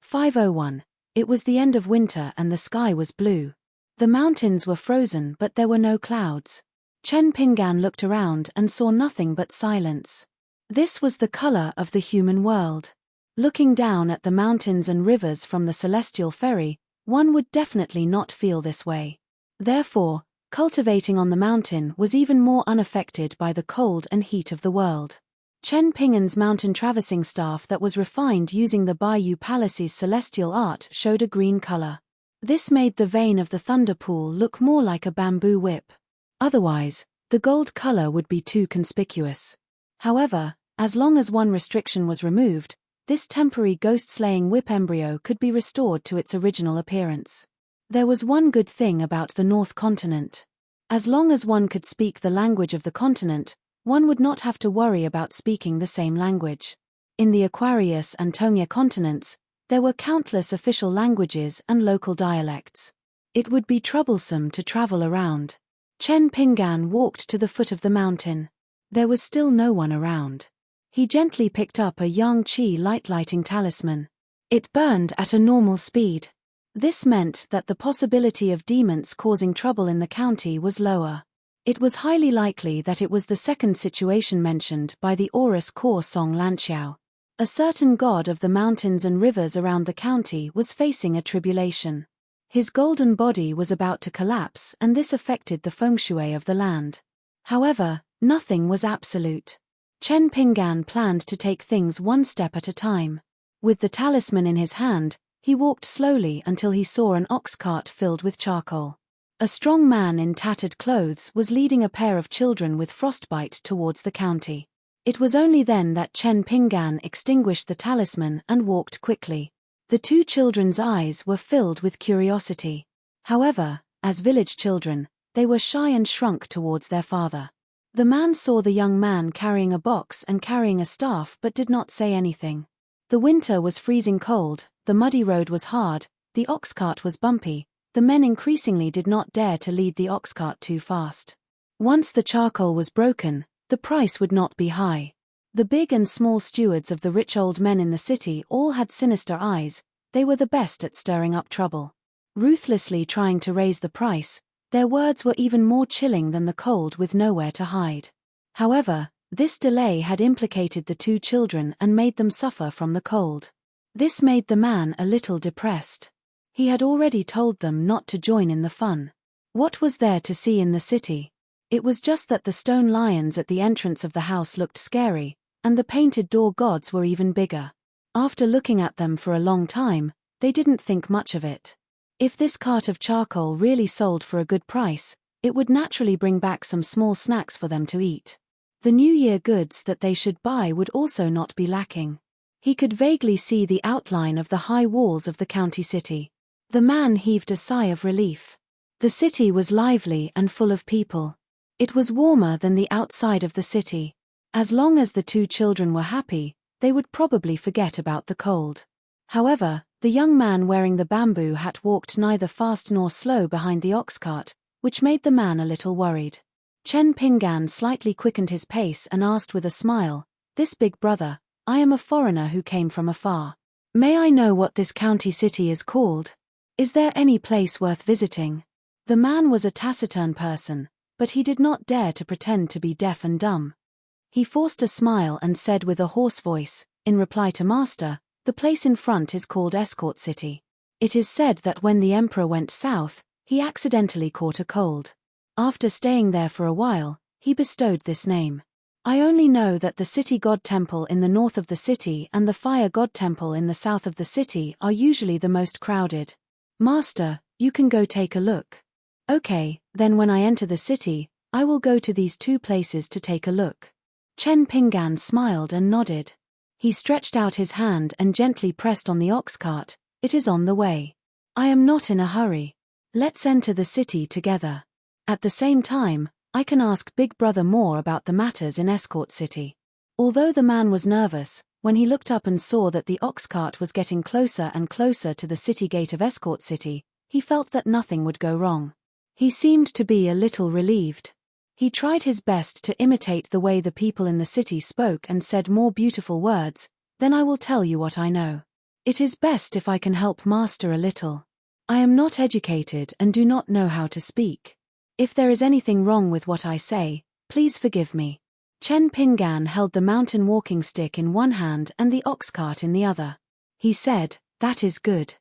5:01. It was the end of winter and the sky was blue. The mountains were frozen but there were no clouds. Chen Pingan looked around and saw nothing but silence. This was the color of the human world. Looking down at the mountains and rivers from the celestial ferry, one would definitely not feel this way. Therefore, cultivating on the mountain was even more unaffected by the cold and heat of the world. Chen Pingan's mountain traversing staff that was refined using the Bayou Palace's celestial art showed a green color. This made the vein of the thunder pool look more like a bamboo whip. Otherwise, the gold color would be too conspicuous. However, as long as one restriction was removed, this temporary ghost-slaying whip embryo could be restored to its original appearance. There was one good thing about the North Continent. As long as one could speak the language of the continent, one would not have to worry about speaking the same language. In the Aquarius and Tonga continents, there were countless official languages and local dialects. It would be troublesome to travel around. Chen Pingan walked to the foot of the mountain. There was still no one around. He gently picked up a Yang Qi lighting talisman. It burned at a normal speed. This meant that the possibility of demons causing trouble in the county was lower. It was highly likely that it was the second situation mentioned by the Aurus Core Song Lanqiao. A certain god of the mountains and rivers around the county was facing a tribulation. His golden body was about to collapse and this affected the feng shui of the land. However, nothing was absolute. Chen Pingan planned to take things one step at a time. With the talisman in his hand, he walked slowly until he saw an ox cart filled with charcoal. A strong man in tattered clothes was leading a pair of children with frostbite towards the county. It was only then that Chen Pingan extinguished the talisman and walked quickly. The two children's eyes were filled with curiosity. However, as village children, they were shy and shrunk towards their father. The man saw the young man carrying a box and carrying a staff but did not say anything. The winter was freezing cold, the muddy road was hard, the ox cart was bumpy. The men increasingly did not dare to lead the ox cart too fast. Once the charcoal was broken, the price would not be high. The big and small stewards of the rich old men in the city all had sinister eyes. They were the best at stirring up trouble. Ruthlessly trying to raise the price, their words were even more chilling than the cold with nowhere to hide. However, this delay had implicated the two children and made them suffer from the cold. This made the man a little depressed. He had already told them not to join in the fun. What was there to see in the city? It was just that the stone lions at the entrance of the house looked scary, and the painted door gods were even bigger. After looking at them for a long time, they didn't think much of it. If this cart of charcoal really sold for a good price, it would naturally bring back some small snacks for them to eat. The New Year goods that they should buy would also not be lacking. He could vaguely see the outline of the high walls of the county city. The man heaved a sigh of relief. The city was lively and full of people. It was warmer than the outside of the city. As long as the two children were happy, they would probably forget about the cold. However, the young man wearing the bamboo hat walked neither fast nor slow behind the ox cart, which made the man a little worried. Chen Pingan slightly quickened his pace and asked with a smile, "This big brother, I am a foreigner who came from afar. May I know what this county city is called? Is there any place worth visiting?" The man was a taciturn person, but he did not dare to pretend to be deaf and dumb. He forced a smile and said with a hoarse voice, in reply to Master, "The place in front is called Escort City. It is said that when the emperor went south, he accidentally caught a cold. After staying there for a while, he bestowed this name. I only know that the city god temple in the north of the city and the fire god temple in the south of the city are usually the most crowded. Master, you can go take a look." "Okay, then when I enter the city, I will go to these two places to take a look." Chen Pingan smiled and nodded. He stretched out his hand and gently pressed on the ox cart. "It is on the way. I am not in a hurry. Let's enter the city together. At the same time, I can ask Big Brother more about the matters in Escort City." Although the man was nervous, when he looked up and saw that the ox cart was getting closer and closer to the city gate of Escort City, he felt that nothing would go wrong. He seemed to be a little relieved. He tried his best to imitate the way the people in the city spoke and said more beautiful words. "Then I will tell you what I know. It is best if I can help master a little. I am not educated and do not know how to speak. If there is anything wrong with what I say, please forgive me. Chen Pingan held the mountain walking stick in one hand and the ox cart in the other. He said, "That is good.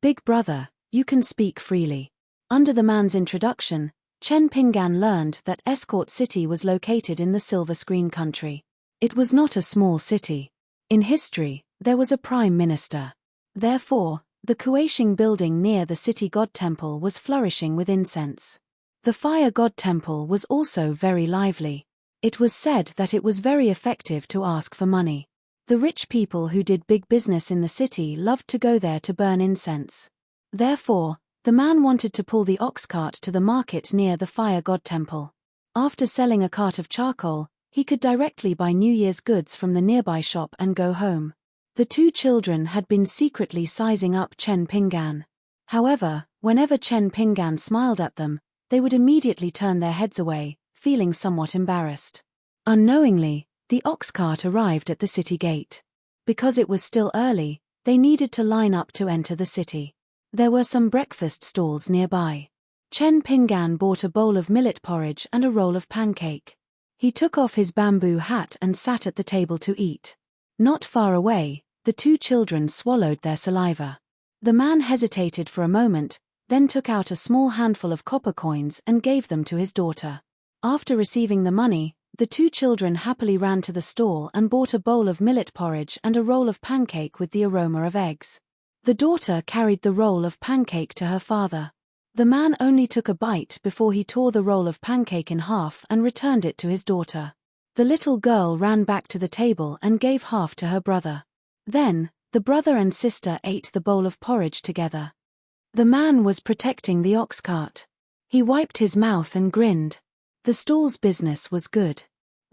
Big brother, you can speak freely." Under the man's introduction, Chen Pingan learned that Escort City was located in the Silver Screen country. It was not a small city. In history, there was a prime minister. Therefore, the Kuaishing building near the city god temple was flourishing with incense. The fire god temple was also very lively. It was said that it was very effective to ask for money. The rich people who did big business in the city loved to go there to burn incense. Therefore, the man wanted to pull the ox cart to the market near the fire god temple. After selling a cart of charcoal, he could directly buy New Year's goods from the nearby shop and go home. The two children had been secretly sizing up Chen Pingan. However, whenever Chen Pingan smiled at them, they would immediately turn their heads away, feeling somewhat embarrassed. Unknowingly, the ox cart arrived at the city gate. Because it was still early, they needed to line up to enter the city. There were some breakfast stalls nearby. Chen Pingan bought a bowl of millet porridge and a roll of pancake. He took off his bamboo hat and sat at the table to eat. Not far away, the two children swallowed their saliva. The man hesitated for a moment, then took out a small handful of copper coins and gave them to his daughter. After receiving the money, the two children happily ran to the stall and bought a bowl of millet porridge and a roll of pancake with the aroma of eggs. The daughter carried the roll of pancake to her father. The man only took a bite before he tore the roll of pancake in half and returned it to his daughter. The little girl ran back to the table and gave half to her brother. Then, the brother and sister ate the bowl of porridge together. The man was protecting the ox cart. He wiped his mouth and grinned. The stall's business was good.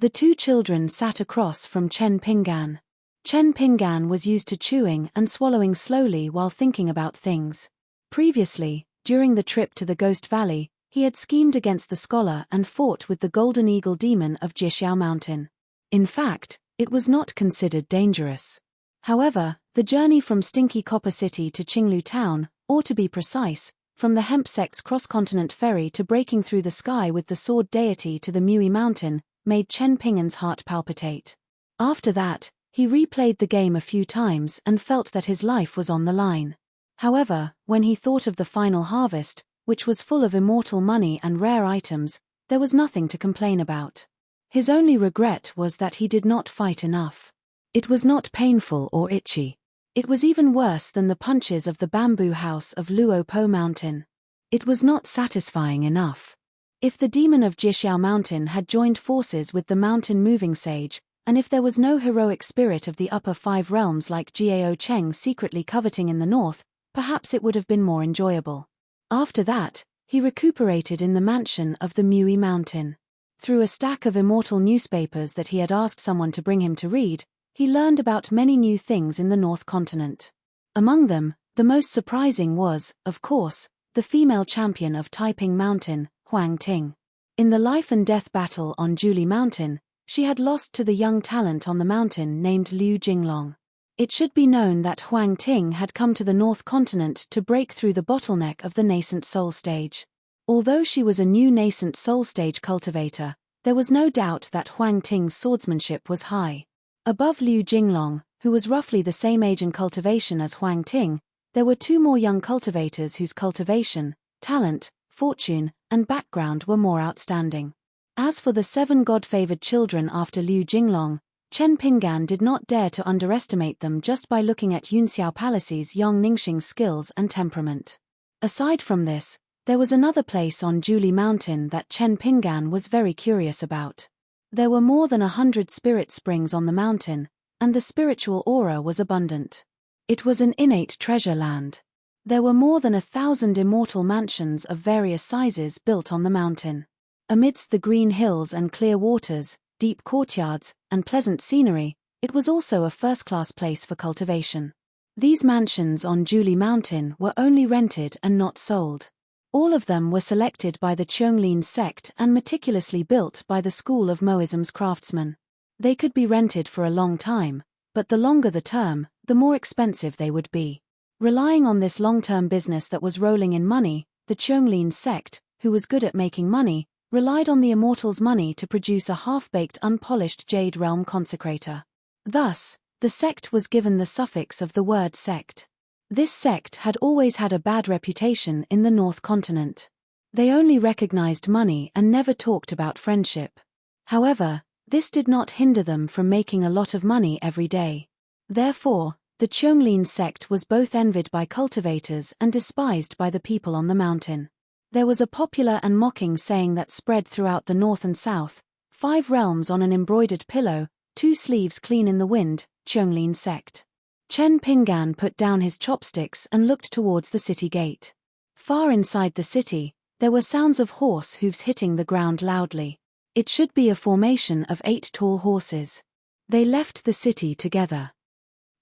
The two children sat across from Chen Pingan. Chen Pingan was used to chewing and swallowing slowly while thinking about things. Previously, during the trip to the Ghost Valley, he had schemed against the scholar and fought with the Golden Eagle demon of Jixiao Mountain. In fact, it was not considered dangerous. However, the journey from Stinky Copper City to Qinglu Town, or to be precise, from the Hemp Sect's cross-continent ferry to breaking through the sky with the sword deity to the Mui Mountain, made Chen Pingan's heart palpitate. After that, he replayed the game a few times and felt that his life was on the line. However, when he thought of the final harvest, which was full of immortal money and rare items, there was nothing to complain about. His only regret was that he did not fight enough. It was not painful or itchy. It was even worse than the punches of the bamboo house of Luo Po Mountain. It was not satisfying enough. If the demon of Jixiao Mountain had joined forces with the mountain moving sage, and if there was no heroic spirit of the upper five realms like Jiao Cheng secretly coveting in the north, perhaps it would have been more enjoyable. After that, he recuperated in the mansion of the Mui Mountain. Through a stack of immortal newspapers that he had asked someone to bring him to read, he learned about many new things in the North Continent. Among them, the most surprising was, of course, the female champion of Taiping Mountain, Huang Ting. In the life and death battle on Julie Mountain, she had lost to the young talent on the mountain named Liu Jinglong. It should be known that Huang Ting had come to the North Continent to break through the bottleneck of the nascent soul stage. Although she was a new nascent soul stage cultivator, there was no doubt that Huang Ting's swordsmanship was high. Above Liu Jinglong, who was roughly the same age and cultivation as Huang Ting, there were two more young cultivators whose cultivation, talent, fortune, and background were more outstanding. As for the 7 god-favored children after Liu Jinglong, Chen Pingan did not dare to underestimate them just by looking at Yunxiao Palace's young Ningxing's skills and temperament. Aside from this, there was another place on Julie Mountain that Chen Pingan was very curious about. There were more than 100 spirit springs on the mountain, and the spiritual aura was abundant. It was an innate treasure land. There were more than 1,000 immortal mansions of various sizes built on the mountain. Amidst the green hills and clear waters, deep courtyards, and pleasant scenery, it was also a first-class place for cultivation. These mansions on Julie Mountain were only rented and not sold. All of them were selected by the Qianglin sect and meticulously built by the school of Moism's craftsmen. They could be rented for a long time, but the longer the term, the more expensive they would be. Relying on this long-term business that was rolling in money, the Cheonglin sect, who was good at making money, relied on the immortals' money to produce a half-baked unpolished Jade Realm consecrator. Thus, the sect was given the suffix of the word sect. This sect had always had a bad reputation in the North Continent. They only recognized money and never talked about friendship. However, this did not hinder them from making a lot of money every day. Therefore, the Cheonglin sect was both envied by cultivators and despised by the people on the mountain. There was a popular and mocking saying that spread throughout the north and south: 5 realms on an embroidered pillow, 2 sleeves clean in the wind, Cheonglin sect. Chen Pingan put down his chopsticks and looked towards the city gate. Far inside the city, there were sounds of horse hooves hitting the ground loudly. It should be a formation of 8 tall horses. They left the city together.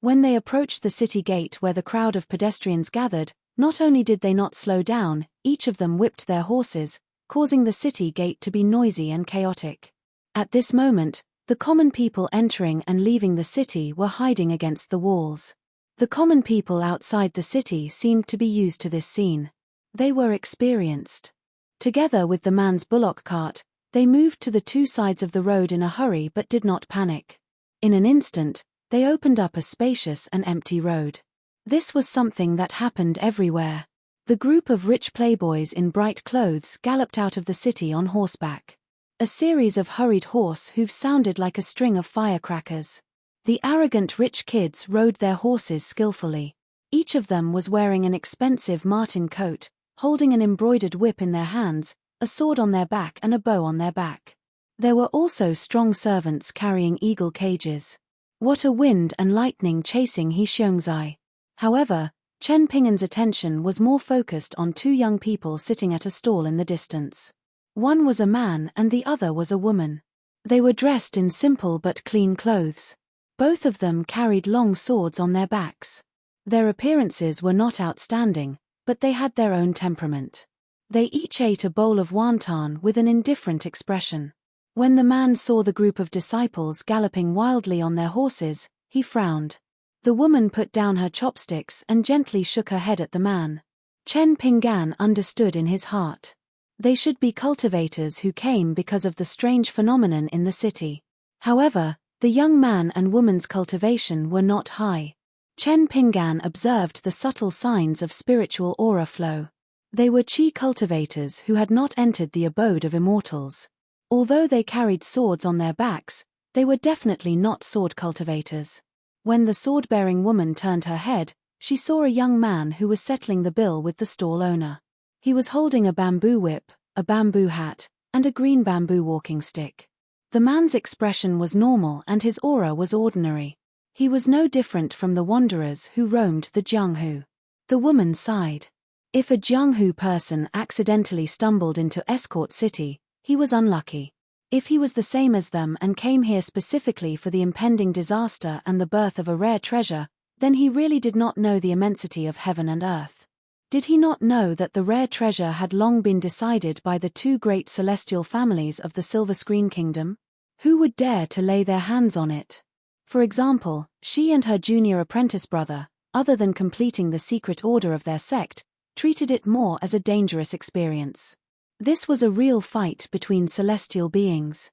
When they approached the city gate where the crowd of pedestrians gathered, not only did they not slow down, each of them whipped their horses, causing the city gate to be noisy and chaotic. At this moment, the common people entering and leaving the city were hiding against the walls. The common people outside the city seemed to be used to this scene. They were experienced. Together with the man's bullock cart, they moved to the 2 sides of the road in a hurry but did not panic. In an instant, they opened up a spacious and empty road. This was something that happened everywhere. The group of rich playboys in bright clothes galloped out of the city on horseback. A series of hurried horse hooves sounded like a string of firecrackers. The arrogant rich kids rode their horses skillfully. Each of them was wearing an expensive marten coat, holding an embroidered whip in their hands, a sword on their back and a bow on their back. There were also strong servants carrying eagle cages. What a wind and lightning chasing He Xiongzai. However, Chen Pingan's attention was more focused on 2 young people sitting at a stall in the distance. One was a man and the other was a woman. They were dressed in simple but clean clothes. Both of them carried long swords on their backs. Their appearances were not outstanding, but they had their own temperament. They each ate a bowl of wonton with an indifferent expression. When the man saw the group of disciples galloping wildly on their horses, he frowned. The woman put down her chopsticks and gently shook her head at the man. Chen Pingan understood in his heart. They should be cultivators who came because of the strange phenomenon in the city. However, the young man and woman's cultivation were not high. Chen Pingan observed the subtle signs of spiritual aura flow. They were chi cultivators who had not entered the abode of immortals. Although they carried swords on their backs, they were definitely not sword cultivators. When the sword-bearing woman turned her head, she saw a young man who was settling the bill with the stall owner. He was holding a bamboo whip, a bamboo hat, and a green bamboo walking stick. The man's expression was normal and his aura was ordinary. He was no different from the wanderers who roamed the Jianghu. The woman sighed. If a Jianghu person accidentally stumbled into Escort City, he was unlucky. If he was the same as them and came here specifically for the impending disaster and the birth of a rare treasure, then he really did not know the immensity of heaven and earth. Did he not know that the rare treasure had long been decided by the 2 great celestial families of the Silver Screen Kingdom? Who would dare to lay their hands on it? For example, she and her junior apprentice brother, other than completing the secret order of their sect, treated it more as a dangerous experience. This was a real fight between celestial beings.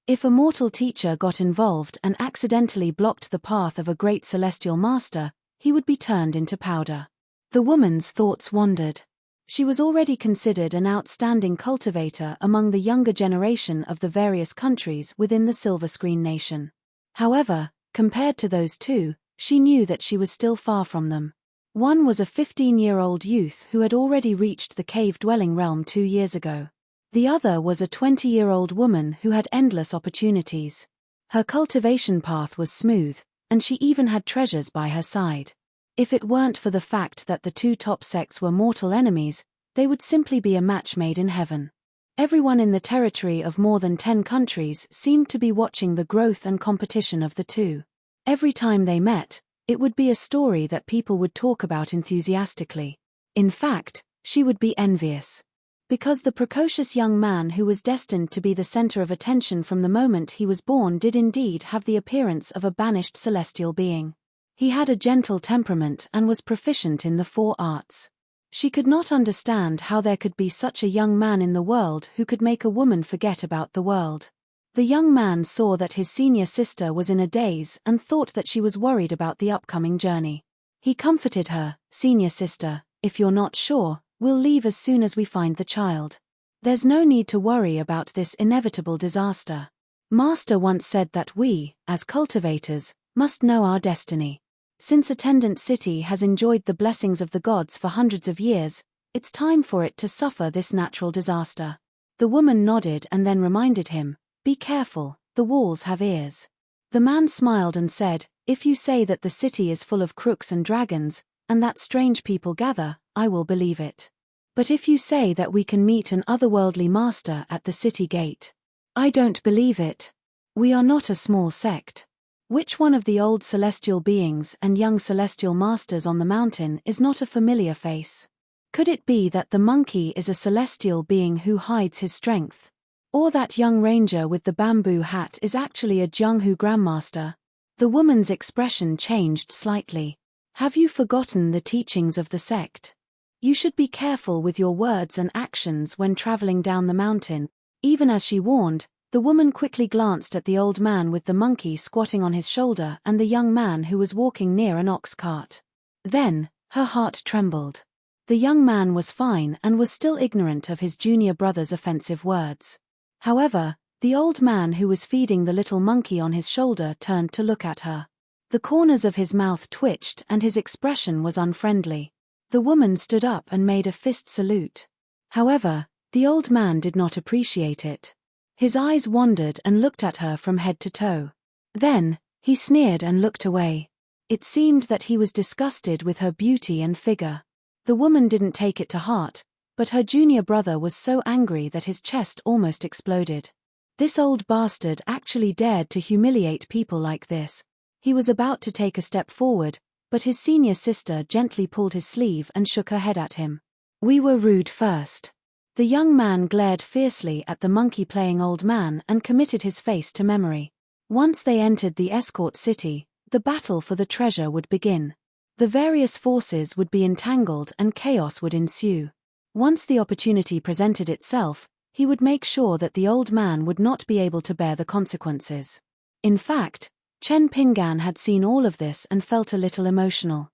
If a mortal teacher got involved and accidentally blocked the path of a great celestial master, he would be turned into powder. The woman's thoughts wandered. She was already considered an outstanding cultivator among the younger generation of the various countries within the Silver Screen Nation. However, compared to those 2, she knew that she was still far from them. One was a 15-year-old youth who had already reached the cave-dwelling realm 2 years ago. The other was a 20-year-old woman who had endless opportunities. Her cultivation path was smooth, and she even had treasures by her side. If it weren't for the fact that the 2 top sects were mortal enemies, they would simply be a match made in heaven. Everyone in the territory of more than 10 countries seemed to be watching the growth and competition of the 2. Every time they met, it would be a story that people would talk about enthusiastically. In fact, she would be envious. Because the precocious young man who was destined to be the center of attention from the moment he was born did indeed have the appearance of a banished celestial being. He had a gentle temperament and was proficient in the 4 arts. She could not understand how there could be such a young man in the world who could make a woman forget about the world. The young man saw that his senior sister was in a daze and thought that she was worried about the upcoming journey. He comforted her, "Senior sister, if you're not sure, we'll leave as soon as we find the child. There's no need to worry about this inevitable disaster. Master once said that we, as cultivators, must know our destiny. Since Attendant City has enjoyed the blessings of the gods for hundreds of years, it's time for it to suffer this natural disaster." The woman nodded and then reminded him, "Be careful, the walls have ears." The man smiled and said, "If you say that the city is full of crooks and dragons, and that strange people gather, I will believe it. But if you say that we can meet an otherworldly master at the city gate, I don't believe it. We are not a small sect. Which one of the old celestial beings and young celestial masters on the mountain is not a familiar face? Could it be that the monkey is a celestial being who hides his strength? Or that young ranger with the bamboo hat is actually a Jianghu grandmaster?" The woman's expression changed slightly. "Have you forgotten the teachings of the sect? You should be careful with your words and actions when traveling down the mountain." Even as she warned, the woman quickly glanced at the old man with the monkey squatting on his shoulder and the young man who was walking near an ox cart. Then, her heart trembled. The young man was fine and was still ignorant of his junior brother's offensive words. However, the old man who was feeding the little monkey on his shoulder turned to look at her. The corners of his mouth twitched and his expression was unfriendly. The woman stood up and made a fist salute. However, the old man did not appreciate it. His eyes wandered and looked at her from head to toe. Then, he sneered and looked away. It seemed that he was disgusted with her beauty and figure. The woman didn't take it to heart, but her junior brother was so angry that his chest almost exploded. This old bastard actually dared to humiliate people like this. He was about to take a step forward, but his senior sister gently pulled his sleeve and shook her head at him. "We were rude first." The young man glared fiercely at the monkey-playing old man and committed his face to memory. Once they entered the escort city, the battle for the treasure would begin. The various forces would be entangled and chaos would ensue. Once the opportunity presented itself, he would make sure that the old man would not be able to bear the consequences. In fact, Chen Pingan had seen all of this and felt a little emotional.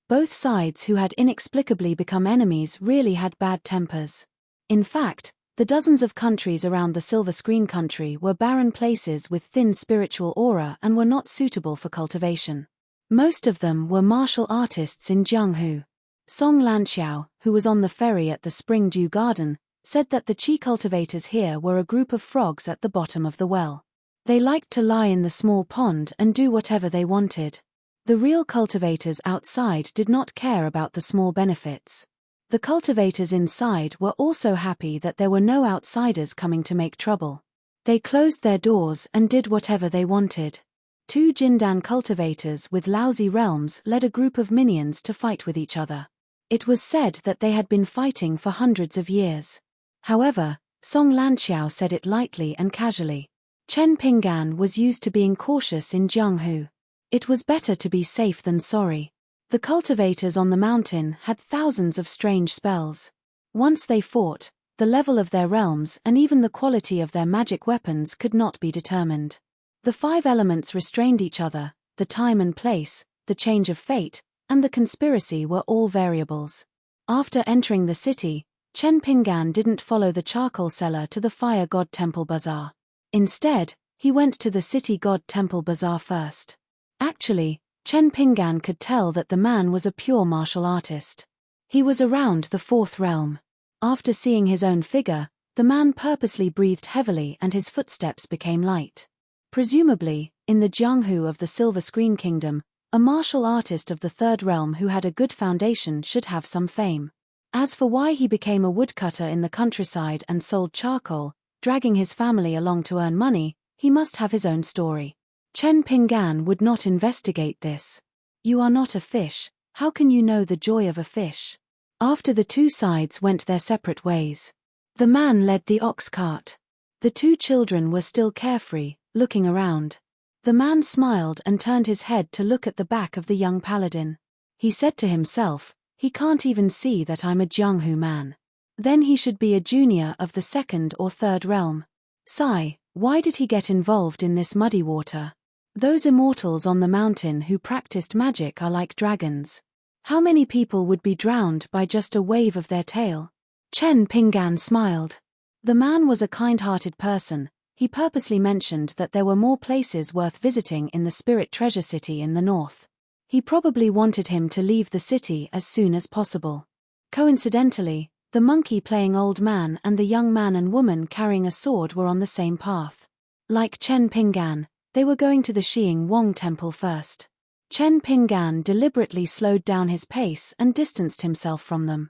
Both sides who had inexplicably become enemies really had bad tempers. In fact, the dozens of countries around the Silver Screen country were barren places with thin spiritual aura and were not suitable for cultivation. Most of them were martial artists in Jianghu. Song Lanqiao, who was on the ferry at the Spring Dew Garden, said that the chi cultivators here were a group of frogs at the bottom of the well. They liked to lie in the small pond and do whatever they wanted. The real cultivators outside did not care about the small benefits. The cultivators inside were also happy that there were no outsiders coming to make trouble. They closed their doors and did whatever they wanted. 2 Jindan cultivators with lousy realms led a group of minions to fight with each other. It was said that they had been fighting for hundreds of years. However, Song Lanqiao said it lightly and casually. Chen Pingan was used to being cautious in Jianghu. It was better to be safe than sorry. The cultivators on the mountain had thousands of strange spells. Once they fought, the level of their realms and even the quality of their magic weapons could not be determined. The 5 elements restrained each other, the time and place, the change of fate, and the conspiracy were all variables. After entering the city, Chen Pingan didn't follow the charcoal seller to the Fire God Temple Bazaar. Instead, he went to the City God Temple Bazaar first. Actually, Chen Pingan could tell that the man was a pure martial artist. He was around the 4th realm. After seeing his own figure, the man purposely breathed heavily and his footsteps became light. Presumably, in the Jianghu of the Silver Screen Kingdom, a martial artist of the 3rd realm who had a good foundation should have some fame. As for why he became a woodcutter in the countryside and sold charcoal, dragging his family along to earn money, he must have his own story. Chen Pingan would not investigate this. "You are not a fish, how can you know the joy of a fish?" After the 2 sides went their separate ways. The man led the ox cart. The 2 children were still carefree, looking around. The man smiled and turned his head to look at the back of the young paladin. He said to himself, he can't even see that I'm a Jianghu man. Then he should be a junior of the second or third realm. Sigh, why did he get involved in this muddy water? Those immortals on the mountain who practiced magic are like dragons. How many people would be drowned by just a wave of their tail? Chen Pinggan smiled. The man was a kind-hearted person. He purposely mentioned that there were more places worth visiting in the Spirit Treasure City in the north. He probably wanted him to leave the city as soon as possible. Coincidentally, the monkey-playing old man and the young man and woman carrying a sword were on the same path. Like Chen Pinggan, they were going to the Xiying Wang temple first. Chen Pinggan deliberately slowed down his pace and distanced himself from them.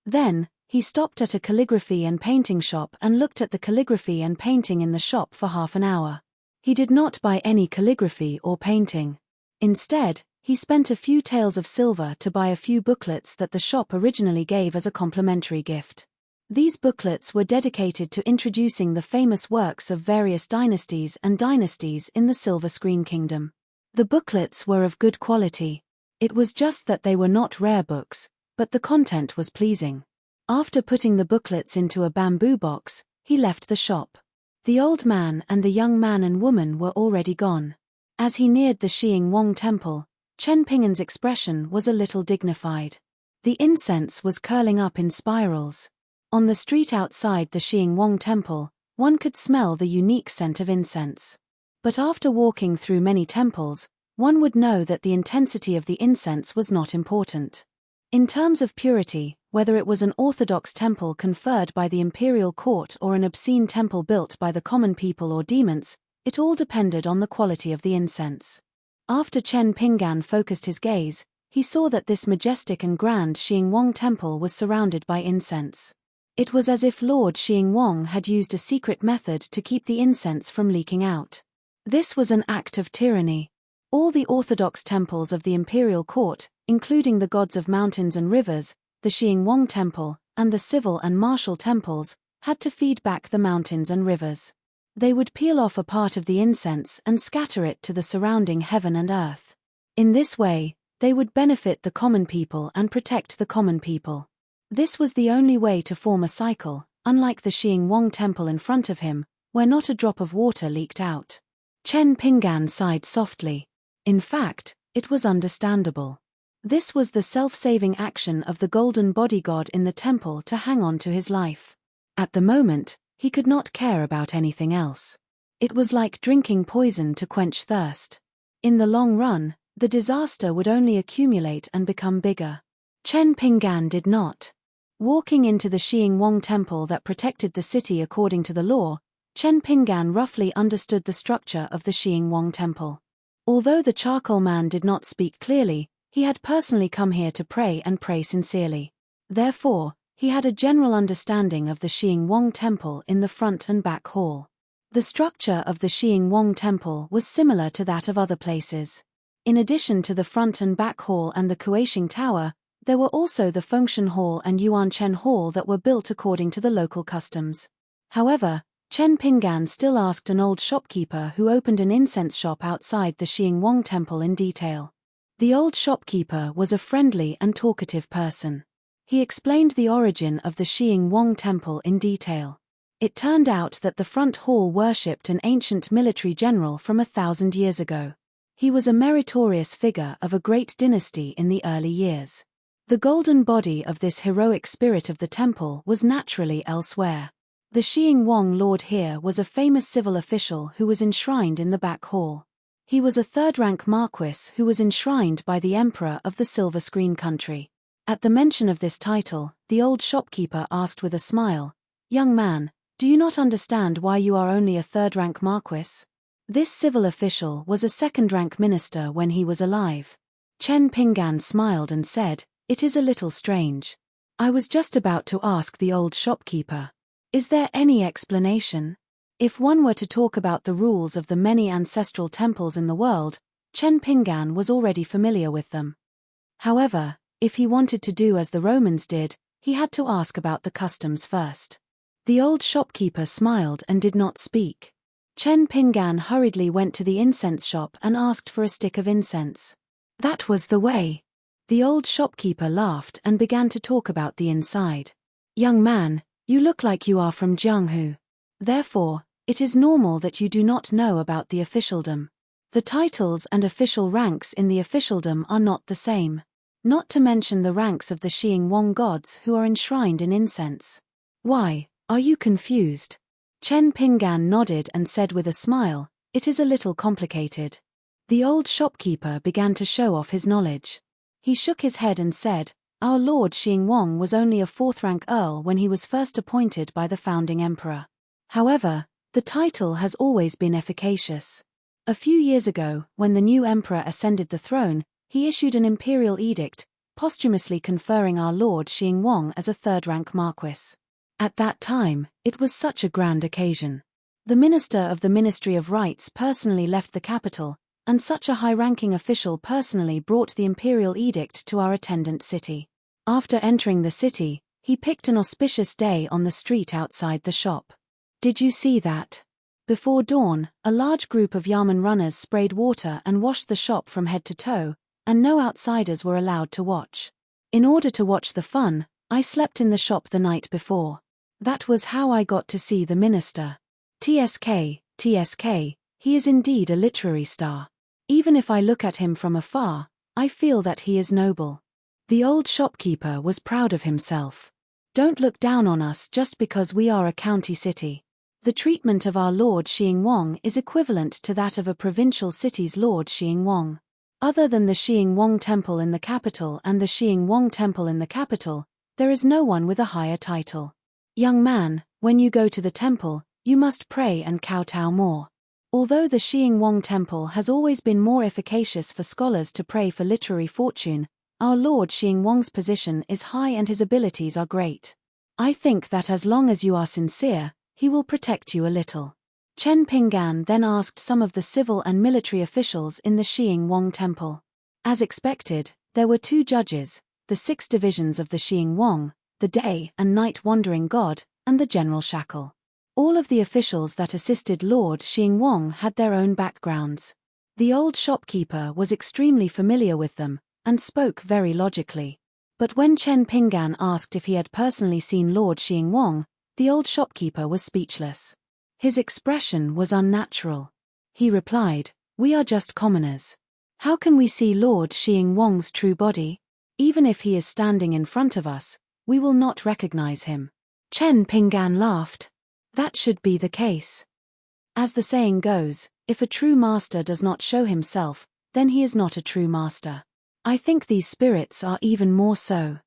Then, he stopped at a calligraphy and painting shop and looked at the calligraphy and painting in the shop for half an hour. He did not buy any calligraphy or painting. Instead, he spent a few taels of silver to buy a few booklets that the shop originally gave as a complimentary gift. These booklets were dedicated to introducing the famous works of various dynasties in the Silver Screen Kingdom. The booklets were of good quality. It was just that they were not rare books, but the content was pleasing. After putting the booklets into a bamboo box, he left the shop. The old man and the young man and woman were already gone. As he neared the Xiying Wang temple, Chen Pinggan's expression was a little dignified. The incense was curling up in spirals. On the street outside the Xiying Wang temple, one could smell the unique scent of incense. But after walking through many temples, one would know that the intensity of the incense was not important. In terms of purity, whether it was an orthodox temple conferred by the imperial court or an obscene temple built by the common people or demons, it all depended on the quality of the incense. After Chen Pinggan focused his gaze, he saw that this majestic and grand Xiying Wang temple was surrounded by incense. It was as if Lord Xiying Wang had used a secret method to keep the incense from leaking out. This was an act of tyranny. All the orthodox temples of the imperial court, including the gods of mountains and rivers, the Xiying Wang temple, and the civil and martial temples, had to feed back the mountains and rivers. They would peel off a part of the incense and scatter it to the surrounding heaven and earth. In this way, they would benefit the common people and protect the common people. This was the only way to form a cycle, unlike the Xiying Wang temple in front of him, where not a drop of water leaked out. Chen Pinggan sighed softly. In fact, it was understandable. This was the self-saving action of the golden bodyguard in the temple to hang on to his life. At the moment, he could not care about anything else. It was like drinking poison to quench thirst. In the long run, the disaster would only accumulate and become bigger. Chen Pinggan did not. Walking into the Xiying Wang temple that protected the city according to the law, Chen Pinggan roughly understood the structure of the Xiying Wang temple. Although the charcoal man did not speak clearly, he had personally come here to pray and pray sincerely. Therefore, he had a general understanding of the Xiying Wang temple in the front and back hall. The structure of the Xiying Wang temple was similar to that of other places. In addition to the front and back hall and the Kuaishing Tower, there were also the Fengshan Hall and Yuanchen Hall that were built according to the local customs. However, Chen Pinggan still asked an old shopkeeper who opened an incense shop outside the Xiying Wang temple in detail. The old shopkeeper was a friendly and talkative person. He explained the origin of the Xiying Wang temple in detail. It turned out that the front hall worshipped an ancient military general from 1,000 years ago. He was a meritorious figure of a great dynasty in the early years. The golden body of this heroic spirit of the temple was naturally elsewhere. The Xiying Wang lord here was a famous civil official who was enshrined in the back hall. He was a third-rank marquis who was enshrined by the emperor of the Silver Screen country. At the mention of this title, the old shopkeeper asked with a smile, "Young man, do you not understand why you are only a third-rank marquis?" This civil official was a second-rank minister when he was alive. Chen Pinggan smiled and said, "It is a little strange. I was just about to ask the old shopkeeper. Is there any explanation? If one were to talk about the rules of the many ancestral temples in the world, Chen Pinggan was already familiar with them. However, if he wanted to do as the Romans did, he had to ask about the customs first. The old shopkeeper smiled and did not speak. Chen Pingan hurriedly went to the incense shop and asked for a stick of incense. That was the way. The old shopkeeper laughed and began to talk about the inside. Young man, you look like you are from Jianghu. Therefore, it is normal that you do not know about the officialdom. The titles and official ranks in the officialdom are not the same. Not to mention the ranks of the Xing Wang gods who are enshrined in incense. Why, are you confused? Chen Pingan nodded and said with a smile, it is a little complicated. The old shopkeeper began to show off his knowledge. He shook his head and said, our Lord Xing Wang was only a fourth-rank earl when he was first appointed by the founding emperor. However, the title has always been efficacious. A few years ago, when the new emperor ascended the throne, he issued an imperial edict, posthumously conferring our Lord Xing Wang as a third-rank marquis. At that time, it was such a grand occasion. The minister of the Ministry of Rites personally left the capital, and such a high-ranking official personally brought the imperial edict to our attendant city. After entering the city, he picked an auspicious day on the street outside the shop. Did you see that? Before dawn, a large group of Yamen runners sprayed water and washed the shop from head to toe, and no outsiders were allowed to watch. In order to watch the fun, I slept in the shop the night before. That was how I got to see the minister. TSK, he is indeed a literary star. Even if I look at him from afar, I feel that he is noble. The old shopkeeper was proud of himself. Don't look down on us just because we are a county city. The treatment of our Lord Xing Wang is equivalent to that of a provincial city's Lord Xing Wang. Other than the Xing Wang temple in the capital and the Xing Wang temple in the capital, there is no one with a higher title. Young man, when you go to the temple, you must pray and kowtow more. Although the Xing Wang temple has always been more efficacious for scholars to pray for literary fortune, our Lord Xing Wang's position is high and his abilities are great. I think that as long as you are sincere, he will protect you a little. Chen Pingan then asked some of the civil and military officials in the Xing Wang temple. As expected, there were 2 judges, the 6 divisions of the Xing Wang, the day and night wandering god, and the general shackle. All of the officials that assisted Lord Xing Wang had their own backgrounds. The old shopkeeper was extremely familiar with them, and spoke very logically. But when Chen Pingan asked if he had personally seen Lord Xing Wang, the old shopkeeper was speechless. His expression was unnatural. He replied, we are just commoners. How can we see Lord Xing Wang's true body? Even if he is standing in front of us, we will not recognize him. Chen Pingan laughed. That should be the case. As the saying goes, if a true master does not show himself, then he is not a true master. I think these spirits are even more so.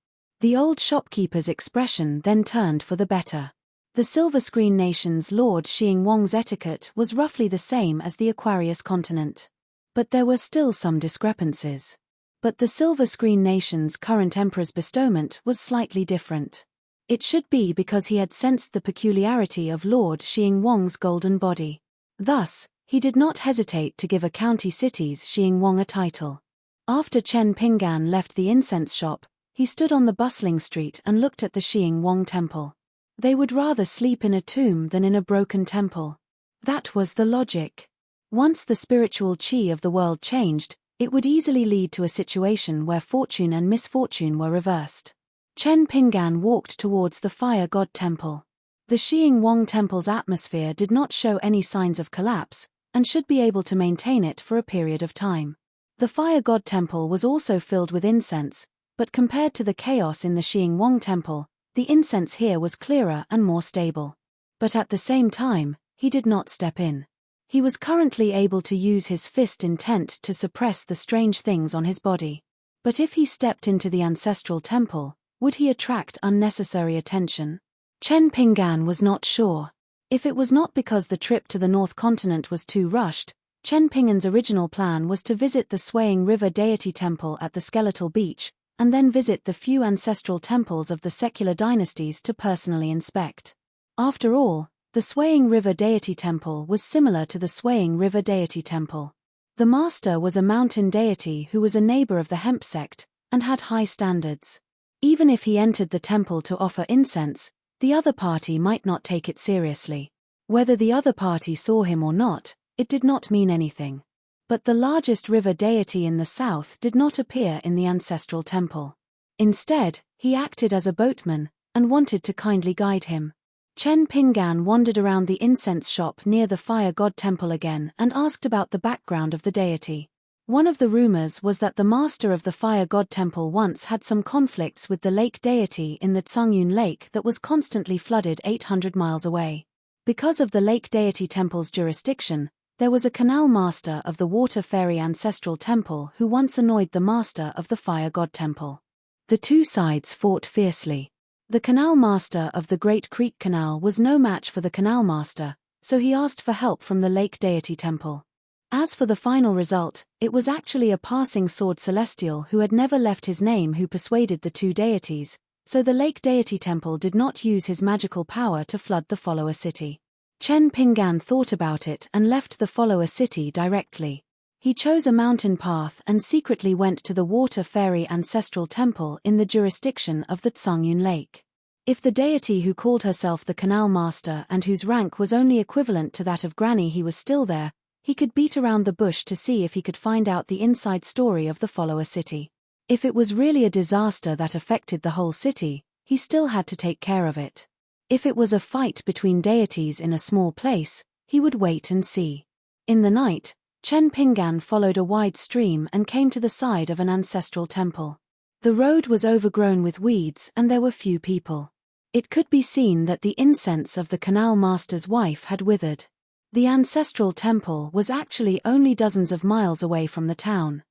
The old shopkeeper's expression then turned for the better. The Silver Screen Nation's Lord Xing Wang's etiquette was roughly the same as the Aquarius continent. But there were still some discrepancies. But the Silver Screen Nation's current emperor's bestowment was slightly different. It should be because he had sensed the peculiarity of Lord Xing Wang's golden body. Thus, he did not hesitate to give a county city's Xing Wang a title. After Chen Pingan left the incense shop, he stood on the bustling street and looked at the Xing Wang temple. They would rather sleep in a tomb than in a broken temple. That was the logic. Once the spiritual qi of the world changed, it would easily lead to a situation where fortune and misfortune were reversed. Chen Pingan walked towards the fire god temple. The Xing Wang temple's atmosphere did not show any signs of collapse, and should be able to maintain it for a period of time. The fire god temple was also filled with incense, but compared to the chaos in the Xing Wang temple, the incense here was clearer and more stable. But at the same time, he did not step in. He was currently able to use his fist intent to suppress the strange things on his body. But if he stepped into the ancestral temple, would he attract unnecessary attention? Chen Pingan was not sure. If it was not because the trip to the North Continent was too rushed, Chen Pingan's original plan was to visit the Swaying River Deity Temple at the Skeletal Beach, and then visit the few ancestral temples of the secular dynasties to personally inspect. After all, the Swaying River Deity Temple was similar to the Swaying River Deity Temple. The master was a mountain deity who was a neighbor of the hemp sect, and had high standards. Even if he entered the temple to offer incense, the other party might not take it seriously. Whether the other party saw him or not, it did not mean anything. But the largest river deity in the south did not appear in the ancestral temple. Instead, he acted as a boatman, and wanted to kindly guide him. Chen Pingan wandered around the incense shop near the fire god temple again and asked about the background of the deity. One of the rumors was that the master of the fire god temple once had some conflicts with the lake deity in the Tsungyun Lake that was constantly flooded 800 miles away. Because of the lake deity temple's jurisdiction, there was a canal master of the water fairy ancestral temple who once annoyed the master of the fire god temple. The two sides fought fiercely. The canal master of the Great Creek Canal was no match for the canal master, so he asked for help from the lake deity temple. As for the final result, it was actually a passing sword celestial who had never left his name who persuaded the two deities, so the lake deity temple did not use his magical power to flood the follower city. Chen Pingan thought about it and left the follower city directly. He chose a mountain path and secretly went to the water fairy ancestral temple in the jurisdiction of the Tsungyun Lake. If the deity who called herself the canal master and whose rank was only equivalent to that of Granny he was still there, he could beat around the bush to see if he could find out the inside story of the follower city. If it was really a disaster that affected the whole city, he still had to take care of it. If it was a fight between deities in a small place, he would wait and see. In the night, Chen Pingan followed a wide stream and came to the side of an ancestral temple. The road was overgrown with weeds and there were few people. It could be seen that the incense of the canal master's wife had withered. The ancestral temple was actually only dozens of miles away from the town.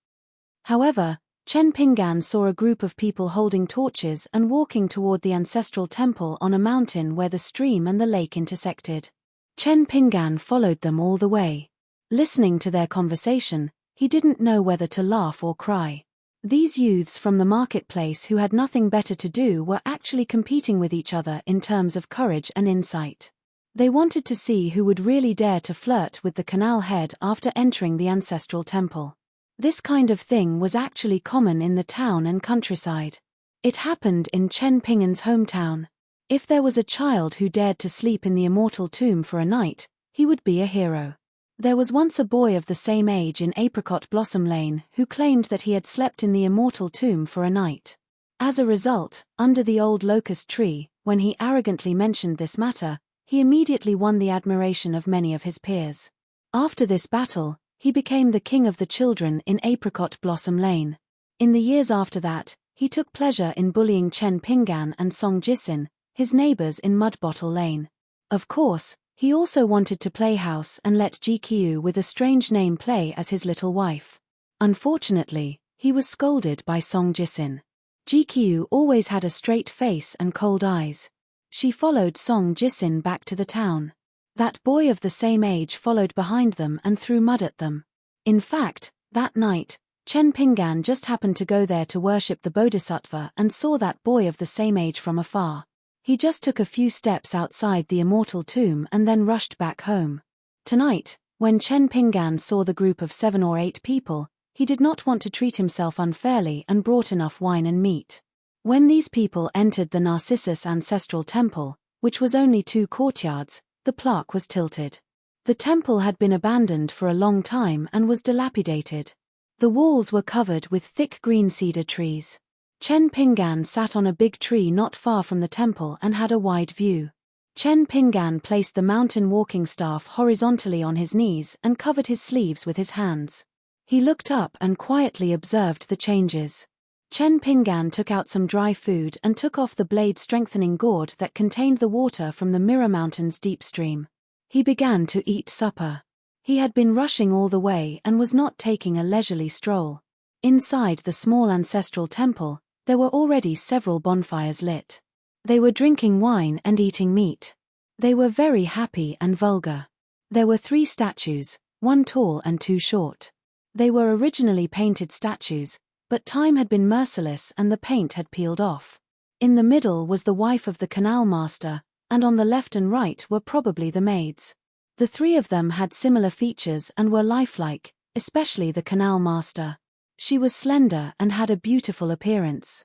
However, Chen Pingan saw a group of people holding torches and walking toward the ancestral temple on a mountain where the stream and the lake intersected. Chen Pingan followed them all the way. Listening to their conversation, he didn't know whether to laugh or cry. These youths from the marketplace who had nothing better to do were actually competing with each other in terms of courage and insight. They wanted to see who would really dare to flirt with the canal head after entering the ancestral temple. This kind of thing was actually common in the town and countryside. It happened in Chen Pingan's hometown. If there was a child who dared to sleep in the immortal tomb for a night, he would be a hero. There was once a boy of the same age in Apricot Blossom Lane who claimed that he had slept in the immortal tomb for a night. As a result, under the old locust tree, when he arrogantly mentioned this matter, he immediately won the admiration of many of his peers. After this battle, he became the king of the children in Apricot Blossom Lane. In the years after that, he took pleasure in bullying Chen Pingan and Song Jisin, his neighbors in Mud Bottle Lane. Of course, he also wanted to play house and let Ji Qiu with a strange name play as his little wife. Unfortunately, he was scolded by Song Jisin. Ji Qiu always had a straight face and cold eyes. She followed Song Jisin back to the town. That boy of the same age followed behind them and threw mud at them. In fact, that night, Chen Pingan just happened to go there to worship the Bodhisattva and saw that boy of the same age from afar. He just took a few steps outside the immortal tomb and then rushed back home. Tonight, when Chen Pingan saw the group of 7 or 8 people, he did not want to treat himself unfairly and brought enough wine and meat. When these people entered the Narcissus Ancestral Temple, which was only 2 courtyards, the plaque was tilted. The temple had been abandoned for a long time and was dilapidated. The walls were covered with thick green cedar trees. Chen Pingan sat on a big tree not far from the temple and had a wide view. Chen Pingan placed the mountain walking staff horizontally on his knees and covered his sleeves with his hands. He looked up and quietly observed the changes. Chen Pingan took out some dry food and took off the blade-strengthening gourd that contained the water from the Mirror Mountain's deep stream. He began to eat supper. He had been rushing all the way and was not taking a leisurely stroll. Inside the small ancestral temple, there were already several bonfires lit. They were drinking wine and eating meat. They were very happy and vulgar. There were 3 statues, 1 tall and 2 short. They were originally painted statues, but time had been merciless and the paint had peeled off. In the middle was the wife of the canal master, and on the left and right were probably the maids. The 3 of them had similar features and were lifelike, especially the canal master. She was slender and had a beautiful appearance.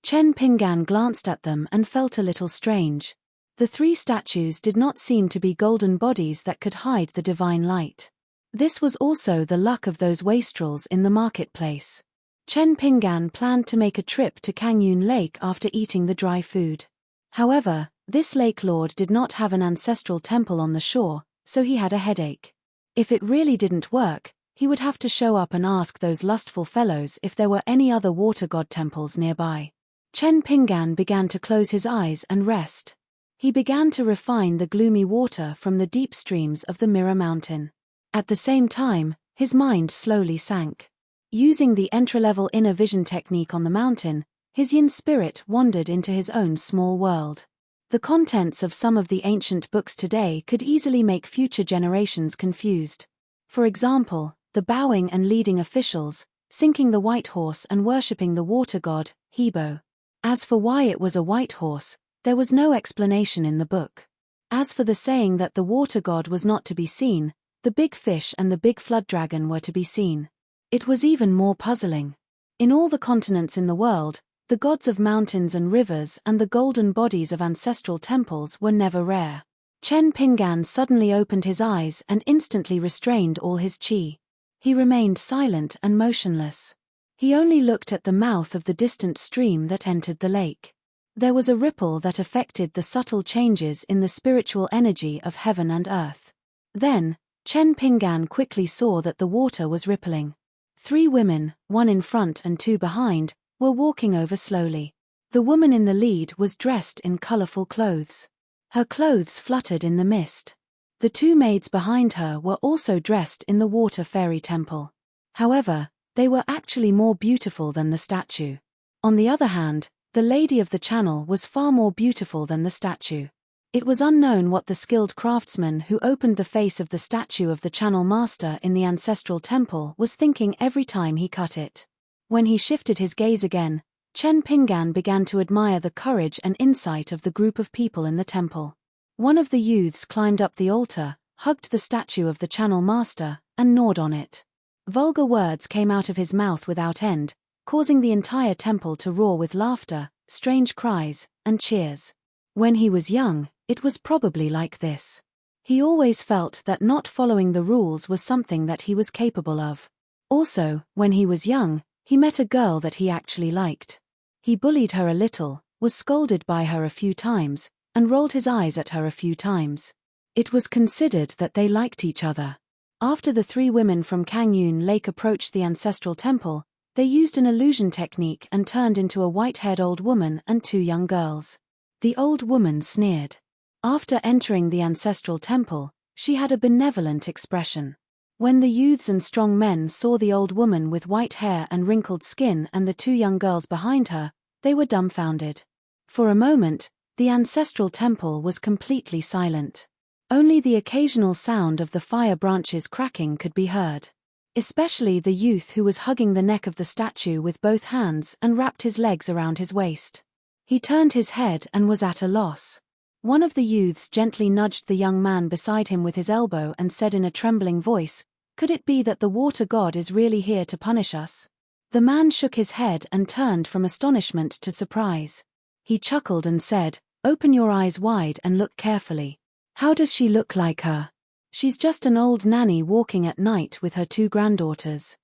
Chen Pingan glanced at them and felt a little strange. The three statues did not seem to be golden bodies that could hide the divine light. This was also the luck of those wastrels in the marketplace. Chen Pinggan planned to make a trip to Kangyun Lake after eating the dry food. However, this lake lord did not have an ancestral temple on the shore, so he had a headache. If it really didn't work, he would have to show up and ask those lustful fellows if there were any other water god temples nearby. Chen Pinggan began to close his eyes and rest. He began to refine the gloomy water from the deep streams of the Mirror Mountain. At the same time, his mind slowly sank. Using the entry-level inner vision technique on the mountain, his yin spirit wandered into his own small world. The contents of some of the ancient books today could easily make future generations confused. For example, the bowing and leading officials, sinking the white horse and worshipping the water god, Hebo. As for why it was a white horse, there was no explanation in the book. As for the saying that the water god was not to be seen, the big fish and the big flood dragon were to be seen. It was even more puzzling. In all the continents in the world, the gods of mountains and rivers and the golden bodies of ancestral temples were never rare. Chen Pinggan suddenly opened his eyes and instantly restrained all his qi. He remained silent and motionless. He only looked at the mouth of the distant stream that entered the lake. There was a ripple that affected the subtle changes in the spiritual energy of heaven and earth. Then, Chen Pinggan quickly saw that the water was rippling. 3 women, one in front and 2 behind, were walking over slowly. The woman in the lead was dressed in colorful clothes. Her clothes fluttered in the mist. The 2 maids behind her were also dressed in the water fairy temple. However, they were actually more beautiful than the statue. On the other hand, the lady of the channel was far more beautiful than the statue. It was unknown what the skilled craftsman who opened the face of the statue of the channel master in the ancestral temple was thinking every time he cut it. When he shifted his gaze again, Chen Pinggan began to admire the courage and insight of the group of people in the temple. One of the youths climbed up the altar, hugged the statue of the channel master, and gnawed on it. Vulgar words came out of his mouth without end, causing the entire temple to roar with laughter, strange cries, and cheers. When he was young, it was probably like this. He always felt that not following the rules was something that he was capable of. Also, when he was young, he met a girl that he actually liked. He bullied her a little, was scolded by her a few times, and rolled his eyes at her a few times. It was considered that they liked each other. After the 3 women from Kangyun Lake approached the ancestral temple, they used an illusion technique and turned into a white-haired old woman and 2 young girls. The old woman sneered. After entering the ancestral temple, she had a benevolent expression. When the youths and strong men saw the old woman with white hair and wrinkled skin and the 2 young girls behind her, they were dumbfounded. For a moment, the ancestral temple was completely silent. Only the occasional sound of the fire branches cracking could be heard. Especially the youth who was hugging the neck of the statue with both hands and wrapped his legs around his waist. He turned his head and was at a loss. One of the youths gently nudged the young man beside him with his elbow and said in a trembling voice, "Could it be that the water god is really here to punish us?" The man shook his head and turned from astonishment to surprise. He chuckled and said, "Open your eyes wide and look carefully. How does she look like her? She's just an old nanny walking at night with her 2 granddaughters.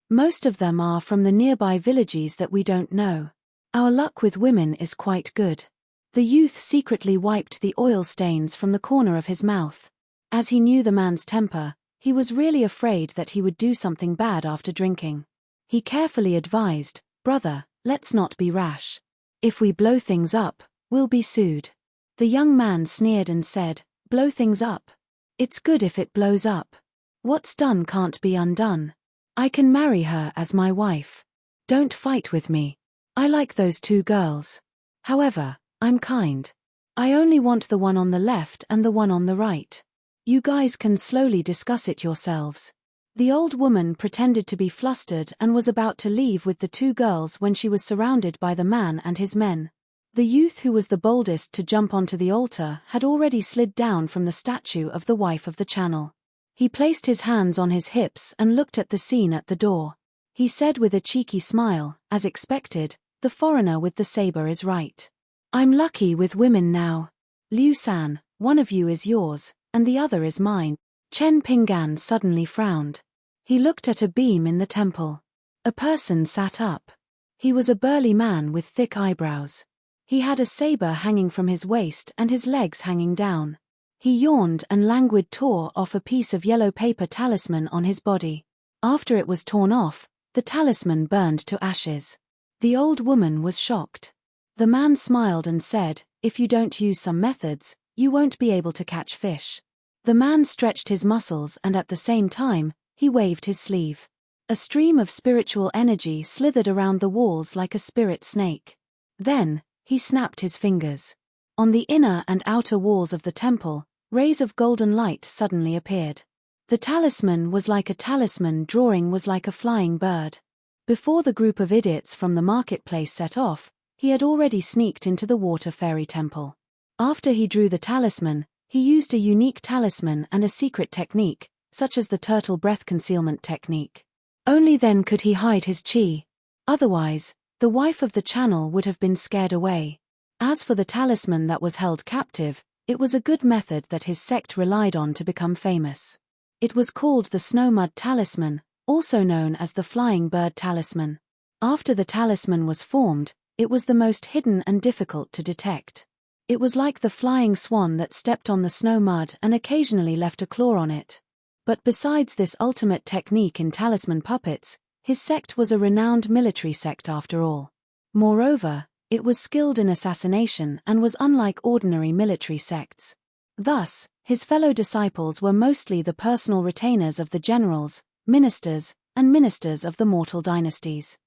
Most of them are from the nearby villages that we don't know. Our luck with women is quite good." The youth secretly wiped the oil stains from the corner of his mouth. As he knew the man's temper, he was really afraid that he would do something bad after drinking. He carefully advised, "Brother, let's not be rash. If we blow things up, we'll be sued." The young man sneered and said, "Blow things up? It's good if it blows up. What's done can't be undone. I can marry her as my wife. Don't fight with me. I like those 2 girls. However, I'm kind. I only want the one on the left and the one on the right. You guys can slowly discuss it yourselves." The old woman pretended to be flustered and was about to leave with the 2 girls when she was surrounded by the man and his men. The youth who was the boldest to jump onto the altar had already slid down from the statue of the wife of the channel. He placed his hands on his hips and looked at the scene at the door. He said with a cheeky smile, as expected, "The foreigner with the saber is right. I'm lucky with women now. Liu San, one of you is yours, and the other is mine. Chen Pinggan suddenly frowned. He looked at a beam in the temple. A person sat up. He was a burly man with thick eyebrows. He had a saber hanging from his waist and his legs hanging down. He yawned and languid tore off a piece of yellow paper talisman on his body. After it was torn off, the talisman burned to ashes. The old woman was shocked. The man smiled and said, "If you don't use some methods, you won't be able to catch fish." The man stretched his muscles and at the same time, he waved his sleeve. A stream of spiritual energy slithered around the walls like a spirit snake. Then, he snapped his fingers. On the inner and outer walls of the temple, rays of golden light suddenly appeared. The talisman was like a talisman, drawing was like a flying bird. Before the group of idiots from the marketplace set off, he had already sneaked into the water fairy temple. After he drew the talisman, he used a unique talisman and a secret technique, such as the turtle breath concealment technique. Only then could he hide his chi. Otherwise, the wife of the channel would have been scared away. As for the talisman that was held captive, it was a good method that his sect relied on to become famous. It was called the Snow Mud Talisman, also known as the Flying Bird Talisman. After the talisman was formed, it was the most hidden and difficult to detect. It was like the flying swan that stepped on the snow mud and occasionally left a claw on it. But besides this ultimate technique in talisman puppets, his sect was a renowned military sect after all. Moreover, it was skilled in assassination and was unlike ordinary military sects. Thus, his fellow disciples were mostly the personal retainers of the generals, ministers, and ministers of the mortal dynasties.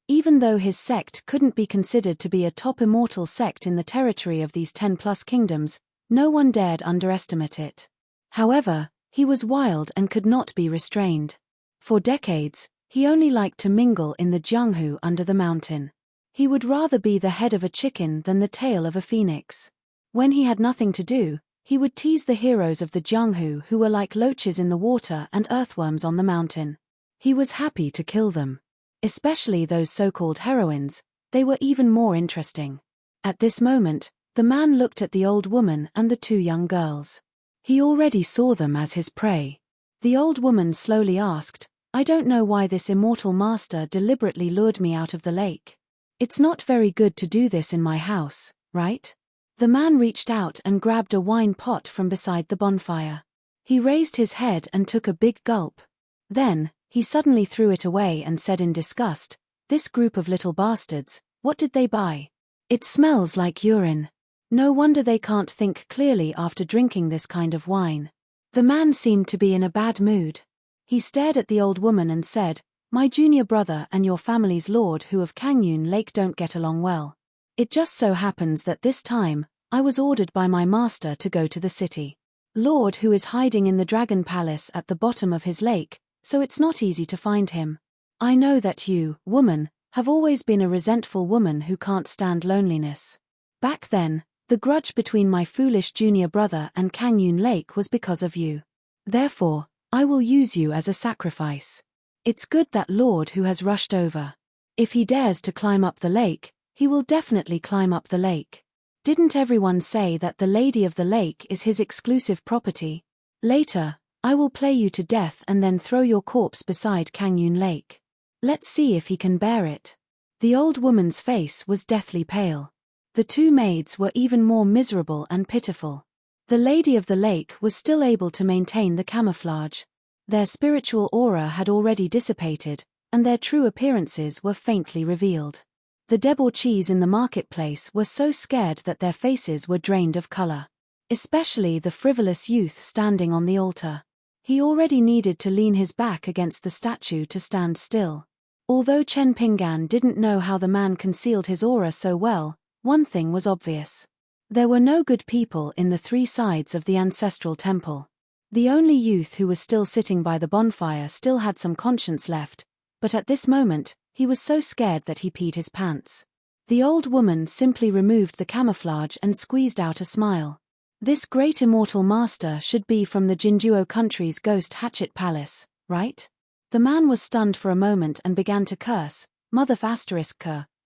Even though his sect couldn't be considered to be a top immortal sect in the territory of these 10+ kingdoms, no one dared underestimate it. However, he was wild and could not be restrained. For decades, he only liked to mingle in the Jianghu under the mountain. He would rather be the head of a chicken than the tail of a phoenix. When he had nothing to do, he would tease the heroes of the Jianghu who were like loaches in the water and earthworms on the mountain. He was happy to kill them. Especially those so-called heroines, they were even more interesting. At this moment, the man looked at the old woman and the two young girls. He already saw them as his prey. The old woman slowly asked, "I don't know why this immortal master deliberately lured me out of the lake. It's not very good to do this in my house, right?" The man reached out and grabbed a wine pot from beside the bonfire. He raised his head and took a big gulp. Then, he suddenly threw it away and said in disgust, "This group of little bastards, what did they buy? It smells like urine. No wonder they can't think clearly after drinking this kind of wine." The man seemed to be in a bad mood. He stared at the old woman and said, "My junior brother and your family's lord who of Kangyun Lake don't get along well. It just so happens that this time, I was ordered by my master to go to the city. Lord who is hiding in the dragon palace at the bottom of his lake, so it's not easy to find him. I know that you, woman, have always been a resentful woman who can't stand loneliness. Back then, the grudge between my foolish junior brother and Kangyun Lake was because of you. Therefore, I will use you as a sacrifice. It's good that Lord who has rushed over. If he dares to climb up the lake, he will definitely climb up the lake. Didn't everyone say that the Lady of the Lake is his exclusive property? Later, I will play you to death and then throw your corpse beside Kangyun Lake. Let's see if he can bear it." The old woman's face was deathly pale. The two maids were even more miserable and pitiful. The Lady of the Lake was still able to maintain the camouflage. Their spiritual aura had already dissipated, and their true appearances were faintly revealed. The debauchees in the marketplace were so scared that their faces were drained of color. Especially the frivolous youth standing on the altar. He already needed to lean his back against the statue to stand still. Although Chen Pinggan didn't know how the man concealed his aura so well, one thing was obvious. There were no good people in the three sides of the ancestral temple. The only youth who was still sitting by the bonfire still had some conscience left, but at this moment, he was so scared that he peed his pants. The old woman simply removed the camouflage and squeezed out a smile. This great immortal master should be from the Jinjuo country's Ghost Hatchet Palace, right? The man was stunned for a moment and began to curse, "Mother***,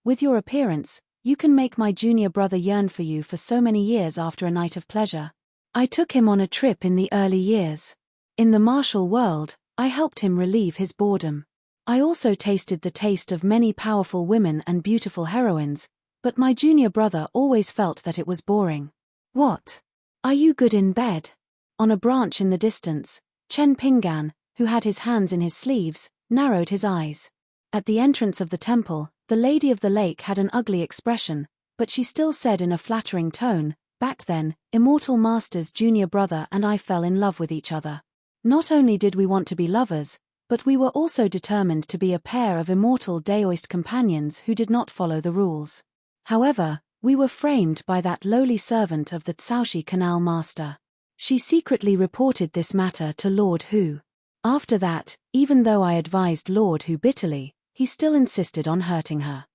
with your appearance, You can make my junior brother yearn for you for so many years after a night of pleasure. I took him on a trip in the early years. In the martial world, I helped him relieve his boredom. I also tasted the taste of many powerful women and beautiful heroines, but my junior brother always felt that it was boring. What? Are you good in bed? On a branch in the distance, Chen Pingan, who had his hands in his sleeves, narrowed his eyes. At the entrance of the temple, the Lady of the Lake had an ugly expression, but she still said in a flattering tone, "Back then, Immortal Master's junior brother and I fell in love with each other. Not only did we want to be lovers, but we were also determined to be a pair of immortal Daoist companions who did not follow the rules. However, we were framed by that lowly servant of the Caoshi Canal Master. She secretly reported this matter to Lord Hu. After that, even though I advised Lord Hu bitterly, he still insisted on hurting her.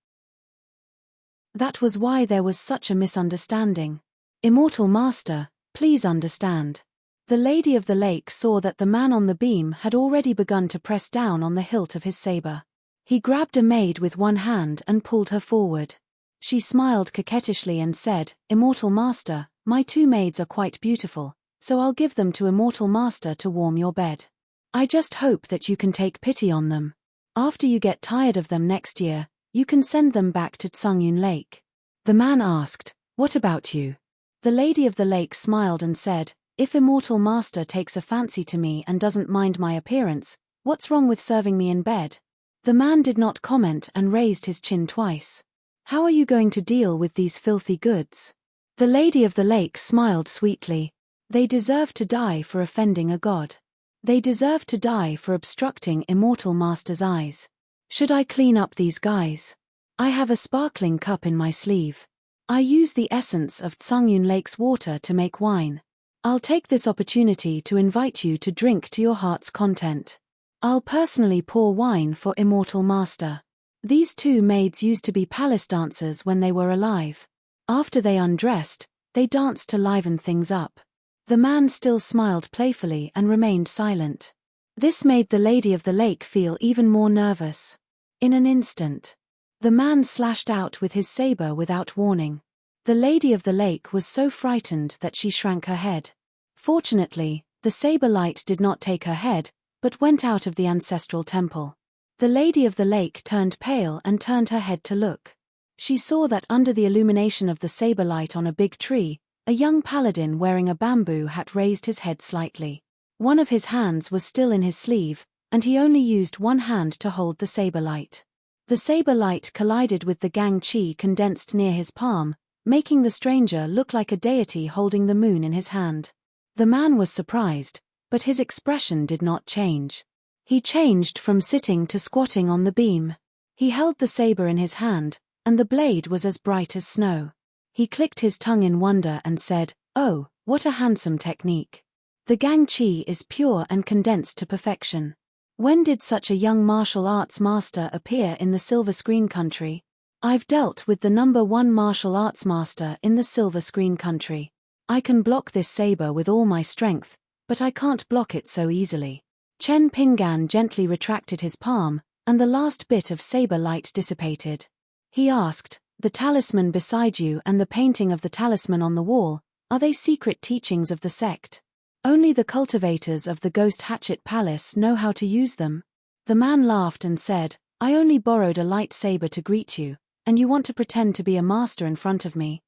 That was why there was such a misunderstanding. Immortal Master, please understand." The Lady of the Lake saw that the man on the beam had already begun to press down on the hilt of his saber. He grabbed a maid with one hand and pulled her forward. She smiled coquettishly and said, "Immortal Master, my two maids are quite beautiful, so I'll give them to Immortal Master to warm your bed. I just hope that you can take pity on them. After you get tired of them next year, you can send them back to Tsungyun Lake." The man asked, "What about you?" The Lady of the Lake smiled and said, "If Immortal Master takes a fancy to me and doesn't mind my appearance, what's wrong with serving me in bed?" The man did not comment and raised his chin twice. "How are you going to deal with these filthy goods?" The Lady of the Lake smiled sweetly. "They deserve to die for offending a god. They deserve to die for obstructing Immortal Master's eyes. Should I clean up these guys? I have a sparkling cup in my sleeve. I use the essence of Tsungyun Lake's water to make wine. I'll take this opportunity to invite you to drink to your heart's content. I'll personally pour wine for Immortal Master." These two maids used to be palace dancers when they were alive. After they undressed, they danced to liven things up. The man still smiled playfully and remained silent. This made the Lady of the Lake feel even more nervous. In an instant, the man slashed out with his saber without warning. The Lady of the Lake was so frightened that she shrank her head. Fortunately, the saber light did not take her head, but went out of the ancestral temple. The Lady of the Lake turned pale and turned her head to look. She saw that under the illumination of the saber light on a big tree, a young paladin wearing a bamboo hat raised his head slightly. One of his hands was still in his sleeve, and he only used one hand to hold the saber light. The saber light collided with the gang chi condensed near his palm, making the stranger look like a deity holding the moon in his hand. The man was surprised, but his expression did not change. He changed from sitting to squatting on the beam. He held the saber in his hand, and the blade was as bright as snow. He clicked his tongue in wonder and said, "Oh, what a handsome technique. The gang chi is pure and condensed to perfection. When did such a young martial arts master appear in the Silver Screen Country? I've dealt with the #1 martial arts master in the Silver Screen Country. I can block this saber with all my strength, but I can't block it so easily." Chen Pingan gently retracted his palm, and the last bit of saber light dissipated. He asked, "The talisman beside you and the painting of the talisman on the wall, are they secret teachings of the sect? Only the cultivators of the Ghost Hatchet Palace know how to use them?" The man laughed and said, "I only borrowed a light saber to greet you, and you want to pretend to be a master in front of me?"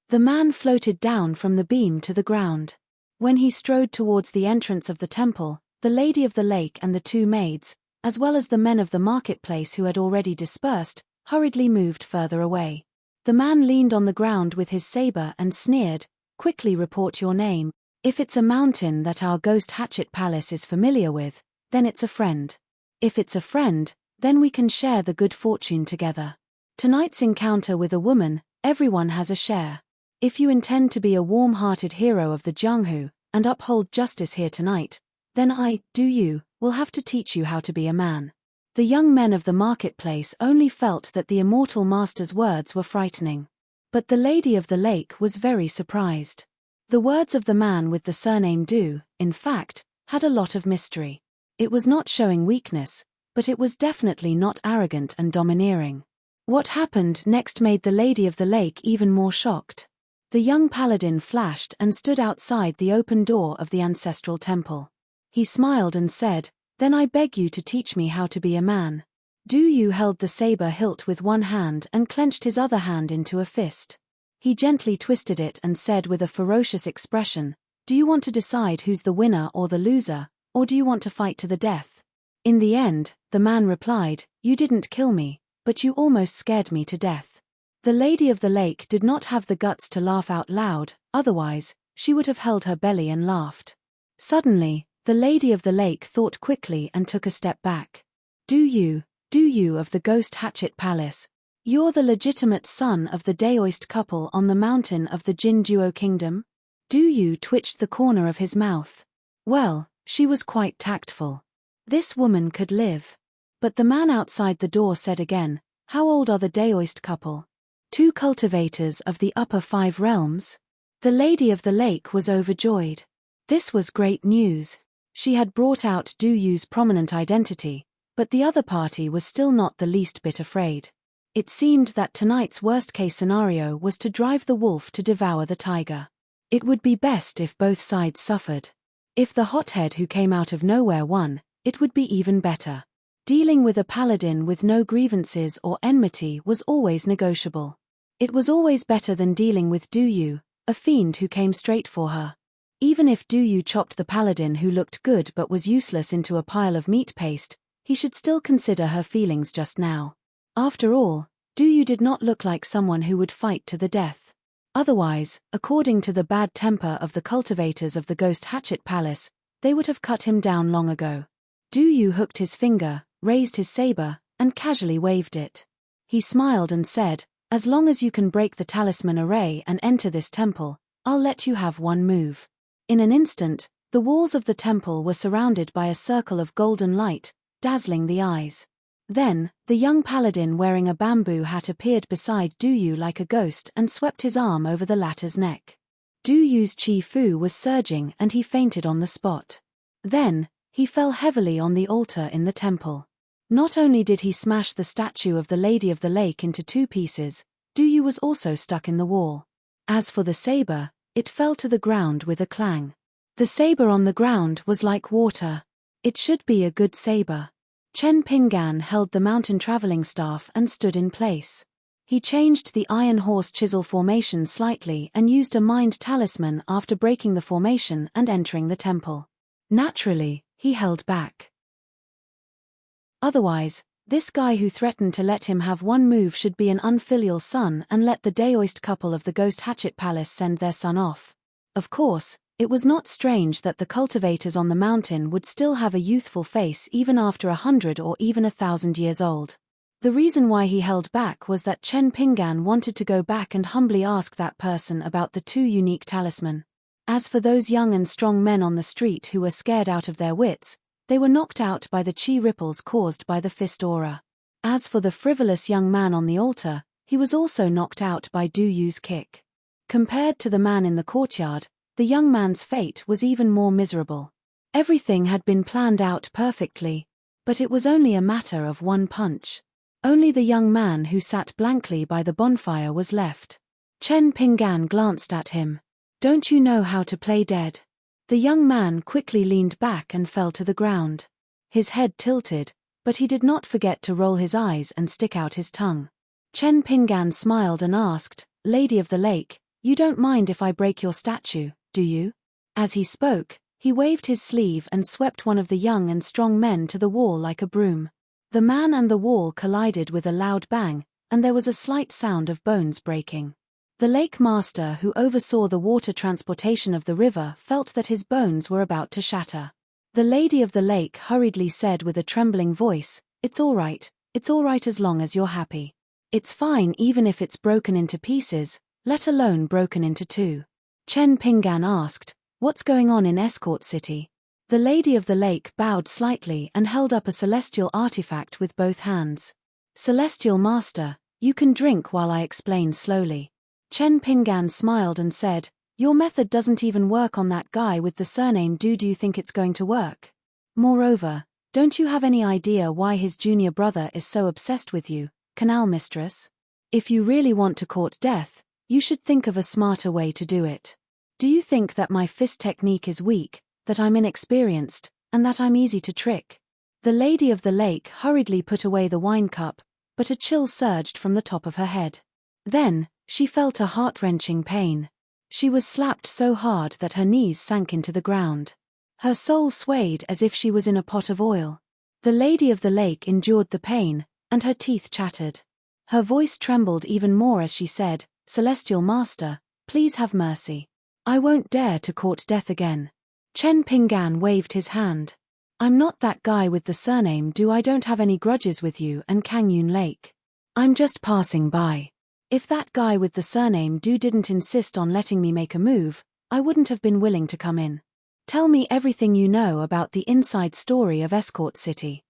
The man floated down from the beam to the ground. When he strode towards the entrance of the temple, the Lady of the Lake and the two maids, as well as the men of the marketplace who had already dispersed, hurriedly moved further away. The man leaned on the ground with his saber and sneered, "Quickly report your name. If it's a mountain that our Ghost Hatchet Palace is familiar with, then it's a friend. If it's a friend, then we can share the good fortune together. Tonight's encounter with a woman, everyone has a share. If you intend to be a warm-hearted hero of the Jianghu, and uphold justice here tonight, then you, will have to teach you how to be a man." The young men of the marketplace only felt that the Immortal Master's words were frightening. But the Lady of the Lake was very surprised. The words of the man with the surname Du, in fact, had a lot of mystery. It was not showing weakness, but it was definitely not arrogant and domineering. What happened next made the Lady of the Lake even more shocked. The young paladin flashed and stood outside the open door of the ancestral temple. He smiled and said, "Then I beg you to teach me how to be a man." Du Yu held the saber hilt with one hand and clenched his other hand into a fist. He gently twisted it and said with a ferocious expression, "Do you want to decide who's the winner or the loser, or do you want to fight to the death?" In the end, the man replied, "You didn't kill me, but you almost scared me to death." The Lady of the Lake did not have the guts to laugh out loud, otherwise, she would have held her belly and laughed. Suddenly, the Lady of the Lake thought quickly and took a step back. Do you of the Ghost Hatchet Palace, you're the legitimate son of the Daoist couple on the mountain of the Jin Duo Kingdom? Du Yu twitched the corner of his mouth. Well, she was quite tactful. This woman could live. But the man outside the door said again, "How old are the Daoist couple?" "2 cultivators of the upper 5 realms." The Lady of the Lake was overjoyed. This was great news. She had brought out Du Yu's prominent identity, but the other party was still not the least bit afraid. It seemed that tonight's worst-case scenario was to drive the wolf to devour the tiger. It would be best if both sides suffered. If the hothead who came out of nowhere won, it would be even better. Dealing with a paladin with no grievances or enmity was always negotiable. It was always better than dealing with Du Yu, a fiend who came straight for her. Even if Du Yu chopped the paladin who looked good but was useless into a pile of meat paste, he should still consider her feelings just now. After all, Du Yu did not look like someone who would fight to the death. Otherwise, according to the bad temper of the cultivators of the Ghost Hatchet Palace, they would have cut him down long ago. Du Yu hooked his finger, raised his saber, and casually waved it. He smiled and said, "As long as you can break the talisman array and enter this temple, I'll let you have one move." In an instant, the walls of the temple were surrounded by a circle of golden light, dazzling the eyes. Then, the young paladin wearing a bamboo hat appeared beside Du Yu like a ghost and swept his arm over the latter's neck. Du Yu's chi fu was surging and he fainted on the spot. Then, he fell heavily on the altar in the temple. Not only did he smash the statue of the Lady of the Lake into 2 pieces, Du Yu was also stuck in the wall. As for the saber, it fell to the ground with a clang. The saber on the ground was like water. It should be a good saber. Chen Pingan held the mountain traveling staff and stood in place. He changed the iron horse chisel formation slightly and used a mind talisman after breaking the formation and entering the temple. Naturally, he held back. Otherwise, this guy who threatened to let him have one move should be an unfilial son and let the Daoist couple of the Ghost Hatchet Palace send their son off. Of course, it was not strange that the cultivators on the mountain would still have a youthful face even after 100 or even 1,000 years old. The reason why he held back was that Chen Pingan wanted to go back and humbly ask that person about the 2 unique talisman. As for those young and strong men on the street who were scared out of their wits, they were knocked out by the chi ripples caused by the fist aura. As for the frivolous young man on the altar, he was also knocked out by Du Yu's kick. Compared to the man in the courtyard, the young man's fate was even more miserable. Everything had been planned out perfectly, but it was only a matter of one punch. Only the young man who sat blankly by the bonfire was left. Chen Pingan glanced at him. "Don't you know how to play dead?" The young man quickly leaned back and fell to the ground. His head tilted, but he did not forget to roll his eyes and stick out his tongue. Chen Pingan smiled and asked, "Lady of the Lake, you don't mind if I break your statue, do you?" As he spoke, he waved his sleeve and swept one of the young and strong men to the wall like a broom. The man and the wall collided with a loud bang, and there was a slight sound of bones breaking. The lake master who oversaw the water transportation of the river felt that his bones were about to shatter. The Lady of the Lake hurriedly said with a trembling voice, it's all right as long as you're happy. It's fine even if it's broken into pieces, let alone broken into 2. Chen Pingan asked, "What's going on in Escort City?" The Lady of the Lake bowed slightly and held up a celestial artifact with both hands. "Celestial Master, you can drink while I explain slowly." Chen Pingan smiled and said, "Your method doesn't even work on that guy with the surname Do you think it's going to work? Moreover, don't you have any idea why his junior brother is so obsessed with you, canal mistress? If you really want to court death, you should think of a smarter way to do it. Do you think that my fist technique is weak, that I'm inexperienced, and that I'm easy to trick?" The Lady of the Lake hurriedly put away the wine cup, but a chill surged from the top of her head. Then, she felt a heart-wrenching pain. She was slapped so hard that her knees sank into the ground. Her soul swayed as if she was in a pot of oil. The Lady of the Lake endured the pain, and her teeth chattered. Her voice trembled even more as she said, "Celestial Master, please have mercy. I won't dare to court death again." Chen Pingan waved his hand. "I'm not that guy with the surname Do. I don't have any grudges with you and Kangyun Lake. I'm just passing by. If that guy with the surname Do didn't insist on letting me make a move, I wouldn't have been willing to come in. Tell me everything you know about the inside story of Escort City.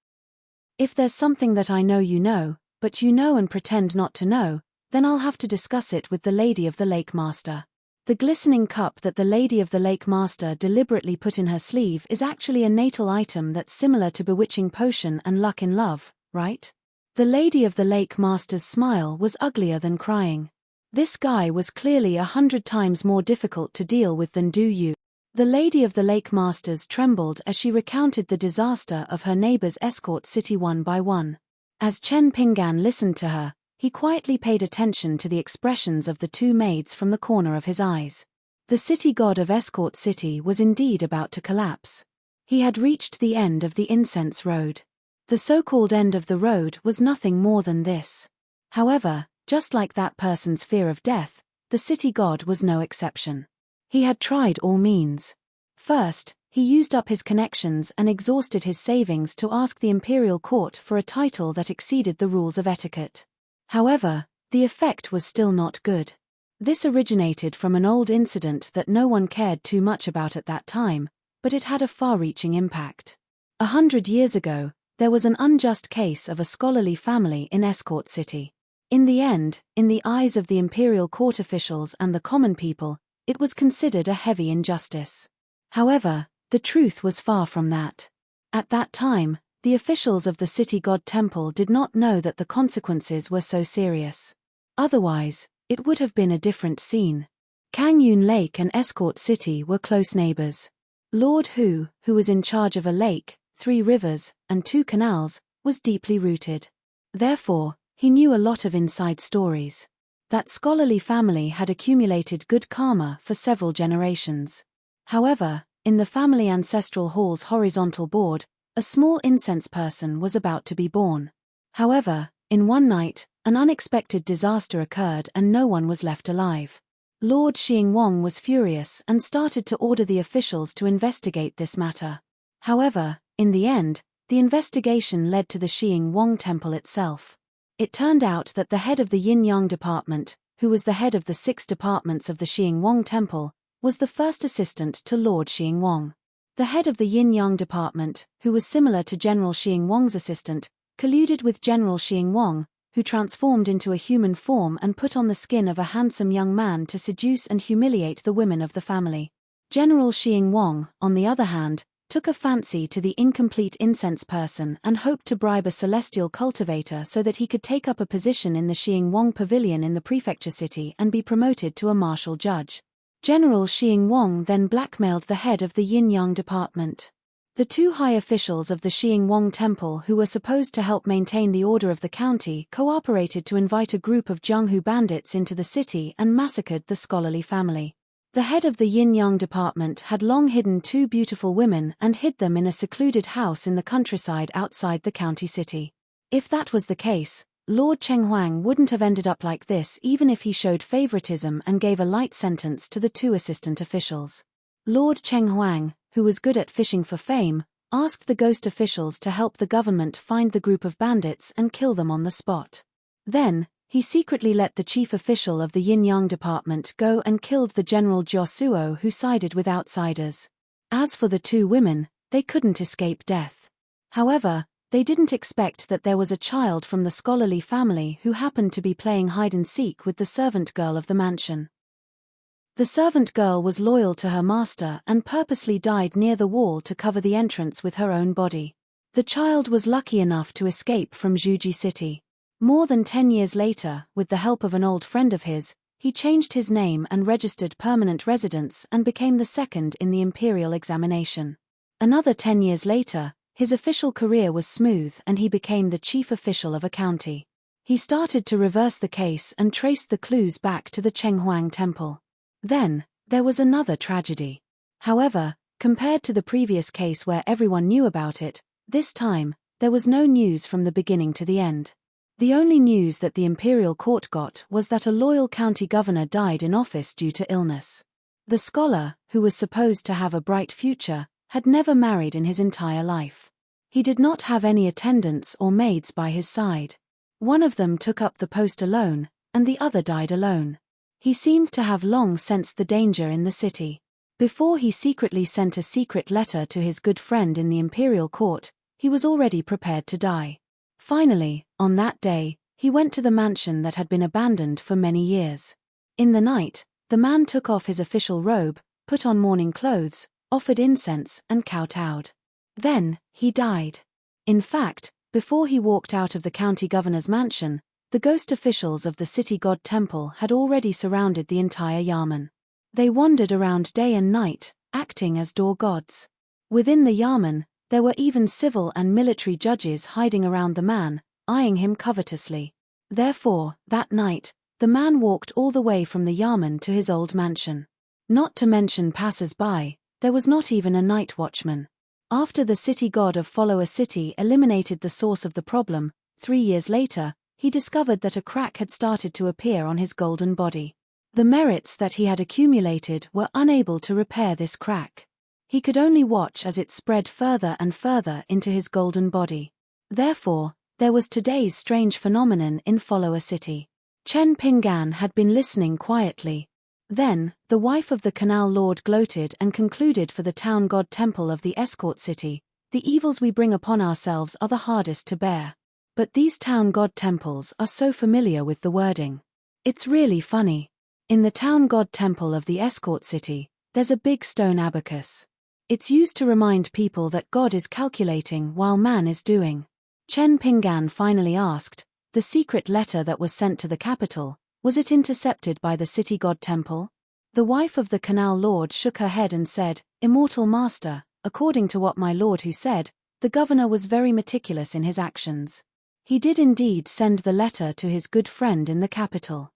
If there's something that I know you know, but you know and pretend not to know, then I'll have to discuss it with the Lady of the Lake Master." The glistening cup that the Lady of the Lake Master deliberately put in her sleeve is actually a natal item that's similar to bewitching potion and luck in love, right? The Lady of the Lake Master's smile was uglier than crying. This guy was clearly 100 times more difficult to deal with than Do You. The Lady of the Lake Masters trembled as she recounted the disaster of her neighbor's Escort City one by one. As Chen Pingan listened to her, he quietly paid attention to the expressions of the two maids from the corner of his eyes. The city god of Escort City was indeed about to collapse. He had reached the end of the incense road. The so-called end of the road was nothing more than this. However, just like that person's fear of death, the city god was no exception. He had tried all means. First, he used up his connections and exhausted his savings to ask the imperial court for a title that exceeded the rules of etiquette. However, the effect was still not good. This originated from an old incident that no one cared too much about at that time, but it had a far-reaching impact. 100 years ago, there was an unjust case of a scholarly family in Escort City. In the end, in the eyes of the imperial court officials and the common people, it was considered a heavy injustice. However, the truth was far from that. At that time, the officials of the city god temple did not know that the consequences were so serious. Otherwise, it would have been a different scene. Kangyun Lake and Escort City were close neighbors. Lord Hu, who was in charge of a lake, 3 rivers, and 2 canals, was deeply rooted. Therefore, he knew a lot of inside stories. That scholarly family had accumulated good karma for several generations. However, in the family ancestral hall's horizontal board, a small incense person was about to be born. However, in one night, an unexpected disaster occurred and no one was left alive. Lord Xingwang was furious and started to order the officials to investigate this matter. However, in the end, the investigation led to the Xingwang temple itself. It turned out that the head of the Yin-Yang department, who was the head of the 6 departments of the Xingwang temple, was the first assistant to Lord Xingwang. The head of the Yin-Yang department, who was similar to General Xingwang's assistant, colluded with General Xingwang, who transformed into a human form and put on the skin of a handsome young man to seduce and humiliate the women of the family. General Xingwang, on the other hand, took a fancy to the incomplete incense person and hoped to bribe a celestial cultivator so that he could take up a position in the Xingwang pavilion in the prefecture city and be promoted to a martial judge. General Xingwang then blackmailed the head of the Yin-Yang department. The 2 high officials of the Xingwang temple who were supposed to help maintain the order of the county cooperated to invite a group of Jianghu bandits into the city and massacred the scholarly family. The head of the Yin-Yang department had long hidden 2 beautiful women and hid them in a secluded house in the countryside outside the county city. If that was the case, Lord Chenghuang wouldn't have ended up like this even if he showed favoritism and gave a light sentence to the 2 assistant officials. Lord Chenghuang, who was good at fishing for fame, asked the ghost officials to help the government find the group of bandits and kill them on the spot. Then, he secretly let the chief official of the Yin-Yang department go and killed the General Josuo who sided with outsiders. As for the 2 women, they couldn't escape death. However, they didn't expect that there was a child from the scholarly family who happened to be playing hide-and-seek with the servant girl of the mansion. The servant girl was loyal to her master and purposely died near the wall to cover the entrance with her own body. The child was lucky enough to escape from Zhuji City. More than 10 years later, with the help of an old friend of his, he changed his name and registered permanent residence and became the second in the imperial examination. Another 10 years later, his official career was smooth and he became the chief official of a county. He started to reverse the case and traced the clues back to the Chenghuang temple. Then, there was another tragedy. However, compared to the previous case where everyone knew about it, this time, there was no news from the beginning to the end. The only news that the imperial court got was that a loyal county governor died in office due to illness. The scholar, who was supposed to have a bright future, had never married in his entire life. He did not have any attendants or maids by his side. One of them took up the post alone, and the other died alone. He seemed to have long sensed the danger in the city. Before he secretly sent a secret letter to his good friend in the imperial court, he was already prepared to die. Finally, on that day, he went to the mansion that had been abandoned for many years. In the night, the man took off his official robe, put on mourning clothes, offered incense, and kowtowed. Then, he died. In fact, before he walked out of the county governor's mansion, the ghost officials of the city god temple had already surrounded the entire yamen. They wandered around day and night, acting as door gods. Within the yamen, there were even civil and military judges hiding around the man, eyeing him covetously. Therefore, that night, the man walked all the way from the yamen to his old mansion. Not to mention passers-by, there was not even a night watchman. After the city god of Follower City eliminated the source of the problem, 3 years later, he discovered that a crack had started to appear on his golden body. The merits that he had accumulated were unable to repair this crack. He could only watch as it spread further and further into his golden body. Therefore, there was today's strange phenomenon in Follower City. Chen Pinggan had been listening quietly. Then, the wife of the canal lord gloated and concluded for the town god temple of the escort city, "The evils we bring upon ourselves are the hardest to bear." But these town god temples are so familiar with the wording. It's really funny. In the town god temple of the escort city, there's a big stone abacus. It's used to remind people that God is calculating while man is doing. Chen Pinggan finally asked, "The secret letter that was sent to the capital, was it intercepted by the city god temple?" The wife of the canal lord shook her head and said, "Immortal master, according to what my lord who said, the governor was very meticulous in his actions. He did indeed send the letter to his good friend in the capital.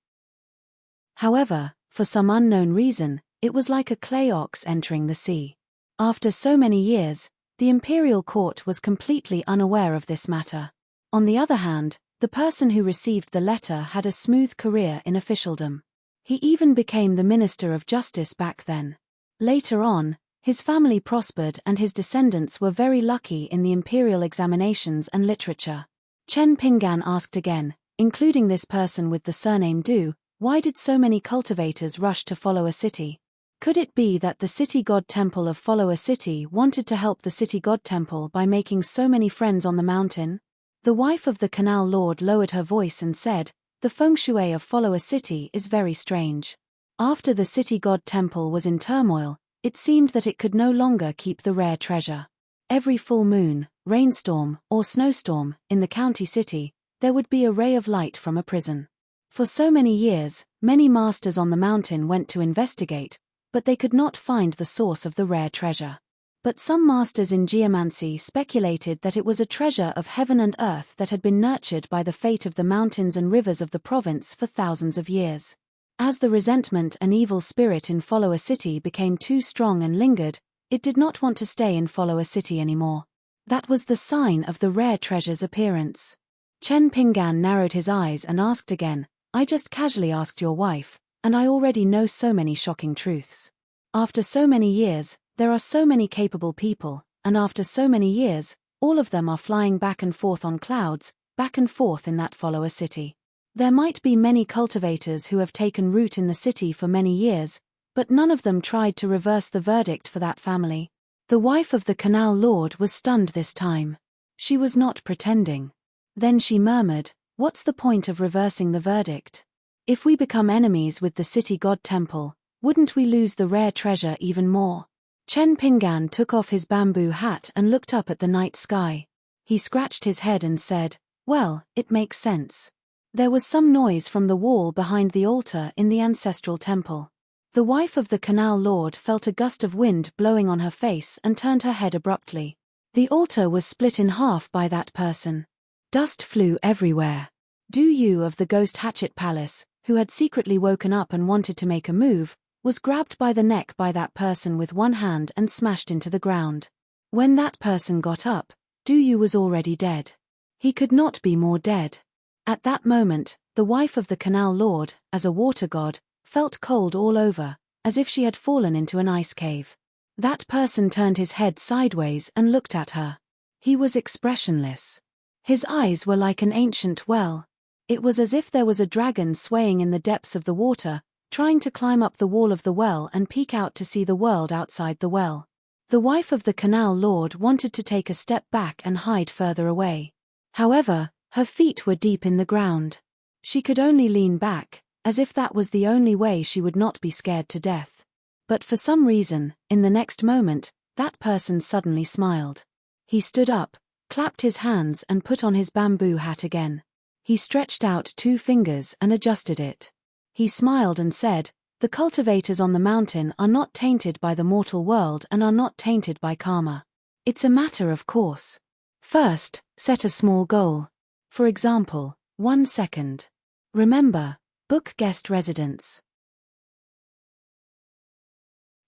However, for some unknown reason, it was like a clay ox entering the sea. After so many years, the imperial court was completely unaware of this matter. On the other hand, the person who received the letter had a smooth career in officialdom. He even became the Minister of Justice back then. Later on, his family prospered and his descendants were very lucky in the imperial examinations and literature." Chen Pinggan asked again, "Including this person with the surname Du, why did so many cultivators rush to Follower City? Could it be that the city god temple of Follower City wanted to help the city god temple by making so many friends on the mountain?" The wife of the canal lord lowered her voice and said, "The feng shui of Follower City is very strange. After the city god temple was in turmoil, it seemed that it could no longer keep the rare treasure. Every full moon, rainstorm, or snowstorm, in the county city, there would be a ray of light from a prison. For so many years, many masters on the mountain went to investigate, but they could not find the source of the rare treasure. But some masters in geomancy speculated that it was a treasure of heaven and earth that had been nurtured by the fate of the mountains and rivers of the province for thousands of years. As the resentment and evil spirit in Follower City became too strong and lingered, it did not want to stay in Follower City anymore. That was the sign of the rare treasure's appearance." Chen Pinggan narrowed his eyes and asked again, "I just casually asked your wife, and I already know so many shocking truths. After so many years, there are so many capable people, and after so many years, all of them are flying back and forth on clouds, back and forth in that Follower City. There might be many cultivators who have taken root in the city for many years, but none of them tried to reverse the verdict for that family." The wife of the canal lord was stunned this time. She was not pretending. Then she murmured, "What's the point of reversing the verdict? If we become enemies with the city god temple, wouldn't we lose the rare treasure even more?" Chen Pinggan took off his bamboo hat and looked up at the night sky. He scratched his head and said, Well, it makes sense. There was some noise from the wall behind the altar in the ancestral temple. The wife of the canal lord felt a gust of wind blowing on her face and turned her head abruptly. The altar was split in half by that person. Dust flew everywhere. Du Yu of the Ghost Hatchet Palace, who had secretly woken up and wanted to make a move, was grabbed by the neck by that person with one hand and smashed into the ground. When that person got up, Du Yu was already dead. He could not be more dead. At that moment, the wife of the canal lord, as a water god, felt cold all over, as if she had fallen into an ice cave. That person turned his head sideways and looked at her. He was expressionless. His eyes were like an ancient well. It was as if there was a dragon swaying in the depths of the water, trying to climb up the wall of the well and peek out to see the world outside the well. The wife of the canal lord wanted to take a step back and hide further away. However, her feet were deep in the ground. She could only lean back, as if that was the only way she would not be scared to death. But for some reason, in the next moment, that person suddenly smiled. He stood up, clapped his hands and put on his bamboo hat again. He stretched out 2 fingers and adjusted it. He smiled and said, "The cultivators on the mountain are not tainted by the mortal world and are not tainted by karma. It's a matter of course. First, set a small goal. For example, 1 second. Remember, book guest residence."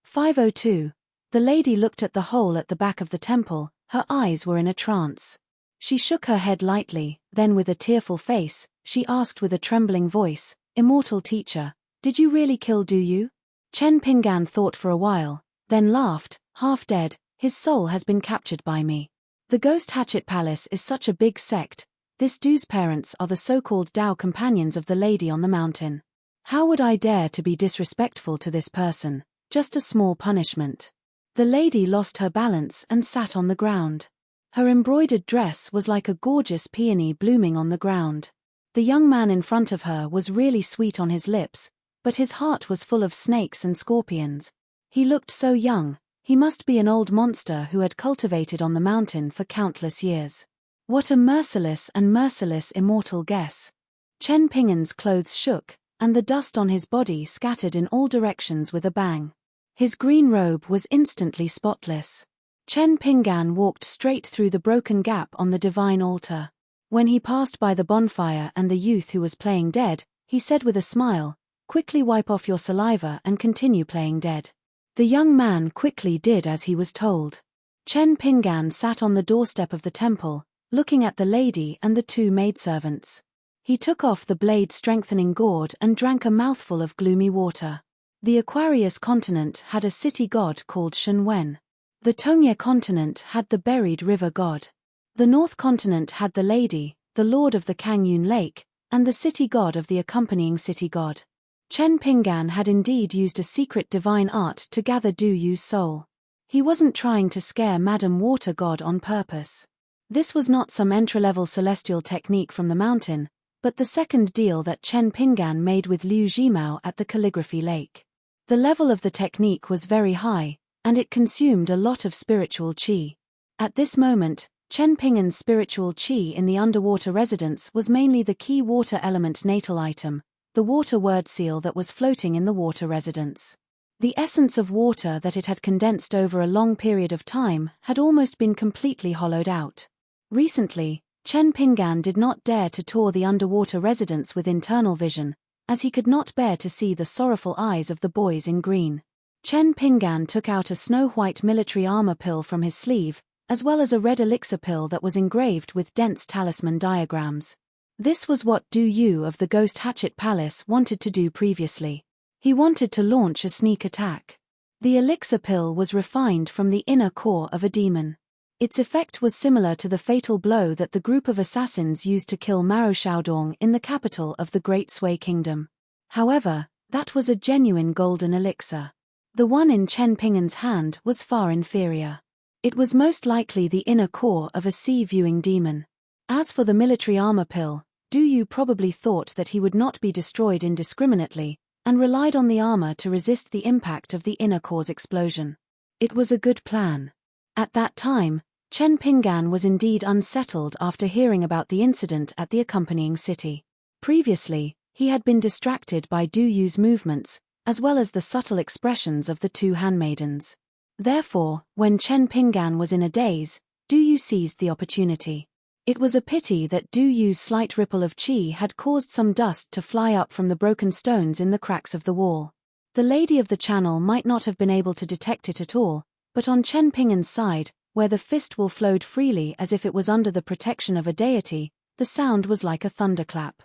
502. The lady looked at the hole at the back of the temple, her eyes were in a trance. She shook her head lightly, then with a tearful face, she asked with a trembling voice, "Immortal teacher, did you really kill Du Yu?" Chen Pingan thought for a while, then laughed, "Half dead, his soul has been captured by me. The Ghost Hatchet Palace is such a big sect. This Du's parents are the so-called Dao companions of the lady on the mountain. How would I dare to be disrespectful to this person? Just a small punishment." The lady lost her balance and sat on the ground. Her embroidered dress was like a gorgeous peony blooming on the ground. The young man in front of her was really sweet on his lips, but his heart was full of snakes and scorpions. He looked so young, he must be an old monster who had cultivated on the mountain for countless years. What a merciless and merciless immortal guess. Chen Pingan's clothes shook, and the dust on his body scattered in all directions with a bang. His green robe was instantly spotless. Chen Pingan walked straight through the broken gap on the divine altar. When he passed by the bonfire and the youth who was playing dead, he said with a smile, "Quickly wipe off your saliva and continue playing dead." The young man quickly did as he was told. Chen Pingan sat on the doorstep of the temple, looking at the lady and the 2 maidservants. He took off the blade-strengthening gourd and drank a mouthful of gloomy water. The Aquarius continent had a city god called Shenwen. The Tongye continent had the buried river god. The North continent had the lady, the lord of the Kangyun Lake, and the city god of the accompanying city god. Chen Pingan had indeed used a secret divine art to gather Du Yu's soul. He wasn't trying to scare Madam Water God on purpose. This was not some entry-level celestial technique from the mountain, but the second deal that Chen Pingan made with Liu Jimao at the Calligraphy Lake. The level of the technique was very high, and it consumed a lot of spiritual qi. At this moment, Chen Pingan's spiritual qi in the underwater residence was mainly the key water element natal item, the water word seal that was floating in the water residence. The essence of water that it had condensed over a long period of time had almost been completely hollowed out. Recently, Chen Pingan did not dare to tour the underwater residence with internal vision, as he could not bear to see the sorrowful eyes of the boys in green. Chen Pingan took out a snow-white military armor pill from his sleeve, as well as a red elixir pill that was engraved with dense talisman diagrams. This was what Du Yu of the Ghost Hatchet Palace wanted to do previously. He wanted to launch a sneak attack. The elixir pill was refined from the inner core of a demon. Its effect was similar to the fatal blow that the group of assassins used to kill Maro Shaodong in the capital of the Great Sui Kingdom. However, that was a genuine golden elixir. The one in Chen Pingan's hand was far inferior. It was most likely the inner core of a sea-viewing demon. As for the military armor pill, Du Yu probably thought that he would not be destroyed indiscriminately, and relied on the armor to resist the impact of the inner core's explosion. It was a good plan. At that time, Chen Pinggan was indeed unsettled after hearing about the incident at the accompanying city. Previously, he had been distracted by Du Yu's movements, as well as the subtle expressions of the two handmaidens. Therefore, when Chen Pinggan was in a daze, Du Yu seized the opportunity. It was a pity that Du Yu's slight ripple of qi had caused some dust to fly up from the broken stones in the cracks of the wall. The lady of the channel might not have been able to detect it at all, but on Chen Pinggan's side, where the fist will flowed freely as if it was under the protection of a deity, the sound was like a thunderclap.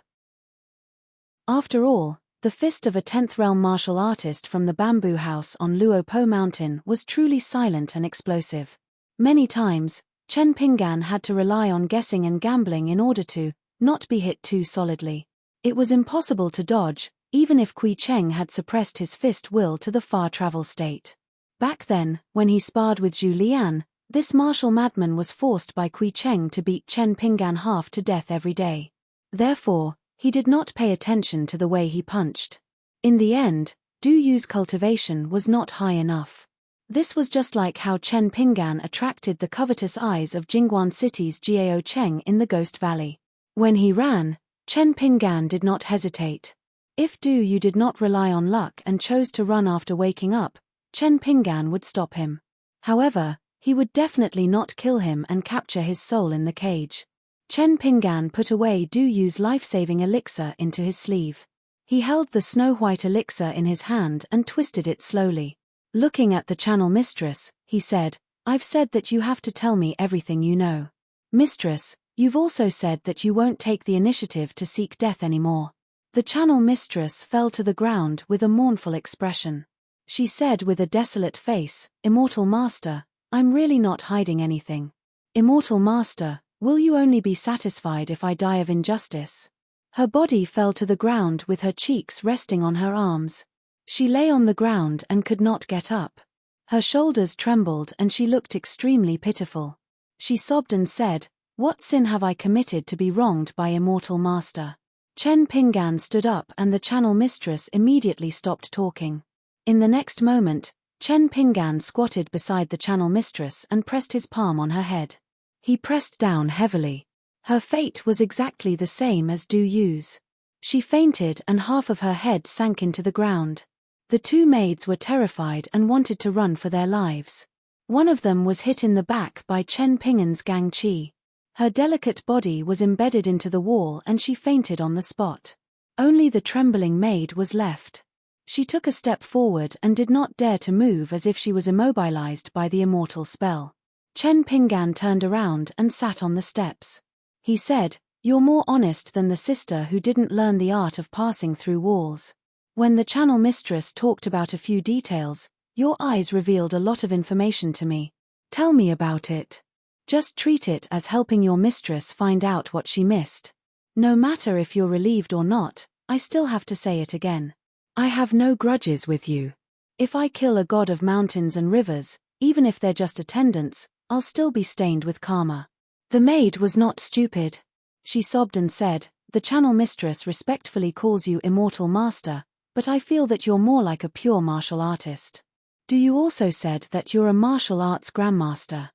After all, the fist of a 10th realm martial artist from the bamboo house on Luo Po Mountain was truly silent and explosive. Many times, Chen Pinggan had to rely on guessing and gambling in order to not be hit too solidly. It was impossible to dodge, even if Kui Cheng had suppressed his fist will to the far travel state. Back then, when he sparred with Zhu Lian, this martial madman was forced by Kui Cheng to beat Chen Pinggan half to death every day. Therefore, he did not pay attention to the way he punched. In the end, Du Yu's cultivation was not high enough. This was just like how Chen Pinggan attracted the covetous eyes of Jingguan City's Jiao Cheng in the Ghost Valley. When he ran, Chen Pinggan did not hesitate. If Du Yu did not rely on luck and chose to run after waking up, Chen Pinggan would stop him. However, he would definitely not kill him and capture his soul in the cage. Chen Pinggan put away Du Yu's life-saving elixir into his sleeve. He held the snow-white elixir in his hand and twisted it slowly. Looking at the channel mistress, he said, "I've said that you have to tell me everything you know. Mistress, you've also said that you won't take the initiative to seek death anymore." The channel mistress fell to the ground with a mournful expression. She said with a desolate face, "Immortal Master, I'm really not hiding anything. Immortal Master, will you only be satisfied if I die of injustice?" Her body fell to the ground with her cheeks resting on her arms. She lay on the ground and could not get up. Her shoulders trembled and she looked extremely pitiful. She sobbed and said, "What sin have I committed to be wronged by Immortal Master?" Chen Pinggan stood up and the channel mistress immediately stopped talking. In the next moment, Chen Pinggan squatted beside the channel mistress and pressed his palm on her head. He pressed down heavily. Her fate was exactly the same as Du Yu's. She fainted and half of her head sank into the ground. The two maids were terrified and wanted to run for their lives. One of them was hit in the back by Chen Pinggan's Gang Qi. Her delicate body was embedded into the wall and she fainted on the spot. Only the trembling maid was left. She took a step forward and did not dare to move as if she was immobilized by the immortal spell. Chen Pinggan turned around and sat on the steps. He said, "You're more honest than the sister who didn't learn the art of passing through walls. When the channel mistress talked about a few details, your eyes revealed a lot of information to me. Tell me about it. Just treat it as helping your mistress find out what she missed. No matter if you're relieved or not, I still have to say it again. I have no grudges with you. If I kill a god of mountains and rivers, even if they're just attendants, I'll still be stained with karma." The maid was not stupid. She sobbed and said, "The channel mistress respectfully calls you Immortal Master, but I feel that you're more like a pure martial artist. Du Yu also said that you're a martial arts grandmaster.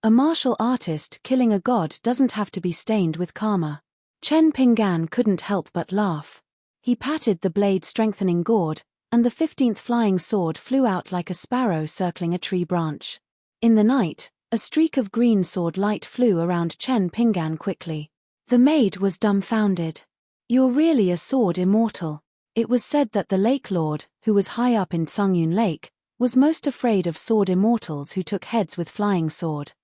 A martial artist killing a god doesn't have to be stained with karma." Chen Pinggan couldn't help but laugh. He patted the blade-strengthening gourd, and the 15th flying sword flew out like a sparrow circling a tree branch. In the night, a streak of green sword light flew around Chen Pinggan quickly. The maid was dumbfounded. "You're really a sword immortal." It was said that the Lake Lord, who was high up in Tsungyun Lake, was most afraid of sword immortals who took heads with flying sword.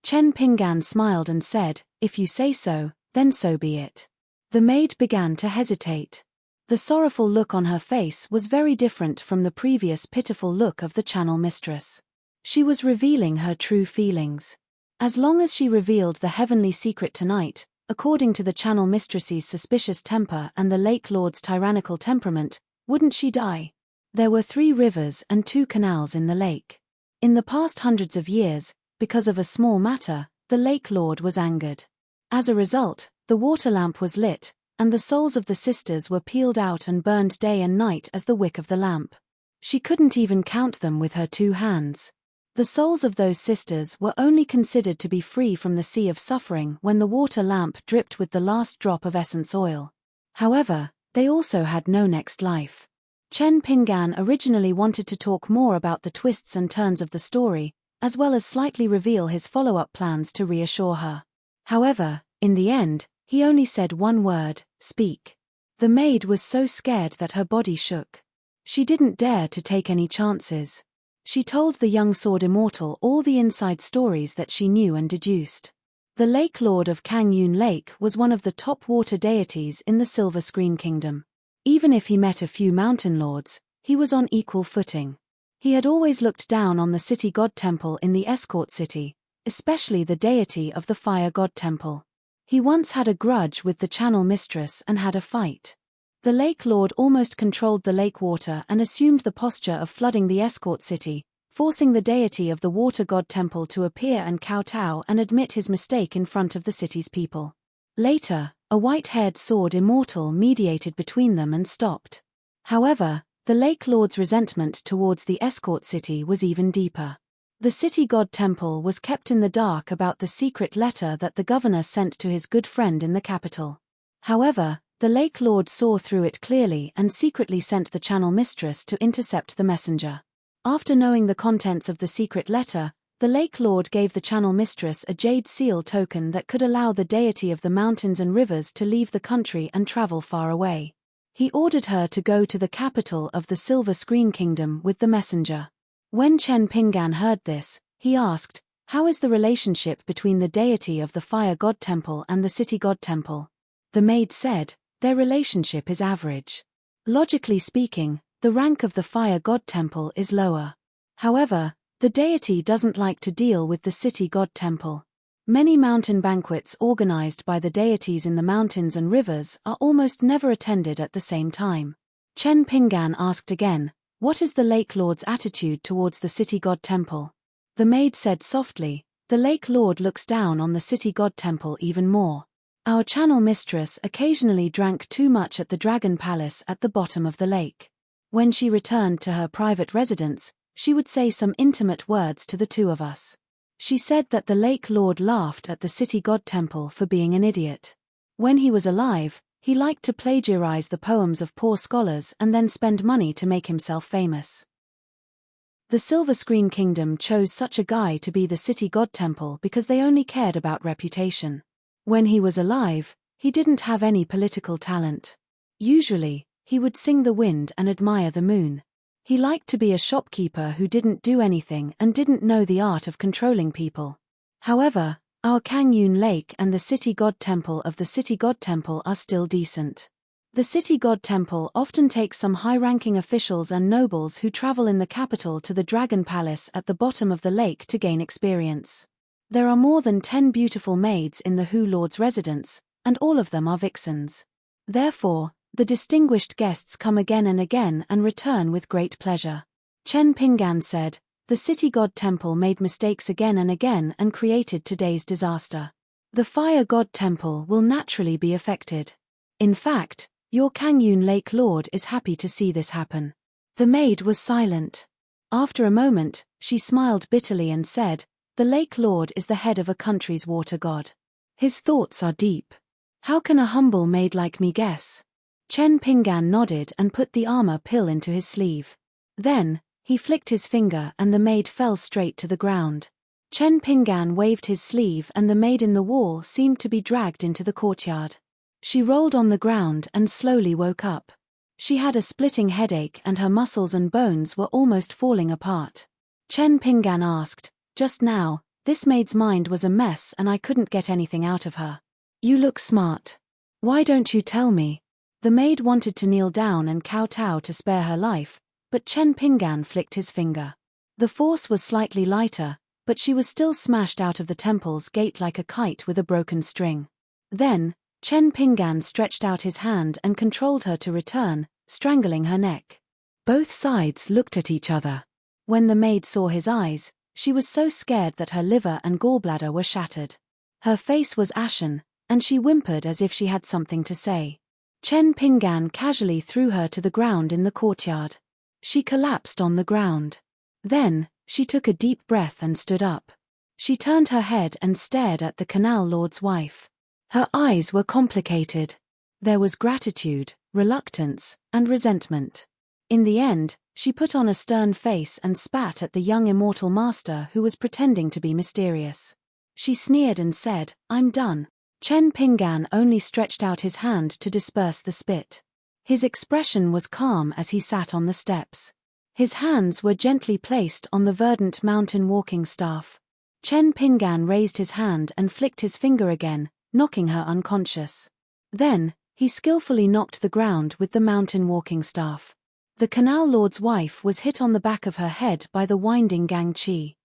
Chen Pinggan smiled and said, "If you say so, then so be it." The maid began to hesitate. The sorrowful look on her face was very different from the previous pitiful look of the channel mistress. She was revealing her true feelings. As long as she revealed the heavenly secret tonight, according to the channel mistress's suspicious temper and the Lake Lord's tyrannical temperament, wouldn't she die? There were 3 rivers and 2 canals in the lake. In the past hundreds of years, because of a small matter, the Lake Lord was angered. As a result, the water lamp was lit, and the souls of the sisters were peeled out and burned day and night as the wick of the lamp. She couldn't even count them with her 2 hands. The souls of those sisters were only considered to be free from the sea of suffering when the water lamp dripped with the last drop of essence oil. However, they also had no next life. Chen Pingan originally wanted to talk more about the twists and turns of the story, as well as slightly reveal his follow-up plans to reassure her. However, in the end, he only said one word, "Speak." The maid was so scared that her body shook. She didn't dare to take any chances. She told the young sword immortal all the inside stories that she knew and deduced. The Lake Lord of Kangyun Lake was one of the top water deities in the Silver Screen Kingdom. Even if he met a few mountain lords, he was on equal footing. He had always looked down on the city god temple in the escort city, especially the deity of the fire god temple. He once had a grudge with the channel mistress and had a fight. The Lake Lord almost controlled the lake water and assumed the posture of flooding the escort city, forcing the deity of the water god temple to appear and kowtow and admit his mistake in front of the city's people. Later, a white-haired sword immortal mediated between them and stopped. However, the Lake Lord's resentment towards the escort city was even deeper. The city god temple was kept in the dark about the secret letter that the governor sent to his good friend in the capital. However, the Lake Lord saw through it clearly and secretly sent the channel mistress to intercept the messenger. After knowing the contents of the secret letter, the Lake Lord gave the channel mistress a jade seal token that could allow the deity of the mountains and rivers to leave the country and travel far away. He ordered her to go to the capital of the Silver Screen Kingdom with the messenger. When Chen Pingan heard this, he asked, "How is the relationship between the deity of the fire god temple and the city god temple?" The maid said, "Their relationship is average. Logically speaking, the rank of the fire god temple is lower. However, the deity doesn't like to deal with the city god temple. Many mountain banquets organized by the deities in the mountains and rivers are almost never attended at the same time." Chen Pingan asked again, "What is the Lake Lord's attitude towards the city god temple?" The maid said softly, "The Lake Lord looks down on the city god temple even more. Our channel mistress occasionally drank too much at the Dragon Palace at the bottom of the lake. When she returned to her private residence, she would say some intimate words to the two of us. She said that the Lake Lord laughed at the city god temple for being an idiot. When he was alive, he liked to plagiarize the poems of poor scholars and then spend money to make himself famous. The Silver Screen Kingdom chose such a guy to be the city god temple because they only cared about reputation. When he was alive, he didn't have any political talent. Usually, he would sing the wind and admire the moon. He liked to be a shopkeeper who didn't do anything and didn't know the art of controlling people. However, our Kangyun Lake and the city god temple of the city god temple are still decent. The city god temple often takes some high-ranking officials and nobles who travel in the capital to the Dragon Palace at the bottom of the lake to gain experience. There are more than 10 beautiful maids in the Hu Lord's residence, and all of them are vixens. Therefore, the distinguished guests come again and again and return with great pleasure. Chen Pingan said, "The city god temple made mistakes again and again and created today's disaster. The fire god temple will naturally be affected. In fact, your Kangyun Lake Lord is happy to see this happen." The maid was silent. After a moment, she smiled bitterly and said, "The Lake Lord is the head of a country's water god. His thoughts are deep. How can a humble maid like me guess?" Chen Pingan nodded and put the armor pill into his sleeve. Then, he flicked his finger and the maid fell straight to the ground. Chen Pingan waved his sleeve and the maid in the wall seemed to be dragged into the courtyard. She rolled on the ground and slowly woke up. She had a splitting headache and her muscles and bones were almost falling apart. Chen Pingan asked, "Just now, this maid's mind was a mess and I couldn't get anything out of her. You look smart. Why don't you tell me?" The maid wanted to kneel down and kowtow to spare her life, but Chen Pingan flicked his finger. The force was slightly lighter, but she was still smashed out of the temple's gate like a kite with a broken string. Then, Chen Pingan stretched out his hand and controlled her to return, strangling her neck. Both sides looked at each other. When the maid saw his eyes, she was so scared that her liver and gallbladder were shattered. Her face was ashen, and she whimpered as if she had something to say. Chen Pingan casually threw her to the ground in the courtyard. She collapsed on the ground. Then, She took a deep breath and stood up. She turned her head and stared at the canal lord's wife. Her eyes were complicated. There was gratitude, reluctance, and resentment. In the end, she put on a stern face and spat at the young immortal master who was pretending to be mysterious. She sneered and said, "I'm done." Chen Pinggan only stretched out his hand to disperse the spit. His expression was calm as he sat on the steps. His hands were gently placed on the verdant mountain walking staff. Chen Pinggan raised his hand and flicked his finger again, knocking her unconscious. Then, he skillfully knocked the ground with the mountain walking staff. The canal lord's wife was hit on the back of her head by the winding gang chi.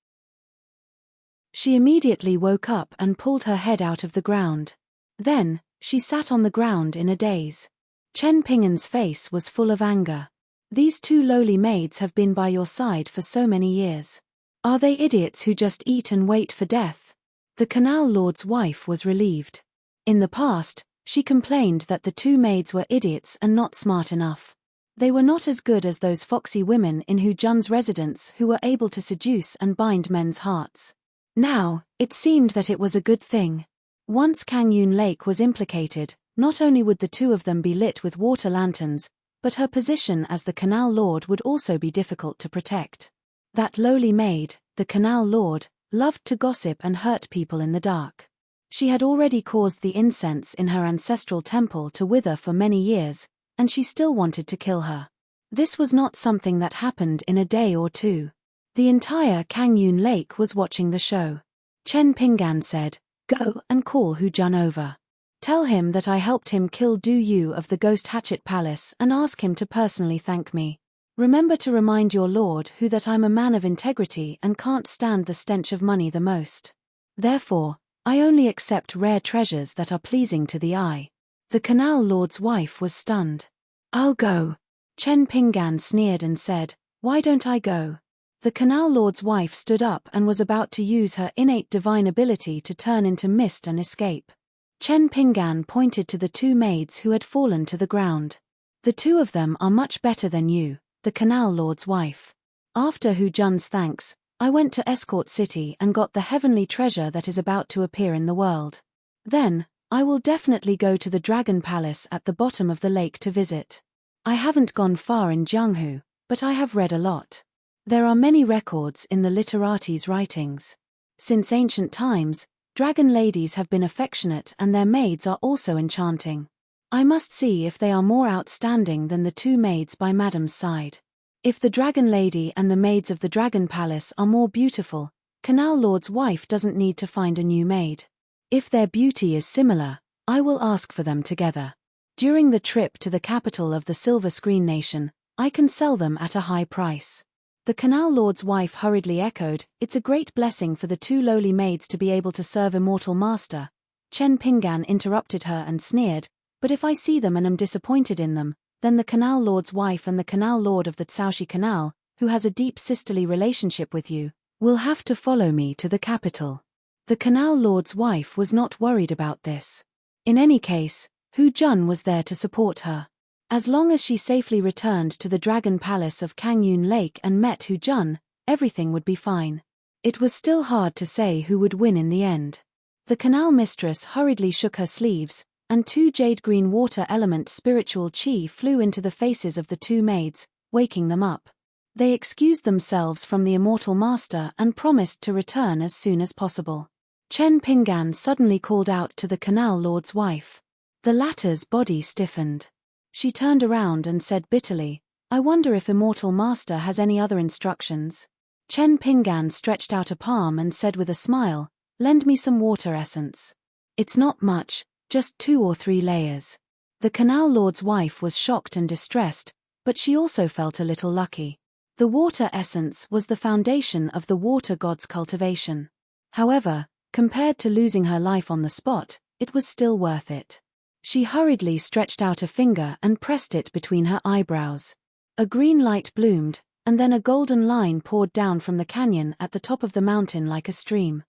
She immediately woke up and pulled her head out of the ground. Then, she sat on the ground in a daze. Chen Pinggan's face was full of anger. These two lowly maids have been by your side for so many years. Are they idiots who just eat and wait for death? The canal lord's wife was relieved. In the past, she complained that the two maids were idiots and not smart enough. They were not as good as those foxy women in Hu Jun's residence who were able to seduce and bind men's hearts. Now, it seemed that it was a good thing. Once Kangyun Lake was implicated, not only would the two of them be lit with water lanterns, but her position as the canal lord would also be difficult to protect. That lowly maid, the canal lord, loved to gossip and hurt people in the dark. She had already caused the incense in her ancestral temple to wither for many years, and she still wanted to kill her. This was not something that happened in a day or two. The entire Kangyun Lake was watching the show. Chen Pinggan said, "Go and call Hu Jun over. Tell him that I helped him kill Du Yu of the Ghost Hatchet Palace and ask him to personally thank me. Remember to remind your lord Hu that I'm a man of integrity and can't stand the stench of money the most. Therefore, I only accept rare treasures that are pleasing to the eye." The canal lord's wife was stunned. "I'll go." Chen Pinggan sneered and said, "Why don't I go?" The canal lord's wife stood up and was about to use her innate divine ability to turn into mist and escape. Chen Pinggan pointed to the two maids who had fallen to the ground. "The two of them are much better than you," the canal lord's wife. "After Hu Jun's thanks, I went to Escort City and got the heavenly treasure that is about to appear in the world. Then, I will definitely go to the Dragon Palace at the bottom of the lake to visit. I haven't gone far in Jianghu, but I have read a lot. There are many records in the literates' writings. Since ancient times, dragon ladies have been affectionate and their maids are also enchanting. I must see if they are more outstanding than the two maids by Madam's side. If the dragon lady and the maids of the Dragon Palace are more beautiful, Canal Lord's wife doesn't need to find a new maid. If their beauty is similar, I will ask for them together. During the trip to the capital of the Silver Screen Nation, I can sell them at a high price." The canal lord's wife hurriedly echoed, "It's a great blessing for the two lowly maids to be able to serve immortal master." Chen Pinggan interrupted her and sneered, "But if I see them and am disappointed in them, then the canal lord's wife and the canal lord of the Tsaoshi Canal, who has a deep sisterly relationship with you, will have to follow me to the capital." The canal lord's wife was not worried about this. In any case, Hu Jun was there to support her. As long as she safely returned to the Dragon Palace of Kangyun Lake and met Hu Jun, everything would be fine. It was still hard to say who would win in the end. The canal mistress hurriedly shook her sleeves, and two jade-green water element spiritual chi flew into the faces of the two maids, waking them up. They excused themselves from the immortal master and promised to return as soon as possible. Chen Pinggan suddenly called out to the canal lord's wife. The latter's body stiffened. She turned around and said bitterly, "I wonder if immortal master has any other instructions." Chen Pinggan stretched out a palm and said with a smile, "Lend me some water essence. It's not much, just 2 or 3 layers." The canal lord's wife was shocked and distressed, but she also felt a little lucky. The water essence was the foundation of the water god's cultivation. However, compared to losing her life on the spot, it was still worth it. She hurriedly stretched out a finger and pressed it between her eyebrows. A green light bloomed, and then a golden line poured down from the canyon at the top of the mountain like a stream.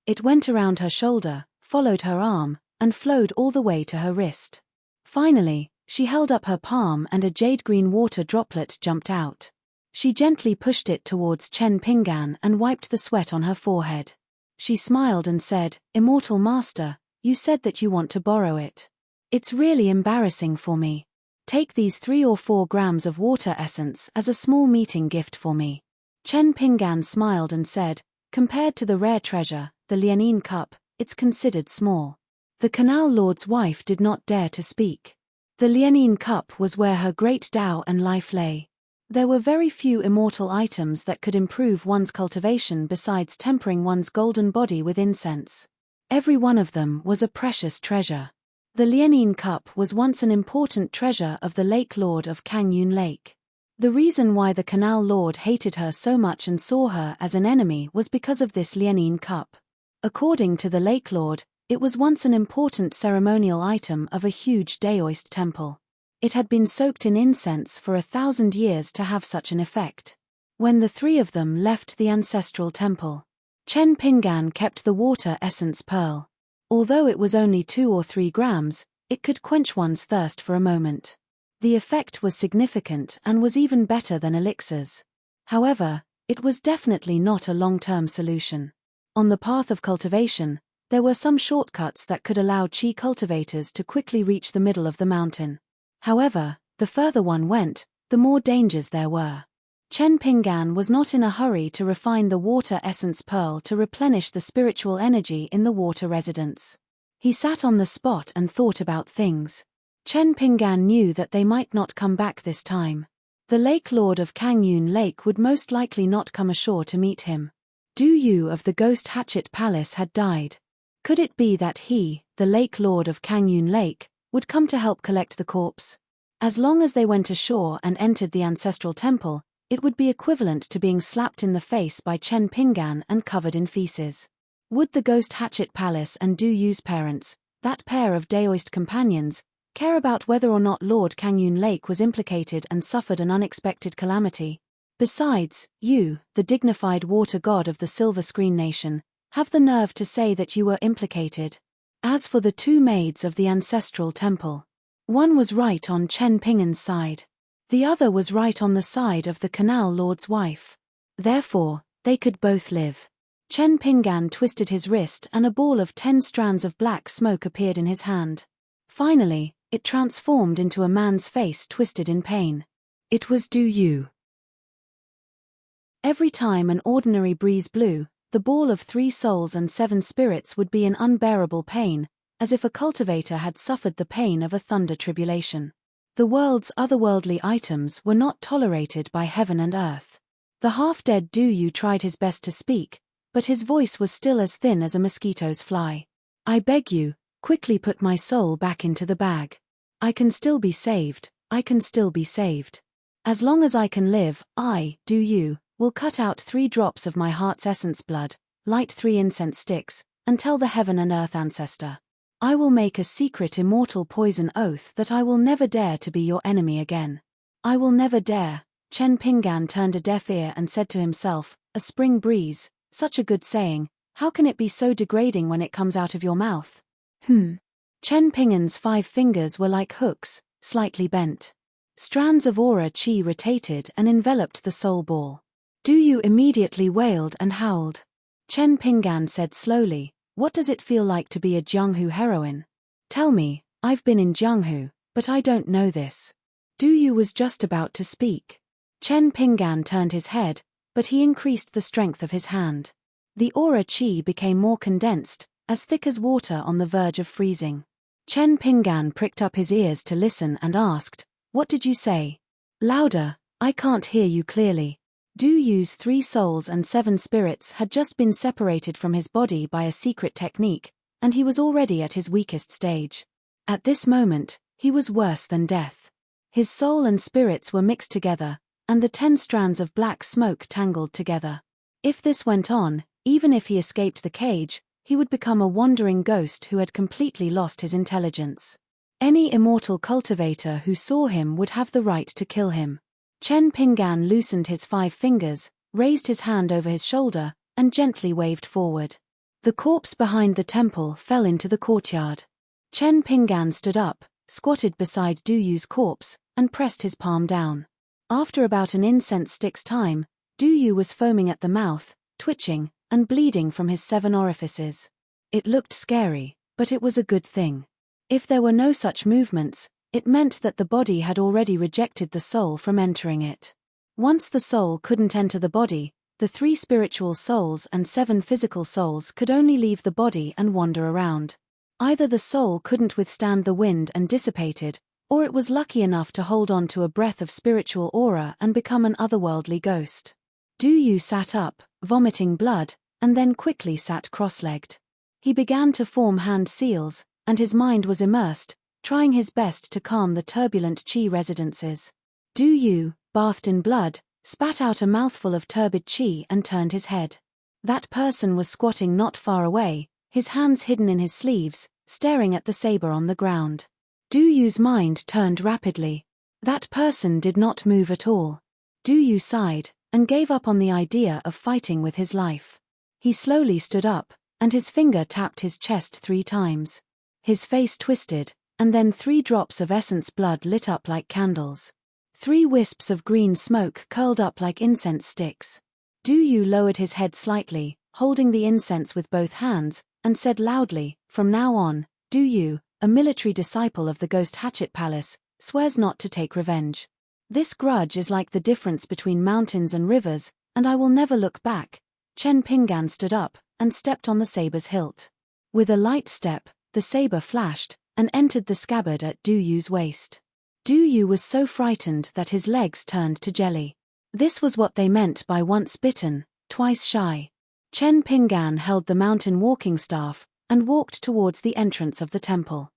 It went around her shoulder, followed her arm, and flowed all the way to her wrist. Finally, she held up her palm and a jade-green water droplet jumped out. She gently pushed it towards Chen Pingan and wiped the sweat on her forehead. She smiled and said, "Immortal Master, you said that you want to borrow it. It's really embarrassing for me. Take these 3 or 4 grams of water essence as a small meeting gift for me." Chen Pingan smiled and said, "Compared to the rare treasure, the Lianine cup, it's considered small." The Canal Lord's wife did not dare to speak. The Lianine cup was where her great Tao and life lay. There were very few immortal items that could improve one's cultivation besides tempering one's golden body with incense. Every one of them was a precious treasure. The Lianine cup was once an important treasure of the Lake Lord of Kangyun Lake. The reason why the Canal Lord hated her so much and saw her as an enemy was because of this Lianine cup. According to the Lake Lord, it was once an important ceremonial item of a huge Daoist temple. It had been soaked in incense for 1,000 years to have such an effect. When the 3 of them left the ancestral temple, Chen Pingan kept the water essence pearl. Although it was only 2 or 3 grams, it could quench one's thirst for a moment. The effect was significant and was even better than elixirs. However, it was definitely not a long-term solution. On the path of cultivation, there were some shortcuts that could allow qi cultivators to quickly reach the middle of the mountain. However, the further one went, the more dangers there were. Chen Pingan was not in a hurry to refine the water essence pearl to replenish the spiritual energy in the water residence. He sat on the spot and thought about things. Chen Pingan knew that they might not come back this time. The Lake Lord of Kangyun Lake would most likely not come ashore to meet him. Du Yu of the Ghost Hatchet Palace had died. Could it be that he, the Lake Lord of Kangyun Lake, would come to help collect the corpse? As long as they went ashore and entered the ancestral temple, it would be equivalent to being slapped in the face by Chen Pingan and covered in feces. Would the Ghost Hatchet Palace and Du Yu's parents, that pair of Daoist companions, care about whether or not Lord Kangyun Lake was implicated and suffered an unexpected calamity? Besides, you, the dignified water god of the Silver Screen Nation, have the nerve to say that you were implicated. As for the 2 maids of the ancestral temple, one was right on Chen Pingan's side. The other was right on the side of the Canal Lord's wife. Therefore, they could both live. Chen Pingan twisted his wrist and a ball of 10 strands of black smoke appeared in his hand. Finally, it transformed into a man's face twisted in pain. It was Du Yu. Every time an ordinary breeze blew, the ball of 3 souls and 7 spirits would be in unbearable pain, as if a cultivator had suffered the pain of a thunder tribulation. The world's otherworldly items were not tolerated by heaven and earth. The half-dead Du Yu tried his best to speak, but his voice was still as thin as a mosquito's fly. "I beg you, quickly put my soul back into the bag. I can still be saved, I can still be saved. As long as I can live, I, Du Yu, will cut out 3 drops of my heart's essence blood, light 3 incense sticks, and tell the heaven and earth ancestor. I will make a secret immortal poison oath that I will never dare to be your enemy again. I will never dare." Chen Pingan turned a deaf ear and said to himself, "A spring breeze, such a good saying, how can it be so degrading when it comes out of your mouth?" Chen Pingan's 5 fingers were like hooks, slightly bent. Strands of aura qi rotated and enveloped the soul ball. Du Yu immediately wailed and howled. Chen Pingan said slowly, "What does it feel like to be a Jianghu heroine? Tell me, I've been in Jianghu, but I don't know this." Du Yu was just about to speak. Chen Pingan turned his head, but he increased the strength of his hand. The aura qi became more condensed, as thick as water on the verge of freezing. Chen Pingan pricked up his ears to listen and asked, "What did you say? Louder, I can't hear you clearly." Du Yu's 3 souls and 7 spirits had just been separated from his body by a secret technique, and he was already at his weakest stage. At this moment, he was worse than death. His soul and spirits were mixed together, and the 10 strands of black smoke tangled together. If this went on, even if he escaped the cage, he would become a wandering ghost who had completely lost his intelligence. Any immortal cultivator who saw him would have the right to kill him. Chen Pingan loosened his 5 fingers, raised his hand over his shoulder, and gently waved forward. The corpse behind the temple fell into the courtyard. Chen Pingan stood up, squatted beside Du Yu's corpse, and pressed his palm down. After about an incense stick's time, Du Yu was foaming at the mouth, twitching, and bleeding from his 7 orifices. It looked scary, but it was a good thing. If there were no such movements, it meant that the body had already rejected the soul from entering it. Once the soul couldn't enter the body, the 3 spiritual souls and 7 physical souls could only leave the body and wander around. Either the soul couldn't withstand the wind and dissipated, or it was lucky enough to hold on to a breath of spiritual aura and become an otherworldly ghost. Du Yu sat up, vomiting blood, and then quickly sat cross-legged. He began to form hand seals, and his mind was immersed, trying his best to calm the turbulent Qi residences. Du Yu, bathed in blood, spat out a mouthful of turbid Qi and turned his head. That person was squatting not far away, his hands hidden in his sleeves, staring at the saber on the ground. Du Yu's mind turned rapidly. That person did not move at all. Du Yu sighed, and gave up on the idea of fighting with his life. He slowly stood up, and his finger tapped his chest 3 times. His face twisted, and then 3 drops of essence blood lit up like candles. 3 wisps of green smoke curled up like incense sticks. Du Yu lowered his head slightly, holding the incense with both hands, and said loudly, "From now on, Du Yu, a military disciple of the Ghost Hatchet Palace, swears not to take revenge. This grudge is like the difference between mountains and rivers, and I will never look back." Chen Pingan stood up, and stepped on the saber's hilt. With a light step, the saber flashed, and entered the scabbard at Du Yu's waist. Du Yu was so frightened that his legs turned to jelly. This was what they meant by once bitten, twice shy. Chen Pingan held the mountain walking staff, and walked towards the entrance of the temple.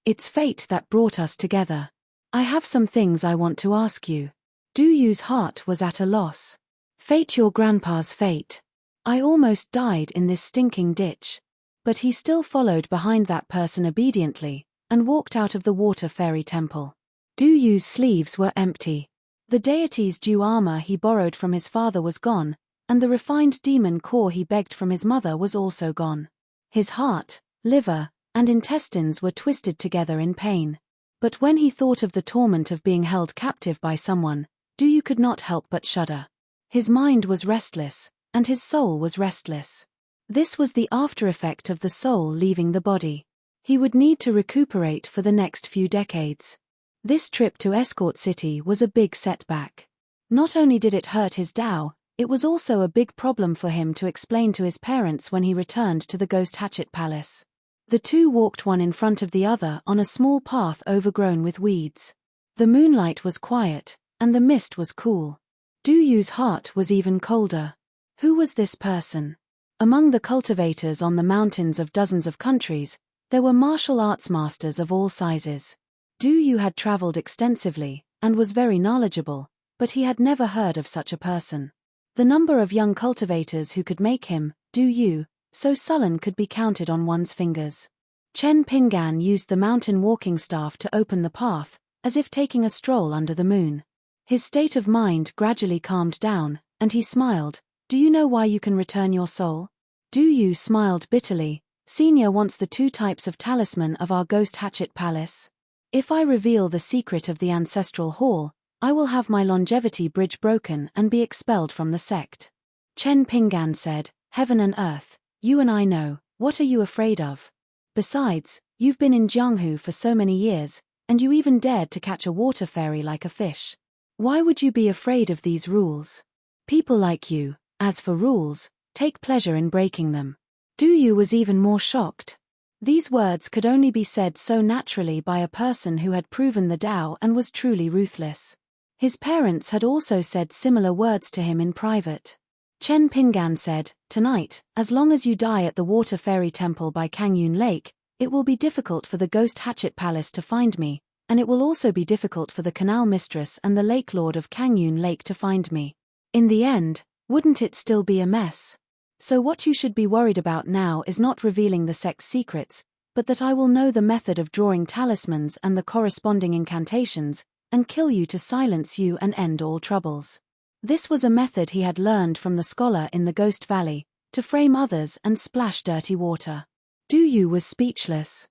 "It's fate that brought us together. I have some things I want to ask you." Du Yu's heart was at a loss. "Fate, your grandpa's fate. I almost died in this stinking ditch." But he still followed behind that person obediently, and walked out of the water fairy temple. Du Yu's sleeves were empty. The deity's due armor he borrowed from his father was gone, and the refined demon core he begged from his mother was also gone. His heart, liver, and intestines were twisted together in pain. But when he thought of the torment of being held captive by someone, Du Yu could not help but shudder. His mind was restless, and his soul was restless. This was the after-effect of the soul leaving the body. He would need to recuperate for the next few decades. This trip to Escort City was a big setback. Not only did it hurt his Tao, it was also a big problem for him to explain to his parents when he returned to the Ghost Hatchet Palace. The 2 walked one in front of the other on a small path overgrown with weeds. The moonlight was quiet, and the mist was cool. Du Yu's heart was even colder. Who was this person? Among the cultivators on the mountains of dozens of countries, there were martial arts masters of all sizes. Du Yu had traveled extensively, and was very knowledgeable, but he had never heard of such a person. The number of young cultivators who could make him, Du Yu, so sullen could be counted on one's fingers. Chen Pingan used the mountain walking staff to open the path, as if taking a stroll under the moon. His state of mind gradually calmed down, and he smiled. "Do you know why you can return your soul?" Du Yu smiled bitterly. "Senior wants the 2 types of talisman of our Ghost Hatchet Palace. If I reveal the secret of the ancestral hall, I will have my longevity bridge broken and be expelled from the sect." Chen Pingan said, "Heaven and earth, you and I know, what are you afraid of? Besides, you've been in Jianghu for so many years, and you even dared to catch a water fairy like a fish. Why would you be afraid of these rules? People like you, as for rules, take pleasure in breaking them." Du Yu was even more shocked. These words could only be said so naturally by a person who had proven the Tao and was truly ruthless. His parents had also said similar words to him in private. Chen Pingan said, "Tonight, as long as you die at the Water Fairy Temple by Kangyun Lake, it will be difficult for the Ghost Hatchet Palace to find me, and it will also be difficult for the Canal Mistress and the Lake Lord of Kangyun Lake to find me. In the end, wouldn't it still be a mess? So what you should be worried about now is not revealing the sect's secrets, but that I will know the method of drawing talismans and the corresponding incantations, and kill you to silence you and end all troubles." This was a method he had learned from the scholar in the Ghost Valley, to frame others and splash dirty water. Du Yu was speechless.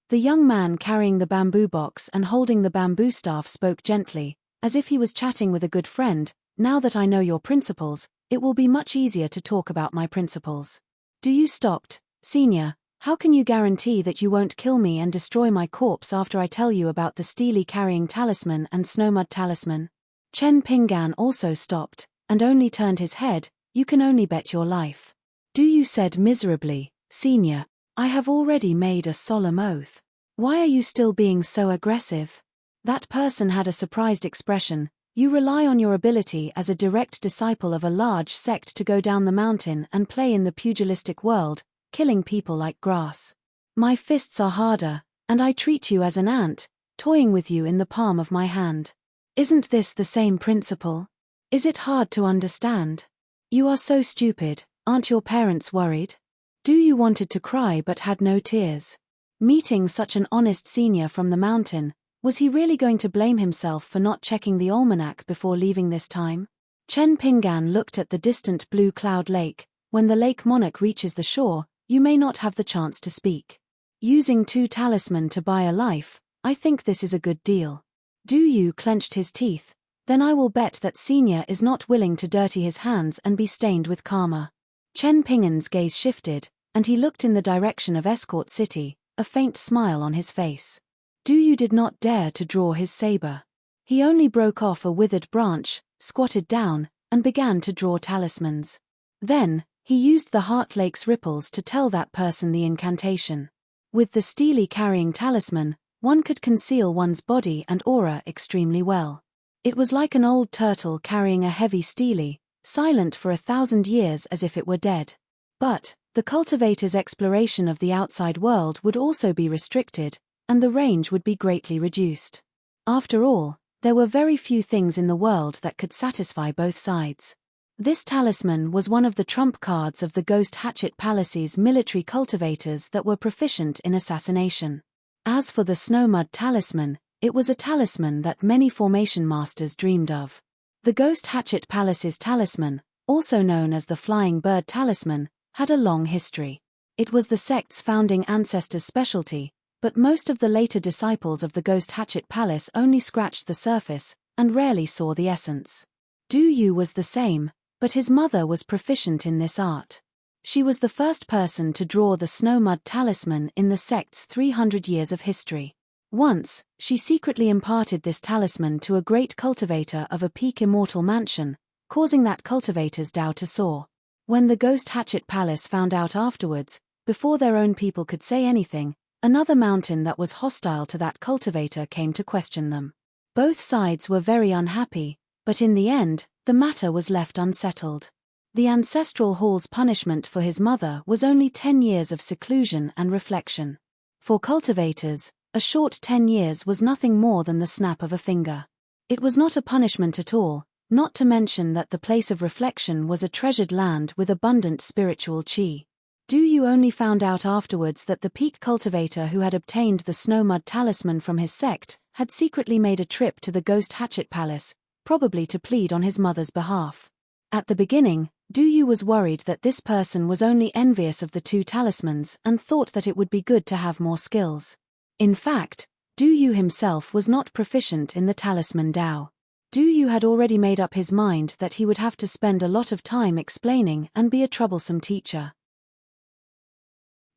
The young man carrying the bamboo box and holding the bamboo staff spoke gently, as if he was chatting with a good friend. Now that I know your principles, it will be much easier to talk about my principles. Do you stopped, Senior? How can you guarantee that you won't kill me and destroy my corpse after I tell you about the steely carrying talisman and snowmud talisman? Chen Pingan also stopped, and only turned his head. You can only bet your life. Do you said miserably, Senior? I have already made a solemn oath. Why are you still being so aggressive? That person had a surprised expression. You rely on your ability as a direct disciple of a large sect to go down the mountain and play in the pugilistic world, killing people like grass. My fists are harder, and I treat you as an ant, toying with you in the palm of my hand. Isn't this the same principle? Is it hard to understand? You are so stupid, aren't your parents worried? Do you wanted to cry but had no tears? Meeting such an honest senior from the mountain, was he really going to blame himself for not checking the almanac before leaving this time? Chen Pingan looked at the distant blue cloud lake. When the lake monarch reaches the shore, you may not have the chance to speak. Using 2 talisman to buy a life, I think this is a good deal. Du Yu clenched his teeth. Then I will bet that Senior is not willing to dirty his hands and be stained with karma. Chen Pingan's gaze shifted, and he looked in the direction of Escort City, a faint smile on his face. Du Yu did not dare to draw his saber. He only broke off a withered branch, squatted down, and began to draw talismans. Then, he used the Heart Lake's ripples to tell that person the incantation. With the steely carrying talisman, one could conceal one's body and aura extremely well. It was like an old turtle carrying a heavy steely, silent for 1,000 years as if it were dead. But, the cultivator's exploration of the outside world would also be restricted, and the range would be greatly reduced. After all, there were very few things in the world that could satisfy both sides. This talisman was one of the trump cards of the Ghost Hatchet Palace's military cultivators that were proficient in assassination. As for the Snowmud talisman, it was a talisman that many formation masters dreamed of. The Ghost Hatchet Palace's talisman, also known as the Flying Bird talisman, had a long history. It was the sect's founding ancestors' specialty, but most of the later disciples of the Ghost Hatchet Palace only scratched the surface, and rarely saw the essence. Du Yu was the same, but his mother was proficient in this art. She was the first person to draw the Snowmud talisman in the sect's 300 years of history. Once, she secretly imparted this talisman to a great cultivator of a peak immortal mansion, causing that cultivator's Tao to soar. When the Ghost Hatchet Palace found out afterwards, before their own people could say anything, another mountain that was hostile to that cultivator came to question them. Both sides were very unhappy, but in the end, the matter was left unsettled. The ancestral hall's punishment for his mother was only 10 years of seclusion and reflection. For cultivators, a short 10 years was nothing more than the snap of a finger. It was not a punishment at all, not to mention that the place of reflection was a treasured land with abundant spiritual chi. Du Yu only found out afterwards that the peak cultivator who had obtained the Snowmud talisman from his sect had secretly made a trip to the Ghost Hatchet Palace, probably to plead on his mother's behalf. At the beginning, Du Yu was worried that this person was only envious of the 2 talismans and thought that it would be good to have more skills. In fact, Du Yu himself was not proficient in the talisman Tao. Du Yu had already made up his mind that he would have to spend a lot of time explaining and be a troublesome teacher.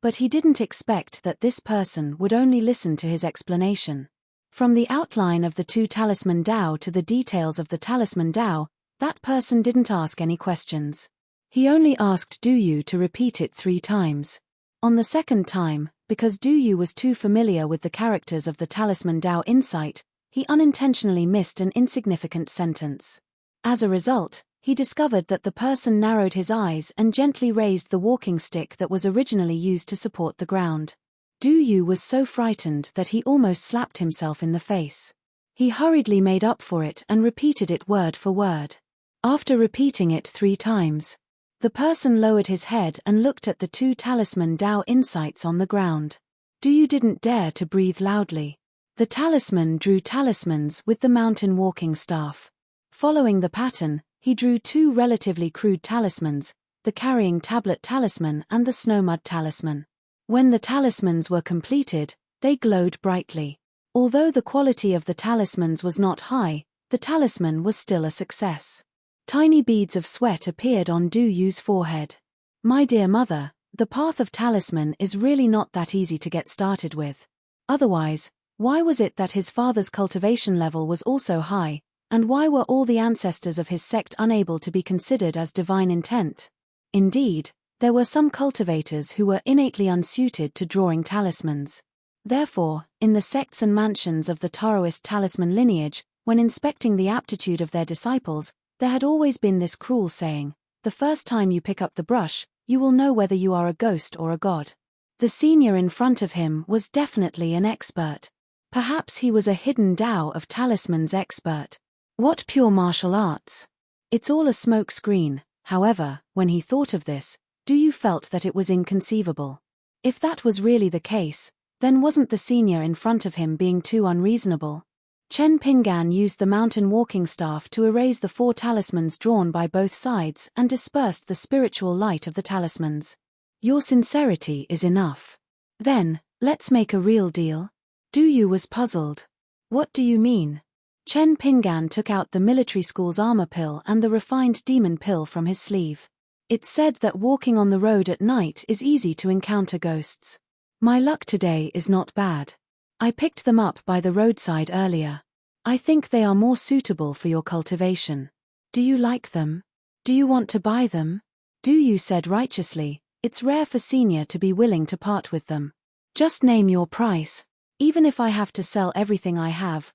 But he didn't expect that this person would only listen to his explanation. From the outline of the 2 talisman Tao to the details of the talisman Tao, that person didn't ask any questions. He only asked Du Yu to repeat it 3 times. On the second time, because Du Yu was too familiar with the characters of the talisman Tao insight, he unintentionally missed an insignificant sentence. As a result, he discovered that the person narrowed his eyes and gently raised the walking stick that was originally used to support the ground. Du Yu was so frightened that he almost slapped himself in the face. He hurriedly made up for it and repeated it word for word. After repeating it 3 times, the person lowered his head and looked at the 2 talisman Tao insights on the ground. Du Yu didn't dare to breathe loudly. The talisman drew talismans with the mountain walking staff. Following the pattern, he drew 2 relatively crude talismans, the carrying tablet talisman and the Snowmud talisman. When the talismans were completed, They glowed brightly. Although the quality of the talismans was not high, the talisman was still a success. Tiny beads of sweat appeared on Du Yu's forehead. My dear mother, the path of talisman is really not that easy to get started with. Otherwise, why was it that his father's cultivation level was also high, and why were all the ancestors of his sect unable to be considered as divine intent? Indeed, there were some cultivators who were innately unsuited to drawing talismans. Therefore, in the sects and mansions of the Taoist talisman lineage, when inspecting the aptitude of their disciples, there had always been this cruel saying, "The first time you pick up the brush, you will know whether you are a ghost or a god." The senior in front of him was definitely an expert. Perhaps he was a hidden Tao of talismans expert. What pure martial arts? It's all a smoke screen. However, when he thought of this, Du Yu felt that it was inconceivable. If that was really the case, then wasn't the senior in front of him being too unreasonable? Chen Ping'an used the mountain walking staff to erase the 4 talismans drawn by both sides and dispersed the spiritual light of the talismans. Your sincerity is enough. Then, let's make a real deal. Du Yu was puzzled. What do you mean? Chen Ping'an took out the military school's armor pill and the refined demon pill from his sleeve. It's said that walking on the road at night is easy to encounter ghosts. My luck today is not bad. I picked them up by the roadside earlier. I think they are more suitable for your cultivation. Do you like them? Do you want to buy them? Du Yu said righteously, it's rare for senior to be willing to part with them. Just name your price. Even if I have to sell everything I have,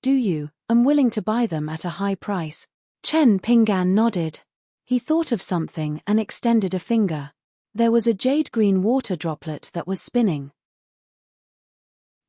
Du Yu, am willing to buy them at a high price. Chen Ping'an nodded. He thought of something and extended a finger. There was a jade-green water droplet that was spinning.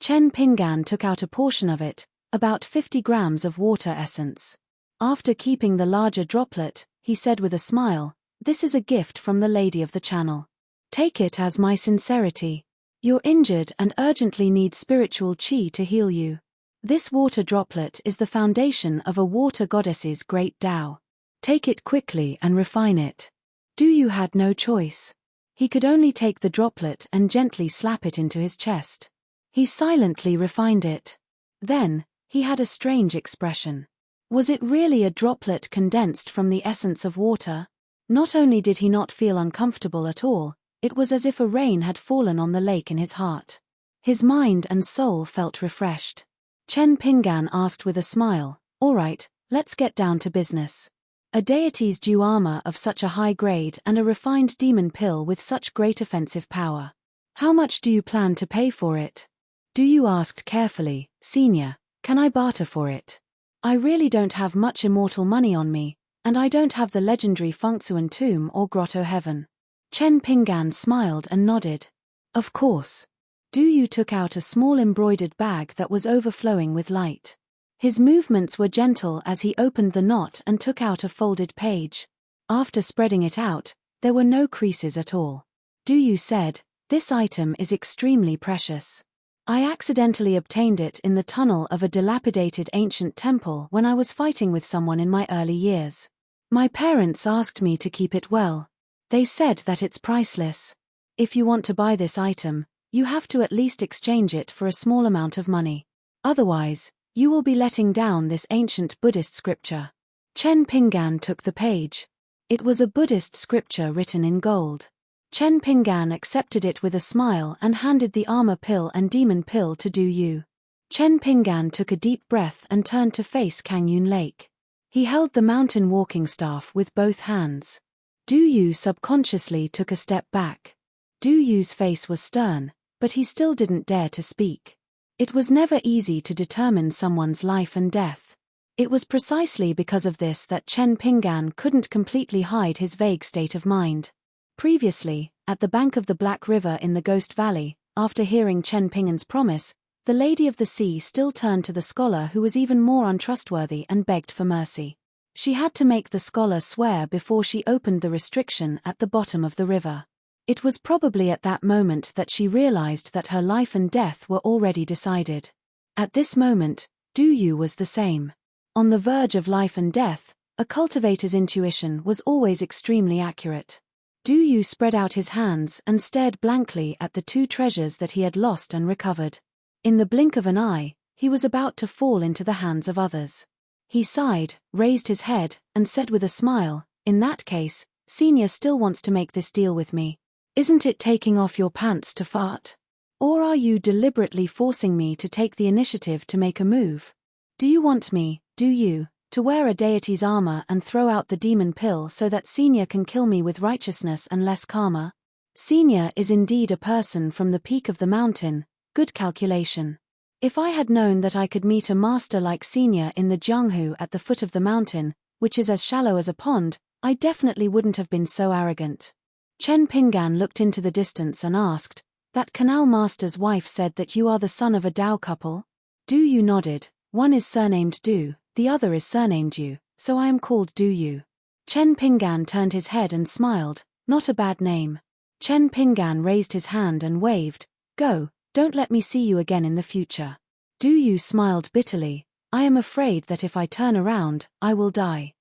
Chen Ping'an took out a portion of it, about 50 grams of water essence. After keeping the larger droplet, he said with a smile, "This is a gift from the lady of the channel. Take it as my sincerity. You're injured and urgently need spiritual qi to heal you. This water droplet is the foundation of a water goddess's great Tao. Take it quickly and refine it." Du Yu had no choice. He could only take the droplet and gently slap it into his chest. He silently refined it. Then, he had a strange expression. Was it really a droplet condensed from the essence of water? Not only did he not feel uncomfortable at all, it was as if a rain had fallen on the lake in his heart. His mind and soul felt refreshed. Chen Ping'an asked with a smile, "All right, let's get down to business. A deity's due armor of such a high grade and a refined demon pill with such great offensive power. How much do you plan to pay for it?" Du Yu asked carefully, "Senior, can I barter for it? I really don't have much immortal money on me, and I don't have the legendary Fengsuan tomb or grotto heaven." Chen Ping'an smiled and nodded. Of course. Du Yu took out a small embroidered bag that was overflowing with light. His movements were gentle as he opened the knot and took out a folded page. After spreading it out, there were no creases at all. Du Yu said, "This item is extremely precious. I accidentally obtained it in the tunnel of a dilapidated ancient temple when I was fighting with someone in my early years. My parents asked me to keep it well. They said that it's priceless. If you want to buy this item, you have to at least exchange it for a small amount of money. Otherwise, you will be letting down this ancient Buddhist scripture." Chen Ping'an took the page. It was a Buddhist scripture written in gold. Chen Ping'an accepted it with a smile and handed the armor pill and demon pill to Du Yu. Chen Ping'an took a deep breath and turned to face Kangyun Lake. He held the mountain walking staff with both hands. Du Yu subconsciously took a step back. Du Yu's face was stern, but he still didn't dare to speak. It was never easy to determine someone's life and death. It was precisely because of this that Chen Ping'an couldn't completely hide his vague state of mind. Previously, at the bank of the Black River in the Ghost Valley, after hearing Chen Ping'an's promise, the Lady of the Sea still turned to the scholar who was even more untrustworthy and begged for mercy. She had to make the scholar swear before she opened the restriction at the bottom of the river. It was probably at that moment that she realized that her life and death were already decided. At this moment, Du Yu was the same. On the verge of life and death, a cultivator's intuition was always extremely accurate. Du Yu spread out his hands and stared blankly at the two treasures that he had lost and recovered. In the blink of an eye, he was about to fall into the hands of others. He sighed, raised his head, and said with a smile, "In that case, Senior still wants to make this deal with me. Isn't it taking off your pants to fart? Or are you deliberately forcing me to take the initiative to make a move? Do you want me, do you, to wear a deity's armor and throw out the demon pill so that Senior can kill me with righteousness and less karma? Senior is indeed a person from the peak of the mountain, good calculation. If I had known that I could meet a master like Senior in the Jianghu at the foot of the mountain, which is as shallow as a pond, I definitely wouldn't have been so arrogant." Chen Pinggan looked into the distance and asked, "That canal master's wife said that you are the son of a Dao couple?" Du Yu nodded. "One is surnamed Du, the other is surnamed Yu, so I am called Du Yu." Chen Pinggan turned his head and smiled. "Not a bad name." Chen Pinggan raised his hand and waved. "Go, don't let me see you again in the future." Du Yu smiled bitterly. "I am afraid that if I turn around, I will die."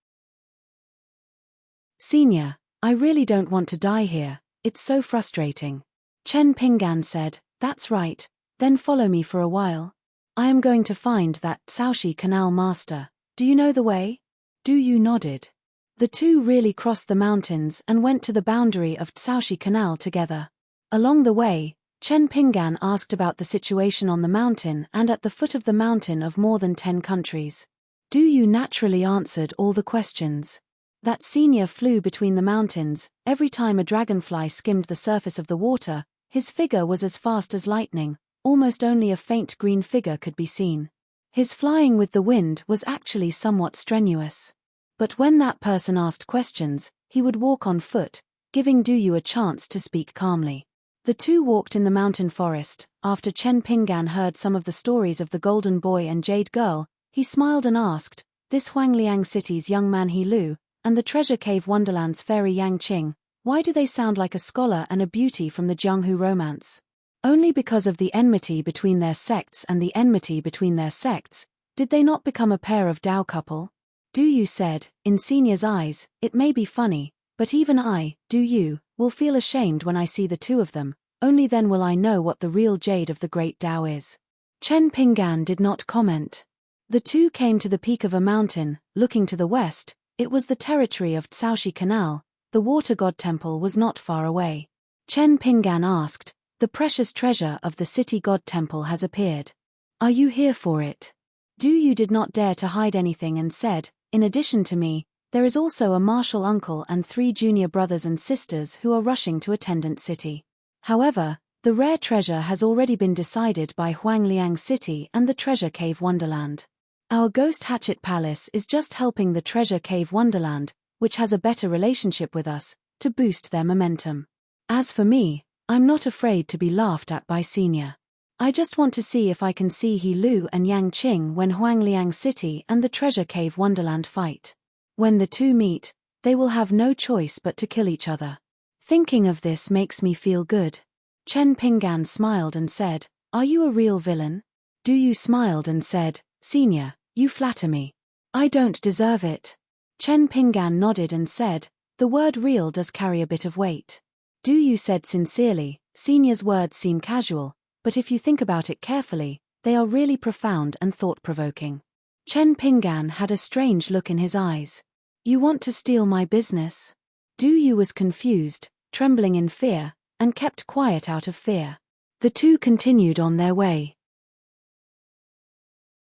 "Senior, I really don't want to die here, it's so frustrating." Chen Pinggan said, "That's right, then follow me for a while. I am going to find that Shaoxi Canal Master. Do you know the way?" Du Yu nodded. The two really crossed the mountains and went to the boundary of Shaoxi Canal together. Along the way, Chen Pinggan asked about the situation on the mountain and at the foot of the mountain of more than 10 countries. Du Yu naturally answered all the questions. That Senior flew between the mountains. Every time a dragonfly skimmed the surface of the water, his figure was as fast as lightning, almost only a faint green figure could be seen. His flying with the wind was actually somewhat strenuous. But when that person asked questions, he would walk on foot, giving Du Yu a chance to speak calmly. The two walked in the mountain forest. After Chen Pinggan heard some of the stories of the Golden Boy and Jade Girl, he smiled and asked, "This Huangliang City's young man He Lu, and the Treasure Cave Wonderland's fairy Yang Qing, why do they sound like a scholar and a beauty from the Jianghu romance?" Only because of the enmity between their sects and the enmity between their sects, did they not become a pair of Dao couple? Du Yu said, "In Senior's eyes, it may be funny, but even I, Du Yu, will feel ashamed when I see the two of them, only then will I know what the real jade of the great Dao is." Chen Pinggan did not comment. The two came to the peak of a mountain. Looking to the west, it was the territory of Shaoxi Canal. The water god temple was not far away. Chen Pinggan asked, "The precious treasure of the city god temple has appeared. Are you here for it?" Du Yu did not dare to hide anything and said, "In addition to me, there is also a martial uncle and 3 junior brothers and sisters who are rushing to Attendant City. However, the rare treasure has already been decided by Huangliang City and the Treasure Cave Wonderland. Our Ghost Hatchet Palace is just helping the Treasure Cave Wonderland, which has a better relationship with us, to boost their momentum. As for me, I'm not afraid to be laughed at by Senior. I just want to see if I can see He Lu and Yang Qing when Huangliang City and the Treasure Cave Wonderland fight. When the two meet, they will have no choice but to kill each other. Thinking of this makes me feel good." Chen Pinggan smiled and said, "Are you a real villain?" Du Yu smiled and said, "Senior, you flatter me. I don't deserve it." Chen Pinggan nodded and said, "The word real does carry a bit of weight." Du Yu said sincerely, "Senior's words seem casual, but if you think about it carefully, they are really profound and thought-provoking." Chen Pinggan had a strange look in his eyes. "You want to steal my business?" Du Yu was confused, trembling in fear, and kept quiet out of fear. The two continued on their way.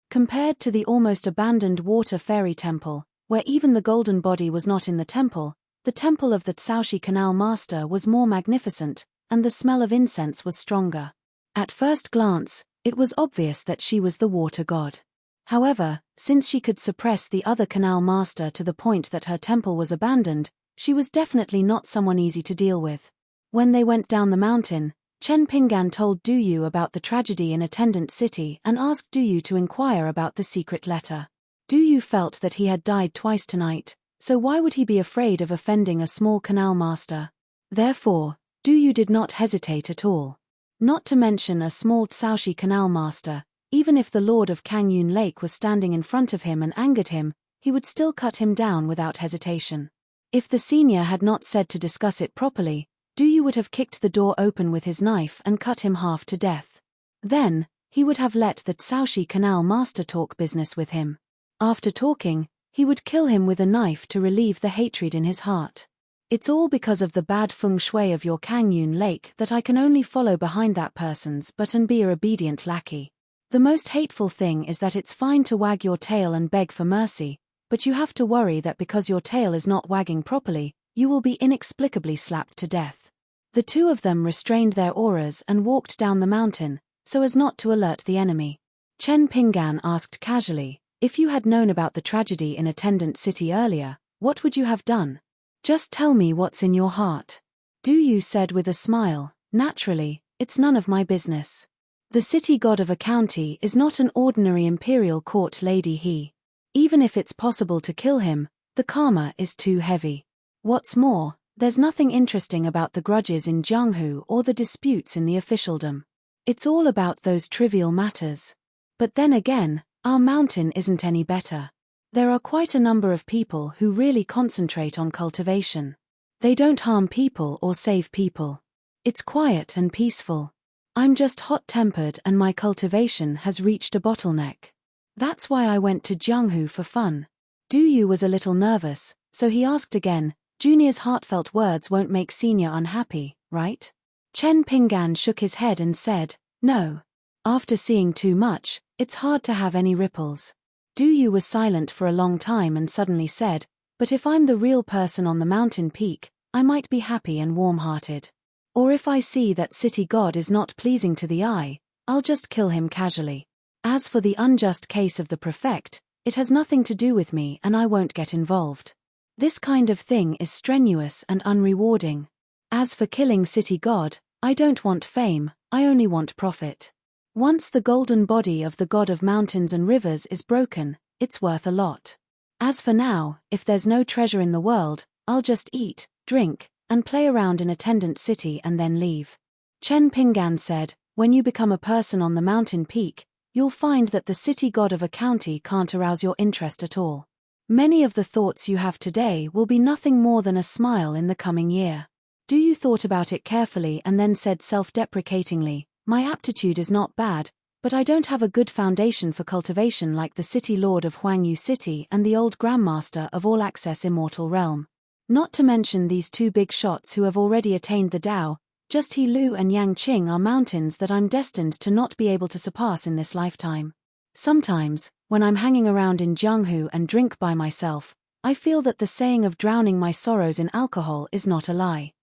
Compared to the almost abandoned water fairy temple, where even the golden body was not in the temple of the Shaoxi Canal Master was more magnificent, and the smell of incense was stronger. At first glance, it was obvious that she was the water god. However, since she could suppress the other Canal Master to the point that her temple was abandoned, she was definitely not someone easy to deal with. When they went down the mountain, Chen Pinggan told Du Yu about the tragedy in Attendant City and asked Du Yu to inquire about the secret letter. Du Yu felt that he had died twice tonight, so why would he be afraid of offending a small Canal Master? Therefore, Du Yu did not hesitate at all. Not to mention a small Shaoxi Canal Master, even if the Lord of Kangyun Lake was standing in front of him and angered him, he would still cut him down without hesitation. If the senior had not said to discuss it properly, Du would have kicked the door open with his knife and cut him half to death. Then, he would have let the Shaoxi Canal master talk business with him. After talking, he would kill him with a knife to relieve the hatred in his heart. It's all because of the bad feng shui of your Kangyun Lake that I can only follow behind that person's but and be a obedient lackey. The most hateful thing is that it's fine to wag your tail and beg for mercy, but you have to worry that because your tail is not wagging properly, you will be inexplicably slapped to death. The two of them restrained their auras and walked down the mountain, so as not to alert the enemy. Chen Pinggan asked casually, if you had known about the tragedy in Attendant City earlier, what would you have done? Just tell me what's in your heart. Du said with a smile, naturally, it's none of my business. The city god of a county is not an ordinary imperial court lady Even if it's possible to kill him, the karma is too heavy. What's more, there's nothing interesting about the grudges in Jianghu or the disputes in the officialdom. It's all about those trivial matters. But then again, our mountain isn't any better. There are quite a number of people who really concentrate on cultivation. They don't harm people or save people. It's quiet and peaceful. I'm just hot-tempered and my cultivation has reached a bottleneck. That's why I went to Jianghu for fun. Du was a little nervous, so he asked again, Junior's heartfelt words won't make Senior unhappy, right? Chen Pinggan shook his head and said, no. After seeing too much, it's hard to have any ripples. Du was silent for a long time and suddenly said, but if I'm the real person on the mountain peak, I might be happy and warm-hearted. Or if I see that city god is not pleasing to the eye, I'll just kill him casually. As for the unjust case of the prefect, it has nothing to do with me and I won't get involved. This kind of thing is strenuous and unrewarding. As for killing city god, I don't want fame, I only want profit. Once the golden body of the god of mountains and rivers is broken, it's worth a lot. As for now, if there's no treasure in the world, I'll just eat, drink, and play around in Attendant City and then leave. Chen Pinggan said, when you become a person on the mountain peak, you'll find that the city god of a county can't arouse your interest at all. Many of the thoughts you have today will be nothing more than a smile in the coming year. Du thought about it carefully and then said self-deprecatingly, my aptitude is not bad, but I don't have a good foundation for cultivation like the city lord of Huangyu City and the old grandmaster of All Access Immortal Realm. Not to mention these two big shots who have already attained the Tao, just He Lu and Yang Qing are mountains that I'm destined to not be able to surpass in this lifetime. Sometimes, when I'm hanging around in Jianghu and drink by myself, I feel that the saying of drowning my sorrows in alcohol is not a lie.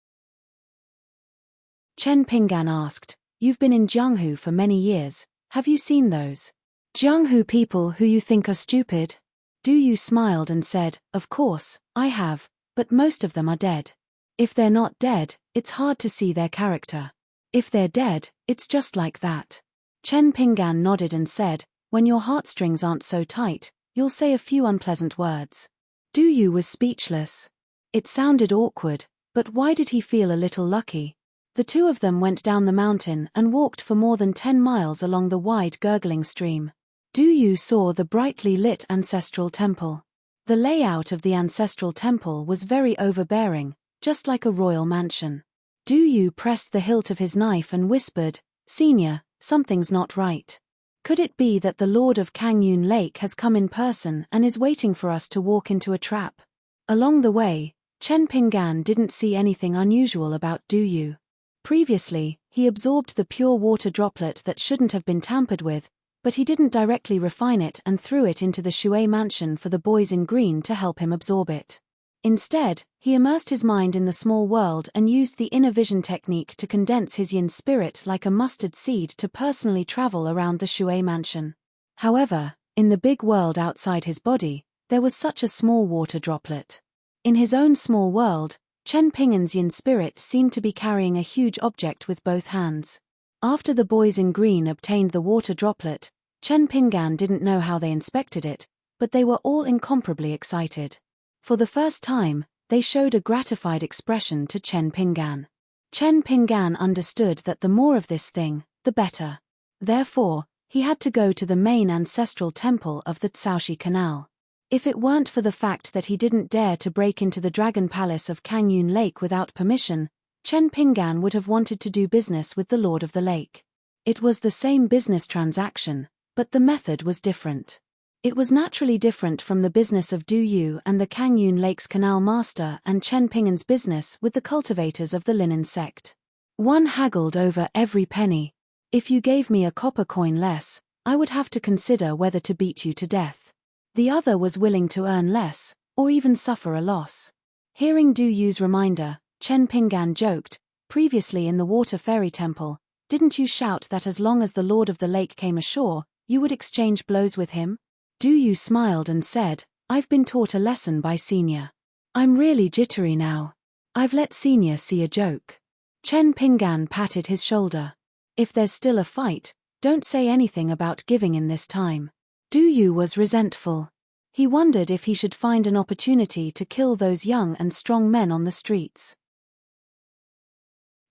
Chen Pinggan asked, you've been in Jianghu for many years, have you seen those Jianghu people who you think are stupid? Du smiled and said, of course, I have, but most of them are dead. If they're not dead, it's hard to see their character. If they're dead, it's just like that. Chen Pinggan nodded and said, when your heartstrings aren't so tight, you'll say a few unpleasant words. Du was speechless. It sounded awkward, but why did he feel a little lucky? The two of them went down the mountain and walked for more than 10 miles along the wide gurgling stream. Du saw the brightly lit ancestral temple. The layout of the ancestral temple was very overbearing, just like a royal mansion. Du pressed the hilt of his knife and whispered, Senior, something's not right. Could it be that the Lord of Kangyun Lake has come in person and is waiting for us to walk into a trap? Along the way, Chen Pinggan didn't see anything unusual about Du. Previously, he absorbed the pure water droplet that shouldn't have been tampered with, but he didn't directly refine it and threw it into the Shui mansion for the boys in green to help him absorb it. Instead, he immersed his mind in the small world and used the inner vision technique to condense his yin spirit like a mustard seed to personally travel around the Shui mansion. However, in the big world outside his body, there was such a small water droplet. In his own small world, Chen Pinggan's yin spirit seemed to be carrying a huge object with both hands. After the boys in green obtained the water droplet, Chen Pinggan didn't know how they inspected it, but they were all incomparably excited. For the first time, they showed a gratified expression to Chen Pinggan. Chen Pinggan understood that the more of this thing, the better. Therefore, he had to go to the main ancestral temple of the Shaoxi Canal. If it weren't for the fact that he didn't dare to break into the Dragon Palace of Kangyun Lake without permission, Chen Pinggan would have wanted to do business with the Lord of the Lake. It was the same business transaction, but the method was different. It was naturally different from the business of Du Yu and the Kangyun Lake's canal master and Chen Pinggan's business with the cultivators of the linen sect. One haggled over every penny. If you gave me a copper coin less, I would have to consider whether to beat you to death. The other was willing to earn less, or even suffer a loss. Hearing Du Yu's reminder, Chen Pinggan joked, previously in the water fairy temple, didn't you shout that as long as the Lord of the Lake came ashore, you would exchange blows with him? Du Yu smiled and said, I've been taught a lesson by Senior. I'm really jittery now. I've let Senior see a joke. Chen Pinggan patted his shoulder. If there's still a fight, don't say anything about giving in this time. Du Yu was resentful. He wondered if he should find an opportunity to kill those young and strong men on the streets.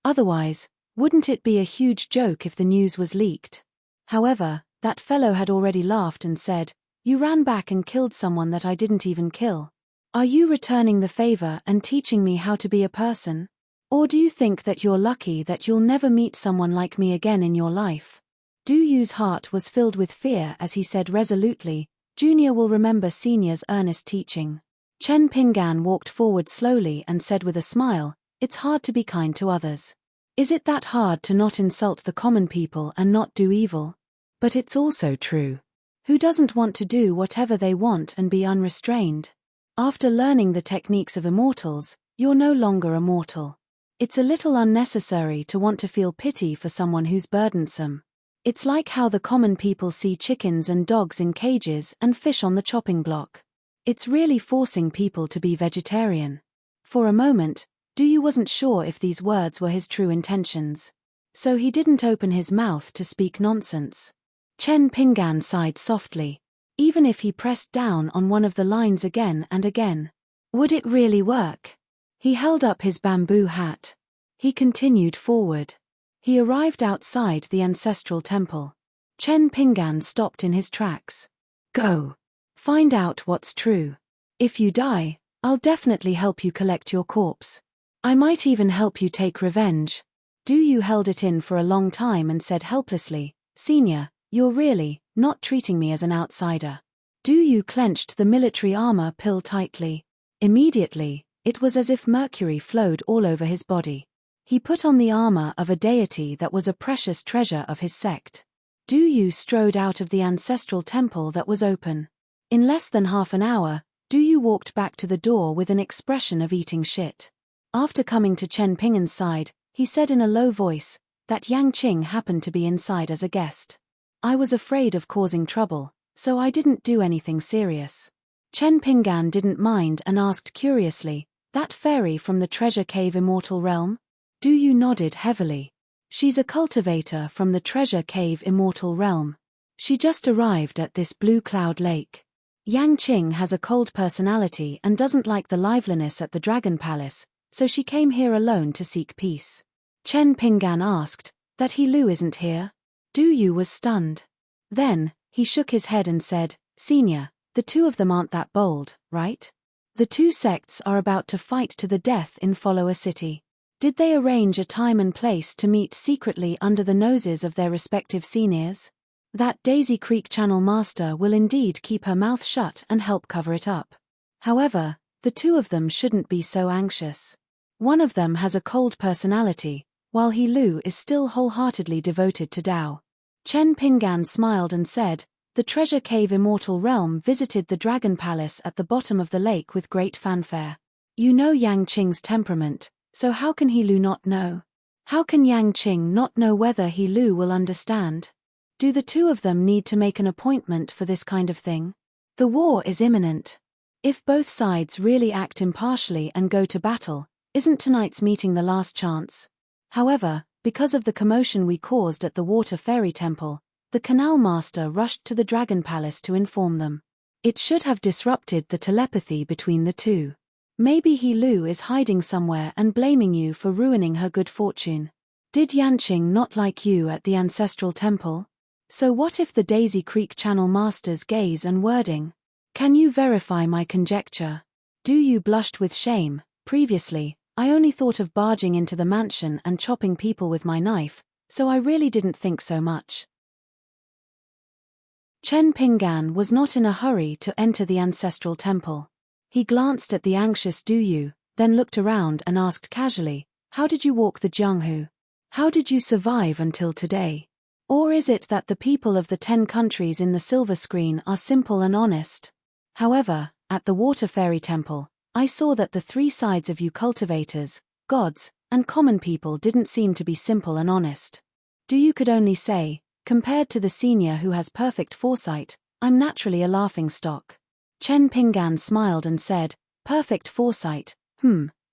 Otherwise, wouldn't it be a huge joke if the news was leaked? However, that fellow had already laughed and said, You ran back and killed someone that I didn't even kill. Are you returning the favor and teaching me how to be a person? Or do you think that you're lucky that you'll never meet someone like me again in your life? Du Yu's heart was filled with fear as he said resolutely, Junior will remember Senior's earnest teaching. Chen Pinggan walked forward slowly and said with a smile, It's hard to be kind to others. Is it that hard to not insult the common people and not do evil? But it's also true. Who doesn't want to do whatever they want and be unrestrained? After learning the techniques of immortals, you're no longer a mortal. It's a little unnecessary to want to feel pity for someone who's burdensome. It's like how the common people see chickens and dogs in cages and fish on the chopping block. It's really forcing people to be vegetarian. For a moment, Du Yu wasn't sure if these words were his true intentions. So he didn't open his mouth to speak nonsense. Chen Pinggan sighed softly. Even if he pressed down on one of the lines again and again, would it really work? He held up his bamboo hat. He continued forward. He arrived outside the ancestral temple. Chen Pinggan stopped in his tracks. Go. Find out what's true. If you die, I'll definitely help you collect your corpse. I might even help you take revenge. Du Yu held it in for a long time and said helplessly, Senior, you're really not treating me as an outsider. Du Yu clenched the military armor pill tightly. Immediately, it was as if mercury flowed all over his body. He put on the armor of a deity that was a precious treasure of his sect. Du Yu strode out of the ancestral temple that was open. In less than half an hour, Du Yu walked back to the door with an expression of eating shit. After coming to Chen Pinggan's side, he said in a low voice, that Yang Qing happened to be inside as a guest. I was afraid of causing trouble, so I didn't do anything serious. Chen Pinggan didn't mind and asked curiously, that fairy from the treasure cave Immortal Realm? Du Yu nodded heavily. She's a cultivator from the treasure cave Immortal Realm. She just arrived at this Blue Cloud Lake. Yang Qing has a cold personality and doesn't like the liveliness at the Dragon Palace, so she came here alone to seek peace. Chen Pinggan asked, that He Lu isn't here? Du Yu was stunned. Then, he shook his head and said, Senior, the two of them aren't that bold, right? The two sects are about to fight to the death in Follower City. Did they arrange a time and place to meet secretly under the noses of their respective seniors? That Daisy Creek Channel Master will indeed keep her mouth shut and help cover it up. However, the two of them shouldn't be so anxious. One of them has a cold personality, while He Lu is still wholeheartedly devoted to Tao. Chen Pinggan smiled and said, the treasure cave Immortal Realm visited the Dragon Palace at the bottom of the lake with great fanfare. You know Yang Qing's temperament, so how can He Lu not know? How can Yang Qing not know whether He Lu will understand? Do the two of them need to make an appointment for this kind of thing? The war is imminent. If both sides really act impartially and go to battle, isn't tonight's meeting the last chance? However, because of the commotion we caused at the Water Fairy Temple, the Canal Master rushed to the Dragon Palace to inform them. It should have disrupted the telepathy between the two. Maybe He Lu is hiding somewhere and blaming you for ruining her good fortune. Did Yanqing not like you at the ancestral temple? So what if the Daisy Creek Channel Master's gaze and wording? Can you verify my conjecture? Du Yu blushed with shame. Previously, I only thought of barging into the mansion and chopping people with my knife, so I really didn't think so much. Chen Pinggan was not in a hurry to enter the ancestral temple. He glanced at the anxious Du Yu, then looked around and asked casually, "How did you walk the Jianghu? How did you survive until today? Or is it that the people of the 10 countries in the silver screen are simple and honest? However, at the Water Fairy Temple, I saw that the 3 sides of you cultivators, gods, and common people didn't seem to be simple and honest. Du Yu could only say, compared to the senior who has perfect foresight, I'm naturally a laughingstock." Chen Pinggan smiled and said, "Perfect foresight,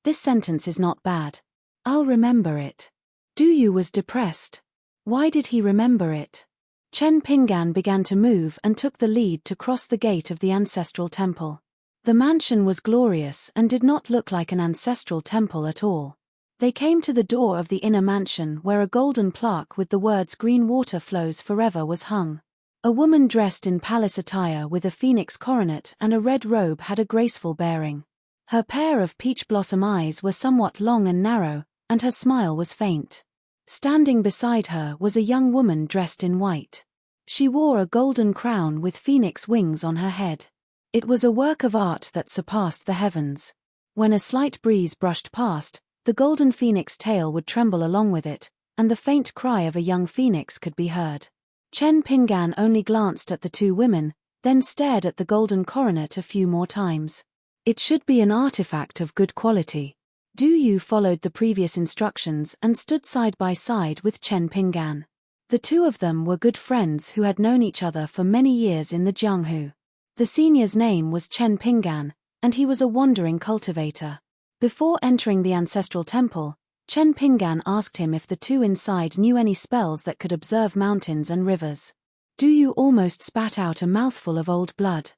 this sentence is not bad. I'll remember it." Du Yu was depressed. Why did he remember it? Chen Pinggan began to move and took the lead to cross the gate of the ancestral temple. The mansion was glorious and did not look like an ancestral temple at all. They came to the door of the inner mansion where a golden plaque with the words "Green water flows forever" was hung. A woman dressed in palace attire with a phoenix coronet and a red robe had a graceful bearing. Her pair of peach blossom eyes were somewhat long and narrow, and her smile was faint. Standing beside her was a young woman dressed in white. She wore a golden crown with phoenix wings on her head. It was a work of art that surpassed the heavens. When a slight breeze brushed past, the golden phoenix tail would tremble along with it, and the faint cry of a young phoenix could be heard. Chen Pinggan only glanced at the 2 women, then stared at the golden coronet a few more times. It should be an artifact of good quality. Du Yu followed the previous instructions and stood side by side with Chen Pinggan. The 2 of them were good friends who had known each other for many years in the Jianghu. The senior's name was Chen Pinggan, and he was a wandering cultivator. Before entering the ancestral temple, Chen Pinggan asked him if the 2 inside knew any spells that could observe mountains and rivers. Du Yu almost spat out a mouthful of old blood.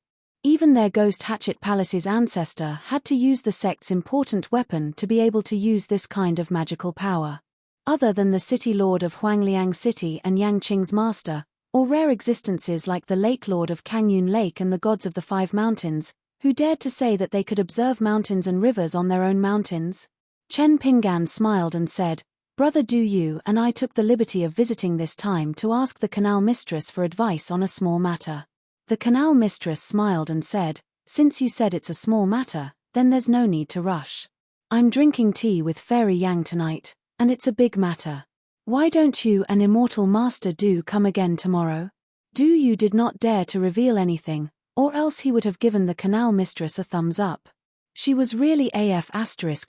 Even their Ghost Hatchet Palace's ancestor had to use the sect's important weapon to be able to use this kind of magical power. Other than the city lord of Huangliang City and Yangqing's master, or rare existences like the Lake Lord of Kangyun Lake and the gods of the 5 mountains, who dared to say that they could observe mountains and rivers on their own mountains? Chen Pinggan smiled and said, "Brother Du Yu and I took the liberty of visiting this time to ask the canal mistress for advice on a small matter." The canal mistress smiled and said, "Since you said it's a small matter, then there's no need to rush. I'm drinking tea with Fairy Yang tonight, and it's a big matter. Why don't you and Immortal Master Du come again tomorrow?" Du Yu did not dare to reveal anything, or else he would have given the canal mistress a thumbs up. She was really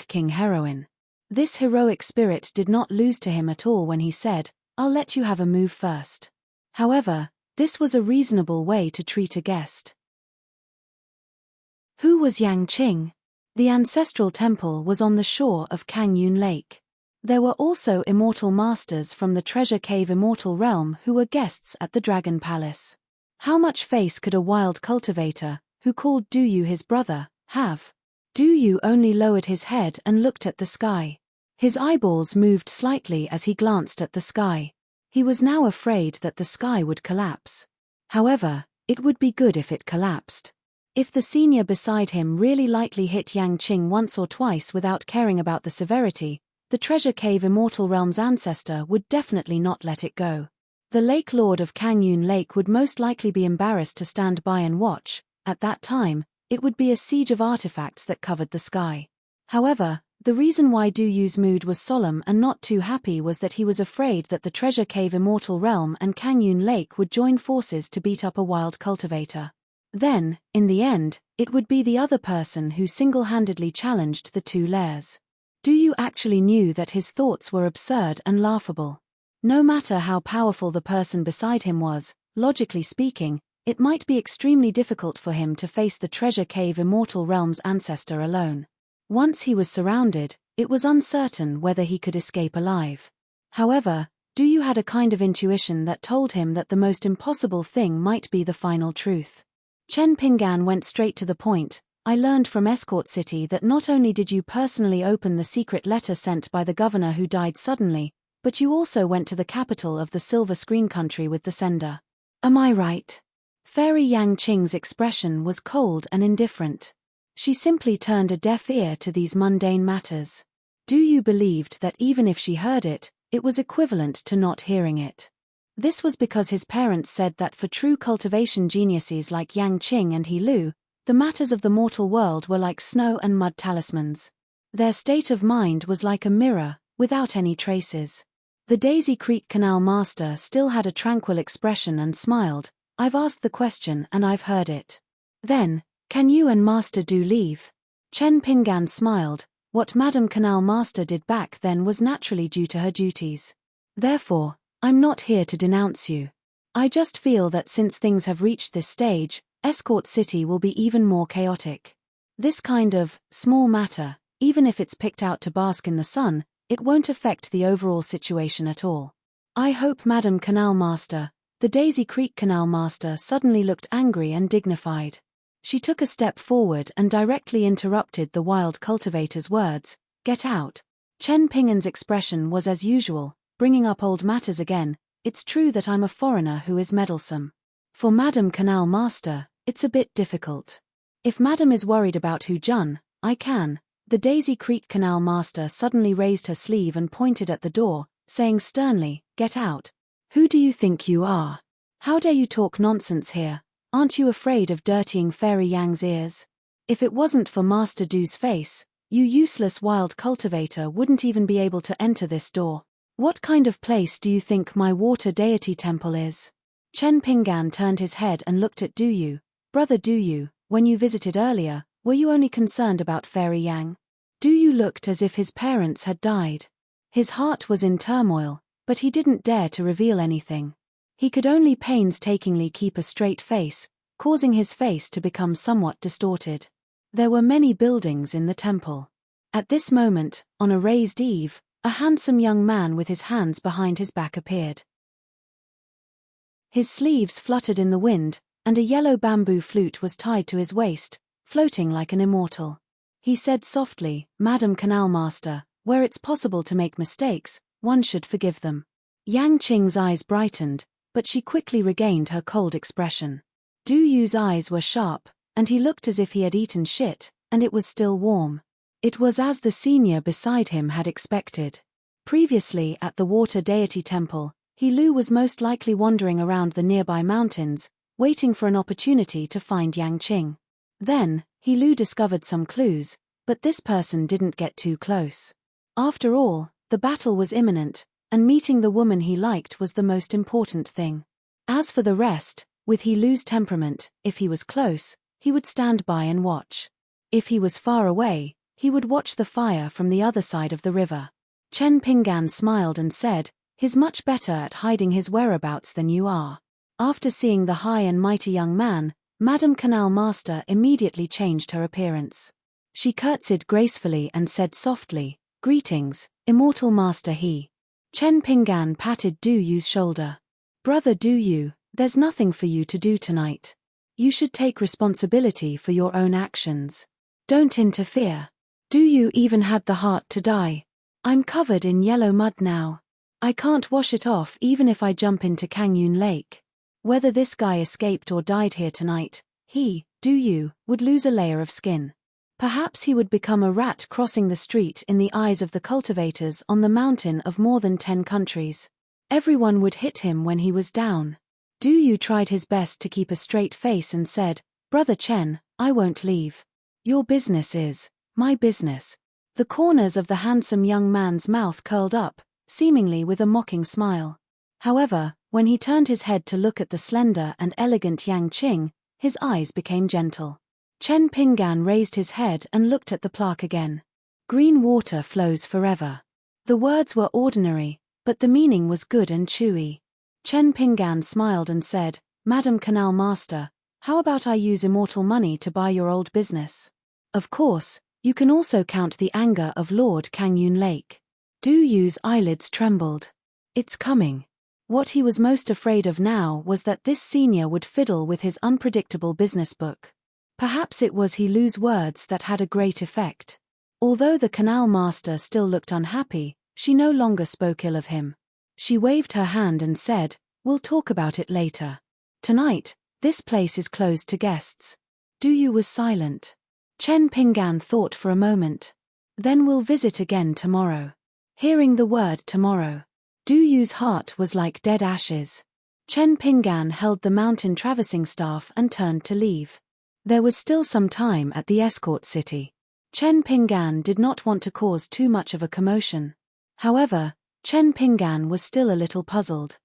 King heroine. This heroic spirit did not lose to him at all when he said, "I'll let you have a move first." However, this was a reasonable way to treat a guest. Who was Yang Qing? The ancestral temple was on the shore of Kangyun Lake. There were also immortal masters from the treasure cave Immortal Realm who were guests at the Dragon Palace. How much face could a wild cultivator, who called Du Yu his brother, have? Du Yu only lowered his head and looked at the sky. His eyeballs moved slightly as he glanced at the sky. He was now afraid that the sky would collapse. However, it would be good if it collapsed. If the senior beside him really lightly hit Yang Qing once or twice without caring about the severity, the treasure cave Immortal Realm's ancestor would definitely not let it go. The Lake Lord of Kangyun Lake would most likely be embarrassed to stand by and watch. At that time, it would be a siege of artifacts that covered the sky. However, the reason why Du Yu's mood was solemn and not too happy was that he was afraid that the treasure cave Immortal Realm and Kangyun Lake would join forces to beat up a wild cultivator. Then, in the end, it would be the other person who single-handedly challenged the 2 lairs. Du Yu actually knew that his thoughts were absurd and laughable. No matter how powerful the person beside him was, logically speaking, it might be extremely difficult for him to face the treasure cave Immortal Realm's ancestor alone. Once he was surrounded, it was uncertain whether he could escape alive. However, Du Yu had a kind of intuition that told him that the most impossible thing might be the final truth. Chen Pinggan went straight to the point. "I learned from Escort City that not only did you personally open the secret letter sent by the governor who died suddenly, but you also went to the capital of the Silver Screen country with the sender. Am I right?" Fairy Yang Qing's expression was cold and indifferent. She simply turned a deaf ear to these mundane matters. Du Yu believed that even if she heard it, it was equivalent to not hearing it. This was because his parents said that for true cultivation geniuses like Yang Qing and He Lu, the matters of the mortal world were like snow and mud talismans. Their state of mind was like a mirror, without any traces. The Daisy Creek Canal Master still had a tranquil expression and smiled. I've asked the question and I've heard it. Then, can you and Master Du leave? Chen Pingan smiled. What Madame Canal Master did back then was naturally due to her duties. Therefore, I'm not here to denounce you. I just feel that since things have reached this stage, Escort City will be even more chaotic. This kind of small matter, even if it's picked out to bask in the sun, it won't affect the overall situation at all. I hope Madame Canal Master. The Daisy Creek Canal Master suddenly looked angry and dignified. She took a step forward and directly interrupted the wild cultivator's words. Get out. Chen Pingan's expression was as usual, bringing up old matters again. It's true that I'm a foreigner who is meddlesome. For Madame Canal Master, it's a bit difficult. If Madame is worried about Hu Jun, I can. The Daisy Creek Canal Master suddenly raised her sleeve and pointed at the door, saying sternly, get out. Who do you think you are? How dare you talk nonsense here? Aren't you afraid of dirtying Fairy Yang's ears? If it wasn't for Master Du's face, you useless wild cultivator wouldn't even be able to enter this door. What kind of place do you think my water deity temple is? Chen Pingan turned his head and looked at Du Yu. Brother Du Yu, when you visited earlier, were you only concerned about Fairy Yang? Du Yu looked as if his parents had died. His heart was in turmoil, but he didn't dare to reveal anything. He could only painstakingly keep a straight face, causing his face to become somewhat distorted. There were many buildings in the temple. At this moment, on a raised eave, a handsome young man with his hands behind his back appeared. His sleeves fluttered in the wind, and a yellow bamboo flute was tied to his waist, floating like an immortal. He said softly, Madam Canal Master, where it's possible to make mistakes, one should forgive them. Yang Qing's eyes brightened, but she quickly regained her cold expression. Du Yu's eyes were sharp, and he looked as if he had eaten shit, and it was still warm. It was as the senior beside him had expected. Previously at the water deity temple, He Lu was most likely wandering around the nearby mountains, waiting for an opportunity to find Yang Qing. Then, He Lu discovered some clues, but this person didn't get too close. After all, the battle was imminent, and meeting the woman he liked was the most important thing. As for the rest, with He Lu's temperament, if he was close, he would stand by and watch. If he was far away, he would watch the fire from the other side of the river. Chen Pingan smiled and said, he's much better at hiding his whereabouts than you are. After seeing the high and mighty young man, Madame Canal Master immediately changed her appearance. She curtsied gracefully and said softly, greetings, immortal Master He. Chen Pingan patted Du Yu's shoulder. Brother Du Yu, there's nothing for you to do tonight. You should take responsibility for your own actions. Don't interfere. Du Yu even had the heart to die. I'm covered in yellow mud now. I can't wash it off even if I jump into Kangyun Lake. Whether this guy escaped or died here tonight, he, Du Yu, would lose a layer of skin. Perhaps he would become a rat crossing the street in the eyes of the cultivators on the mountain of more than 10 countries. Everyone would hit him when he was down. Du Yu tried his best to keep a straight face and said, Brother Chen, I won't leave. Your business is my business. The corners of the handsome young man's mouth curled up, seemingly with a mocking smile. However, when he turned his head to look at the slender and elegant Yang Qing, his eyes became gentle. Chen Pingan raised his head and looked at the plaque again. Green water flows forever. The words were ordinary, but the meaning was good and chewy. Chen Pingan smiled and said, Madam Canal Master, how about I use immortal money to buy your old business? Of course, you can also count the anger of Lord Kangyun Lake. Du Yu's eyelids trembled. It's coming. What he was most afraid of now was that this senior would fiddle with his unpredictable business book. Perhaps it was He Lu's words that had a great effect. Although the canal master still looked unhappy, she no longer spoke ill of him. She waved her hand and said, we'll talk about it later. Tonight, This place is closed to guests. Du Yu was silent. Chen Pinggan thought for a moment. Then we'll visit again tomorrow. Hearing the word tomorrow, Du Yu's heart was like dead ashes. Chen Pinggan held the mountain traversing staff and turned to leave. There was still some time at the escort city. Chen Pinggan did not want to cause too much of a commotion. However, Chen Pinggan was still a little puzzled.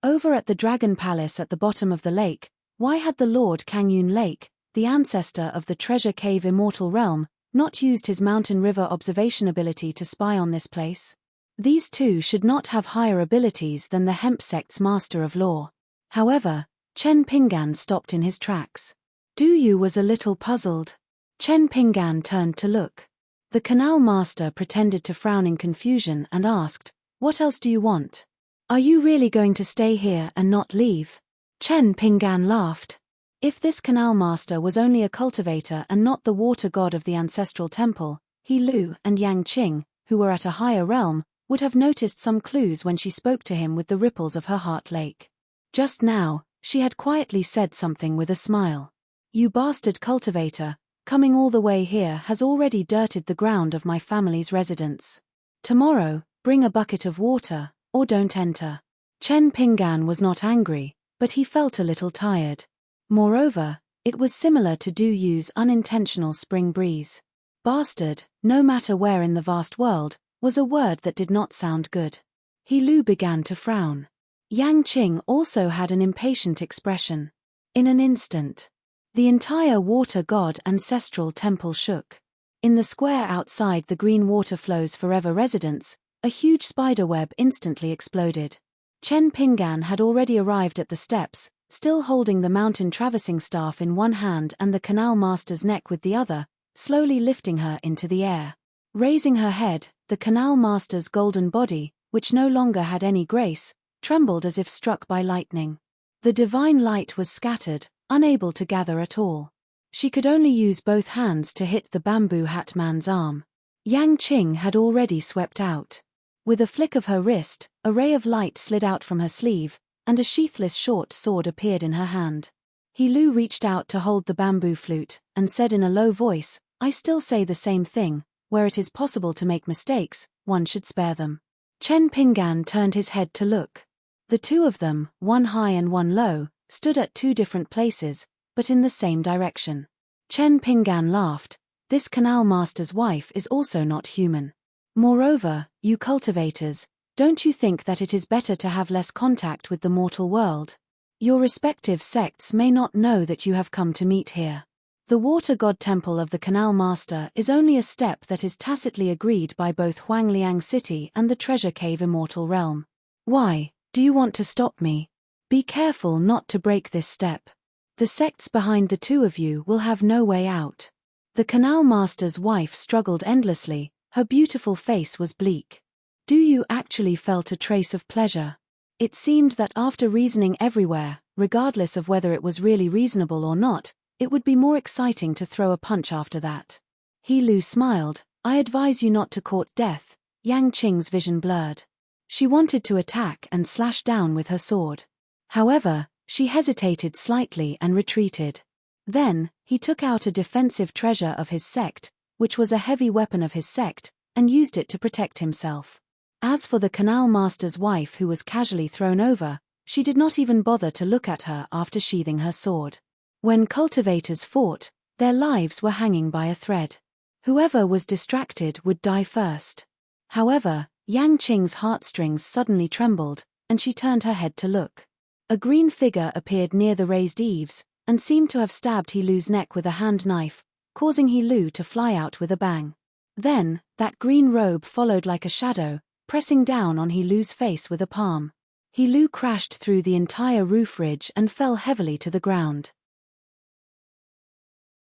Over at the Dragon Palace at the bottom of the lake, why had the Lord Kangyun Lake, the ancestor of the Treasure Cave Immortal Realm, not used his Mountain River observation ability to spy on this place? These two should not have higher abilities than the Hemp Sect's Master of Law. However, Chen Pinggan stopped in his tracks. Du Yu was a little puzzled. Chen Pinggan turned to look. The Canal Master pretended to frown in confusion and asked, "What else do you want? Are you really going to stay here and not leave?" Chen Pinggan laughed. If this Canal Master was only a cultivator and not the water god of the ancestral temple, He Lu and Yang Qing, who were at a higher realm, would have noticed some clues when she spoke to him with the ripples of her heart lake. Just now, she had quietly said something with a smile. "You bastard cultivator, coming all the way here has already dirted the ground of my family's residence. Tomorrow, bring a bucket of water, or don't enter." Chen Pinggan was not angry, but he felt a little tired. Moreover, it was similar to Du Yu's unintentional spring breeze. Bastard, no matter where in the vast world, was a word that did not sound good. He Lu began to frown. Yang Qing also had an impatient expression. In an instant, the entire water god ancestral temple shook. In the square outside the Green Water Flows Forever residence, a huge spider web instantly exploded. Chen Pinggan had already arrived at the steps, still holding the mountain traversing staff in one hand and the Canal Master's neck with the other, slowly lifting her into the air. Raising her head, the Canal Master's golden body, which no longer had any grace, trembled as if struck by lightning. The divine light was scattered, unable to gather at all. She could only use both hands to hit the bamboo hat man's arm. Yang Qing had already swept out. With a flick of her wrist, a ray of light slid out from her sleeve, and a sheathless short sword appeared in her hand. He Lu reached out to hold the bamboo flute, and said in a low voice, "I still say the same thing, where it is possible to make mistakes, one should spare them." Chen Pinggan turned his head to look. The two of them, one high and one low, stood at two different places, but in the same direction. Chen Pinggan laughed. This Canal Master's wife is also not human. Moreover, you cultivators, don't you think that it is better to have less contact with the mortal world? Your respective sects may not know that you have come to meet here. The Water God Temple of the Canal Master is only a step that is tacitly agreed by both Huangliang City and the Treasure Cave Immortal Realm. Why, do you want to stop me? Be careful not to break this step. The sects behind the two of you will have no way out. The Canal Master's wife struggled endlessly. Her beautiful face was bleak. Du Yu actually felt a trace of pleasure. It seemed that after reasoning everywhere, regardless of whether it was really reasonable or not, it would be more exciting to throw a punch after that. He Lu smiled. "I advise you not to court death." Yang Qing's vision blurred. She wanted to attack and slash down with her sword. However, she hesitated slightly and retreated. Then, he took out a defensive treasure of his sect, which was a heavy weapon of his sect, and used it to protect himself. As for the Canal Master's wife who was casually thrown over, she did not even bother to look at her after sheathing her sword. When cultivators fought, their lives were hanging by a thread. Whoever was distracted would die first. However, Yang Qing's heartstrings suddenly trembled, and she turned her head to look. A green figure appeared near the raised eaves, and seemed to have stabbed He Lu's neck with a hand knife, causing He Lu to fly out with a bang. Then, that green robe followed like a shadow, pressing down on He Lu's face with a palm. He Lu crashed through the entire roof ridge and fell heavily to the ground.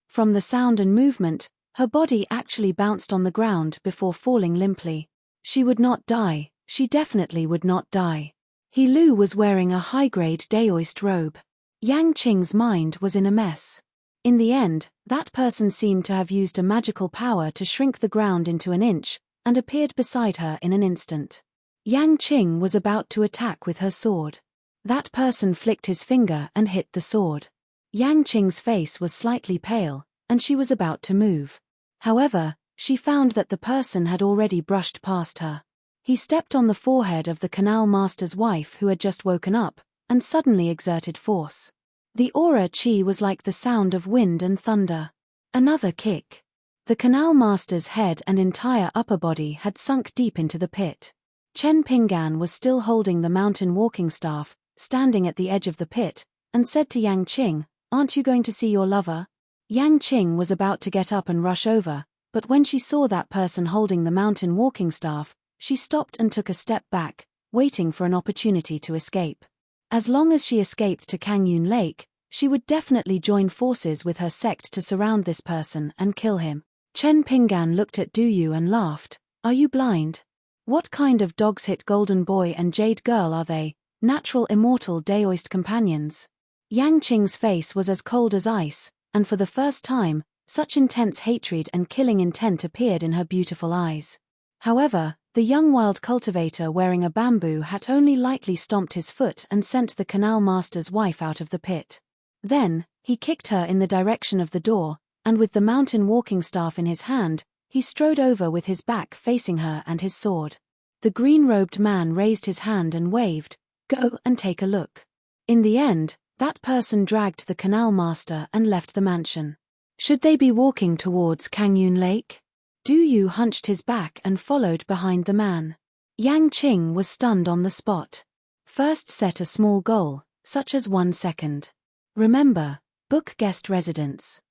From the sound and movement, her body actually bounced on the ground before falling limply. She would not die, she definitely would not die. He Lu was wearing a high-grade daoist robe. Yang Qing's mind was in a mess. In the end, that person seemed to have used a magical power to shrink the ground into an inch, and appeared beside her in an instant. Yang Qing was about to attack with her sword. That person flicked his finger and hit the sword. Yang Qing's face was slightly pale, and she was about to move. However, she found that the person had already brushed past her. He stepped on the forehead of the canal master's wife who had just woken up, and suddenly exerted force. The aura qi was like the sound of wind and thunder. Another kick. The canal master's head and entire upper body had sunk deep into the pit. Chen Pinggan was still holding the mountain walking staff, standing at the edge of the pit, and said to Yang Qing, "Aren't you going to see your lover?" Yang Qing was about to get up and rush over, but when she saw that person holding the mountain walking staff, she stopped and took a step back, waiting for an opportunity to escape. As long as she escaped to Kangyun Lake, she would definitely join forces with her sect to surround this person and kill him. Chen Pinggan looked at Du Yu and laughed. "Are you blind? What kind of dogs hit Golden Boy and Jade Girl are they? Natural immortal Daoist companions?" Yang Qing's face was as cold as ice, and for the first time, such intense hatred and killing intent appeared in her beautiful eyes. However, the young wild cultivator wearing a bamboo hat only lightly stomped his foot and sent the canal master's wife out of the pit. Then, he kicked her in the direction of the door, and with the mountain walking staff in his hand, he strode over with his back facing her and his sword. The green-robed man raised his hand and waved, "Go and take a look." In the end, that person dragged the canal master and left the mansion. Should they be walking towards Kangyun Lake? Du Yu hunched his back and followed behind the man. Yang Qing was stunned on the spot. First set a small goal, such as 1 second. Remember, book guest residence.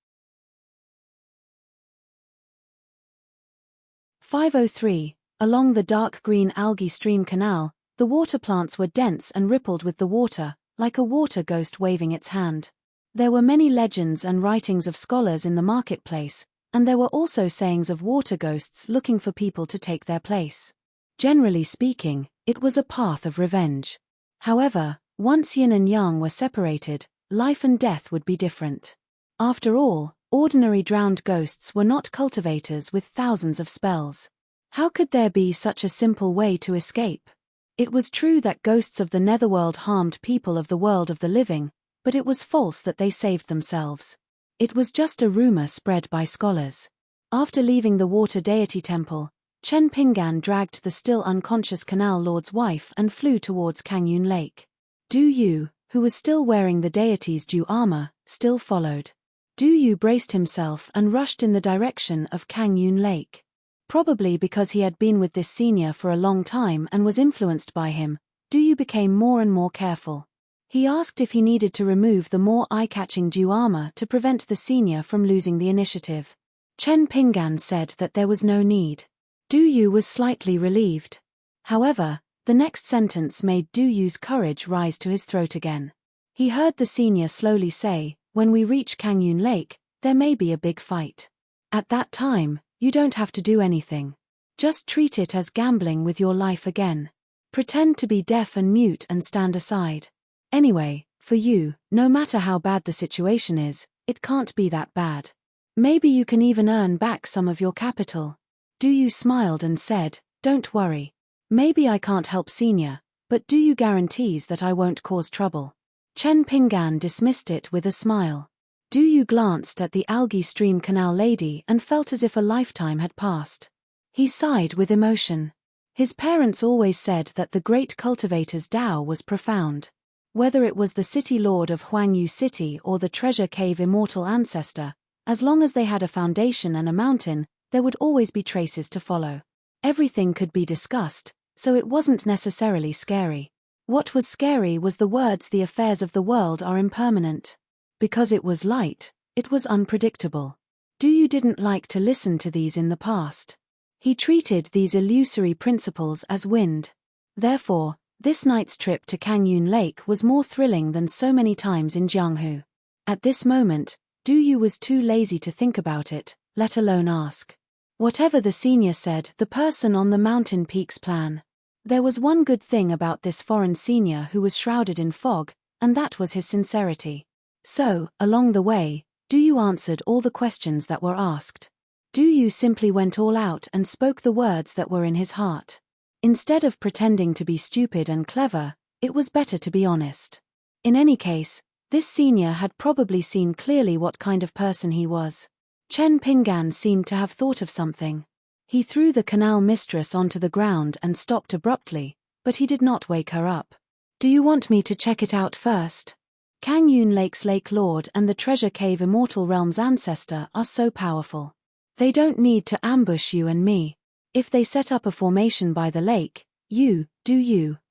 503. Along the dark green algae stream canal, the water plants were dense and rippled with the water, like a water ghost waving its hand. There were many legends and writings of scholars in the marketplace, and there were also sayings of water ghosts looking for people to take their place. Generally speaking, it was a path of revenge. However, once yin and yang were separated, life and death would be different. After all, ordinary drowned ghosts were not cultivators with thousands of spells. How could there be such a simple way to escape? It was true that ghosts of the netherworld harmed people of the world of the living, but it was false that they saved themselves. It was just a rumor spread by scholars. After leaving the water deity temple, Chen Pinggan dragged the still unconscious canal lord's wife and flew towards Kangyun Lake. Du Yu, who was still wearing the deity's due armor, still followed. Du Yu braced himself and rushed in the direction of Kangyun Lake. Probably because he had been with this senior for a long time and was influenced by him, Du Yu became more and more careful. He asked if he needed to remove the more eye-catching due armor to prevent the senior from losing the initiative. Chen Pinggan said that there was no need. Du Yu was slightly relieved. However, the next sentence made Du Yu's courage rise to his throat again. He heard the senior slowly say, "When we reach Kangyun Lake, there may be a big fight. At that time, you don't have to do anything. Just treat it as gambling with your life again. Pretend to be deaf and mute and stand aside. Anyway, for you, no matter how bad the situation is, it can't be that bad. Maybe you can even earn back some of your capital." Du Yu smiled and said, "Don't worry. Maybe I can't help senior, but Du Yu guarantees that I won't cause trouble." Chen Pinggan dismissed it with a smile. Du Yu glanced at the algae stream canal lady and felt as if a lifetime had passed. He sighed with emotion. His parents always said that the great cultivator's Tao was profound. Whether it was the city lord of Huangyu City or the treasure cave immortal ancestor, as long as they had a foundation and a mountain, there would always be traces to follow. Everything could be discussed, so it wasn't necessarily scary. What was scary was the words "the affairs of the world are impermanent." Because it was light, it was unpredictable. Du Yu didn't like to listen to these in the past. He treated these illusory principles as wind. Therefore, this night's trip to Kangyun Lake was more thrilling than so many times in Jianghu. At this moment, Du Yu was too lazy to think about it, let alone ask. Whatever the senior said, the person on the mountain peak's plan. There was one good thing about this foreign senior who was shrouded in fog, and that was his sincerity. So, along the way, Du Yu answered all the questions that were asked. Du Yu simply went all out and spoke the words that were in his heart. Instead of pretending to be stupid and clever, It was better to be honest. In any case, this senior had probably seen clearly what kind of person he was. Chen Pinggan seemed to have thought of something. He threw the canal mistress onto the ground and stopped abruptly, but he did not wake her up. Do you want me to check it out first? Kangyun Lake's Lake Lord and the Treasure Cave Immortal Realm's ancestor are so powerful. They don't need to ambush you and me. If they set up a formation by the lake, you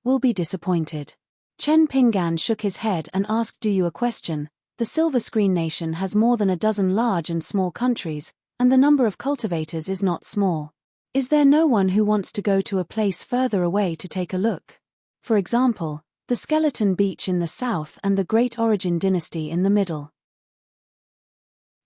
will be disappointed. Chen Pinggan shook his head and asked Do you a question. The Silver Screen Nation has more than a dozen large and small countries, and the number of cultivators is not small. Is there no one who wants to go to a place further away to take a look? For example, the Skeleton Beach in the south and the Great Origin Dynasty in the middle.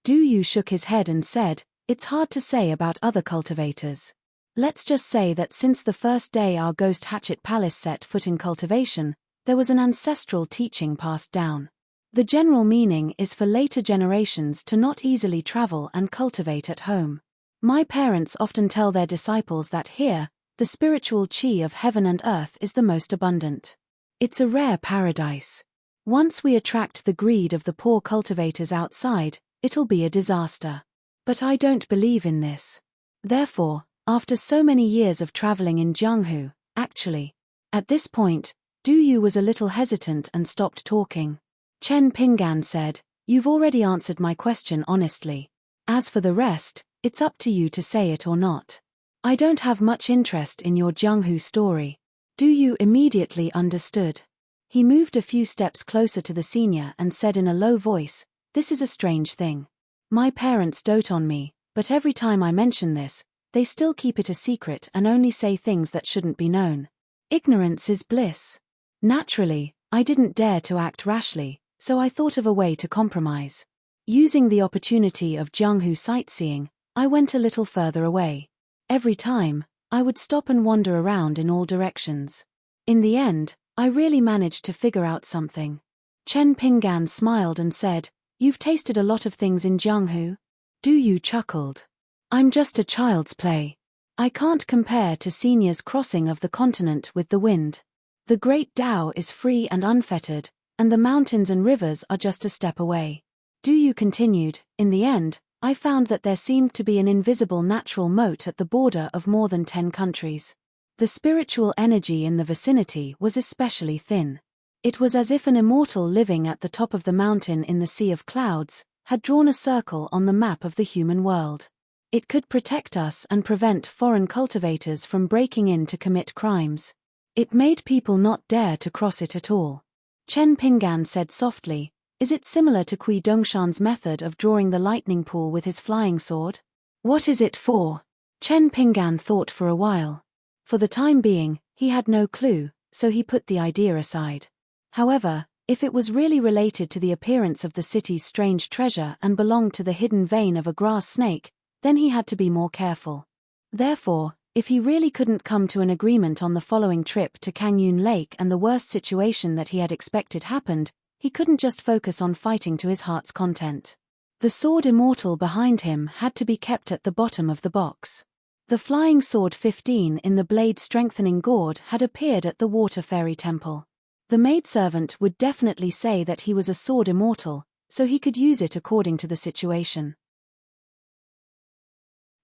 Du Yu shook his head and said, It's hard to say about other cultivators. Let's just say that since the first day our Ghost Hatchet Palace set foot in cultivation, there was an ancestral teaching passed down. The general meaning is for later generations to not easily travel and cultivate at home. My parents often tell their disciples that here, the spiritual chi of heaven and earth is the most abundant. It's a rare paradise. Once we attract the greed of the poor cultivators outside, it'll be a disaster. But I don't believe in this. Therefore, after so many years of traveling in Jianghu, actually. At this point, Du Yu was a little hesitant and stopped talking. Chen Pinggan said, You've already answered my question honestly. As for the rest, it's up to you to say it or not. I don't have much interest in your Jianghu story. Du Yu immediately understood. He moved a few steps closer to the senior and said in a low voice, This is a strange thing. My parents dote on me, but every time I mention this, they still keep it a secret and only say things that shouldn't be known. Ignorance is bliss. Naturally, I didn't dare to act rashly, so I thought of a way to compromise. Using the opportunity of Jianghu sightseeing, I went a little further away. Every time, I would stop and wander around in all directions. In the end, I really managed to figure out something. Chen Pinggan smiled and said, You've tasted a lot of things in Jianghu? Du Yu chuckled. I'm just a child's play. I can't compare to senior's crossing of the continent with the wind. The Great Tao is free and unfettered, and the mountains and rivers are just a step away. Du Yu continued, In the end, I found that there seemed to be an invisible natural moat at the border of more than 10 countries. The spiritual energy in the vicinity was especially thin. It was as if an immortal living at the top of the mountain in the sea of clouds had drawn a circle on the map of the human world. It could protect us and prevent foreign cultivators from breaking in to commit crimes. It made people not dare to cross it at all. Chen Pinggan said softly, Is it similar to Kui Dongshan's method of drawing the lightning pool with his flying sword? What is it for? Chen Pinggan thought for a while. For the time being, he had no clue, so he put the idea aside. However, if it was really related to the appearance of the city's strange treasure and belonged to the hidden vein of a grass snake, then he had to be more careful. Therefore, if he really couldn't come to an agreement on the following trip to Kangyun Lake and the worst situation that he had expected happened, he couldn't just focus on fighting to his heart's content. The sword immortal behind him had to be kept at the bottom of the box. The flying sword 15 in the blade strengthening gourd had appeared at the water fairy temple. The maidservant would definitely say that he was a sword immortal, so he could use it according to the situation.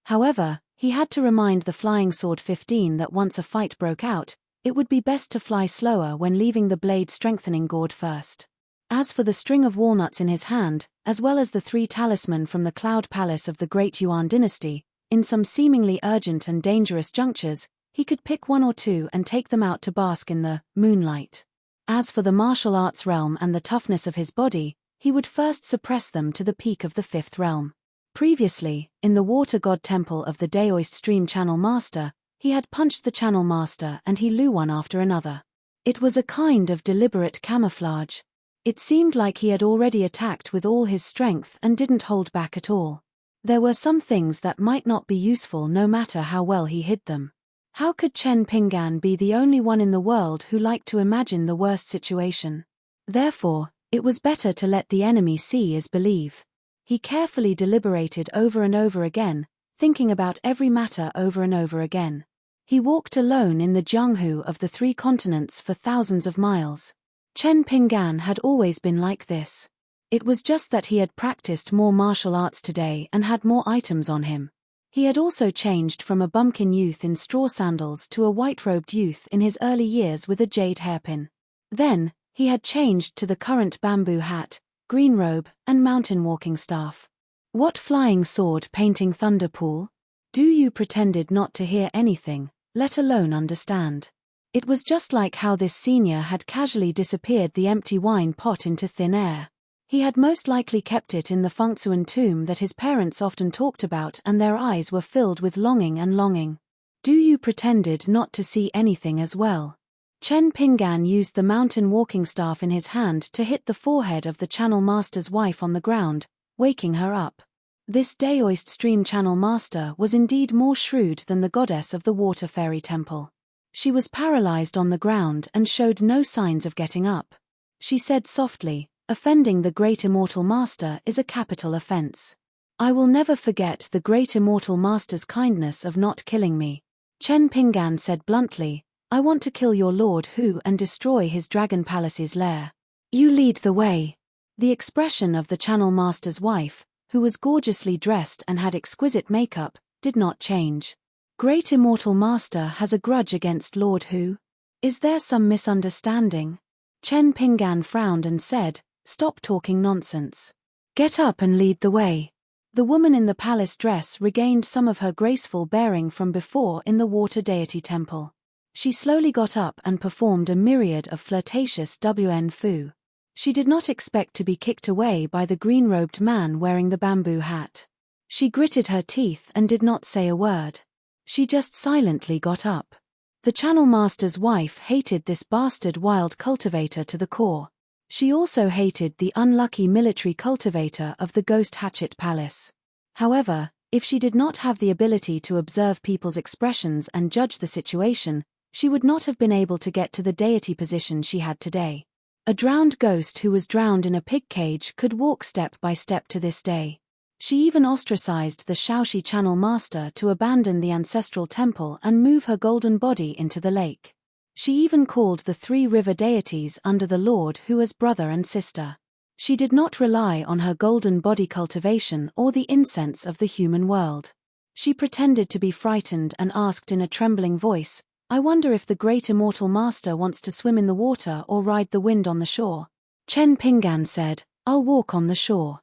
However, he had to remind the flying sword 15 that once a fight broke out, it would be best to fly slower when leaving the blade strengthening gourd first. As for the string of walnuts in his hand, as well as the 3 talisman from the Cloud Palace of the Great Yuan Dynasty, in some seemingly urgent and dangerous junctures, he could pick 1 or 2 and take them out to bask in the moonlight. As for the martial arts realm and the toughness of his body, he would first suppress them to the peak of the 5th realm. Previously, in the water god temple of the Daoist Stream Channel Master, he had punched the Channel Master and he Lu one after another. It was a kind of deliberate camouflage. It seemed like he had already attacked with all his strength and didn't hold back at all. There were some things that might not be useful no matter how well he hid them. How could Chen Pinggan be the only one in the world who liked to imagine the worst situation? Therefore, it was better to let the enemy see is believe. He carefully deliberated over and over again, thinking about every matter over and over again. He walked alone in the Jianghu of the 3 continents for thousands of miles. Chen Pinggan had always been like this. It was just that he had practiced more martial arts today and had more items on him. He had also changed from a bumpkin youth in straw sandals to a white-robed youth in his early years with a jade hairpin. Then, he had changed to the current bamboo hat, green robe, and mountain walking staff. What flying sword painting thunder pool? Du Yu pretended not to hear anything, let alone understand. It was just like how this senior had casually disappeared the empty wine pot into thin air. He had most likely kept it in the Fengsuan tomb that his parents often talked about, and their eyes were filled with longing and longing. Du Yu pretended not to see anything as well. Chen Pinggan used the mountain walking staff in his hand to hit the forehead of the channel master's wife on the ground, waking her up. This Daoist stream channel master was indeed more shrewd than the goddess of the water fairy temple. She was paralyzed on the ground and showed no signs of getting up. She said softly, "Offending the great immortal master is a capital offense. I will never forget the great immortal master's kindness of not killing me." Chen Pinggan said bluntly, "I want to kill your Lord Hu and destroy his dragon palace's lair. You lead the way." The expression of the channel master's wife, who was gorgeously dressed and had exquisite makeup, did not change. "Great immortal master has a grudge against Lord Hu? Is there some misunderstanding?" Chen Pinggan frowned and said, "Stop talking nonsense. Get up and lead the way." The woman in the palace dress regained some of her graceful bearing from before in the water deity temple. She slowly got up and performed a myriad of flirtatious wu. She did not expect to be kicked away by the green-robed man wearing the bamboo hat. She gritted her teeth and did not say a word. She just silently got up. The channel master's wife hated this bastard wild cultivator to the core. She also hated the unlucky military cultivator of the Ghost Hatchet Palace. However, if she did not have the ability to observe people's expressions and judge the situation, she would not have been able to get to the deity position she had today. A drowned ghost who was drowned in a pig cage could walk step by step to this day. She even ostracized the Shaoxi channel master to abandon the ancestral temple and move her golden body into the lake. She even called the 3 river deities under the Lord Hu as brother and sister. She did not rely on her golden body cultivation or the incense of the human world. She pretended to be frightened and asked in a trembling voice, "I wonder if the great immortal master wants to swim in the water or ride the wind on the shore." Chen Pinggan said, "I'll walk on the shore."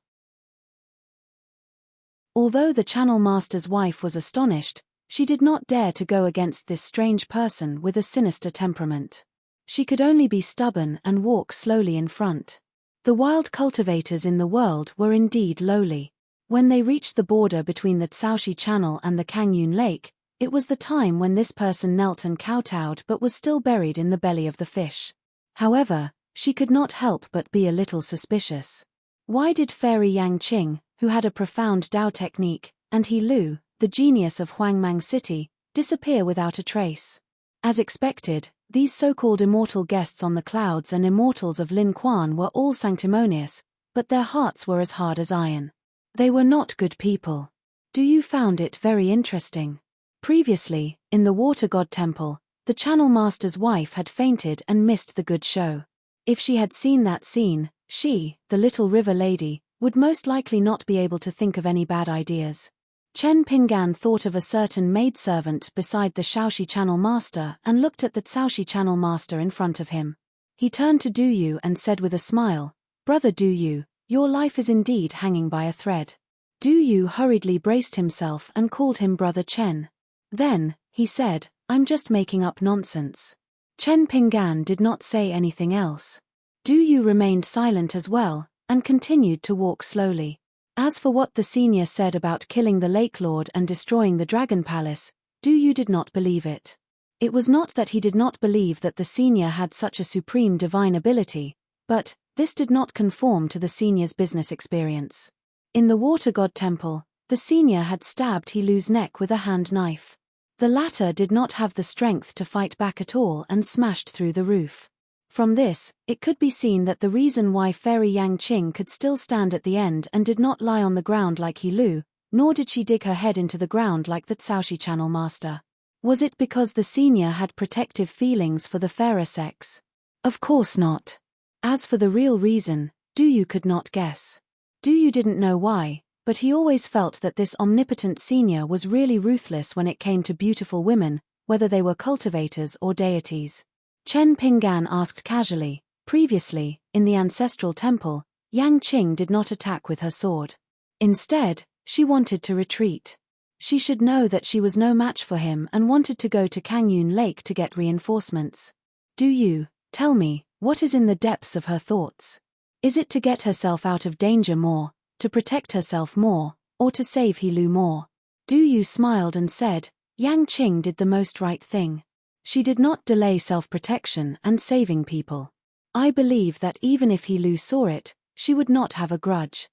Although the channel master's wife was astonished, she did not dare to go against this strange person with a sinister temperament. She could only be stubborn and walk slowly in front. The wild cultivators in the world were indeed lowly. When they reached the border between the Shaoxi Channel and the Kangyun Lake, it was the time when this person knelt and kowtowed but was still buried in the belly of the fish. However, she could not help but be a little suspicious. Why did Fairy Yang Qing, who had a profound Dao technique, and He Lu, the genius of Huangmang City, disappear without a trace? As expected, these so-called immortal guests on the clouds and immortals of Lin Quan were all sanctimonious, but their hearts were as hard as iron. They were not good people. Du Yu found it very interesting. Previously, in the Water God Temple, the channel master's wife had fainted and missed the good show. If she had seen that scene, she, the little river lady, would most likely not be able to think of any bad ideas. Chen Pinggan thought of a certain maidservant beside the Shaoxi channel master and looked at the Shaoxi channel master in front of him. He turned to Du Yu and said with a smile, "Brother Du Yu, your life is indeed hanging by a thread." Du Yu hurriedly braced himself and called him Brother Chen. Then, he said, "I'm just making up nonsense." Chen Pinggan did not say anything else. Du Yu remained silent as well, and continued to walk slowly. As for what the senior said about killing the Lake Lord and destroying the Dragon Palace, Du Yu did not believe it. It was not that he did not believe that the senior had such a supreme divine ability, but this did not conform to the senior's business experience. In the Water God Temple, the senior had stabbed He Lu's neck with a hand knife. The latter did not have the strength to fight back at all and smashed through the roof. From this, it could be seen that the reason why Fairy Yang Qing could still stand at the end and did not lie on the ground like He Lu, nor did she dig her head into the ground like the Shaoxi channel master. Was it because the senior had protective feelings for the fairer sex? Of course not. As for the real reason, Du could not guess. Du didn't know why, but he always felt that this omnipotent senior was really ruthless when it came to beautiful women, whether they were cultivators or deities. Chen Pinggan asked casually, previously, in the ancestral temple, Yang Qing did not attack with her sword. Instead, she wanted to retreat. She should know that she was no match for him and wanted to go to Kangyun Lake to get reinforcements. Do you, tell me, what is in the depths of her thoughts? Is it to get herself out of danger more, to protect herself more, or to save He Lu more? Du smiled and said, Yang Qing did the most right thing. She did not delay self-protection and saving people. I believe that even if He Lu saw it, she would not have a grudge.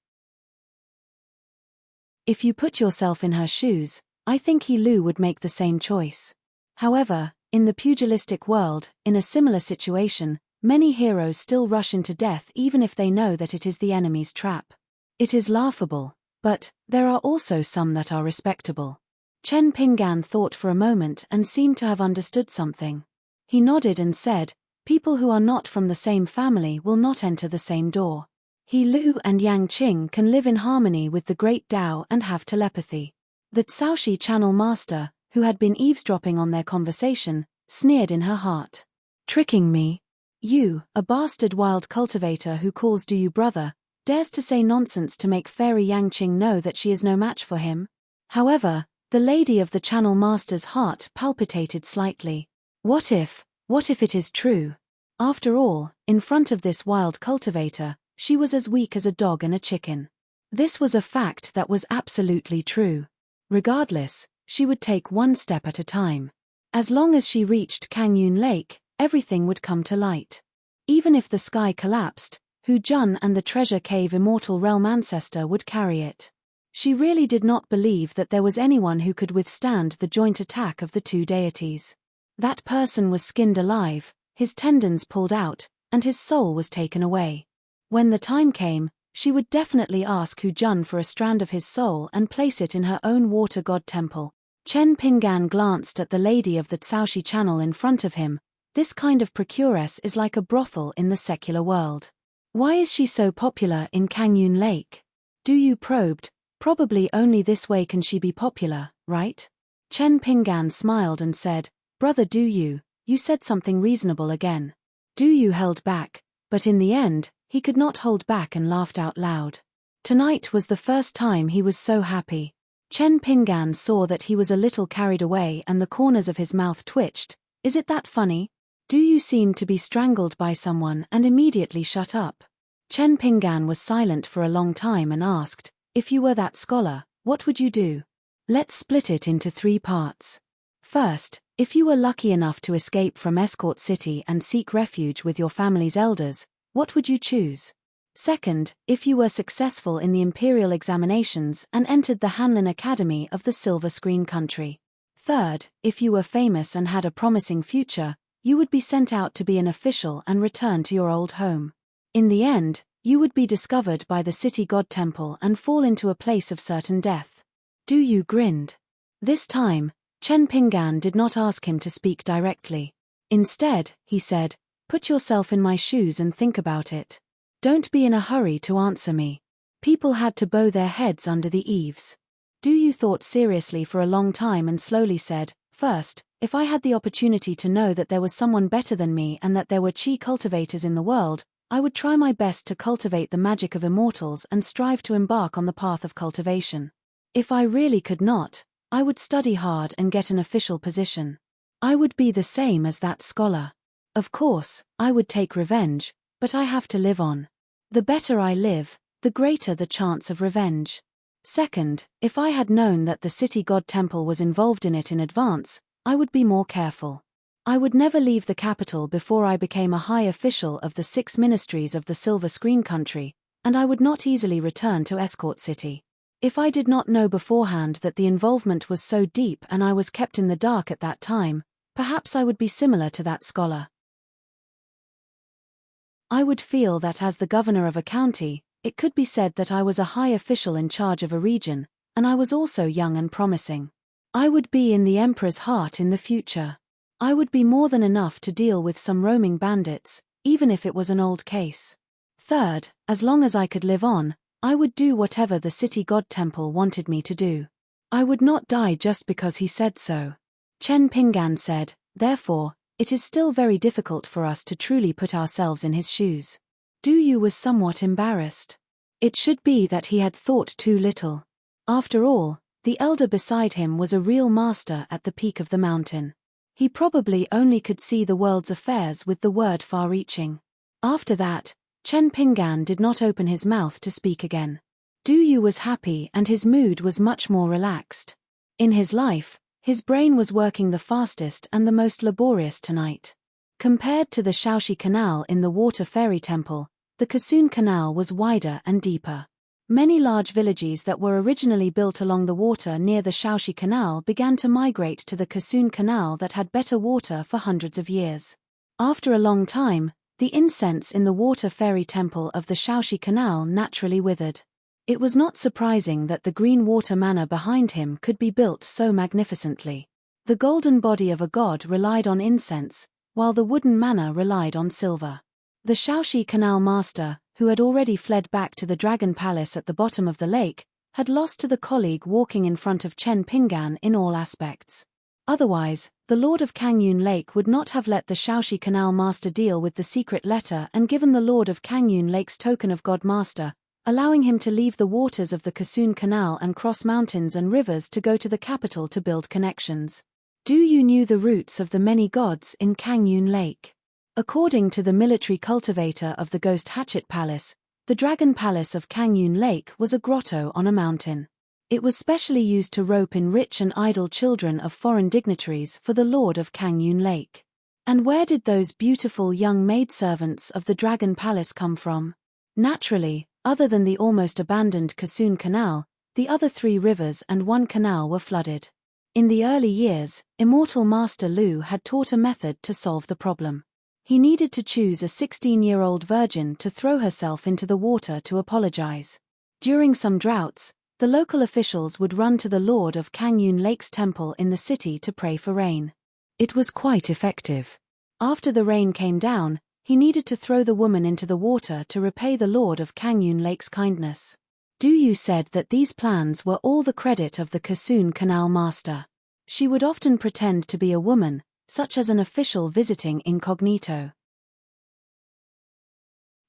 If you put yourself in her shoes, I think He Lu would make the same choice. However, in the pugilistic world, in a similar situation, many heroes still rush into death even if they know that it is the enemy's trap. It is laughable, but there are also some that are respectable. Chen Pinggan thought for a moment and seemed to have understood something. He nodded and said, people who are not from the same family will not enter the same door. He Lu and Yang Qing can live in harmony with the great Tao and have telepathy. The Caoshi channel master, who had been eavesdropping on their conversation, sneered in her heart. Tricking me? You, a bastard wild cultivator who calls Du brother, dares to say nonsense to make fairy Yang Qing know that she is no match for him? However, the lady of the channel master's heart palpitated slightly. What if it is true? After all, in front of this wild cultivator, she was as weak as a dog and a chicken. This was a fact that was absolutely true. Regardless, she would take one step at a time. As long as she reached Kangyun Lake, everything would come to light. Even if the sky collapsed, Hu Jun and the treasure cave immortal realm ancestor would carry it. She really did not believe that there was anyone who could withstand the joint attack of the two deities. That person was skinned alive, his tendons pulled out, and his soul was taken away. When the time came, she would definitely ask Hu Jun for a strand of his soul and place it in her own water god temple. Chen Pinggan glanced at the lady of the Caoshi channel in front of him. This kind of procuress is like a brothel in the secular world. Why is she so popular in Kangyun Lake? Du probed, probably only this way can she be popular, right? Chen Pinggan smiled and said, Brother Du, you said something reasonable again. Du held back, but in the end, he could not hold back and laughed out loud. Tonight was the first time he was so happy. Chen Pinggan saw that he was a little carried away and the corners of his mouth twitched. Is it that funny? Du seemed to be strangled by someone and immediately shut up. Chen Pinggan was silent for a long time and asked, if you were that scholar, what would you do? Let's split it into 3 parts. First, if you were lucky enough to escape from Escort City and seek refuge with your family's elders, what would you choose? Second, if you were successful in the imperial examinations and entered the Hanlin Academy of the Silver Screen Country. Third, if you were famous and had a promising future, you would be sent out to be an official and return to your old home. In the end, you would be discovered by the city god temple and fall into a place of certain death. Du grinned. This time, Chen Pinggan did not ask him to speak directly. Instead, he said, put yourself in my shoes and think about it. Don't be in a hurry to answer me. People had to bow their heads under the eaves. Du thought seriously for a long time and slowly said, first, if I had the opportunity to know that there was someone better than me and that there were chi cultivators in the world, I would try my best to cultivate the magic of immortals and strive to embark on the path of cultivation. If I really could not, I would study hard and get an official position. I would be the same as that scholar. Of course, I would take revenge, but I have to live on. The better I live, the greater the chance of revenge. Second, if I had known that the city god temple was involved in it in advance, I would be more careful. I would never leave the capital before I became a high official of the 6 ministries of the Silver Screen Country, and I would not easily return to Escort City. If I did not know beforehand that the involvement was so deep and I was kept in the dark at that time, perhaps I would be similar to that scholar. I would feel that as the governor of a county, it could be said that I was a high official in charge of a region, and I was also young and promising. I would be in the emperor's heart in the future. I would be more than enough to deal with some roaming bandits, even if it was an old case. Third, as long as I could live on, I would do whatever the city god temple wanted me to do. I would not die just because he said so. Chen Pinggan said, therefore, it is still very difficult for us to truly put ourselves in his shoes. Du Yu was somewhat embarrassed. It should be that he had thought too little. After all, the elder beside him was a real master at the peak of the mountain. He probably only could see the world's affairs with the word far-reaching. After that, Chen Pinggan did not open his mouth to speak again. Du Yu was happy and his mood was much more relaxed. In his life, his brain was working the fastest and the most laborious tonight. Compared to the Shaoxi Canal in the Water Fairy Temple, the Kasun Canal was wider and deeper. Many large villages that were originally built along the water near the Shaoxi Canal began to migrate to the Kasun Canal that had better water for hundreds of years. After a long time, the incense in the Water Fairy Temple of the Shaoxi Canal naturally withered. It was not surprising that the green water manor behind him could be built so magnificently. The golden body of a god relied on incense, while the wooden manor relied on silver. The Shaoxi Canal master, who had already fled back to the Dragon Palace at the bottom of the lake, had lost to the colleague walking in front of Chen Pinggan in all aspects. Otherwise, the Lord of Kangyun Lake would not have let the Shaoxi Canal master deal with the secret letter and given the Lord of Kangyun Lake's token of God Master, allowing him to leave the waters of the Kasun Canal and cross mountains and rivers to go to the capital to build connections. Du Yu knew the roots of the many gods in Kangyun Lake. According to the military cultivator of the Ghost Hatchet Palace, the Dragon Palace of Kangyun Lake was a grotto on a mountain. It was specially used to rope in rich and idle children of foreign dignitaries for the Lord of Kangyun Lake. And where did those beautiful young maidservants of the Dragon Palace come from? Naturally, other than the almost abandoned Kasun Canal, the other 3 rivers and 1 canal were flooded. In the early years, Immortal Master Lu had taught a method to solve the problem. He needed to choose a 16-year-old virgin to throw herself into the water to apologize. During some droughts, the local officials would run to the Lord of Kangyun Lake's temple in the city to pray for rain. It was quite effective. After the rain came down, he needed to throw the woman into the water to repay the Lord of Kangyun Lake's kindness. Du Yu said that these plans were all the credit of the Kasun Canal master. She would often pretend to be a woman, such as an official visiting incognito.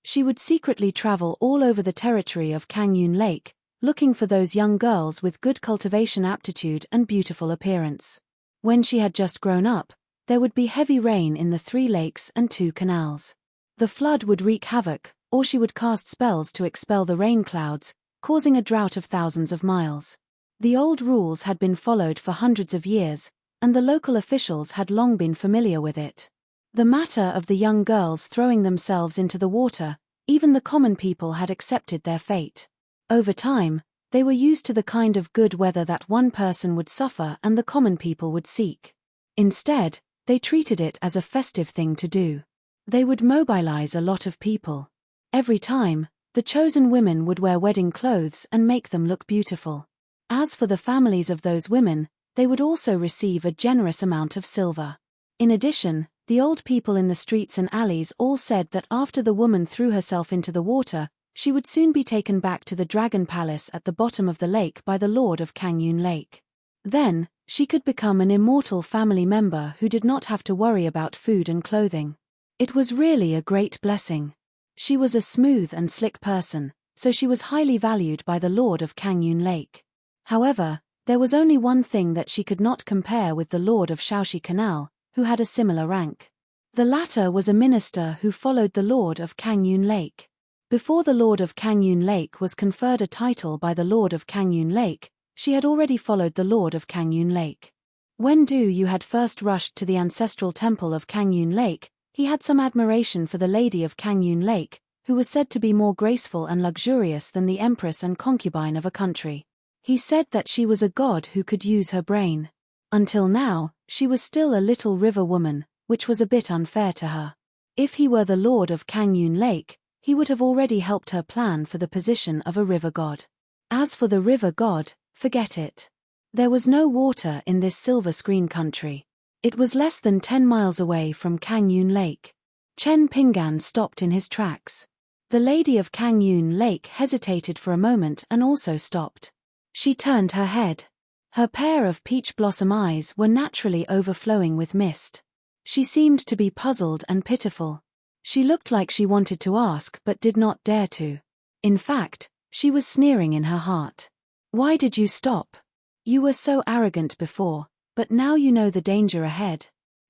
She would secretly travel all over the territory of Kangyun Lake, looking for those young girls with good cultivation aptitude and beautiful appearance. When she had just grown up, there would be heavy rain in the 3 lakes and 2 canals. The flood would wreak havoc, or she would cast spells to expel the rain clouds, causing a drought of thousands of miles. The old rules had been followed for hundreds of years, and the local officials had long been familiar with it. The matter of the young girls throwing themselves into the water, even the common people had accepted their fate. Over time, they were used to the kind of good weather that one person would suffer and the common people would seek. Instead, they treated it as a festive thing to do. They would mobilize a lot of people. Every time, the chosen women would wear wedding clothes and make them look beautiful. As for the families of those women, they would also receive a generous amount of silver. In addition, the old people in the streets and alleys all said that after the woman threw herself into the water, she would soon be taken back to the Dragon Palace at the bottom of the lake by the Lord of Kangyun Lake. Then, she could become an immortal family member who did not have to worry about food and clothing. It was really a great blessing. She was a smooth and slick person, so she was highly valued by the Lord of Kangyun Lake. However, there was only one thing that she could not compare with the Lord of Shaoxi Canal, who had a similar rank. The latter was a minister who followed the Lord of Kangyun Lake. Before the Lord of Kangyun Lake was conferred a title by the Lord of Kangyun Lake, she had already followed the Lord of Kangyun Lake. When Du Yu had first rushed to the ancestral temple of Kangyun Lake, he had some admiration for the Lady of Kangyun Lake, who was said to be more graceful and luxurious than the empress and concubine of a country. He said that she was a god who could use her brain. Until now, she was still a little river woman, which was a bit unfair to her. If he were the Lord of Kangyun Lake, he would have already helped her plan for the position of a river god. As for the river god, forget it. There was no water in this silver screen country. It was less than 10 miles away from Kangyun Lake. Chen Pinggan stopped in his tracks. The lady of Kangyun Lake hesitated for a moment and also stopped. She turned her head. Her pair of peach blossom eyes were naturally overflowing with mist. She seemed to be puzzled and pitiful. She looked like she wanted to ask but did not dare to. In fact, she was sneering in her heart. Why did you stop? You were so arrogant before, but now you know the danger ahead.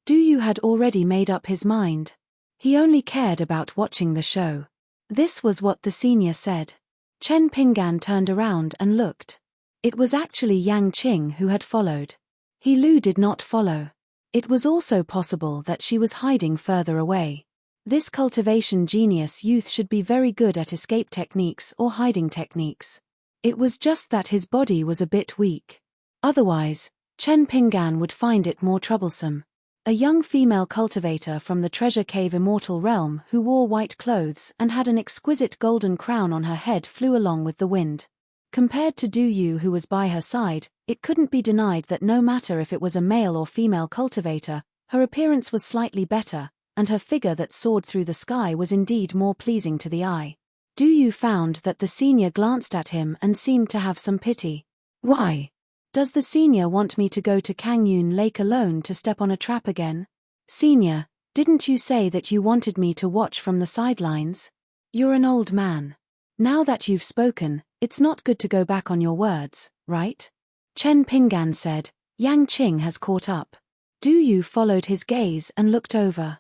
Du Yu had already made up his mind. He only cared about watching the show. This was what the senior said. Chen Pinggan turned around and looked. It was actually Yang Qing who had followed. He Lu did not follow. It was also possible that she was hiding further away. This cultivation genius youth should be very good at escape techniques or hiding techniques. It was just that his body was a bit weak. Otherwise, Chen Pinggan would find it more troublesome. A young female cultivator from the Treasure Cave Immortal Realm who wore white clothes and had an exquisite golden crown on her head flew along with the wind. Compared to Du Yu who was by her side, it couldn't be denied that no matter if it was a male or female cultivator, her appearance was slightly better, and her figure that soared through the sky was indeed more pleasing to the eye. Du Yu found that the senior glanced at him and seemed to have some pity. Why? Does the senior want me to go to Kangyun Lake alone to step on a trap again? Senior, didn't you say that you wanted me to watch from the sidelines? You're an old man. Now that you've spoken, it's not good to go back on your words, right? Chen Pinggan said. Yang Qing has caught up. Du Yu followed his gaze and looked over.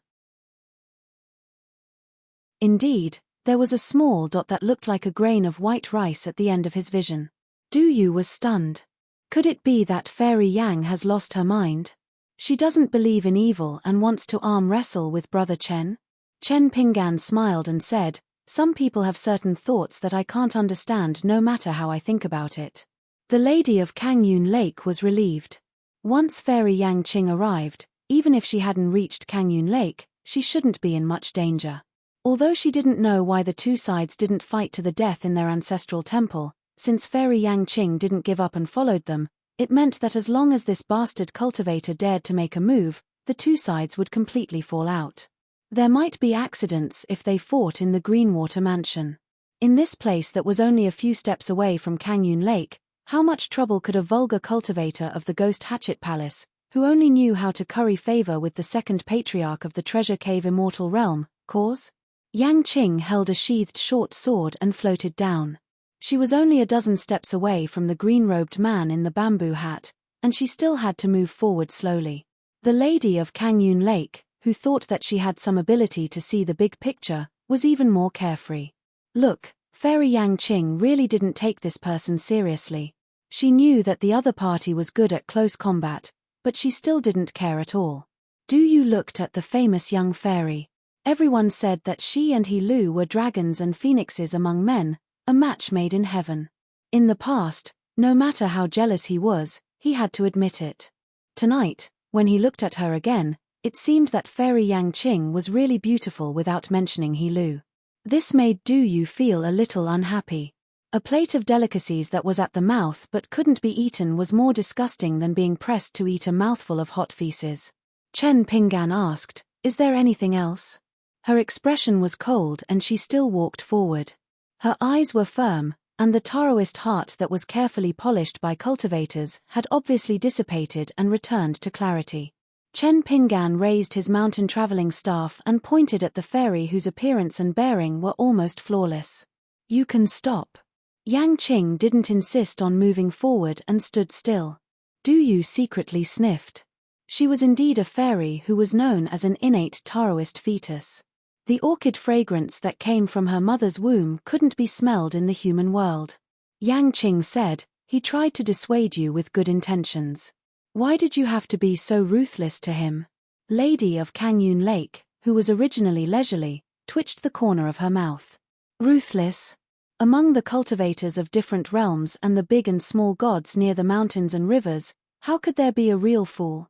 Indeed, there was a small dot that looked like a grain of white rice at the end of his vision. Du Yu was stunned. Could it be that Fairy Yang has lost her mind? She doesn't believe in evil and wants to arm wrestle with Brother Chen? Chen Pinggan smiled and said, some people have certain thoughts that I can't understand no matter how I think about it. The lady of Kangyun Lake was relieved. Once Fairy Yang Qing arrived, even if she hadn't reached Kangyun Lake, she shouldn't be in much danger. Although she didn't know why the two sides didn't fight to the death in their ancestral temple, since Fairy Yang Qing didn't give up and followed them, it meant that as long as this bastard cultivator dared to make a move, the two sides would completely fall out. There might be accidents if they fought in the Greenwater Mansion. In this place that was only a few steps away from Kangyun Lake, how much trouble could a vulgar cultivator of the Ghost Hatchet Palace, who only knew how to curry favor with the second patriarch of the Treasure Cave Immortal Realm, cause? Yang Qing held a sheathed short sword and floated down. She was only a dozen steps away from the green-robed man in the bamboo hat, and she still had to move forward slowly. The lady of Kangyun Lake, who thought that she had some ability to see the big picture, was even more carefree. Look, Fairy Yang Qing really didn't take this person seriously. She knew that the other party was good at close combat, but she still didn't care at all. Du Yu looked at the famous young fairy. Everyone said that she and He Lu were dragons and phoenixes among men, a match made in heaven. In the past, no matter how jealous he was, he had to admit it. Tonight, when he looked at her again, it seemed that Fairy Yang Qing was really beautiful without mentioning He Lu. This made Du Yu feel a little unhappy. A plate of delicacies that was at the mouth but couldn't be eaten was more disgusting than being pressed to eat a mouthful of hot feces. Chen Pinggan asked, "Is there anything else?" Her expression was cold and she still walked forward. Her eyes were firm, and the Taoist heart that was carefully polished by cultivators had obviously dissipated and returned to clarity. Chen Pinggan raised his mountain traveling staff and pointed at the fairy whose appearance and bearing were almost flawless. "You can stop." Yang Qing didn't insist on moving forward and stood still. Du Yu secretly sniffed. She was indeed a fairy who was known as an innate Taoist fetus. The orchid fragrance that came from her mother's womb couldn't be smelled in the human world. Yang Qing said, "He tried to dissuade you with good intentions. Why did you have to be so ruthless to him?" Lady of Kangyun Lake, who was originally leisurely, twitched the corner of her mouth. Ruthless? Among the cultivators of different realms and the big and small gods near the mountains and rivers, how could there be a real fool?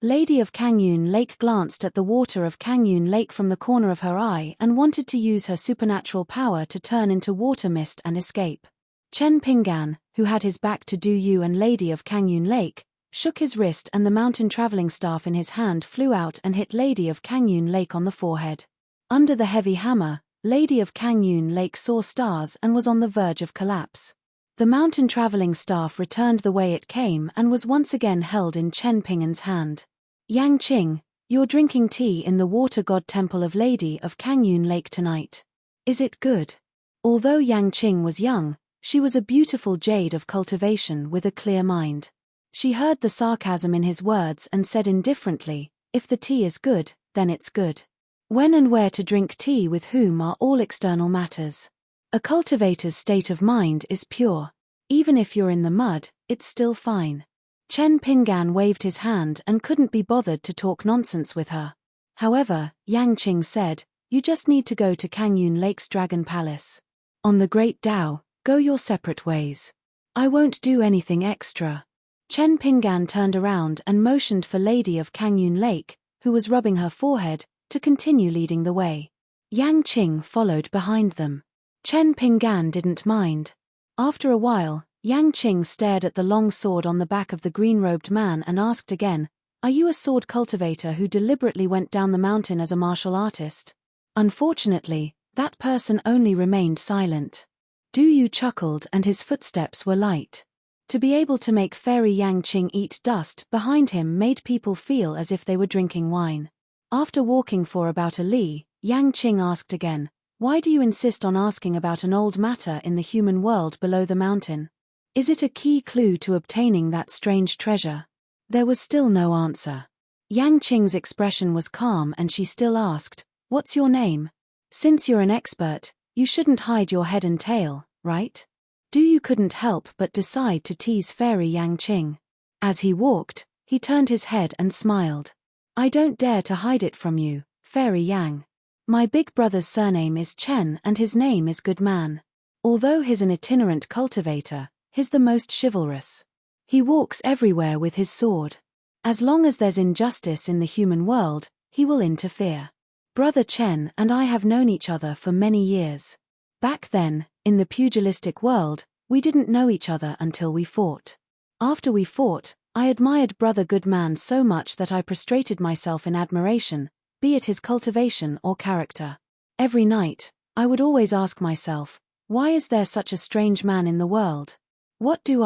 Lady of Kangyun Lake glanced at the water of Kangyun Lake from the corner of her eye and wanted to use her supernatural power to turn into water mist and escape. Chen Pinggan, who had his back to Du Yu and Lady of Kangyun Lake, shook his wrist and the mountain traveling staff in his hand flew out and hit Lady of Kangyun Lake on the forehead. Under the heavy hammer, Lady of Kangyun Lake saw stars and was on the verge of collapse. The mountain traveling staff returned the way it came and was once again held in Chen Ping'an's hand. Yang Qing, you're drinking tea in the water god temple of Lady of Kangyun Lake tonight. Is it good? Although Yang Qing was young, she was a beautiful jade of cultivation with a clear mind. She heard the sarcasm in his words and said indifferently, if the tea is good, then it's good. When and where to drink tea with whom are all external matters. A cultivator's state of mind is pure. Even if you're in the mud, it's still fine. Chen Ping'an waved his hand and couldn't be bothered to talk nonsense with her. However, Yang Qing said, you just need to go to Kangyun Lake's Dragon Palace. On the Great Tao, go your separate ways. I won't do anything extra. Chen Ping'an turned around and motioned for Lady of Kangyun Lake, who was rubbing her forehead, to continue leading the way. Yang Qing followed behind them. Chen Ping'an didn't mind. After a while, Yang Qing stared at the long sword on the back of the green-robed man and asked again, are you a sword cultivator who deliberately went down the mountain as a martial artist? Unfortunately, that person only remained silent. Du Yu chuckled and his footsteps were light. To be able to make Fairy Yang Qing eat dust behind him made people feel as if they were drinking wine. After walking for about a li, Yang Qing asked again, why do you insist on asking about an old matter in the human world below the mountain? Is it a key clue to obtaining that strange treasure? There was still no answer. Yang Qing's expression was calm and she still asked, what's your name? Since you're an expert, you shouldn't hide your head and tail, right? Du Yu couldn't help but decide to tease Fairy Yang Qing. As he walked, he turned his head and smiled. I don't dare to hide it from you, Fairy Yang. My big brother's surname is Chen and his name is Good Man. Although he's an itinerant cultivator, he's the most chivalrous. He walks everywhere with his sword. As long as there's injustice in the human world, he will interfere. Brother Chen and I have known each other for many years. Back then, in the pugilistic world, we didn't know each other until we fought. After we fought, I admired Brother Goodman so much that I prostrated myself in admiration, be it his cultivation or character. Every night, I would always ask myself, why is there such a strange man in the world? What do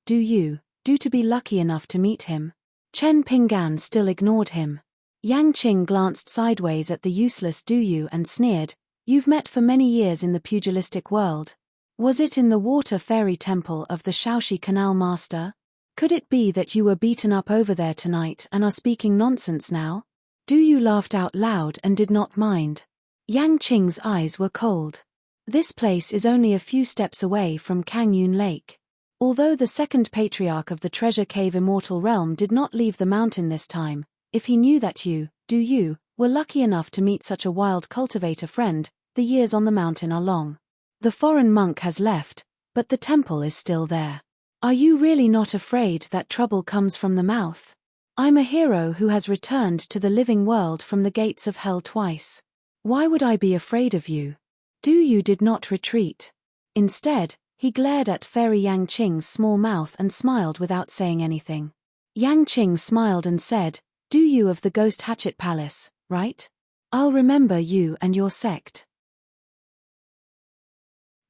you, do to be lucky enough to meet him? Chen Ping'an still ignored him. Yang Qing glanced sideways at the useless Du Yu and sneered, you've met for many years in the pugilistic world. Was it in the water fairy temple of the Shaoxi Canal Master? Could it be that you were beaten up over there tonight and are speaking nonsense now? Du Yu laughed out loud and did not mind. Yang Qing's eyes were cold. This place is only a few steps away from Kangyun Lake. Although the second patriarch of the Treasure Cave Immortal Realm did not leave the mountain this time, if he knew that you, Du Yu, were lucky enough to meet such a wild cultivator friend, the years on the mountain are long. The foreign monk has left, but the temple is still there. Are you really not afraid that trouble comes from the mouth? I'm a hero who has returned to the living world from the gates of hell twice. Why would I be afraid of you? Du Yu did not retreat. Instead, he glared at Fairy Yang Qing's small mouth and smiled without saying anything. Yang Qing smiled and said, Du Yu of the Ghost Hatchet Palace, right? I'll remember you and your sect.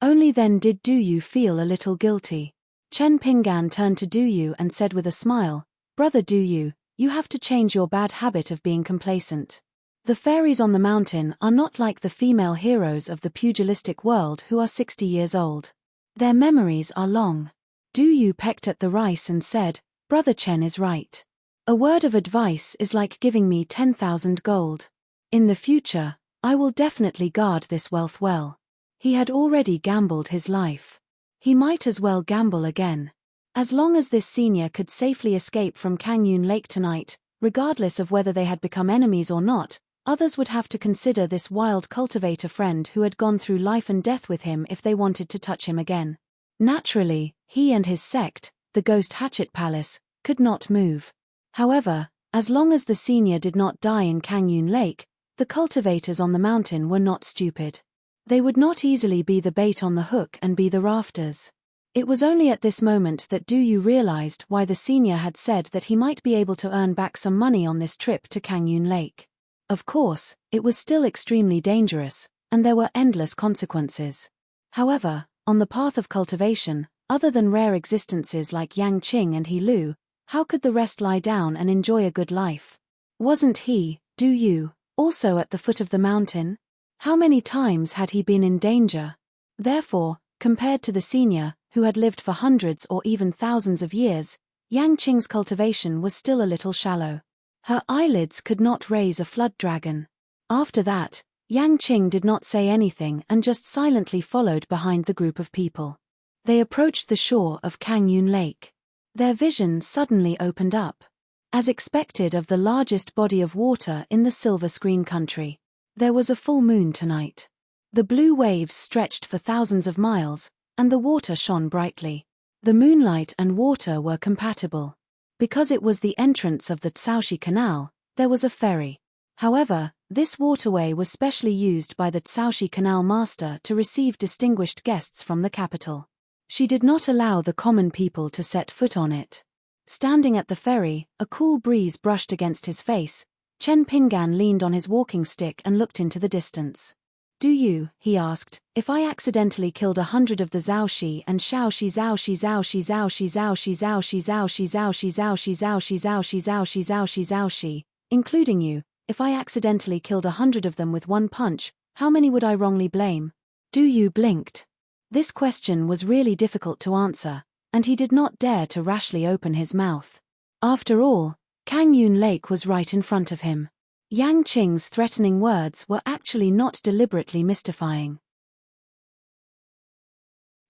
Only then did Du Yu feel a little guilty. Chen Ping'an turned to Du Yu and said with a smile, Brother Du Yu, you have to change your bad habit of being complacent. The fairies on the mountain are not like the female heroes of the pugilistic world who are 60 years old. Their memories are long. Du Yu pecked at the rice and said, Brother Chen is right. A word of advice is like giving me 10,000 gold. In the future, I will definitely guard this wealth well. He had already gambled his life. He might as well gamble again. As long as this senior could safely escape from Kangyun Lake tonight, regardless of whether they had become enemies or not, others would have to consider this wild cultivator friend who had gone through life and death with him if they wanted to touch him again. Naturally, he and his sect, the Ghost Hatchet Palace, could not move. However, as long as the senior did not die in Kangyun Lake, the cultivators on the mountain were not stupid. They would not easily be the bait on the hook and be the rafters. It was only at this moment that Du Yu realized why the senior had said that he might be able to earn back some money on this trip to Kangyun Lake. Of course, it was still extremely dangerous, and there were endless consequences. However, on the path of cultivation, other than rare existences like Yang Qing and He Lu, how could the rest lie down and enjoy a good life? Wasn't he, Du Yu, also at the foot of the mountain? How many times had he been in danger? Therefore, compared to the senior, who had lived for hundreds or even thousands of years, Yang Qing's cultivation was still a little shallow. Her eyelids could not raise a flood dragon. After that, Yang Qing did not say anything and just silently followed behind the group of people. They approached the shore of Kangyun Lake. Their vision suddenly opened up. As expected of the largest body of water in the Silver Screen country, there was a full moon tonight. The blue waves stretched for thousands of miles, and the water shone brightly. The moonlight and water were compatible. Because it was the entrance of the Tsaoxi Canal, there was a ferry. However, this waterway was specially used by the Tsaoxi Canal master to receive distinguished guests from the capital. She did not allow the common people to set foot on it. Standing at the ferry, a cool breeze brushed against his face. Chen Pinggan leaned on his walking stick and looked into the distance. "Do you," he asked, "if I accidentally killed 100 of the Zhaoxi and Shaoxi Zhaoxi Zhaoxi Zhaoxi Zhaoxi Zhaoxi Zhaoxi Zhaoxi Zhaoxi Zhaoxi Zhaoxi Zhaoxi Zhaoxi Zhaoxi, including you, if I accidentally killed 100 of them with one punch, how many would I wrongly blame?" Du Yu blinked. This question was really difficult to answer, and he did not dare to rashly open his mouth. After all, Kangyun Lake was right in front of him. Yang Qing's threatening words were actually not deliberately mystifying.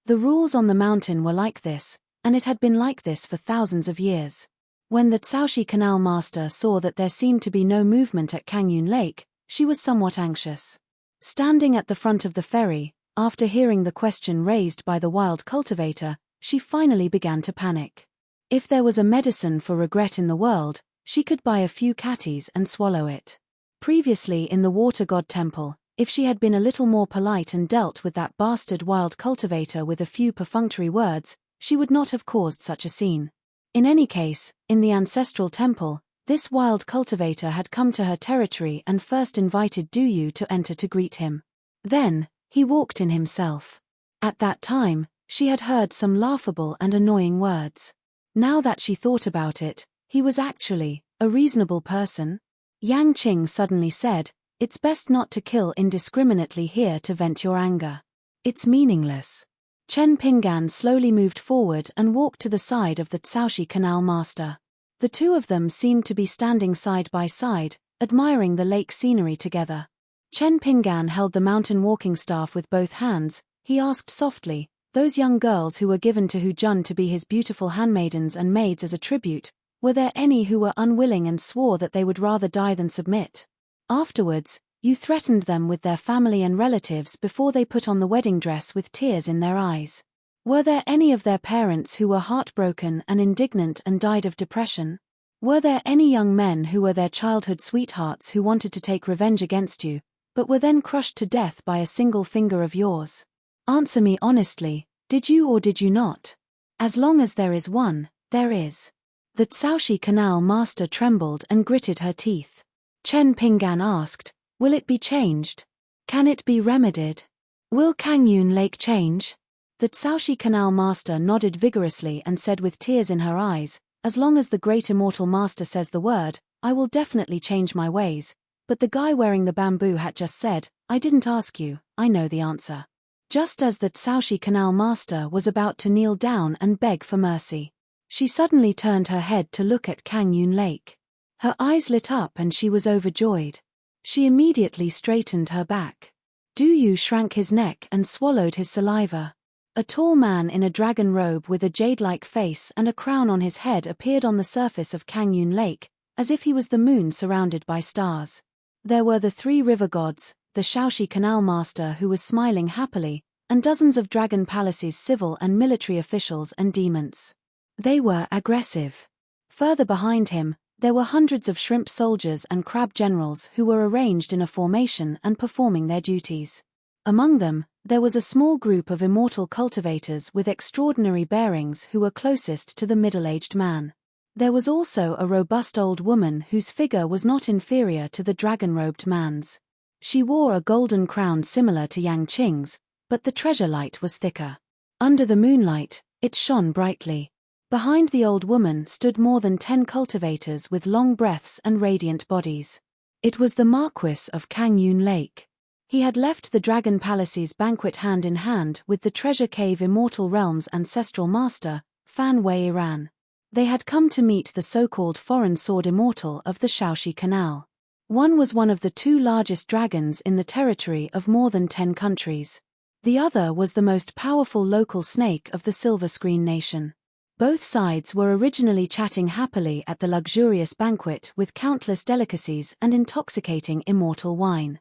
The rules on the mountain were like this, and it had been like this for thousands of years. When the Tsaoxi Canal master saw that there seemed to be no movement at Kangyun Lake, she was somewhat anxious. Standing at the front of the ferry, after hearing the question raised by the wild cultivator, she finally began to panic. If there was a medicine for regret in the world, she could buy a few catties and swallow it. Previously in the water god temple, if she had been a little more polite and dealt with that bastard wild cultivator with a few perfunctory words, she would not have caused such a scene. In any case, in the ancestral temple, this wild cultivator had come to her territory and first invited Du Yu to enter to greet him. Then, he walked in himself. At that time, she had heard some laughable and annoying words. Now that she thought about it, he was actually a reasonable person. Yang Qing suddenly said, "It's best not to kill indiscriminately here to vent your anger. It's meaningless." Chen Pinggan slowly moved forward and walked to the side of the Tsaoxi Canal master. The two of them seemed to be standing side by side, admiring the lake scenery together. Chen Pinggan held the mountain walking staff with both hands. He asked softly, "Those young girls who were given to Hu Jun to be his beautiful handmaidens and maids as a tribute, were there any who were unwilling and swore that they would rather die than submit? Afterwards, you threatened them with their family and relatives before they put on the wedding dress with tears in their eyes. Were there any of their parents who were heartbroken and indignant and died of depression? Were there any young men who were their childhood sweethearts who wanted to take revenge against you, but were then crushed to death by a single finger of yours? Answer me honestly, did you or did you not? As long as there is one, there is." The Tsaoxi Canal master trembled and gritted her teeth. Chen Pinggan asked, "Will it be changed? Can it be remedied? Will Kangyun Lake change?" The Tsaoxi Canal master nodded vigorously and said with tears in her eyes, "As long as the great immortal master says the word, I will definitely change my ways. But the guy wearing the bamboo hat just said, I didn't ask you, I know the answer." Just as the Tsaoxi Canal master was about to kneel down and beg for mercy, she suddenly turned her head to look at Kangyun Lake. Her eyes lit up and she was overjoyed. She immediately straightened her back. Du Yu shrank his neck and swallowed his saliva. A tall man in a dragon robe with a jade-like face and a crown on his head appeared on the surface of Kangyun Lake, as if he was the moon surrounded by stars. There were the 3 river gods, the Shaoxi Canal master who was smiling happily, and dozens of Dragon Palace's civil and military officials and demons. They were aggressive. Further behind him, there were hundreds of shrimp soldiers and crab generals who were arranged in a formation and performing their duties. Among them, There was a small group of immortal cultivators with extraordinary bearings who were closest to the middle-aged man. There was also a robust old woman whose figure was not inferior to the dragon-robed man's. She wore a golden crown similar to Yang Qing's, but the treasure light was thicker. Under the moonlight, it shone brightly. Behind the old woman stood more than 10 cultivators with long breaths and radiant bodies. It was the Marquis of Kangyun Lake. He had left the Dragon Palace's banquet hand in hand with the Treasure Cave Immortal Realm's ancestral master, Fan Wei Iran. They had come to meet the so-called foreign sword immortal of the Shaoxi Canal. One was one of the 2 largest dragons in the territory of more than 10 countries. The other was the most powerful local snake of the Silver Screen Nation. Both sides were originally chatting happily at the luxurious banquet with countless delicacies and intoxicating immortal wine.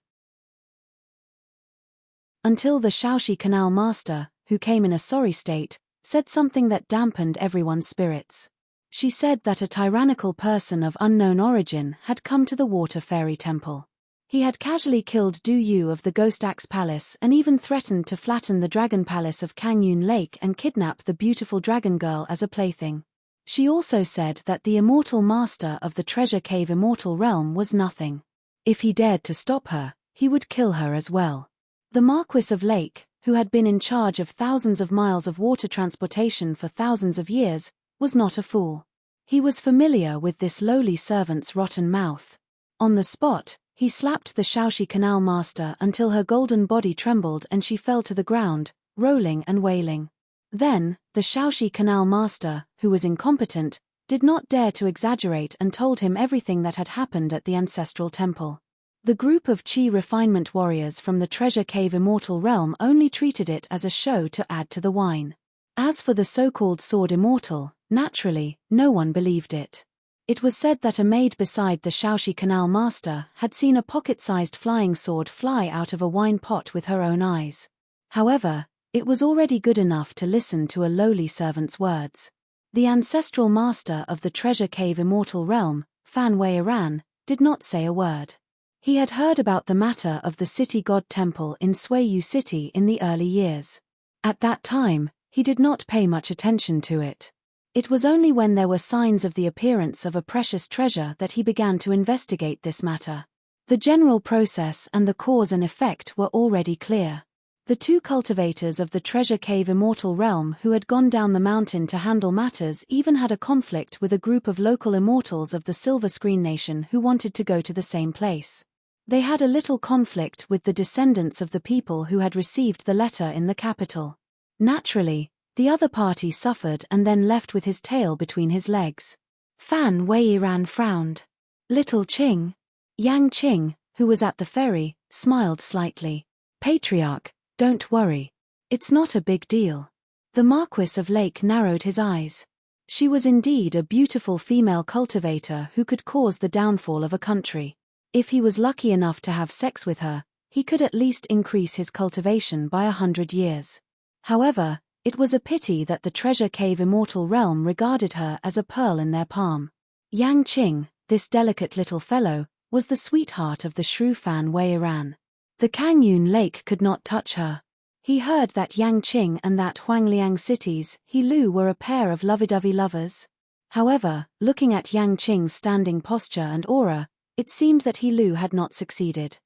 Until the Shaoxi Canal master, who came in a sorry state, said something that dampened everyone's spirits. She said that a tyrannical person of unknown origin had come to the Water Fairy Temple. He had casually killed Du Yu of the Ghost Axe Palace and even threatened to flatten the Dragon Palace of Kangyun Lake and kidnap the beautiful dragon girl as a plaything. She also said that the immortal master of the Treasure Cave Immortal Realm was nothing. If he dared to stop her, he would kill her as well. The Marquis of Lake, who had been in charge of thousands of miles of water transportation for thousands of years, was not a fool. He was familiar with this lowly servant's rotten mouth. On the spot, he slapped the Shaoxi Canal master until her golden body trembled and she fell to the ground, rolling and wailing. Then, the Shaoxi Canal master, who was incompetent, did not dare to exaggerate and told him everything that had happened at the ancestral temple. The group of Qi refinement warriors from the Treasure Cave Immortal Realm only treated it as a show to add to the wine. As for the so-called sword immortal, naturally, no one believed it. It was said that a maid beside the Shaoxi Canal master had seen a pocket-sized flying sword fly out of a wine pot with her own eyes. However, it was already good enough to listen to a lowly servant's words. The ancestral master of the Treasure Cave Immortal Realm, Fan Wei Iran, did not say a word. He had heard about the matter of the city god temple in Suiyu City in the early years. At that time, he did not pay much attention to it. It was only when there were signs of the appearance of a precious treasure that he began to investigate this matter. The general process and the cause and effect were already clear. The 2 cultivators of the Treasure Cave Immortal Realm who had gone down the mountain to handle matters even had a conflict with a group of local immortals of the Silver Screen Nation who wanted to go to the same place. They had a little conflict with the descendants of the people who had received the letter in the capital. Naturally, the other party suffered and then left with his tail between his legs. Fan Wei Iran frowned. Little Qing. Yang Qing, who was at the ferry, smiled slightly. Patriarch, don't worry. It's not a big deal. The Marquis of Lake narrowed his eyes. She was indeed a beautiful female cultivator who could cause the downfall of a country. If he was lucky enough to have sex with her, he could at least increase his cultivation by 100 years. However, it was a pity that the Treasure Cave Immortal Realm regarded her as a pearl in their palm. Yang Qing, this delicate little fellow, was the sweetheart of the shrew Fan Wei Iran. The Kangyun Lake could not touch her. He heard that Yang Qing and that Huangliang cities, Lu were a pair of lovey-dovey lovers. However, looking at Yang Qing's standing posture and aura, it seemed that Lu had not succeeded.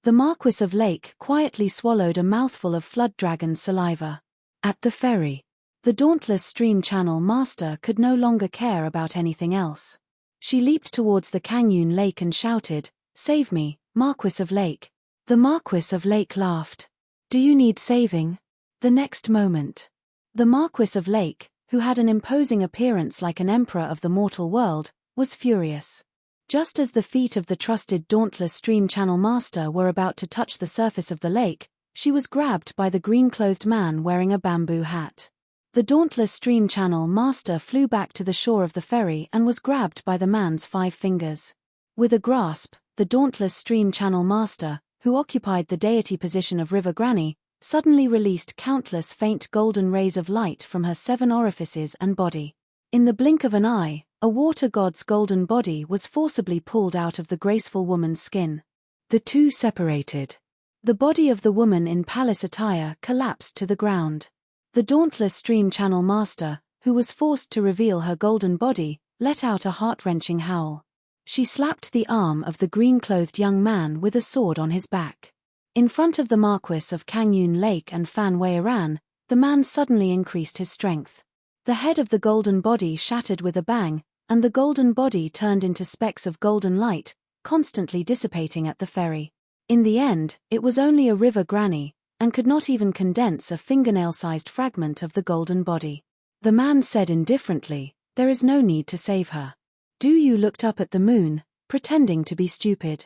The Marquis of Lake quietly swallowed a mouthful of flood dragon saliva. At the ferry, the dauntless stream channel master could no longer care about anything else. She leaped towards the Kangyun Lake and shouted, "Save me, Marquis of Lake." The Marquis of Lake laughed. "Do you need saving?" The next moment, the Marquis of Lake, who had an imposing appearance like an emperor of the mortal world, was furious. Just as the feet of the trusted dauntless stream channel master were about to touch the surface of the lake, she was grabbed by the green-clothed man wearing a bamboo hat. The dauntless stream channel master flew back to the shore of the ferry and was grabbed by the man's 5 fingers. With a grasp, the dauntless stream channel master, who occupied the deity position of River Granny, suddenly released countless faint golden rays of light from her 7 orifices and body. In the blink of an eye, a water god's golden body was forcibly pulled out of the graceful woman's skin. The 2 separated. The body of the woman in palace attire collapsed to the ground. The dauntless stream channel master, who was forced to reveal her golden body, let out a heart-wrenching howl. She slapped the arm of the green-clothed young man with a sword on his back. In front of the Marquis of Kangyun Lake and Fan Weiran, the man suddenly increased his strength. The head of the golden body shattered with a bang, and the golden body turned into specks of golden light, constantly dissipating at the ferry. In the end, it was only a river granny, and could not even condense a fingernail-sized fragment of the golden body. The man said indifferently, "There is no need to save her." Du Yu looked up at the moon, pretending to be stupid.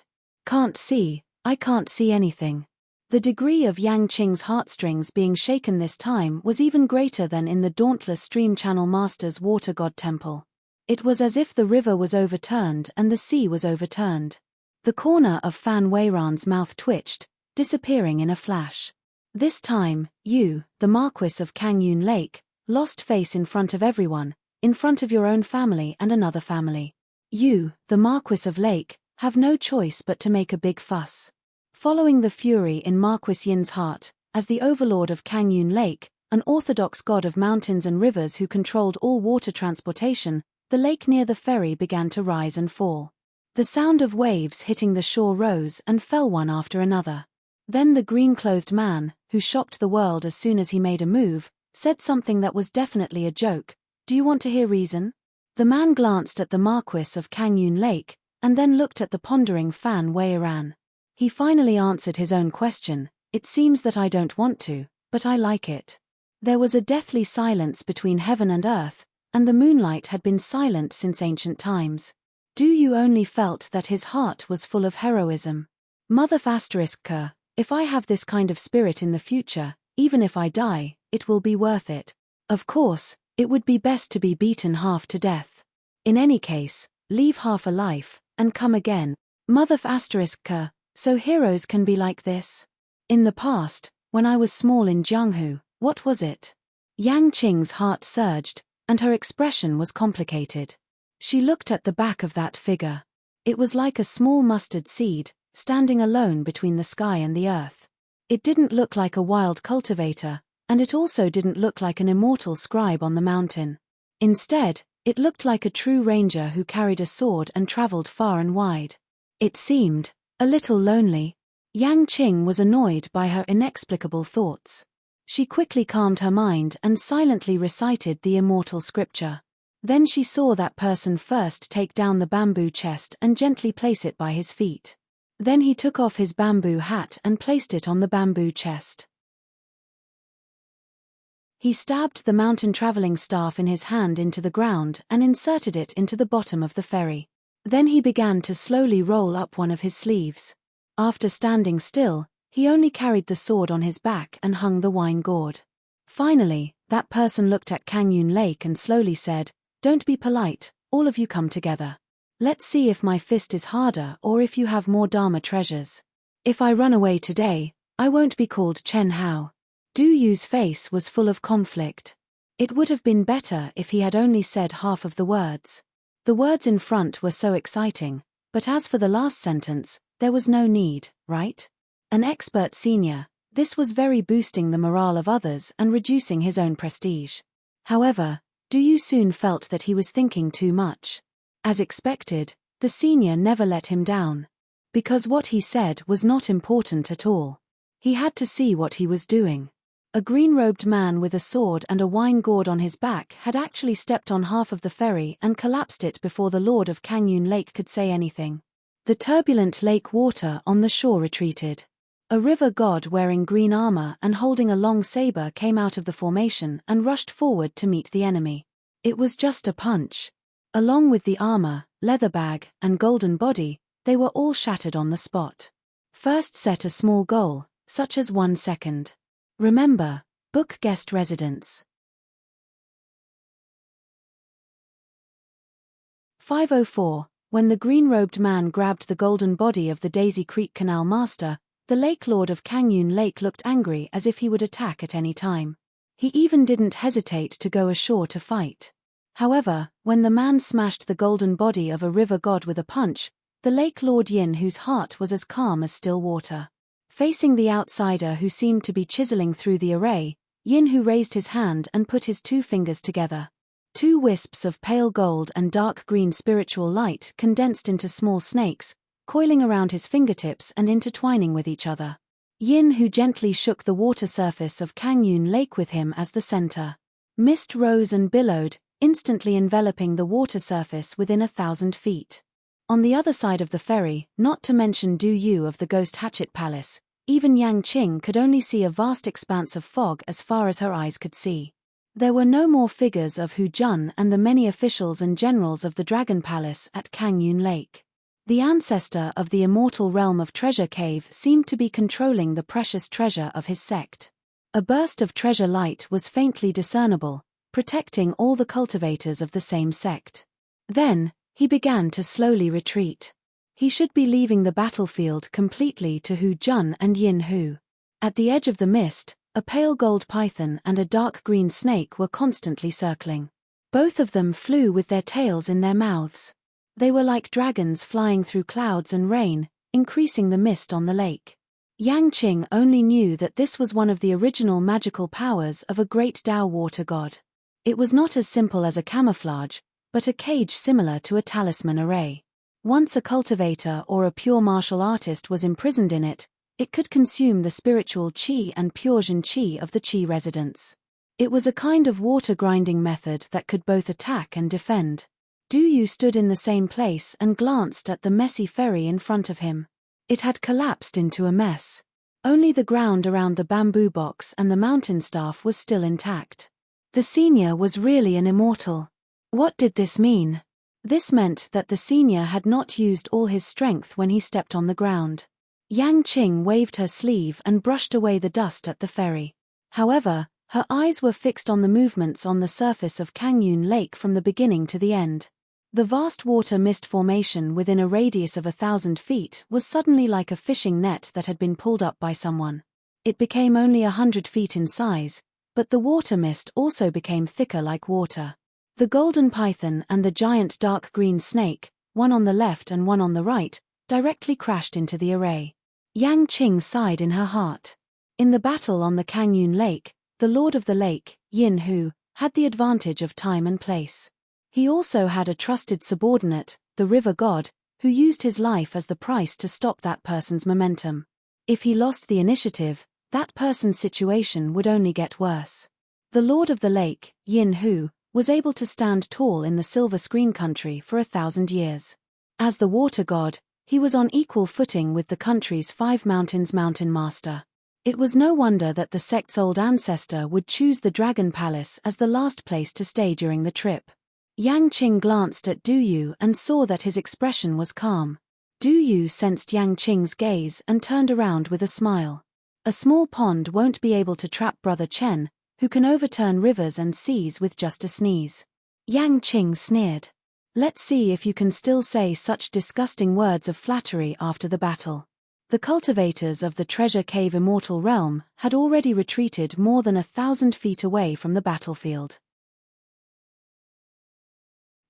I can't see anything." The degree of Yang Qing's heartstrings being shaken this time was even greater than in the dauntless stream channel master's water god temple. It was as if the river was overturned and the sea was overturned. The corner of Fan Weiran's mouth twitched, disappearing in a flash. This time, you, the Marquis of Kangyun Lake, lost face in front of everyone, in front of your own family and another family. You, the Marquis of Lake, have no choice but to make a big fuss. Following the fury in Marquis Yin's heart, as the overlord of Kangyun Lake, an orthodox god of mountains and rivers who controlled all water transportation, the lake near the ferry began to rise and fall. The sound of waves hitting the shore rose and fell one after another. Then the green-clothed man, who shocked the world as soon as he made a move, said something that was definitely a joke. "Do you want to hear reason?" The man glanced at the Marquis of Kangyun Lake, and then looked at the pondering Fan Weiran. He finally answered his own question. "It seems that I don't want to, but I like it." There was a deathly silence between heaven and earth, and the moonlight had been silent since ancient times. Du Yu only felt that his heart was full of heroism. Mother ***, if I have this kind of spirit in the future, even if I die, it will be worth it. Of course, it would be best to be beaten half to death. In any case, leave half a life, and come again. Mother ***, so heroes can be like this? In the past, when I was small in Jianghu, what was it? Yang Qing's heart surged, and her expression was complicated. She looked at the back of that figure. It was like a small mustard seed, standing alone between the sky and the earth. It didn't look like a wild cultivator, and it also didn't look like an immortal scribe on the mountain. Instead, it looked like a true ranger who carried a sword and traveled far and wide. It seemed a little lonely. Yang Qing was annoyed by her inexplicable thoughts. She quickly calmed her mind and silently recited the immortal scripture. Then she saw that person first take down the bamboo chest and gently place it by his feet. Then he took off his bamboo hat and placed it on the bamboo chest. He stabbed the mountain traveling staff in his hand into the ground and inserted it into the bottom of the ferry. Then he began to slowly roll up one of his sleeves. After standing still, he only carried the sword on his back and hung the wine gourd. Finally, that person looked at Kangyun Lake and slowly said, "Don't be polite, all of you come together. Let's see if my fist is harder or if you have more Dharma treasures. If I run away today, I won't be called Chen Hao." Du Yu's face was full of conflict. It would have been better if he had only said half of the words. The words in front were so exciting, but as for the last sentence, there was no need, right? An expert senior, this was very boosting the morale of others and reducing his own prestige. However, Du Yu soon felt that he was thinking too much. As expected, the senior never let him down. Because what he said was not important at all. He had to see what he was doing. A green-robed man with a sword and a wine gourd on his back had actually stepped on half of the ferry and collapsed it before the Lord of Kangyun Lake could say anything. The turbulent lake water on the shore retreated. A river god wearing green armor and holding a long saber came out of the formation and rushed forward to meet the enemy. It was just a punch. Along with the armor, leather bag, and golden body, they were all shattered on the spot. First set a small goal, such as 1 second. Remember, book guest residence. 504. When the green-robed man grabbed the golden body of the Daisy Creek Canal Master, the Lake Lord of Kangyun Lake looked angry as if he would attack at any time. He even didn't hesitate to go ashore to fight. However, when the man smashed the golden body of a river god with a punch, the Lake Lord Yin, whose heart was as calm as still water, Facing the outsider who seemed to be chiseling through the array, Yin Hu raised his hand and put his 2 fingers together. 2 wisps of pale gold and dark green spiritual light condensed into small snakes, coiling around his fingertips and intertwining with each other. Yin Hu gently shook the water surface of Kangyun Lake with him as the center. Mist rose and billowed, instantly enveloping the water surface within 1,000 feet. On the other side of the ferry, not to mention Du Yu of the Ghost Hatchet Palace, even Yang Qing could only see a vast expanse of fog as far as her eyes could see. There were no more figures of Hu Jun and the many officials and generals of the Dragon Palace at Kangyun Lake. The ancestor of the immortal realm of Treasure Cave seemed to be controlling the precious treasure of his sect. A burst of treasure light was faintly discernible, protecting all the cultivators of the same sect. Then, he began to slowly retreat. He should be leaving the battlefield completely to Hu Jun and Yin Hu. At the edge of the mist, a pale gold python and a dark green snake were constantly circling. Both of them flew with their tails in their mouths. They were like dragons flying through clouds and rain, increasing the mist on the lake. Yang Qing only knew that this was one of the original magical powers of a great Tao water god. It was not as simple as a camouflage, but a cage similar to a talisman array. Once a cultivator or a pure martial artist was imprisoned in it, it could consume the spiritual qi and pure zhen qi of the qi residents. It was a kind of water grinding method that could both attack and defend. Du Yu stood in the same place and glanced at the messy ferry in front of him. It had collapsed into a mess. Only the ground around the bamboo box and the mountain staff was still intact. The senior was really an immortal. What did this mean? This meant that the senior had not used all his strength when he stepped on the ground. Yang Qing waved her sleeve and brushed away the dust at the ferry. However, her eyes were fixed on the movements on the surface of Kangyun Lake from the beginning to the end. The vast water mist formation within a radius of 1,000 feet was suddenly like a fishing net that had been pulled up by someone. It became only 100 feet in size, but the water mist also became thicker like water. The golden python and the giant dark green snake, one on the left and one on the right, directly crashed into the array. Yang Qing sighed in her heart. In the battle on the Kangyun Lake, the Lord of the Lake, Yin Hu, had the advantage of time and place. He also had a trusted subordinate, the river god, who used his life as the price to stop that person's momentum. If he lost the initiative, that person's situation would only get worse. The Lord of the Lake, Yin Hu, was able to stand tall in the Silver Screen country for 1,000 years. As the water god, he was on equal footing with the country's 5 mountains mountain master. It was no wonder that the sect's old ancestor would choose the Dragon Palace as the last place to stay during the trip. Yang Qing glanced at Du Yu and saw that his expression was calm. Du Yu sensed Yang Qing's gaze and turned around with a smile. A small pond won't be able to trap Brother Chen, who can overturn rivers and seas with just a sneeze. Yang Qing sneered. Let's see if you can still say such disgusting words of flattery after the battle. The cultivators of the Treasure Cave Immortal Realm had already retreated more than 1,000 feet away from the battlefield.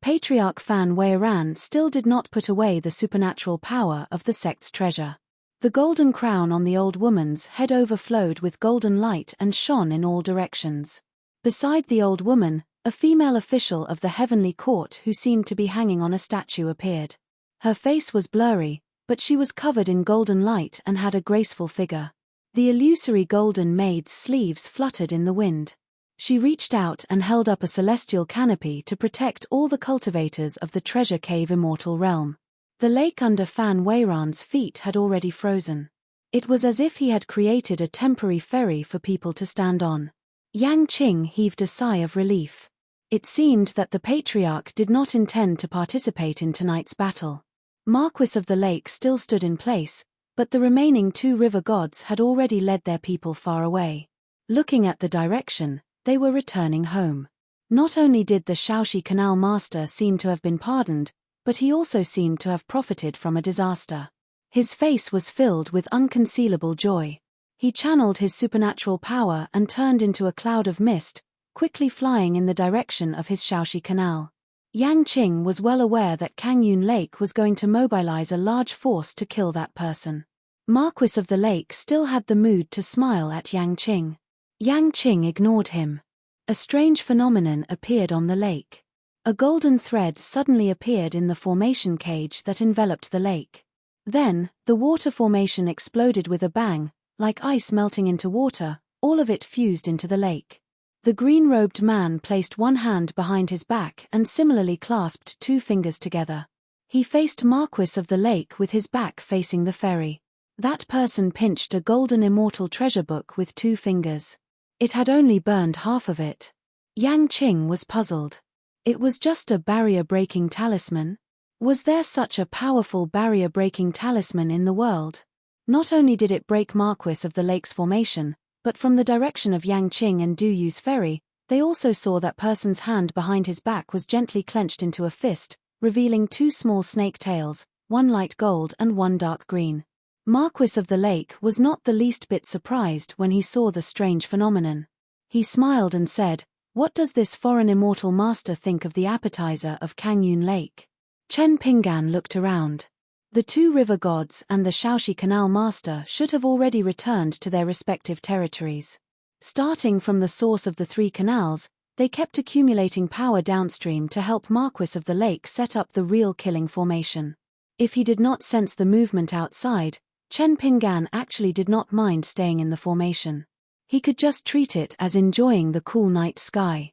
Patriarch Fan Weiran still did not put away the supernatural power of the sect's treasure. The golden crown on the old woman's head overflowed with golden light and shone in all directions. Beside the old woman, a female official of the heavenly court who seemed to be hanging on a statue appeared. Her face was blurry, but she was covered in golden light and had a graceful figure. The illusory golden maid's sleeves fluttered in the wind. She reached out and held up a celestial canopy to protect all the cultivators of the Treasure Cave Immortal Realm. The lake under Fan Weiran's feet had already frozen. It was as if he had created a temporary ferry for people to stand on. Yang Qing heaved a sigh of relief. It seemed that the patriarch did not intend to participate in tonight's battle. Marquis of the Lake still stood in place, but the remaining 2 river gods had already led their people far away. Looking at the direction, they were returning home. Not only did the Shaoxi Canal master seem to have been pardoned, but he also seemed to have profited from a disaster. His face was filled with unconcealable joy. He channeled his supernatural power and turned into a cloud of mist, quickly flying in the direction of his Shaoxi Canal. Yang Qing was well aware that Kangyun Lake was going to mobilize a large force to kill that person. Marquis of the Lake still had the mood to smile at Yang Qing. Yang Qing ignored him. A strange phenomenon appeared on the lake. A golden thread suddenly appeared in the formation cage that enveloped the lake. Then, the water formation exploded with a bang, like ice melting into water, all of it fused into the lake. The green-robed man placed one hand behind his back and similarly clasped two fingers together. He faced Marquis of the Lake with his back facing the ferry. That person pinched a golden immortal treasure book with two fingers. It had only burned half of it. Yang Qing was puzzled. It was just a barrier-breaking talisman? Was there such a powerful barrier-breaking talisman in the world? Not only did it break Marquis of the Lake's formation, but from the direction of Yang Qing and Du Yu's ferry, they also saw that person's hand behind his back was gently clenched into a fist, revealing two small snake tails, one light gold and one dark green. Marquis of the Lake was not the least bit surprised when he saw the strange phenomenon. He smiled and said, "What does this foreign immortal master think of the appetizer of Kangyun Lake?" Chen Pinggan looked around. The two river gods and the Shaoxi Canal master should have already returned to their respective territories. Starting from the source of the three canals, they kept accumulating power downstream to help Marquis of the Lake set up the real killing formation. If he did not sense the movement outside, Chen Pinggan actually did not mind staying in the formation. He could just treat it as enjoying the cool night sky.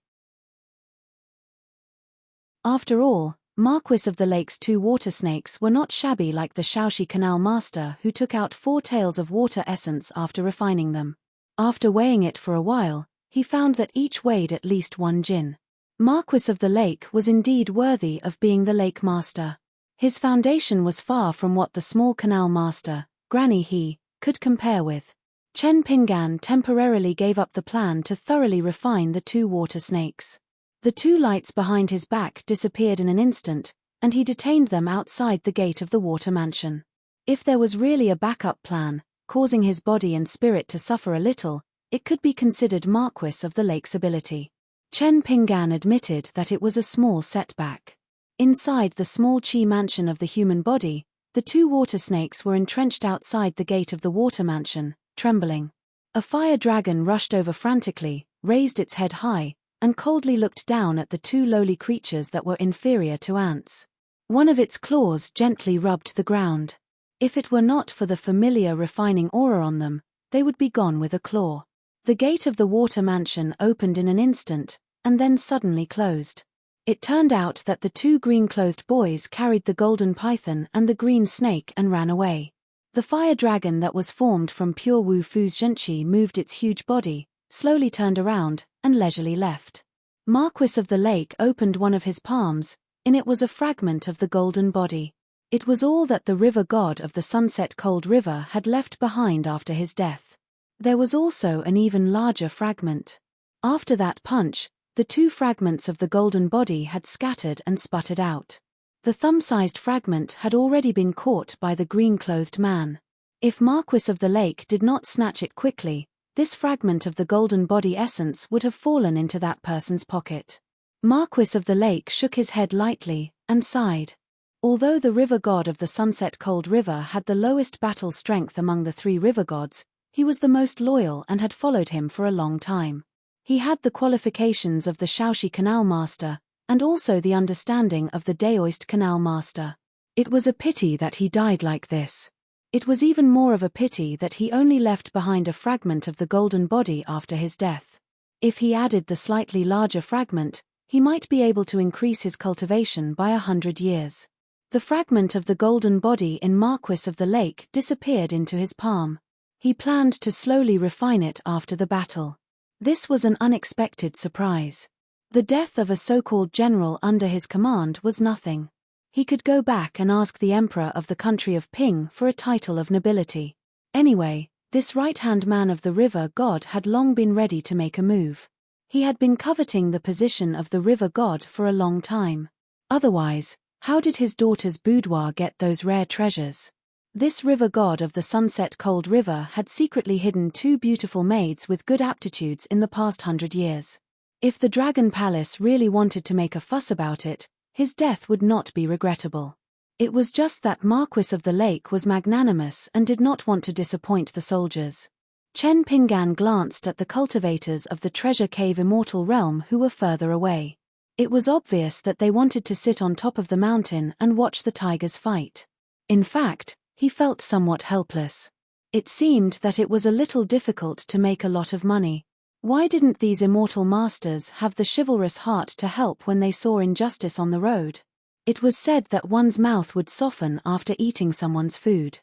After all, Marquis of the Lake's two water snakes were not shabby like the Shaoxi Canal master who took out 4 taels of water essence after refining them. After weighing it for a while, he found that each weighed at least 1 jin. Marquis of the Lake was indeed worthy of being the lake master. His foundation was far from what the small canal master, Granny He, could compare with. Chen Pinggan temporarily gave up the plan to thoroughly refine the two water snakes. The two lights behind his back disappeared in an instant, and he detained them outside the gate of the water mansion. If there was really a backup plan, causing his body and spirit to suffer a little, it could be considered Marquis of the Lake's ability. Chen Pinggan admitted that it was a small setback. Inside the small chi mansion of the human body, the two water snakes were entrenched outside the gate of the water mansion, trembling. A fire dragon rushed over frantically, raised its head high, and coldly looked down at the two lowly creatures that were inferior to ants. One of its claws gently rubbed the ground. If it were not for the familiar refining aura on them, they would be gone with a claw. The gate of the water mansion opened in an instant, and then suddenly closed. It turned out that the two green-clothed boys carried the golden python and the green snake and ran away. The fire dragon that was formed from pure Wu Fu's zhenqi moved its huge body, slowly turned around, and leisurely left. Marquis of the Lake opened one of his palms. In it was a fragment of the golden body. It was all that the river god of the sunset cold river had left behind after his death. There was also an even larger fragment. After that punch, the two fragments of the golden body had scattered and sputtered out. The thumb-sized fragment had already been caught by the green-clothed man. If Marquis of the Lake did not snatch it quickly, this fragment of the golden body essence would have fallen into that person's pocket. Marquis of the Lake shook his head lightly, and sighed. Although the river god of the sunset cold river had the lowest battle strength among the 3 river gods, he was the most loyal and had followed him for a long time. He had the qualifications of the Shaoxi Canal master, and also the understanding of the Daoist Canal master. It was a pity that he died like this. It was even more of a pity that he only left behind a fragment of the golden body after his death. If he added the slightly larger fragment, he might be able to increase his cultivation by 100 years. The fragment of the golden body in Marquis of the Lake disappeared into his palm. He planned to slowly refine it after the battle. This was an unexpected surprise. The death of a so-called general under his command was nothing. He could go back and ask the emperor of the country of Ping for a title of nobility. Anyway, this right-hand man of the river god had long been ready to make a move. He had been coveting the position of the river god for a long time. Otherwise, how did his daughter's boudoir get those rare treasures? This river god of the sunset cold river had secretly hidden 2 beautiful maids with good aptitudes in the past 100 years. If the Dragon Palace really wanted to make a fuss about it, his death would not be regrettable. It was just that Marquis of the Lake was magnanimous and did not want to disappoint the soldiers. Chen Pingan glanced at the cultivators of the treasure cave immortal realm who were further away. It was obvious that they wanted to sit on top of the mountain and watch the tigers fight. In fact, he felt somewhat helpless. It seemed that it was a little difficult to make a lot of money. Why didn't these immortal masters have the chivalrous heart to help when they saw injustice on the road? It was said that one's mouth would soften after eating someone's food.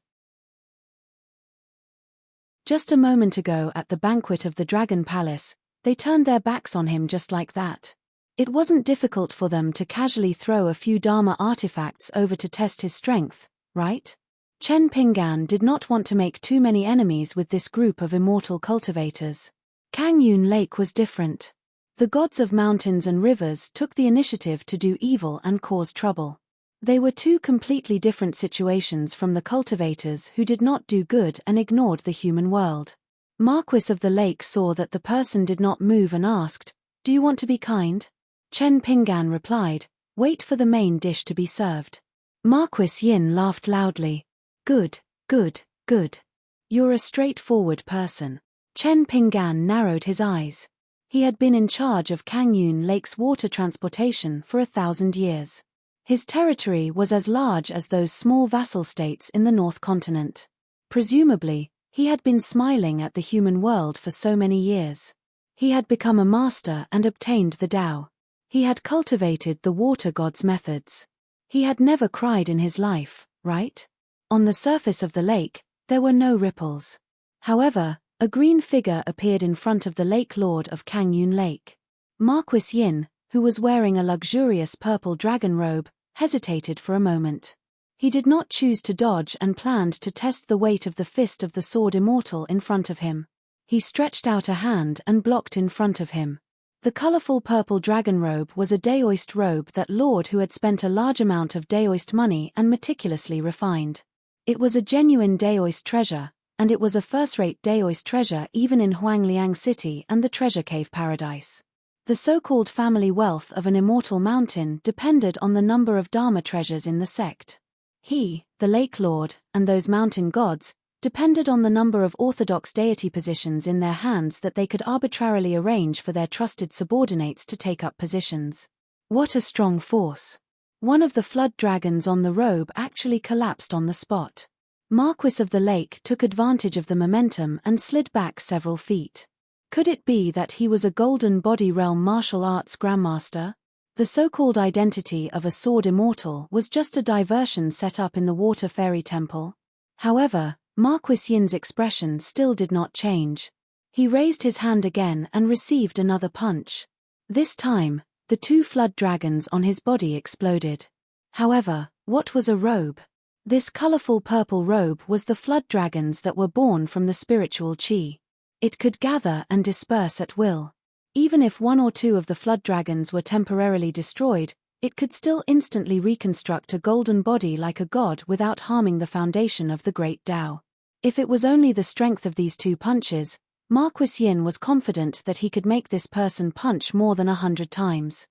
Just a moment ago at the banquet of the Dragon Palace, they turned their backs on him just like that. It wasn't difficult for them to casually throw a few Dharma artifacts over to test his strength, right? Chen Pingan did not want to make too many enemies with this group of immortal cultivators. Kangyun Lake was different. The gods of mountains and rivers took the initiative to do evil and cause trouble. They were two completely different situations from the cultivators who did not do good and ignored the human world. Marquis of the Lake saw that the person did not move and asked, "Do you want to be kind?" Chen Pingan replied, "Wait for the main dish to be served." Marquis Yin laughed loudly. "Good, good, good. You're a straightforward person." Chen Pingan narrowed his eyes. He had been in charge of Kangyun Lake's water transportation for 1,000 years. His territory was as large as those small vassal states in the North Continent. Presumably, he had been smiling at the human world for so many years. He had become a master and obtained the Tao. He had cultivated the water god's methods. He had never cried in his life, right? On the surface of the lake, there were no ripples. However, a green figure appeared in front of the Lake Lord of Kangyun Lake. Marquis Yin, who was wearing a luxurious purple dragon robe, hesitated for a moment. He did not choose to dodge and planned to test the weight of the fist of the sword immortal in front of him. He stretched out a hand and blocked in front of him. The colorful purple dragon robe was a Daoist robe that Lord who had spent a large amount of Daoist money and meticulously refined. It was a genuine Daoist treasure, and it was a first-rate Daoist treasure even in Huangliang City and the Treasure Cave Paradise. The so-called family wealth of an immortal mountain depended on the number of Dharma treasures in the sect. He, the Lake Lord, and those mountain gods, depended on the number of orthodox deity positions in their hands that they could arbitrarily arrange for their trusted subordinates to take up positions. What a strong force! One of the flood dragons on the robe actually collapsed on the spot. Marquis of the Lake took advantage of the momentum and slid back several feet. Could it be that he was a Golden Body Realm martial arts grandmaster? The so-called identity of a sword immortal was just a diversion set up in the water fairy temple. However, Marquis Yin's expression still did not change. He raised his hand again and received another punch. This time, the two flood dragons on his body exploded. However, what was a robe? This colorful purple robe was the flood dragons that were born from the spiritual chi. It could gather and disperse at will. Even if one or two of the flood dragons were temporarily destroyed, it could still instantly reconstruct a golden body like a god without harming the foundation of the great Tao. If it was only the strength of these two punches, Marquis Yin was confident that he could make this person punch more than 100 times.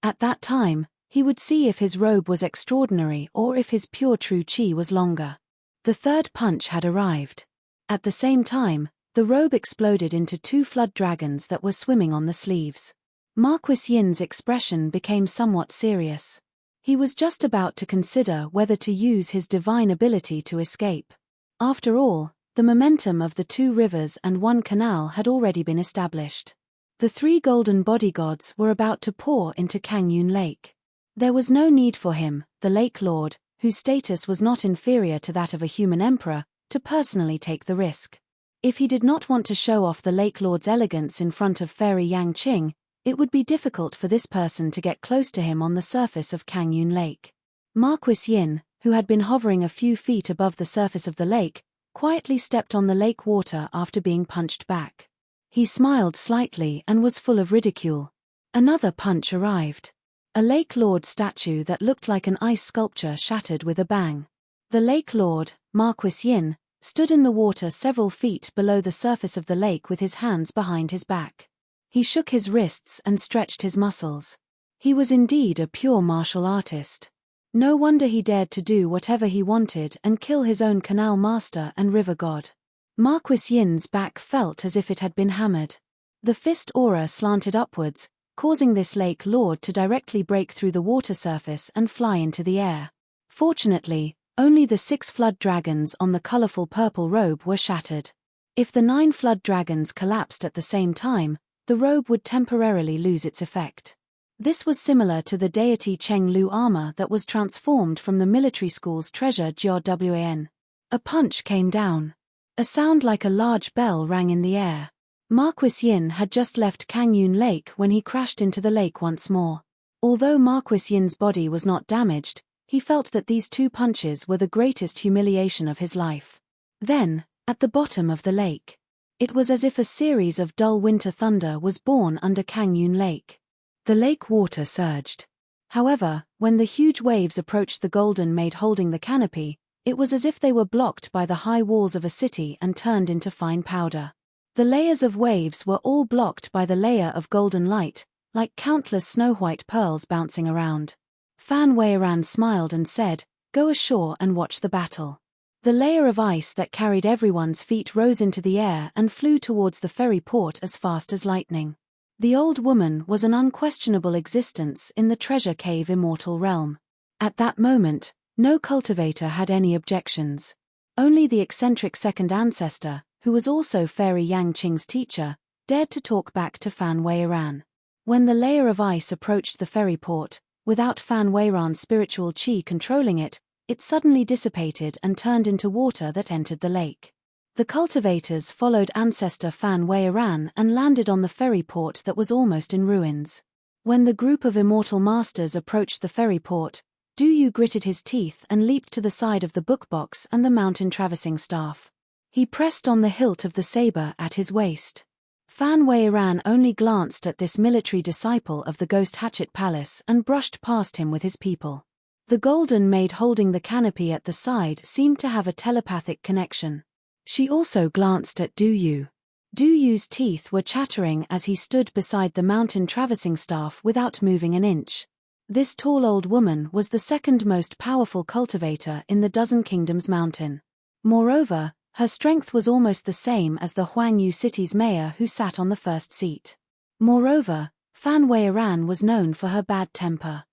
At that time, he would see if his robe was extraordinary or if his pure true chi was longer. The third punch had arrived. At the same time, the robe exploded into two flood dragons that were swimming on the sleeves. Marquis Yin's expression became somewhat serious. He was just about to consider whether to use his divine ability to escape. After all, the momentum of the two rivers and one canal had already been established. The three golden bodygods were about to pour into Kangyun Lake. There was no need for him, the Lake Lord, whose status was not inferior to that of a human emperor, to personally take the risk. If he did not want to show off the Lake Lord's elegance in front of Fairy Yang Qing, it would be difficult for this person to get close to him on the surface of Kangyun Lake. Marquis Yin, who had been hovering a few feet above the surface of the lake, quietly stepped on the lake water after being punched back. He smiled slightly and was full of ridicule. Another punch arrived. A Lake Lord statue that looked like an ice sculpture shattered with a bang. The Lake Lord, Marquis Yin, stood in the water several feet below the surface of the lake with his hands behind his back. He shook his wrists and stretched his muscles. He was indeed a pure martial artist. No wonder he dared to do whatever he wanted and kill his own canal master and river god. Marquis Yin's back felt as if it had been hammered. The fist aura slanted upwards, causing this lake lord to directly break through the water surface and fly into the air. Fortunately, only the 6 flood dragons on the colorful purple robe were shattered. If the 9 flood dragons collapsed at the same time, the robe would temporarily lose its effect. This was similar to the deity Cheng Lu armor that was transformed from the military school's treasure Jiao-Wan. A punch came down. A sound like a large bell rang in the air. Marquis Yin had just left Kangyun Lake when he crashed into the lake once more. Although Marquis Yin's body was not damaged, he felt that these 2 punches were the greatest humiliation of his life. Then, at the bottom of the lake, it was as if a series of dull winter thunder was born under Kangyun Lake. The lake water surged. However, when the huge waves approached the golden maid holding the canopy, it was as if they were blocked by the high walls of a city and turned into fine powder. The layers of waves were all blocked by the layer of golden light, like countless snow-white pearls bouncing around. Fan Weiran smiled and said, "Go ashore and watch the battle." The layer of ice that carried everyone's feet rose into the air and flew towards the ferry port as fast as lightning. The old woman was an unquestionable existence in the treasure cave immortal realm. At that moment, no cultivator had any objections. Only the eccentric second ancestor, who was also Fairy Yang Qing's teacher, dared to talk back to Fan Weiran. When the layer of ice approached the ferry port, without Fan Weiran's spiritual qi controlling it, it suddenly dissipated and turned into water that entered the lake. The cultivators followed ancestor Fan Weiran and landed on the ferry port that was almost in ruins. When the group of immortal masters approached the ferry port, Du Yu gritted his teeth and leaped to the side of the bookbox and the mountain traversing staff. He pressed on the hilt of the saber at his waist. Fan Weiran only glanced at this military disciple of the Ghost Hatchet Palace and brushed past him with his people. The golden maid holding the canopy at the side seemed to have a telepathic connection. She also glanced at Du Yu. Du Yu's teeth were chattering as he stood beside the mountain traversing staff without moving an inch. This tall old woman was the second most powerful cultivator in the Dozen Kingdoms mountain. Moreover, her strength was almost the same as the Huangyu city's mayor who sat on the first seat. Moreover, Fan Weiran was known for her bad temper.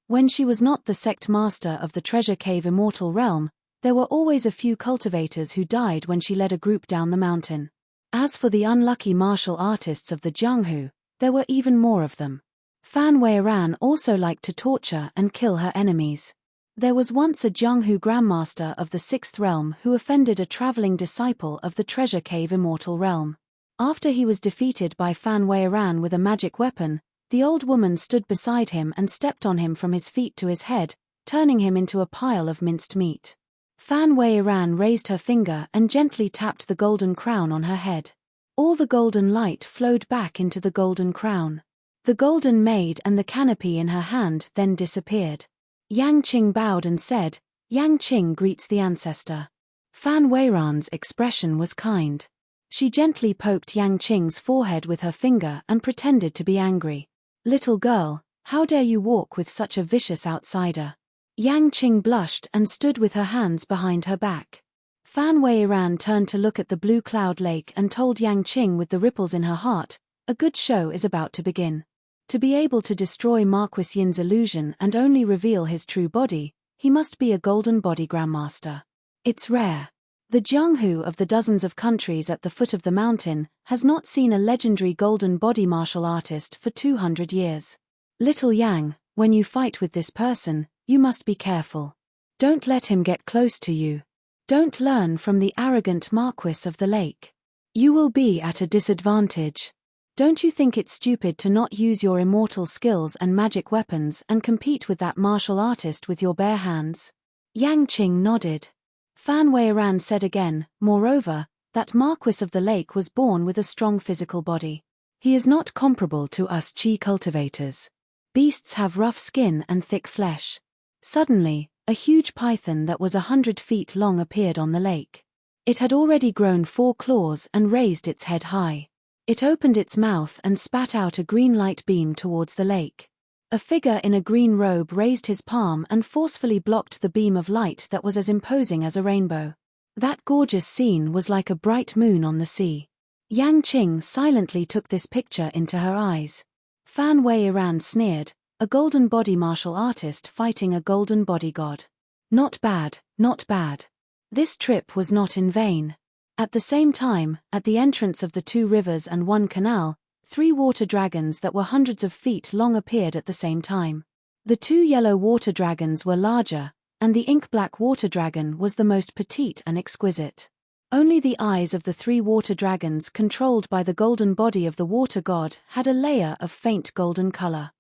When she was not the sect master of the Treasure Cave Immortal Realm, there were always a few cultivators who died when she led a group down the mountain. As for the unlucky martial artists of the Jianghu, there were even more of them. Fan Weiran also liked to torture and kill her enemies. There was once a Jianghu Grandmaster of the 6th Realm who offended a traveling disciple of the Treasure Cave Immortal Realm. After he was defeated by Fan Weiran with a magic weapon, the old woman stood beside him and stepped on him from his feet to his head, turning him into a pile of minced meat. Fan Weiran raised her finger and gently tapped the golden crown on her head. All the golden light flowed back into the golden crown. The golden maid and the canopy in her hand then disappeared. Yang Qing bowed and said, "Yang Qing greets the ancestor." Fan Weiran's expression was kind. She gently poked Yang Qing's forehead with her finger and pretended to be angry. "Little girl, how dare you walk with such a vicious outsider?" Yang Qing blushed and stood with her hands behind her back. Fan Weiran turned to look at the blue cloud lake and told Yang Qing with the ripples in her heart, "A good show is about to begin." To be able to destroy Marquis Yin's illusion and only reveal his true body, he must be a golden body grandmaster. It's rare. The Jianghu of the dozens of countries at the foot of the mountain has not seen a legendary golden body martial artist for 200 years. Little Yang, when you fight with this person, you must be careful. Don't let him get close to you. Don't learn from the arrogant Marquis of the Lake. You will be at a disadvantage. Don't you think it's stupid to not use your immortal skills and magic weapons and compete with that martial artist with your bare hands? Yang Qing nodded. Fan Weiran said again, "Moreover, that Marquis of the Lake was born with a strong physical body. He is not comparable to us Qi cultivators. Beasts have rough skin and thick flesh." Suddenly, a huge python that was 100 feet long appeared on the lake. It had already grown 4 claws and raised its head high. It opened its mouth and spat out a green light beam towards the lake. A figure in a green robe raised his palm and forcefully blocked the beam of light that was as imposing as a rainbow. That gorgeous scene was like a bright moon on the sea. Yang Qing silently took this picture into her eyes. Fan Wei-Iran sneered, a golden body martial artist fighting a golden body god. Not bad, not bad. This trip was not in vain. At the same time, at the entrance of the 2 rivers and 1 canal, 3 water dragons that were hundreds of feet long appeared at the same time. The 2 yellow water dragons were larger, and the ink-black water dragon was the most petite and exquisite. Only the eyes of the 3 water dragons controlled by the golden body of the water god had a layer of faint golden color.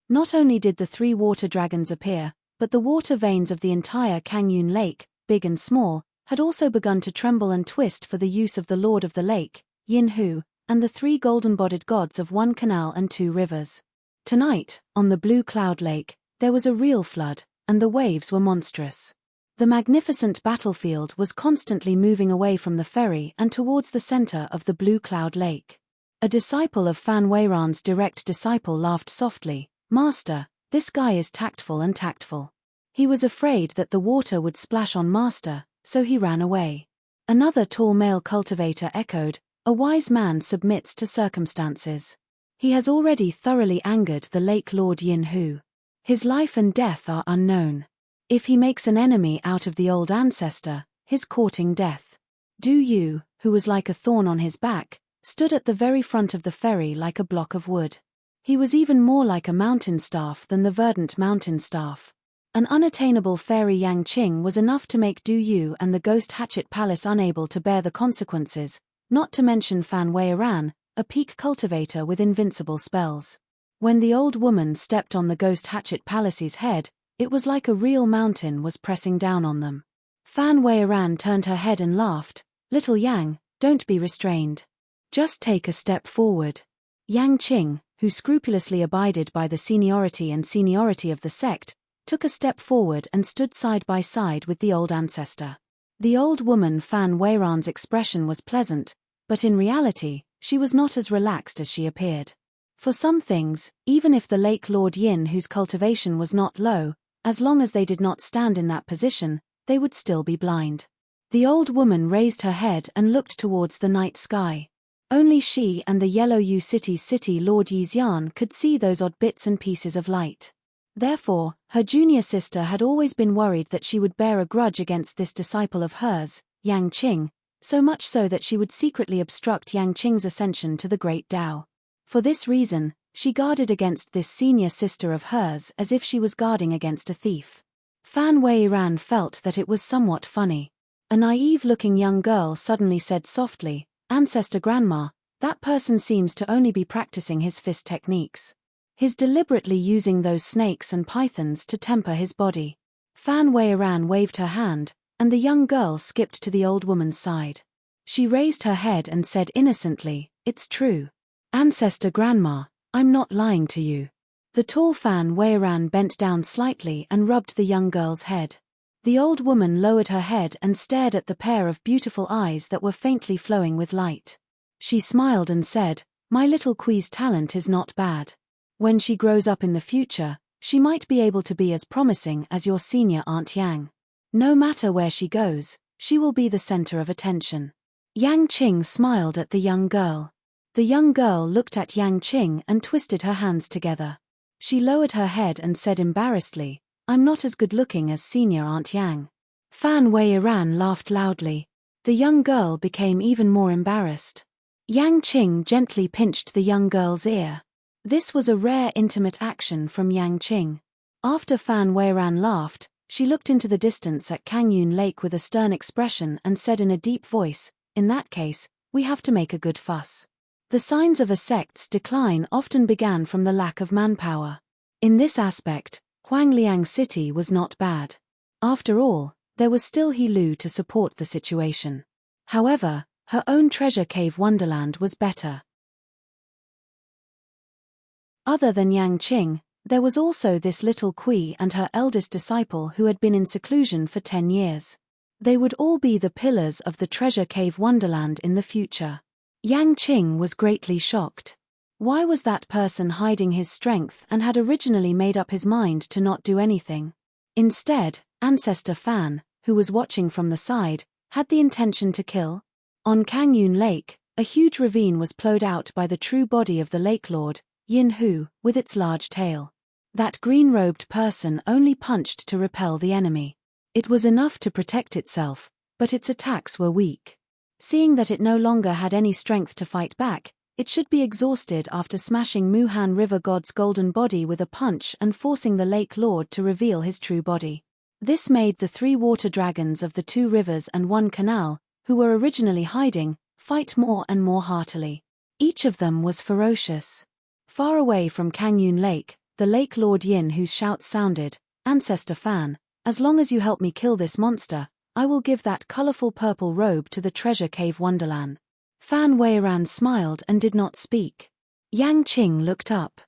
Not only did the 3 water dragons appear, but the water veins of the entire Kangyun Lake, big and small, had also begun to tremble and twist for the use of the Lord of the Lake, Yin Hu, and the 3 golden-bodied gods of 1 canal and 2 rivers. Tonight, on the blue cloud lake, there was a real flood, and the waves were monstrous. The magnificent battlefield was constantly moving away from the ferry and towards the center of the blue cloud lake. A disciple of Fan Wei-Ran's direct disciple laughed softly, "Master, this guy is tactful and tactful." He was afraid that the water would splash on Master, so he ran away. Another tall male cultivator echoed, "A wise man submits to circumstances. He has already thoroughly angered the Lake Lord Yin Hu. His life and death are unknown. If he makes an enemy out of the old ancestor, his courting death." Du Yu, who was like a thorn on his back, stood at the very front of the ferry like a block of wood. He was even more like a mountain staff than the verdant mountain staff. An unattainable fairy Yang Qing was enough to make Du Yu and the Ghost Hatchet Palace unable to bear the consequences, not to mention Fan Wei-Iran, a peak cultivator with invincible spells. When the old woman stepped on the Ghost Hatchet Palace's head, it was like a real mountain was pressing down on them. Fan Wei-Iran turned her head and laughed, "Little Yang, don't be restrained. Just take a step forward." Yang Qing, who scrupulously abided by the seniority of the sect, took a step forward and stood side by side with the old ancestor. The old woman Fan Wei-Ran's expression was pleasant, but in reality, she was not as relaxed as she appeared. For some things, even if the Lake Lord Yin whose cultivation was not low, as long as they did not stand in that position, they would still be blind. The old woman raised her head and looked towards the night sky. Only she and the Yellow Yu City's city Lord Yixian could see those odd bits and pieces of light. Therefore, her junior sister had always been worried that she would bear a grudge against this disciple of hers, Yang Qing, so much so that she would secretly obstruct Yang Qing's ascension to the Great Tao. For this reason, she guarded against this senior sister of hers as if she was guarding against a thief. Fan Wei-Iran felt that it was somewhat funny. A naive-looking young girl suddenly said softly, "Ancestor Grandma, that person seems to only be practicing his fist techniques. He's deliberately using those snakes and pythons to temper his body." Fan Wei-Iran waved her hand, and the young girl skipped to the old woman's side. She raised her head and said innocently, "It's true. Ancestor Grandma, I'm not lying to you." The tall Fan Wei-Iran bent down slightly and rubbed the young girl's head. The old woman lowered her head and stared at the pair of beautiful eyes that were faintly flowing with light. She smiled and said, "My little Kui's talent is not bad. When she grows up in the future, she might be able to be as promising as your senior Aunt Yang. No matter where she goes, she will be the center of attention." Yang Qing smiled at the young girl. The young girl looked at Yang Qing and twisted her hands together. She lowered her head and said embarrassedly, "I'm not as good-looking as senior Aunt Yang." Fan Wei-Iran laughed loudly. The young girl became even more embarrassed. Yang Qing gently pinched the young girl's ear. This was a rare intimate action from Yang Qing. After Fan Wei-Iran laughed, she looked into the distance at Kangyun Lake with a stern expression and said in a deep voice, "In that case, we have to make a good fuss." The signs of a sect's decline often began from the lack of manpower. In this aspect, Huangliang City was not bad. After all, there was still He-Lu to support the situation. However, her own treasure cave wonderland was better. Other than Yang Qing, there was also this little Kui and her eldest disciple who had been in seclusion for 10 years. They would all be the pillars of the treasure cave wonderland in the future. Yang Qing was greatly shocked. Why was that person hiding his strength and had originally made up his mind to not do anything? Instead, Ancestor Fan, who was watching from the side, had the intention to kill. On Kangyun Lake, a huge ravine was ploughed out by the true body of the Lake Lord, Yin Hu, with its large tail. That green-robed person only punched to repel the enemy. It was enough to protect itself, but its attacks were weak. Seeing that it no longer had any strength to fight back, it should be exhausted after smashing Muhan River God's golden body with a punch and forcing the Lake Lord to reveal his true body. This made the 3 water dragons of the 2 rivers and 1 canal, who were originally hiding, fight more and more heartily. Each of them was ferocious. Far away from Kangyun Lake, the Lake Lord Yin Hu's shouts sounded, "Ancestor Fan, as long as you help me kill this monster, I will give that colorful purple robe to the treasure cave Wonderland." Fan Weiran smiled and did not speak. Yang Qing looked up.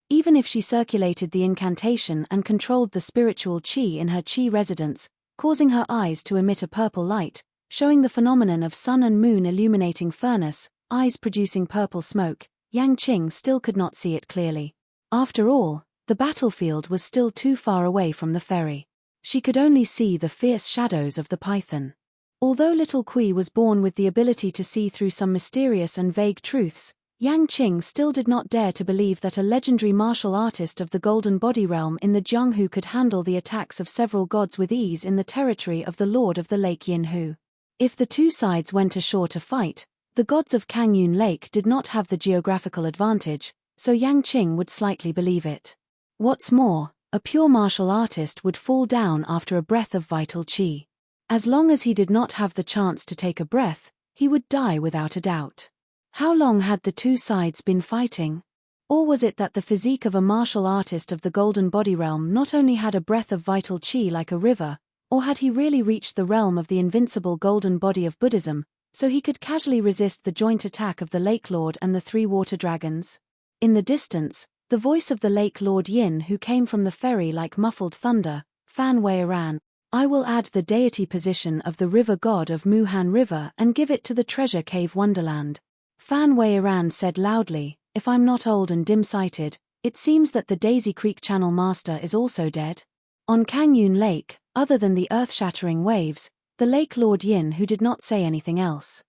Even if she circulated the incantation and controlled the spiritual qi in her qi residence, causing her eyes to emit a purple light, showing the phenomenon of sun and moon illuminating furnace, eyes producing purple smoke, Yang Qing still could not see it clearly. After all, the battlefield was still too far away from the ferry. She could only see the fierce shadows of the python. Although Little Kui was born with the ability to see through some mysterious and vague truths, Yang Qing still did not dare to believe that a legendary martial artist of the Golden Body Realm in the Jianghu could handle the attacks of several gods with ease in the territory of the Lord of the Lake Yin Hu. If the 2 sides went ashore to fight, the gods of Kangyun Lake did not have the geographical advantage, so Yang Qing would slightly believe it. What's more, a pure martial artist would fall down after a breath of vital qi. As long as he did not have the chance to take a breath, he would die without a doubt. How long had the 2 sides been fighting? Or was it that the physique of a martial artist of the Golden Body Realm not only had a breath of vital qi like a river, or had he really reached the realm of the invincible golden body of Buddhism, so he could casually resist the joint attack of the Lake Lord and the 3 water dragons? In the distance, the voice of the Lake Lord Yin Hu came from the ferry like muffled thunder, "Fan Weiran, I will add the deity position of the river god of Muhan River and give it to the treasure cave Wonderland." Fan Weiran said loudly, "If I'm not old and dim-sighted, it seems that the Daisy Creek Channel Master is also dead." On Kangyun Lake, other than the earth-shattering waves, the Lake Lord Yin Hu did not say anything else.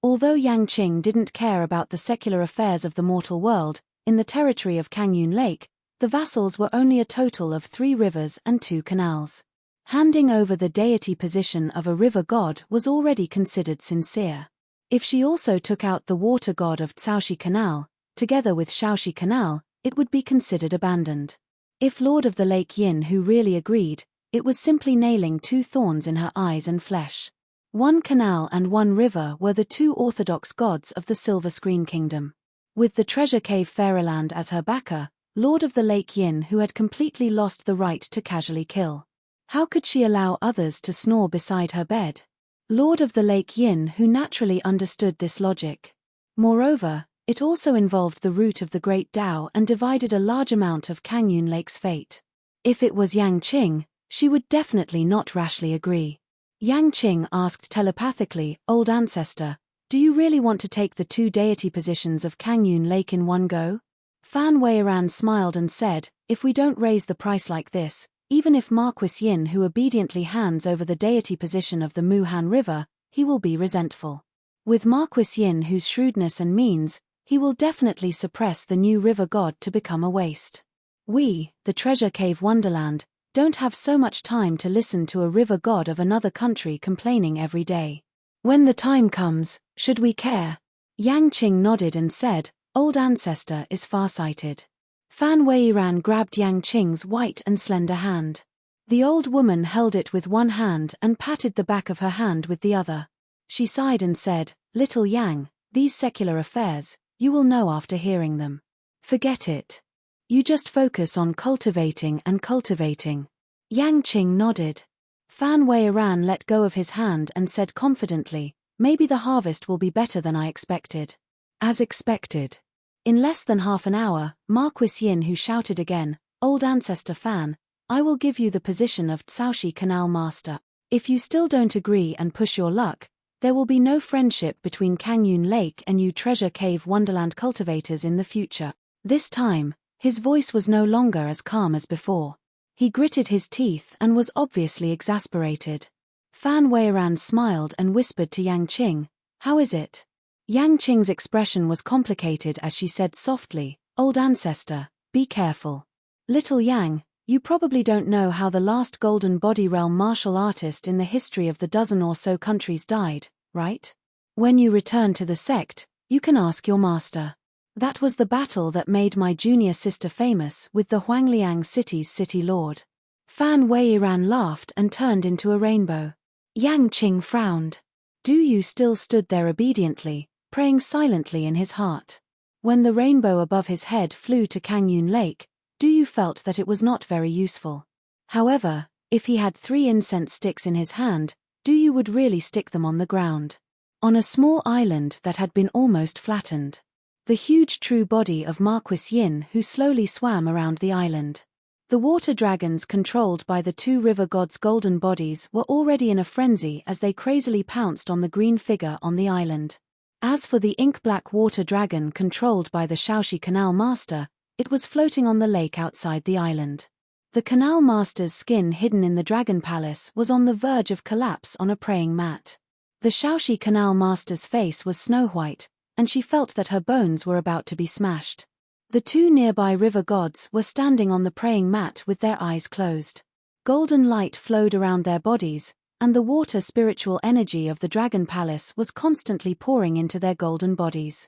Although Yang Qing didn't care about the secular affairs of the mortal world, in the territory of Kangyun Lake, the vassals were only a total of 3 rivers and 2 canals. Handing over the deity position of a river god was already considered sincere. If she also took out the water god of Caoshi Canal, together with Shaoxi Canal, it would be considered abandoned. If Lord of the Lake Yin Hu really agreed, it was simply nailing 2 thorns in her eyes and flesh. 1 canal and 1 river were the 2 orthodox gods of the Silver Screen Kingdom. With the treasure cave Fairyland as her backer, Lord of the Lake Yin Hu had completely lost the right to casually kill. How could she allow others to snore beside her bed? Lord of the Lake Yin Hu naturally understood this logic. Moreover, it also involved the root of the Great Tao and divided a large amount of Kangyun Lake's fate. If it was Yang Qing, she would definitely not rashly agree. Yang Qing asked telepathically, "Old ancestor, do you really want to take the 2 deity positions of Kangyun Lake in one go?" Fan Weiran smiled and said, "If we don't raise the price like this, even if Marquis Yin Hu obediently hands over the deity position of the Muhan River, he will be resentful. With Marquis Yin Hu's shrewdness and means, he will definitely suppress the new river god to become a waste. We, the Treasure Cave Wonderland, don't have so much time to listen to a river god of another country complaining every day. When the time comes, should we care?" Yang Qing nodded and said, "Old ancestor is far-sighted." Fan Weiran grabbed Yang Qing's white and slender hand. The old woman held it with one hand and patted the back of her hand with the other. She sighed and said, "Little Yang, these secular affairs, you will know after hearing them. Forget it. You just focus on cultivating and cultivating." Yang Qing nodded. Fan Weiran let go of his hand and said confidently, "Maybe the harvest will be better than I expected." As expected. In less than half an hour, Marquis Yin Hu shouted again, "Old ancestor Fan, I will give you the position of Caoshi Canal Master. If you still don't agree and push your luck, There will be no friendship between Kangyun Lake and you Treasure Cave Wonderland cultivators in the future. This time, his voice was no longer as calm as before. He gritted his teeth and was obviously exasperated. Fan Weiran smiled and whispered to Yang Qing, "How is it?" Yang Qing's expression was complicated as she said softly, "Old ancestor, be careful. Little Yang, you probably don't know how the last Golden Body Realm martial artist in the history of the dozen or so countries died, right? When you return to the sect, you can ask your master. That was the battle that made my junior sister famous with the Huangliang city's city lord." Fan Weiran laughed and turned into a rainbow. Yang Qing frowned. Du Yu still stood there obediently, praying silently in his heart. When the rainbow above his head flew to Kangyun Lake, Du Yu felt that it was not very useful. However, if he had 3 incense sticks in his hand, Du Yu would really stick them on the ground. On a small island that had been almost flattened. The huge true body of Marquis Yin who slowly swam around the island. The water dragons controlled by the 2 river gods' golden bodies were already in a frenzy as they crazily pounced on the green figure on the island. As for the ink-black water dragon controlled by the Shaoxi Canal Master, it was floating on the lake outside the island. The Canal Master's skin hidden in the Dragon Palace was on the verge of collapse on a praying mat. The Shaoxi Canal Master's face was snow-white, and she felt that her bones were about to be smashed. The 2 nearby river gods were standing on the praying mat with their eyes closed. Golden light flowed around their bodies, and the water spiritual energy of the Dragon Palace was constantly pouring into their golden bodies.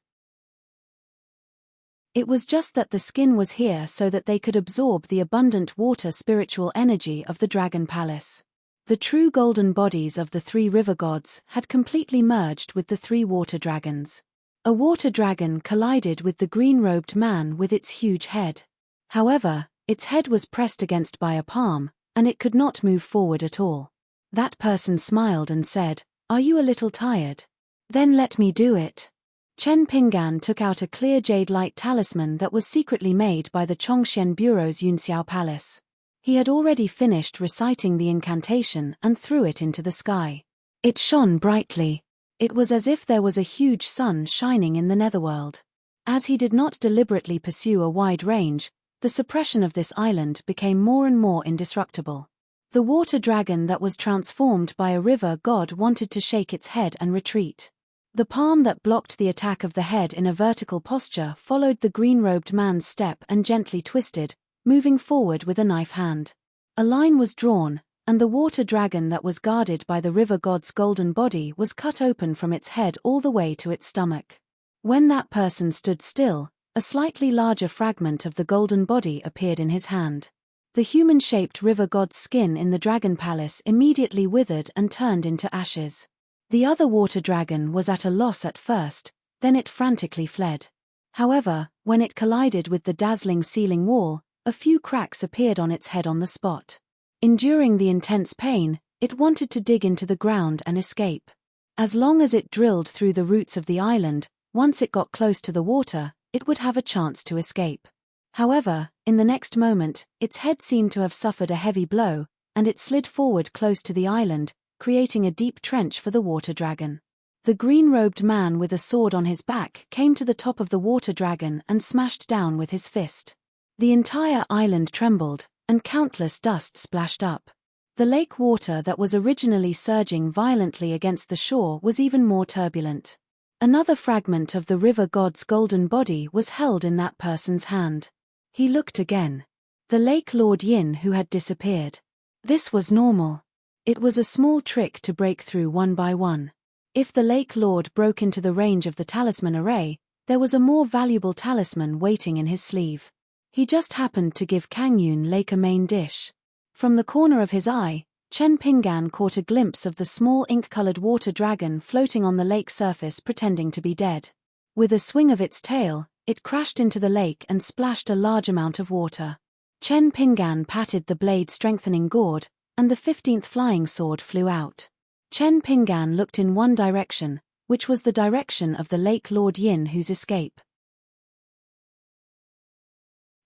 It was just that the skin was here so that they could absorb the abundant water spiritual energy of the Dragon Palace. The true golden bodies of the 3 river gods had completely merged with the 3 water dragons. A water dragon collided with the green-robed man with its huge head. However, its head was pressed against by a palm, and it could not move forward at all. That person smiled and said, "Are you a little tired? Then let me do it." Chen Pinggan took out a clear jade light talisman that was secretly made by the Chongxian Bureau's Yunxiao Palace. He had already finished reciting the incantation and threw it into the sky. It shone brightly. It was as if there was a huge sun shining in the netherworld. As he did not deliberately pursue a wide range, the suppression of this island became more and more indestructible. The water dragon that was transformed by a river god wanted to shake its head and retreat. The palm that blocked the attack of the head in a vertical posture followed the green-robed man's step and gently twisted, moving forward with a knife hand. A line was drawn, and the water dragon that was guarded by the river god's golden body was cut open from its head all the way to its stomach. When that person stood still, a slightly larger fragment of the golden body appeared in his hand. The human-shaped river god's skin in the Dragon Palace immediately withered and turned into ashes. The other water dragon was at a loss at first, then it frantically fled. However, when it collided with the dazzling ceiling wall, a few cracks appeared on its head on the spot. Enduring the intense pain, it wanted to dig into the ground and escape. As long as it drilled through the roots of the island, once it got close to the water, it would have a chance to escape. However, in the next moment, its head seemed to have suffered a heavy blow, and it slid forward close to the island, creating a deep trench for the water dragon. The green-robed man with a sword on his back came to the top of the water dragon and smashed down with his fist. The entire island trembled, and countless dust splashed up. The lake water that was originally surging violently against the shore was even more turbulent. Another fragment of the river god's golden body was held in that person's hand. He looked again. The Lake Lord Yin who had disappeared. This was normal. It was a small trick to break through one by one. If the Lake Lord broke into the range of the talisman array, there was a more valuable talisman waiting in his sleeve. He just happened to give Kangyun Lake a main dish. From the corner of his eye, Chen Pinggan caught a glimpse of the small ink-colored water dragon floating on the lake surface pretending to be dead. With a swing of its tail, it crashed into the lake and splashed a large amount of water. Chen Pinggan patted the blade-strengthening gourd, and the 15th flying sword flew out. Chen Pinggan looked in one direction, which was the direction of the Lake Lord Yin whose escape.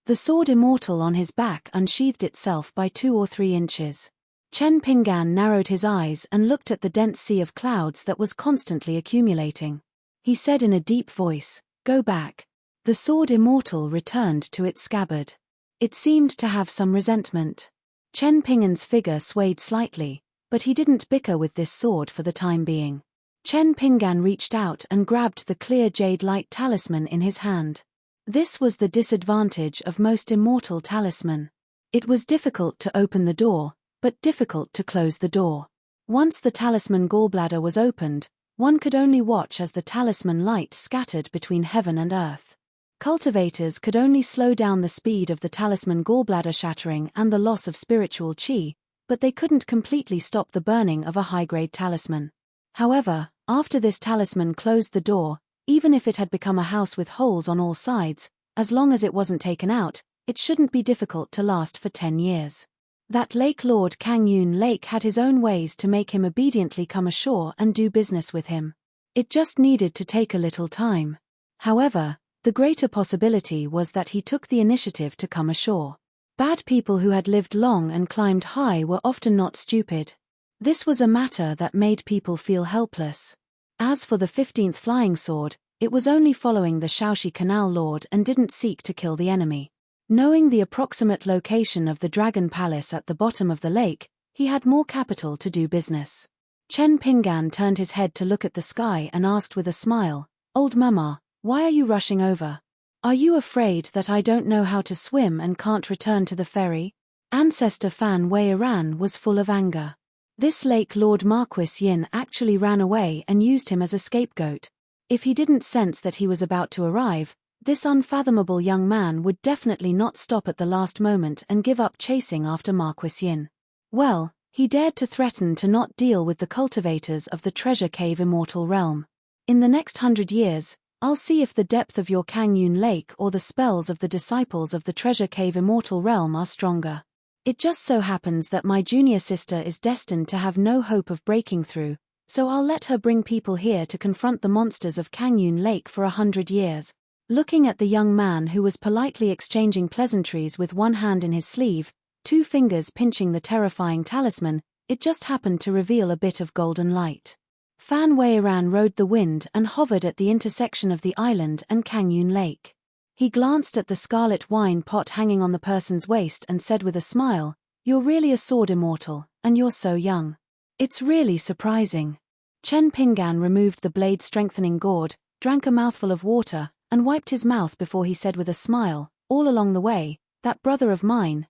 The sword immortal on his back unsheathed itself by 2 or 3 inches. Chen Pingan narrowed his eyes and looked at the dense sea of clouds that was constantly accumulating. He said in a deep voice, "Go back." The sword immortal returned to its scabbard. It seemed to have some resentment. Chen Pingan's figure swayed slightly, but he didn't bicker with this sword for the time being. Chen Pingan reached out and grabbed the clear jade light talisman in his hand. This was the disadvantage of most immortal talisman. It was difficult to open the door, but difficult to close the door. Once the talisman gallbladder was opened, one could only watch as the talisman light scattered between heaven and earth. Cultivators could only slow down the speed of the talisman gallbladder shattering and the loss of spiritual chi, but they couldn't completely stop the burning of a high-grade talisman. However, after this talisman closed the door, even if it had become a house with holes on all sides, as long as it wasn't taken out, it shouldn't be difficult to last for 10 years. That Lake Lord Kangyun Lake had his own ways to make him obediently come ashore and do business with him. It just needed to take a little time. However, the greater possibility was that he took the initiative to come ashore. Bad people who had lived long and climbed high were often not stupid. This was a matter that made people feel helpless. As for the 15th flying sword, it was only following the Shaoxi Canal Lord and didn't seek to kill the enemy. Knowing the approximate location of the Dragon Palace at the bottom of the lake, he had more capital to do business. Chen Pingan turned his head to look at the sky and asked with a smile, "Old Mama, why are you rushing over? Are you afraid that I don't know how to swim and can't return to the ferry?" Ancestor Fan Weiran was full of anger. This Lake Lord Marquis Yin actually ran away and used him as a scapegoat. If he didn't sense that he was about to arrive, this unfathomable young man would definitely not stop at the last moment and give up chasing after Marquis Yin. Well, he dared to threaten to not deal with the cultivators of the Treasure Cave Immortal Realm. "In the next 100 years, I'll see if the depth of your Kangyun Lake or the spells of the disciples of the Treasure Cave Immortal Realm are stronger. It just so happens that my junior sister is destined to have no hope of breaking through, so I'll let her bring people here to confront the monsters of Kangyun Lake for 100 years. Looking at the young man who was politely exchanging pleasantries with one hand in his sleeve, 2 fingers pinching the terrifying talisman, it just happened to reveal a bit of golden light. Fan Weiran rode the wind and hovered at the intersection of the island and Kangyun Lake. He glanced at the scarlet wine pot hanging on the person's waist and said with a smile, "You're really a sword immortal, and you're so young. It's really surprising." Chen Pingan removed the blade-strengthening gourd, drank a mouthful of water, and wiped his mouth before he said with a smile, "All along the way, that brother of mine,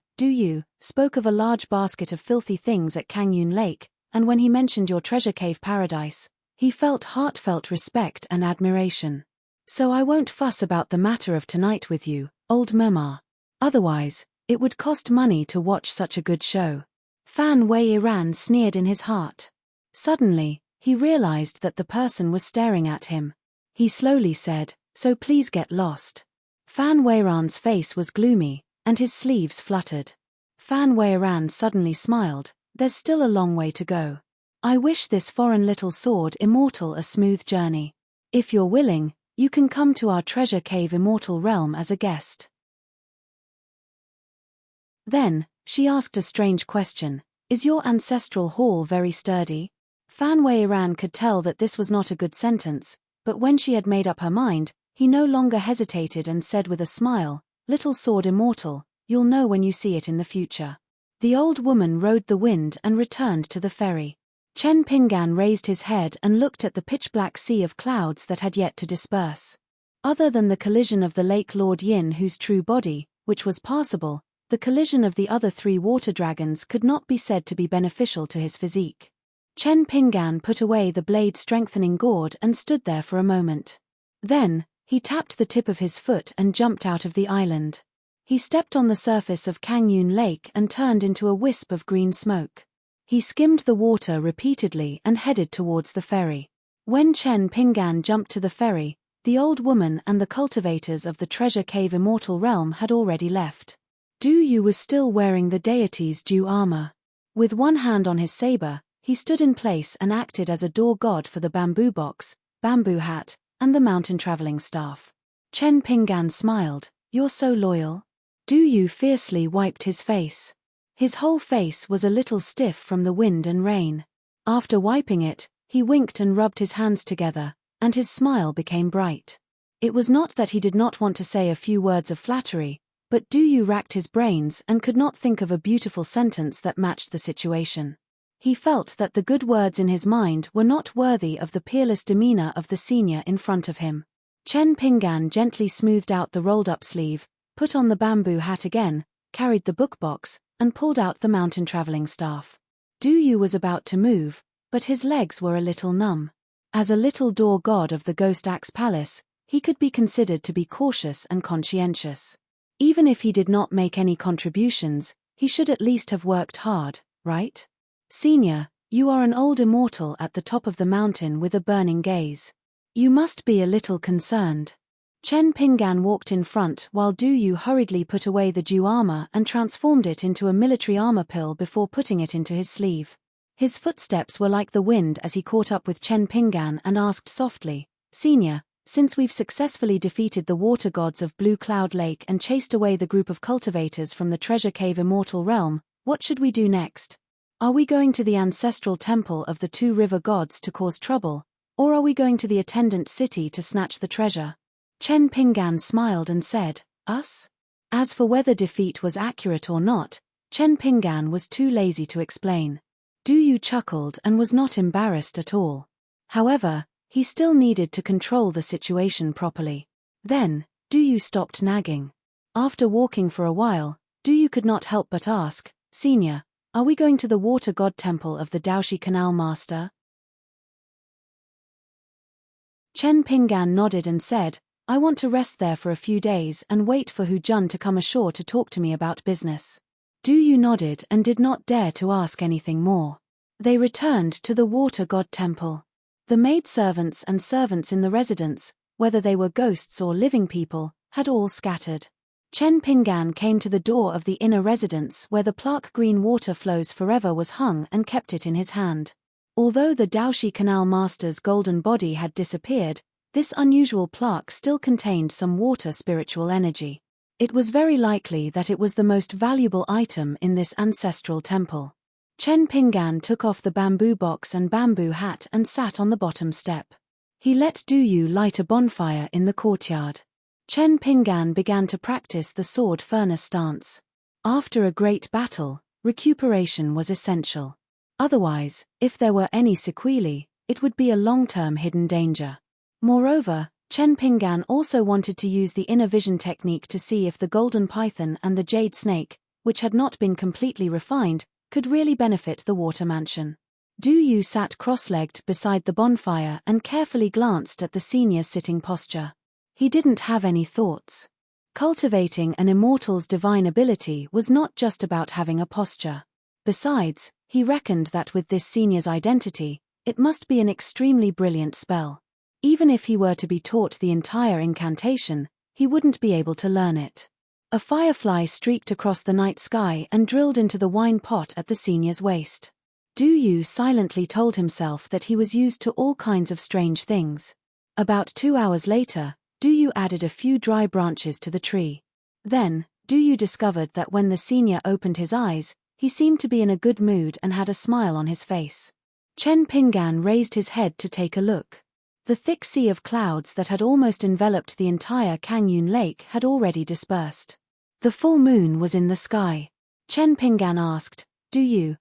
spoke of a large basket of filthy things at Kangyun Lake, and when he mentioned your treasure cave paradise, he felt heartfelt respect and admiration. So I won't fuss about the matter of tonight with you, old mama. Otherwise, it would cost money to watch such a good show." Fan Weiran sneered in his heart. Suddenly, he realized that the person was staring at him. He slowly said, "So please get lost." Fan Weiran's face was gloomy, and his sleeves fluttered. Fan Weiran suddenly smiled, "There's still a long way to go. I wish this foreign little sword immortal a smooth journey. If you're willing, you can come to our treasure cave immortal realm as a guest." Then, she asked a strange question, "Is your ancestral hall very sturdy?" Fan Weiran could tell that this was not a good sentence, but when she had made up her mind, he no longer hesitated and said with a smile, "Little sword immortal, you'll know when you see it in the future." The old woman rode the wind and returned to the ferry. Chen Pingan raised his head and looked at the pitch-black sea of clouds that had yet to disperse. Other than the collision of the Lake Lord Yin whose true body, which was passable, the collision of the other 3 water dragons could not be said to be beneficial to his physique. Chen Pingan put away the blade-strengthening gourd and stood there for a moment. Then, he tapped the tip of his foot and jumped out of the island. He stepped on the surface of Kangyun Lake and turned into a wisp of green smoke. He skimmed the water repeatedly and headed towards the ferry. When Chen Pingan jumped to the ferry, the old woman and the cultivators of the Treasure Cave Immortal Realm had already left. Du Yu was still wearing the deity's due armor. With one hand on his saber, he stood in place and acted as a door god for the bamboo box, bamboo hat, and the mountain traveling staff. Chen Pingan smiled, "You're so loyal." Du Yu fiercely wiped his face. His whole face was a little stiff from the wind and rain. After wiping it, he winked and rubbed his hands together, and his smile became bright. It was not that he did not want to say a few words of flattery, but Du Yu racked his brains and could not think of a beautiful sentence that matched the situation. He felt that the good words in his mind were not worthy of the peerless demeanor of the senior in front of him. Chen Pinggan gently smoothed out the rolled-up sleeve, put on the bamboo hat again, carried the book box, and pulled out the mountain traveling staff. Du Yu was about to move, but his legs were a little numb. As a little door god of the Ghost Axe Palace, he could be considered to be cautious and conscientious. Even if he did not make any contributions, he should at least have worked hard, right? Senior, you are an old immortal at the top of the mountain with a burning gaze. You must be a little concerned. Chen Pinggan walked in front while Du Yu hurriedly put away the dew armor and transformed it into a military armor pill before putting it into his sleeve. His footsteps were like the wind as he caught up with Chen Pinggan and asked softly, Senior, since we've successfully defeated the water gods of Blue Cloud Lake and chased away the group of cultivators from the Treasure Cave Immortal Realm, what should we do next? Are we going to the ancestral temple of the two river gods to cause trouble, or are we going to the attendant city to snatch the treasure? Chen Pinggan smiled and said, Us? As for whether defeat was accurate or not, Chen Pinggan was too lazy to explain. Du Yu chuckled and was not embarrassed at all. However, he still needed to control the situation properly. Then, Du Yu stopped nagging. After walking for a while, Du Yu could not help but ask, Senior, are we going to the water god temple of the Daoshi Canal Master? Chen Pinggan nodded and said, I want to rest there for a few days and wait for Hu Jun to come ashore to talk to me about business. Du Yu nodded and did not dare to ask anything more. They returned to the water god temple. The maidservants and servants in the residence, whether they were ghosts or living people, had all scattered. Chen Pinggan came to the door of the inner residence where the plaque green water flows forever was hung and kept it in his hand. Although the Daoshi Canal Master's golden body had disappeared, this unusual plaque still contained some water spiritual energy. It was very likely that it was the most valuable item in this ancestral temple. Chen Pinggan took off the bamboo box and bamboo hat and sat on the bottom step. He let Du Yu light a bonfire in the courtyard. Chen Pinggan began to practice the sword furnace stance. After a great battle, recuperation was essential. Otherwise, if there were any sequelae, it would be a long-term hidden danger. Moreover, Chen Pinggan also wanted to use the inner vision technique to see if the golden python and the jade snake, which had not been completely refined, could really benefit the water mansion. Du Yu sat cross-legged beside the bonfire and carefully glanced at the senior's sitting posture. He didn't have any thoughts. Cultivating an immortal's divine ability was not just about having a posture. Besides, he reckoned that with this senior's identity, it must be an extremely brilliant spell. Even if he were to be taught the entire incantation, he wouldn't be able to learn it. A firefly streaked across the night sky and drilled into the wine pot at the senior's waist. Du Yu silently told himself that he was used to all kinds of strange things. About 2 hours later, Du Yu added a few dry branches to the tree. Then, Du Yu discovered that when the senior opened his eyes, he seemed to be in a good mood and had a smile on his face. Chen Pinggan raised his head to take a look. The thick sea of clouds that had almost enveloped the entire Kangyun Lake had already dispersed. The full moon was in the sky. Chen Pinggan asked, do you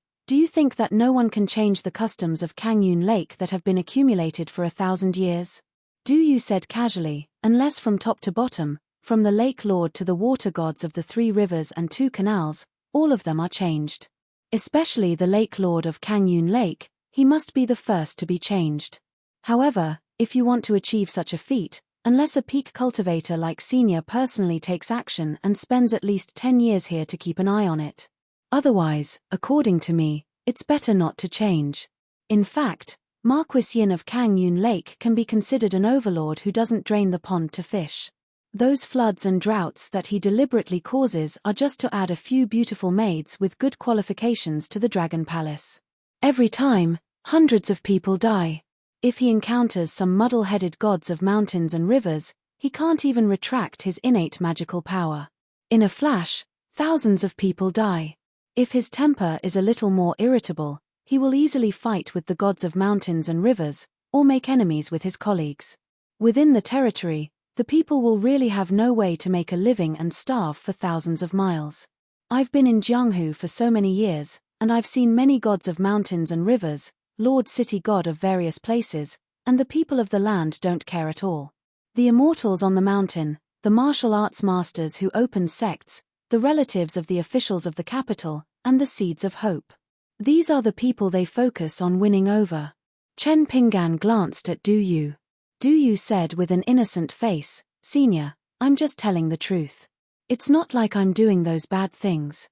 think that no one can change the customs of Kangyun Lake that have been accumulated for 1,000 years? Du Yu said casually, unless from top to bottom, from the Lake Lord to the water gods of the 3 rivers and 2 canals, all of them are changed. Especially the Lake Lord of Kangyun Lake, he must be the first to be changed. However, if you want to achieve such a feat, unless a peak cultivator like Senior personally takes action and spends at least 10 years here to keep an eye on it. Otherwise, according to me, it's better not to change. In fact, Marquis Yin of Kangyun Lake can be considered an overlord who doesn't drain the pond to fish. Those floods and droughts that he deliberately causes are just to add a few beautiful maids with good qualifications to the Dragon Palace. Every time, hundreds of people die. If he encounters some muddle-headed gods of mountains and rivers, he can't even retract his innate magical power. In a flash, thousands of people die. If his temper is a little more irritable, he will easily fight with the gods of mountains and rivers, or make enemies with his colleagues. Within the territory, the people will really have no way to make a living and starve for thousands of miles. I've been in Jianghu for so many years, and I've seen many gods of mountains and rivers, Lord City God of various places, and the people of the land don't care at all. The immortals on the mountain, the martial arts masters who open sects, the relatives of the officials of the capital, and the seeds of hope. These are the people they focus on winning over. Chen Pinggan glanced at Du Yu. Du Yu said with an innocent face, "Senior, I'm just telling the truth. It's not like I'm doing those bad things.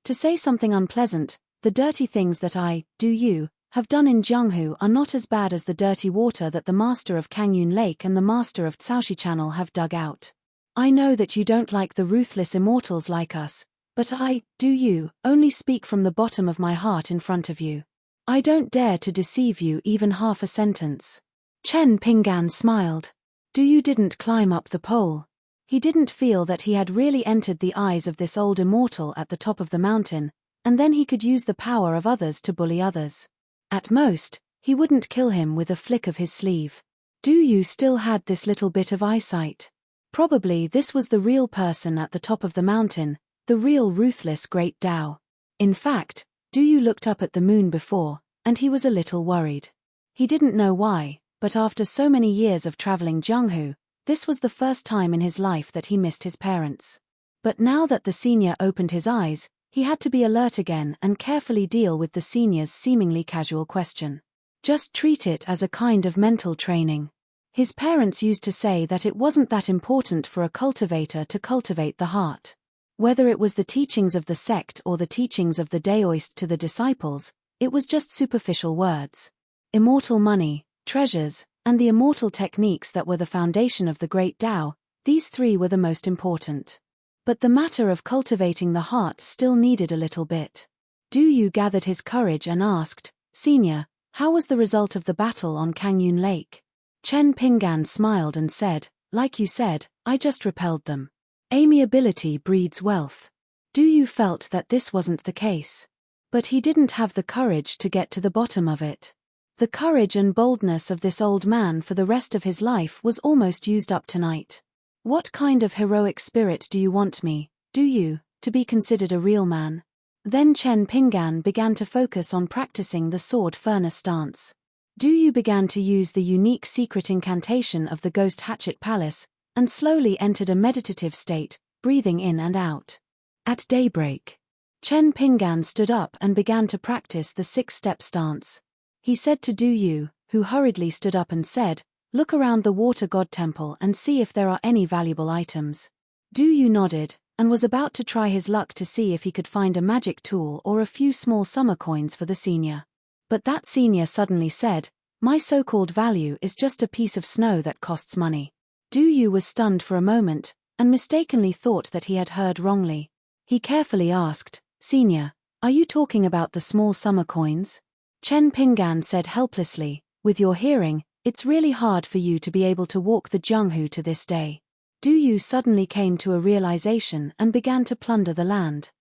To say something unpleasant, the dirty things that I, Du Yu, have done in Jianghu are not as bad as the dirty water that the master of Kangyun Lake and the master of Caoxi Channel have dug out. I know that you don't like the ruthless immortals like us, but I, Du Yu, only speak from the bottom of my heart in front of you. I don't dare to deceive you even half a sentence." Chen Pinggan smiled. Du Yu didn't climb up the pole. He didn't feel that he had really entered the eyes of this old immortal at the top of the mountain, and then he could use the power of others to bully others. At most, he wouldn't kill him with a flick of his sleeve. Du Yu still had this little bit of eyesight. Probably this was the real person at the top of the mountain, the real ruthless great Tao. In fact, Du Yu looked up at the moon before, and he was a little worried. He didn't know why, but after so many years of traveling Jianghu, this was the first time in his life that he missed his parents. But now that the senior opened his eyes, he had to be alert again and carefully deal with the senior's seemingly casual question. Just treat it as a kind of mental training. His parents used to say that it wasn't that important for a cultivator to cultivate the heart. Whether it was the teachings of the sect or the teachings of the Daoist to the disciples, it was just superficial words. Immortal money, treasures, and the immortal techniques that were the foundation of the great Tao, these three were the most important. But the matter of cultivating the heart still needed a little bit. Du Yu gathered his courage and asked, "Senior, how was the result of the battle on Kangyun Lake?" Chen Pinggan smiled and said, "Like you said, I just repelled them. Amiability breeds wealth." Du Yu felt that this wasn't the case. But he didn't have the courage to get to the bottom of it. The courage and boldness of this old man for the rest of his life was almost used up tonight. "What kind of heroic spirit do you want me, Du Yu, to be considered a real man?" Then Chen Pinggan began to focus on practicing the sword furnace stance. Du Yu began to use the unique secret incantation of the Ghost Hatchet Palace, and slowly entered a meditative state, breathing in and out. At daybreak, Chen Pinggan stood up and began to practice the 6-step stance. He said to Du Yu, who hurriedly stood up and said, "Look around the water god temple and see if there are any valuable items." Du Yu nodded, and was about to try his luck to see if he could find a magic tool or a few small summer coins for the senior. But that senior suddenly said, "My so-called value is just a piece of snow that costs money." Du Yu was stunned for a moment, and mistakenly thought that he had heard wrongly. He carefully asked, "Senior, are you talking about the small summer coins?" Chen Pinggan said helplessly, "With your hearing, it's really hard for you to be able to walk the Jianghu to this day." Du Yu suddenly came to a realization and began to plunder the land.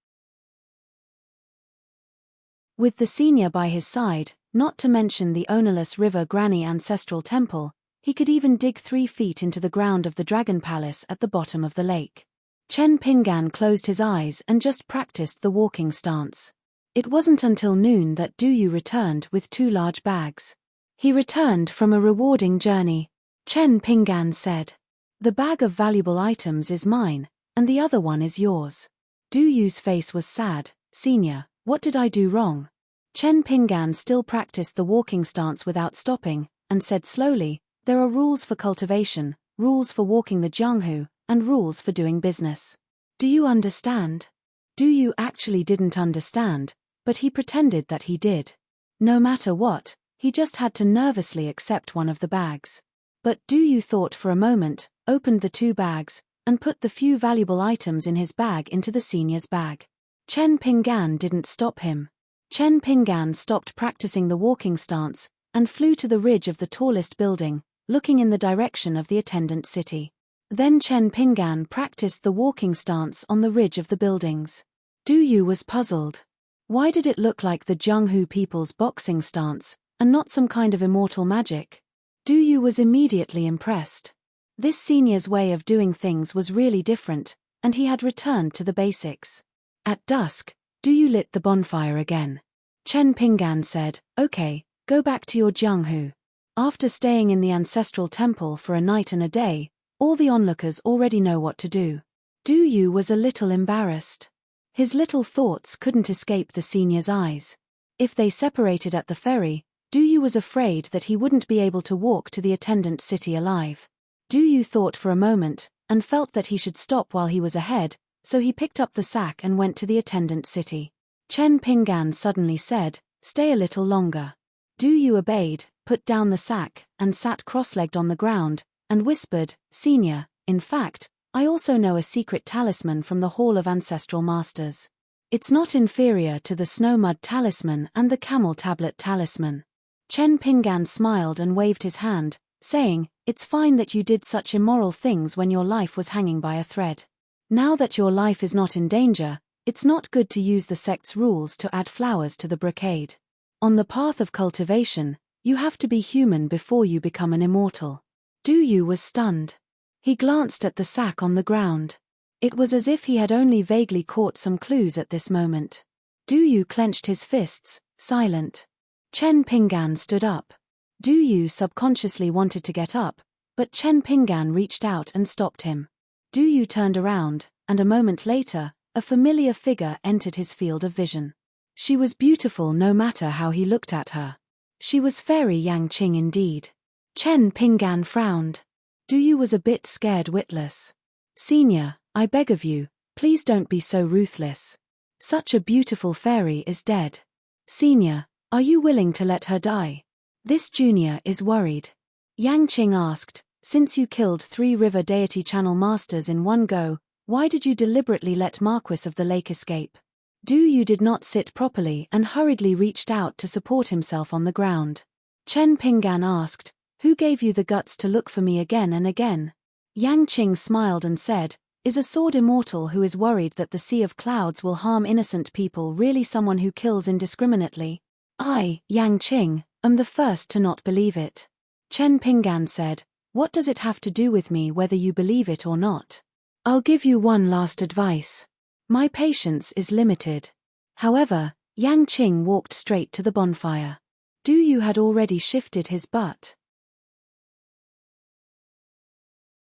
With the senior by his side, not to mention the ownerless River Granny ancestral temple, he could even dig 3 feet into the ground of the Dragon Palace at the bottom of the lake. Chen Pinggan closed his eyes and just practiced the walking stance. It wasn't until noon that Du Yu returned with 2 large bags. He returned from a rewarding journey. Chen Pinggan said, "The bag of valuable items is mine, and the other one is yours." Du Yu's face was sad. "Senior, what did I do wrong?" Chen Pinggan still practiced the walking stance without stopping, and said slowly, "There are rules for cultivation, rules for walking the Jianghu, and rules for doing business. Do you understand?" Du Yu actually didn't understand, but he pretended that he did. No matter what, he just had to nervously accept one of the bags. But Du Yu thought for a moment, opened the 2 bags, and put the few valuable items in his bag into the senior's bag. Chen Pinggan didn't stop him. Chen Pinggan stopped practicing the walking stance, and flew to the ridge of the tallest building, looking in the direction of the attendant city. Then Chen Pingan practiced the walking stance on the ridge of the buildings. Du Yu was puzzled. Why did it look like the Jianghu people's boxing stance, and not some kind of immortal magic? Du Yu was immediately impressed. This senior's way of doing things was really different, and he had returned to the basics. At dusk, Du Yu lit the bonfire again. Chen Pingan said, "Okay, go back to your Jianghu." After staying in the ancestral temple for a night and a day, all the onlookers already know what to do. Du Yu was a little embarrassed. His little thoughts couldn't escape the senior's eyes. If they separated at the ferry, Du Yu was afraid that he wouldn't be able to walk to the attendant city alive. Du Yu thought for a moment, and felt that he should stop while he was ahead, so he picked up the sack and went to the attendant city. Chen Pingan suddenly said, "Stay a little longer." Du Yu obeyed, put down the sack, and sat cross-legged on the ground, and whispered, "Senior, in fact, I also know a secret talisman from the Hall of Ancestral Masters. It's not inferior to the Snow Mud Talisman and the Camel Tablet Talisman." Chen Pingan smiled and waved his hand, saying, "It's fine that you did such immoral things when your life was hanging by a thread. Now that your life is not in danger, it's not good to use the sect's rules to add flowers to the brocade. On the path of cultivation, you have to be human before you become an immortal." Du Yu was stunned. He glanced at the sack on the ground. It was as if he had only vaguely caught some clues at this moment. Du Yu clenched his fists, silent. Chen Pingan stood up. Du Yu subconsciously wanted to get up, but Chen Pingan reached out and stopped him. Du Yu turned around, and a moment later, a familiar figure entered his field of vision. She was beautiful no matter how he looked at her. She was Fairy Yang Qing indeed. Chen Pingan frowned. Du Yu was a bit scared witless. "Senior, I beg of you, please don't be so ruthless. Such a beautiful fairy is dead. Senior, are you willing to let her die? This junior is worried." Yang Qing asked, "Since you killed 3 River Deity Channel Masters in one go, why did you deliberately let Marquis of the Lake escape?" Du Yu did not sit properly and hurriedly reached out to support himself on the ground. Chen Pingan asked, "Who gave you the guts to look for me again and again?" Yang Qing smiled and said, "Is a sword immortal who is worried that the Sea of Clouds will harm innocent people really someone who kills indiscriminately? I, Yang Qing, am the first to not believe it." Chen Pingan said, "What does it have to do with me whether you believe it or not? I'll give you one last advice. My patience is limited." However, Yang Qing walked straight to the bonfire. Du Yu had already shifted his butt.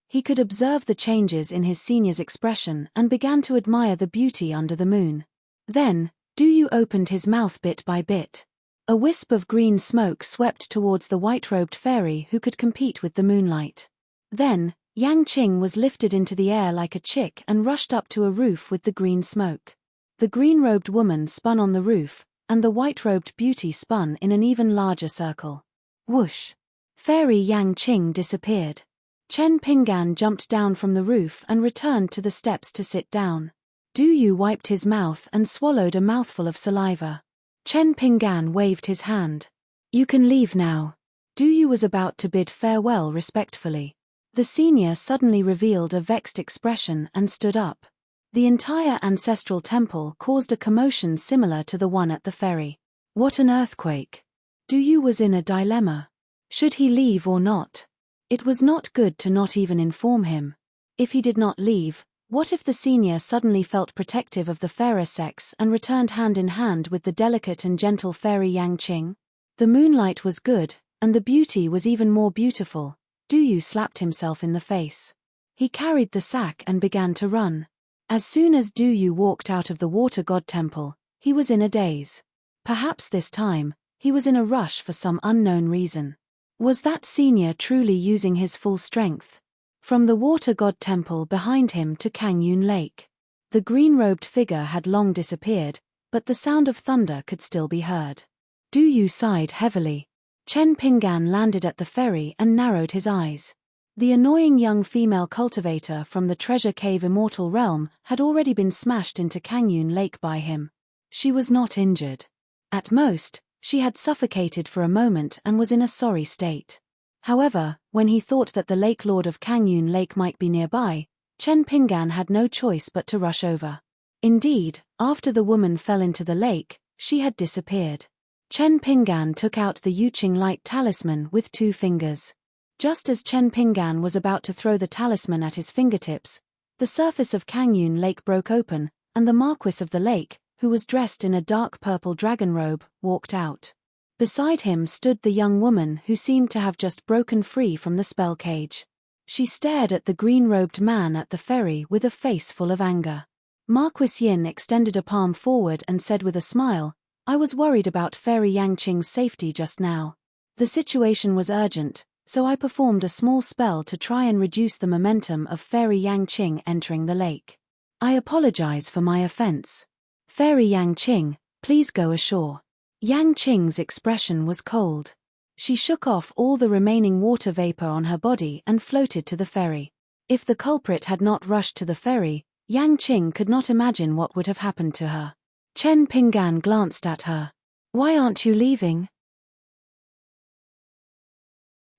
He could observe the changes in his senior's expression and began to admire the beauty under the moon. Then, Du Yu opened his mouth bit by bit. A wisp of green smoke swept towards the white-robed fairy who could compete with the moonlight. Then, Yang Qing was lifted into the air like a chick and rushed up to a roof with the green smoke. The green-robed woman spun on the roof, and the white-robed beauty spun in an even larger circle. Whoosh! Fairy Yang Qing disappeared. Chen Pingan jumped down from the roof and returned to the steps to sit down. Du Yu wiped his mouth and swallowed a mouthful of saliva. Chen Pingan waved his hand. "You can leave now." Du Yu was about to bid farewell respectfully. The senior suddenly revealed a vexed expression and stood up. The entire ancestral temple caused a commotion similar to the one at the ferry. What an earthquake! Du Yu was in a dilemma. Should he leave or not? It was not good to not even inform him. If he did not leave, what if the senior suddenly felt protective of the fairer sex and returned hand in hand with the delicate and gentle fairy Yang Qing? The moonlight was good, and the beauty was even more beautiful. Du Yu slapped himself in the face. He carried the sack and began to run. As soon as Du Yu walked out of the water god temple, he was in a daze. Perhaps this time, he was in a rush for some unknown reason. Was that senior truly using his full strength? From the water god temple behind him to Kangyun Lake. The green-robed figure had long disappeared, but the sound of thunder could still be heard. Du Yu sighed heavily. Chen Pingan landed at the ferry and narrowed his eyes. The annoying young female cultivator from the Treasure Cave Immortal Realm had already been smashed into Kangyun Lake by him. She was not injured. At most, she had suffocated for a moment and was in a sorry state. However, when he thought that the Lake Lord of Kangyun Lake might be nearby, Chen Pingan had no choice but to rush over. Indeed, after the woman fell into the lake, she had disappeared. Chen Pingan took out the Yuqing light talisman with 2 fingers. Just as Chen Pingan was about to throw the talisman at his fingertips, the surface of Kangyun Lake broke open, and the Marquis of the lake, who was dressed in a dark purple dragon robe, walked out. Beside him stood the young woman who seemed to have just broken free from the spell cage. She stared at the green-robed man at the ferry with a face full of anger. Marquis Yin extended a palm forward and said with a smile, "I was worried about Fairy Yangqing's safety just now. The situation was urgent, so I performed a small spell to try and reduce the momentum of Fairy Yangqing entering the lake. I apologize for my offense. Fairy Yangqing, please go ashore." Yangqing's expression was cold. She shook off all the remaining water vapor on her body and floated to the ferry. If the culprit had not rushed to the ferry, Yangqing could not imagine what would have happened to her. Chen Pingan glanced at her. "Why aren't you leaving?"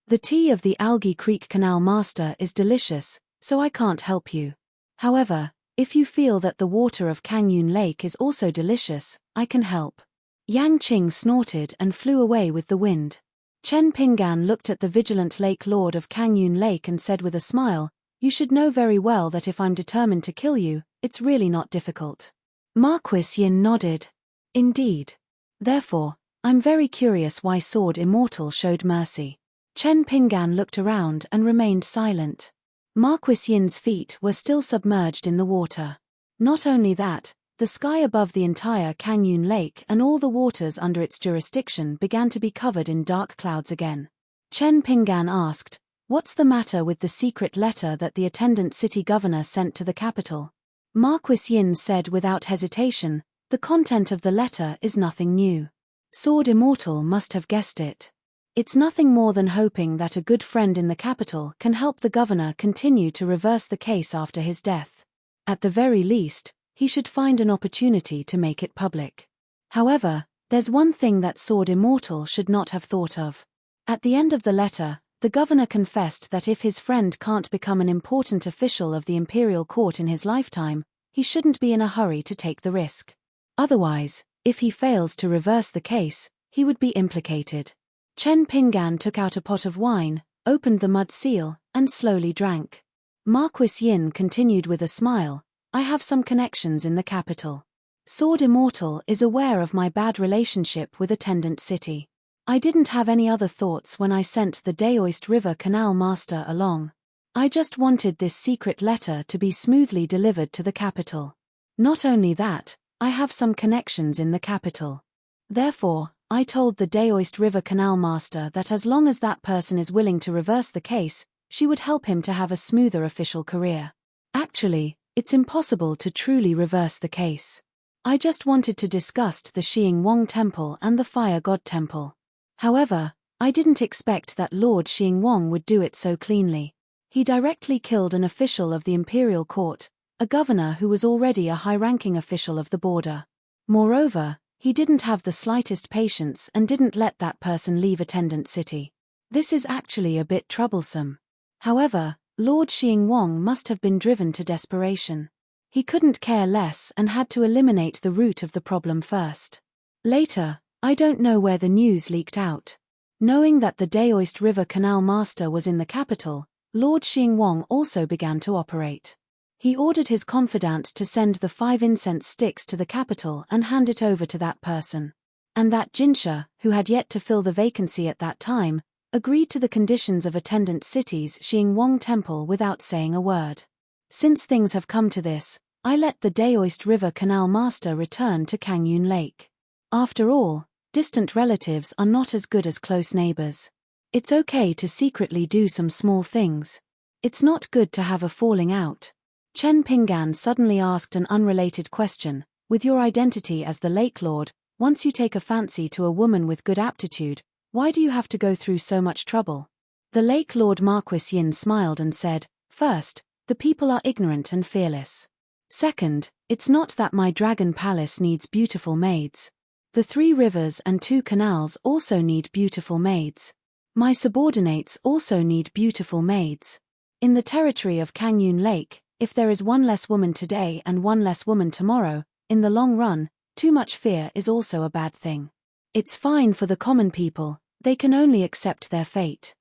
"The tea of the Algae Creek Canal Master is delicious, so I can't help you. However, if you feel that the water of Kangyun Lake is also delicious, I can help." Yangqing snorted and flew away with the wind. Chen Pingan looked at the vigilant Lake Lord of Kangyun Lake and said with a smile, "You should know very well that if I'm determined to kill you, it's really not difficult." Marquis Yin nodded. "Indeed. Therefore, I'm very curious why Sword Immortal showed mercy." Chen Pingan looked around and remained silent. Marquis Yin's feet were still submerged in the water. Not only that, the sky above the entire Kangyun Lake and all the waters under its jurisdiction began to be covered in dark clouds again. Chen Pingan asked, "What's the matter with the secret letter that the attendant city governor sent to the capital?" Marquis Yin said without hesitation, "The content of the letter is nothing new. Sword Immortal must have guessed it. It's nothing more than hoping that a good friend in the capital can help the governor continue to reverse the case after his death. At the very least, he should find an opportunity to make it public. However, there's one thing that Sword Immortal should not have thought of. At the end of the letter, the governor confessed that if his friend can't become an important official of the imperial court in his lifetime, he shouldn't be in a hurry to take the risk. Otherwise, if he fails to reverse the case, he would be implicated." Chen Pingan took out a pot of wine, opened the mud seal, and slowly drank. Marquis Yin continued with a smile, "I have some connections in the capital. Sword Immortal is aware of my bad relationship with Attendant City. I didn't have any other thoughts when I sent the Daoist River Canal Master along. I just wanted this secret letter to be smoothly delivered to the capital. Not only that, I have some connections in the capital. Therefore, I told the Daoist River Canal Master that as long as that person is willing to reverse the case, she would help him to have a smoother official career. Actually, it's impossible to truly reverse the case. I just wanted to discuss the Xing Wang Temple and the Fire God Temple. However, I didn't expect that Lord Xing Wang would do it so cleanly. He directly killed an official of the imperial court, a governor who was already a high-ranking official of the border. Moreover, he didn't have the slightest patience and didn't let that person leave Attendant City. This is actually a bit troublesome. However, Lord Xing Wang must have been driven to desperation. He couldn't care less and had to eliminate the root of the problem first. Later, I don't know where the news leaked out. Knowing that the Daoist River Canal Master was in the capital, Lord Xing Wang also began to operate. He ordered his confidant to send the 5 incense sticks to the capital and hand it over to that person. And that Jinsha, who had yet to fill the vacancy at that time, agreed to the conditions of Attendant City's Xing Wang Temple without saying a word. Since things have come to this, I let the Daoist River Canal Master return to Kangyun Lake. After all, distant relatives are not as good as close neighbors. It's okay to secretly do some small things. It's not good to have a falling out. Chen Pingan suddenly asked an unrelated question. With your identity as the Lake Lord, once you take a fancy to a woman with good aptitude, why do you have to go through so much trouble? The Lake Lord Marquis Yin smiled and said, "First, the people are ignorant and fearless. Second, it's not that my dragon palace needs beautiful maids. The 3 rivers and 2 canals also need beautiful maids. My subordinates also need beautiful maids. In the territory of Kangyun Lake, if there is one less woman today and one less woman tomorrow, in the long run, too much fear is also a bad thing. It's fine for the common people, they can only accept their fate.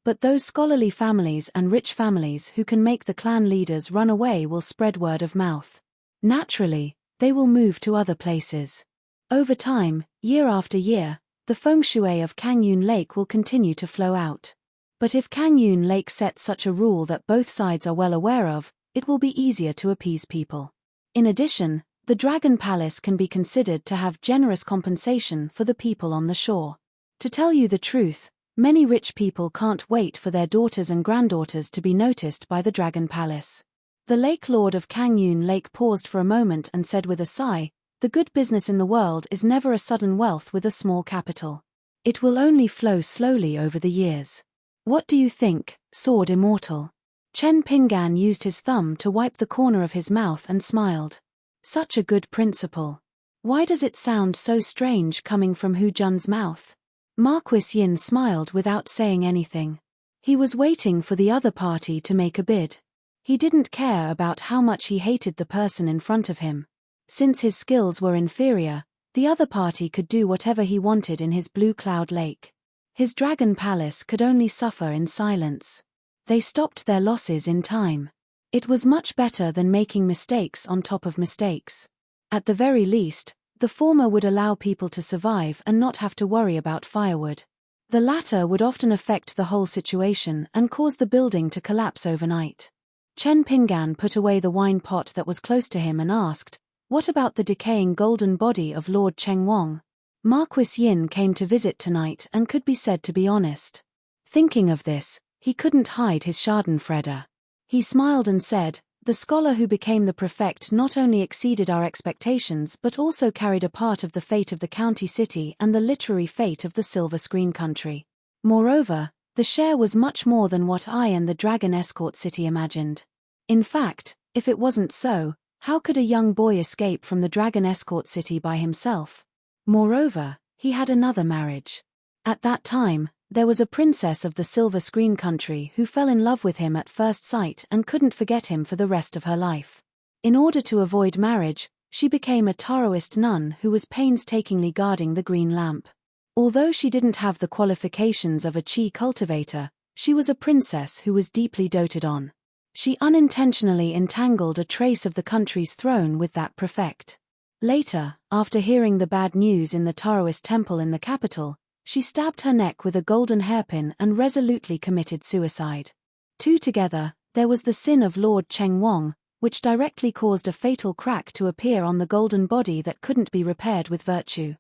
But those scholarly families and rich families who can make the clan leaders run away will spread word of mouth. Naturally, they will move to other places. Over time, year after year, the feng shui of Kangyun Lake will continue to flow out. But if Kangyun Lake sets such a rule that both sides are well aware of, it will be easier to appease people. In addition, the Dragon Palace can be considered to have generous compensation for the people on the shore. To tell you the truth, many rich people can't wait for their daughters and granddaughters to be noticed by the Dragon Palace. The Lake Lord of Kangyun Lake paused for a moment and said with a sigh, "The good business in the world is never a sudden wealth with a small capital. It will only flow slowly over the years. What do you think, Sword Immortal?" Chen Pingan used his thumb to wipe the corner of his mouth and smiled. Such a good principle. Why does it sound so strange coming from Hu Jun's mouth? Marquis Yin smiled without saying anything. He was waiting for the other party to make a bid. He didn't care about how much he hated the person in front of him. Since his skills were inferior, the other party could do whatever he wanted in his blue cloud lake. His Dragon Palace could only suffer in silence. They stopped their losses in time. It was much better than making mistakes on top of mistakes. At the very least, the former would allow people to survive and not have to worry about firewood. The latter would often affect the whole situation and cause the building to collapse overnight. Chen Pingan put away the wine pot that was close to him and asked, "What about the decaying golden body of Lord Cheng Wang?" Marquis Yin came to visit tonight and could be said to be honest. Thinking of this, he couldn't hide his schadenfreude. He smiled and said, "The scholar who became the prefect not only exceeded our expectations but also carried a part of the fate of the county city and the literary fate of the Silver Screen country. Moreover, the share was much more than what I and the Dragon Escort City imagined. In fact, if it wasn't so, how could a young boy escape from the Dragon Escort City by himself? Moreover, he had another marriage. At that time, there was a princess of the Silver Screen country who fell in love with him at first sight and couldn't forget him for the rest of her life. In order to avoid marriage, she became a Taoist nun who was painstakingly guarding the green lamp. Although she didn't have the qualifications of a chi cultivator, she was a princess who was deeply doted on. She unintentionally entangled a trace of the country's throne with that prefect. Later, after hearing the bad news in the Taoist temple in the capital, she stabbed her neck with a golden hairpin and resolutely committed suicide. Two together, there was the sin of Lord Cheng Wang, which directly caused a fatal crack to appear on the golden body that couldn't be repaired with virtue.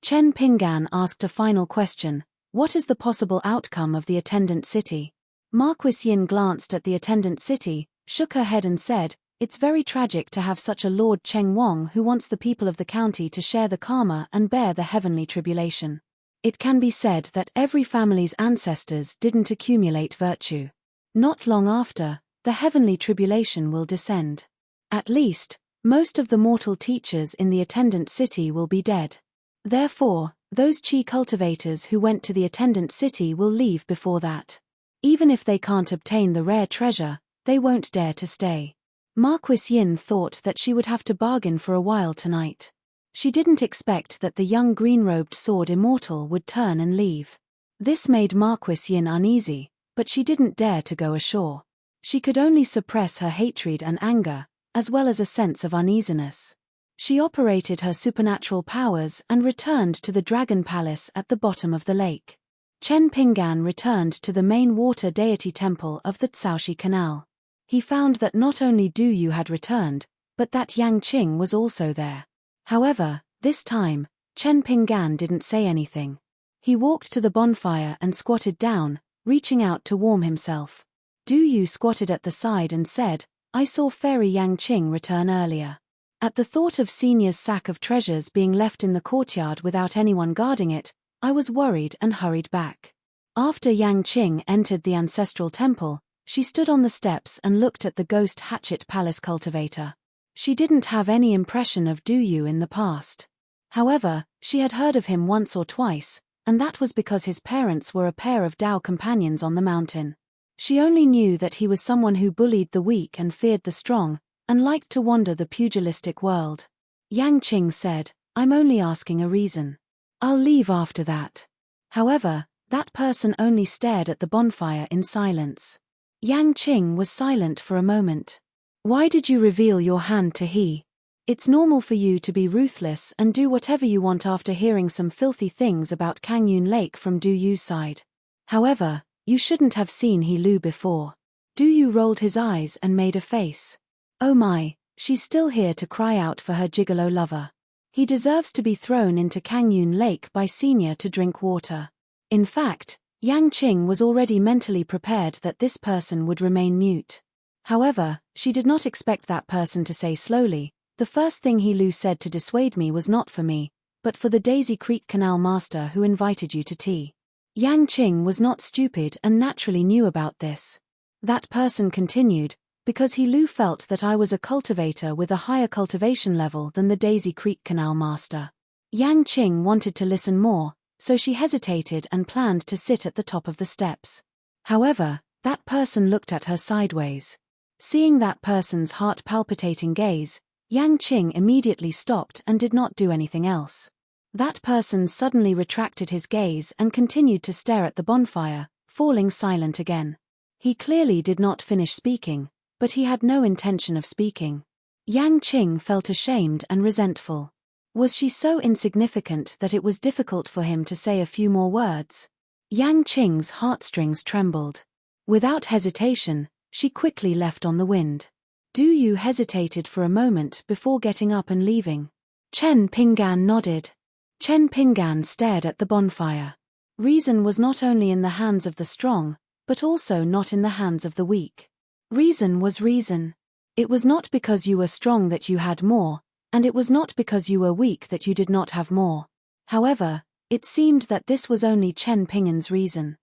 Chen Pingan asked a final question, "What is the possible outcome of the attendant city?" Marquis Yin glanced at the attendant city, shook her head and said, "It's very tragic to have such a Lord Cheng Wang who wants the people of the county to share the karma and bear the heavenly tribulation. It can be said that every family's ancestors didn't accumulate virtue. Not long after, the heavenly tribulation will descend. At least, most of the mortal teachers in the attendant city will be dead. Therefore, those chi cultivators who went to the attendant city will leave before that. Even if they can't obtain the rare treasure, they won't dare to stay." Marquis Yin thought that she would have to bargain for a while tonight. She didn't expect that the young green-robed sword immortal would turn and leave. This made Marquis Yin uneasy, but she didn't dare to go ashore. She could only suppress her hatred and anger, as well as a sense of uneasiness. She operated her supernatural powers and returned to the Dragon Palace at the bottom of the lake. Chen Pingan returned to the main water deity temple of the Caoshi Canal. He found that not only Du Yu had returned, but that Yang Qing was also there. However, this time, Chen Pingan didn't say anything. He walked to the bonfire and squatted down, reaching out to warm himself. Du Yu squatted at the side and said, "I saw Fairy Yang Qing return earlier. At the thought of Senior's sack of treasures being left in the courtyard without anyone guarding it, I was worried and hurried back." After Yang Qing entered the ancestral temple, she stood on the steps and looked at the ghost hatchet palace cultivator. She didn't have any impression of Du Yu in the past. However, she had heard of him once or twice, and that was because his parents were a pair of Tao companions on the mountain. She only knew that he was someone who bullied the weak and feared the strong, and liked to wander the pugilistic world. Yang Qing said, "I'm only asking a reason. I'll leave after that." However, that person only stared at the bonfire in silence. Yang Qing was silent for a moment. "Why did you reveal your hand to he? It's normal for you to be ruthless and do whatever you want after hearing some filthy things about Kangyun Lake from Du Yu's side. However, you shouldn't have seen He Lu before." Du Yu rolled his eyes and made a face. "Oh my, she's still here to cry out for her gigolo lover. He deserves to be thrown into Kangyun Lake by Senior to drink water." In fact, Yang Qing was already mentally prepared that this person would remain mute. However, she did not expect that person to say slowly, "The first thing He Lu said to dissuade me was not for me, but for the Daisy Creek Canal master who invited you to tea." Yang Qing was not stupid and naturally knew about this. That person continued, "Because He Lu felt that I was a cultivator with a higher cultivation level than the Daisy Creek Canal master." Yang Qing wanted to listen more, so she hesitated and planned to sit at the top of the steps. However, that person looked at her sideways. Seeing that person's heart-palpitating gaze, Yang Qing immediately stopped and did not do anything else. That person suddenly retracted his gaze and continued to stare at the bonfire, falling silent again. He clearly did not finish speaking, but he had no intention of speaking. Yang Qing felt ashamed and resentful. Was she so insignificant that it was difficult for him to say a few more words? Yang Qing's heartstrings trembled. Without hesitation, she quickly left on the wind. Du Yu hesitated for a moment before getting up and leaving. Chen Pinggan nodded. Chen Pinggan stared at the bonfire. Reason was not only in the hands of the strong, but also not in the hands of the weak. Reason was reason. It was not because you were strong that you had more, and it was not because you were weak that you did not have more. However, it seemed that this was only Chen Pinggan's reason.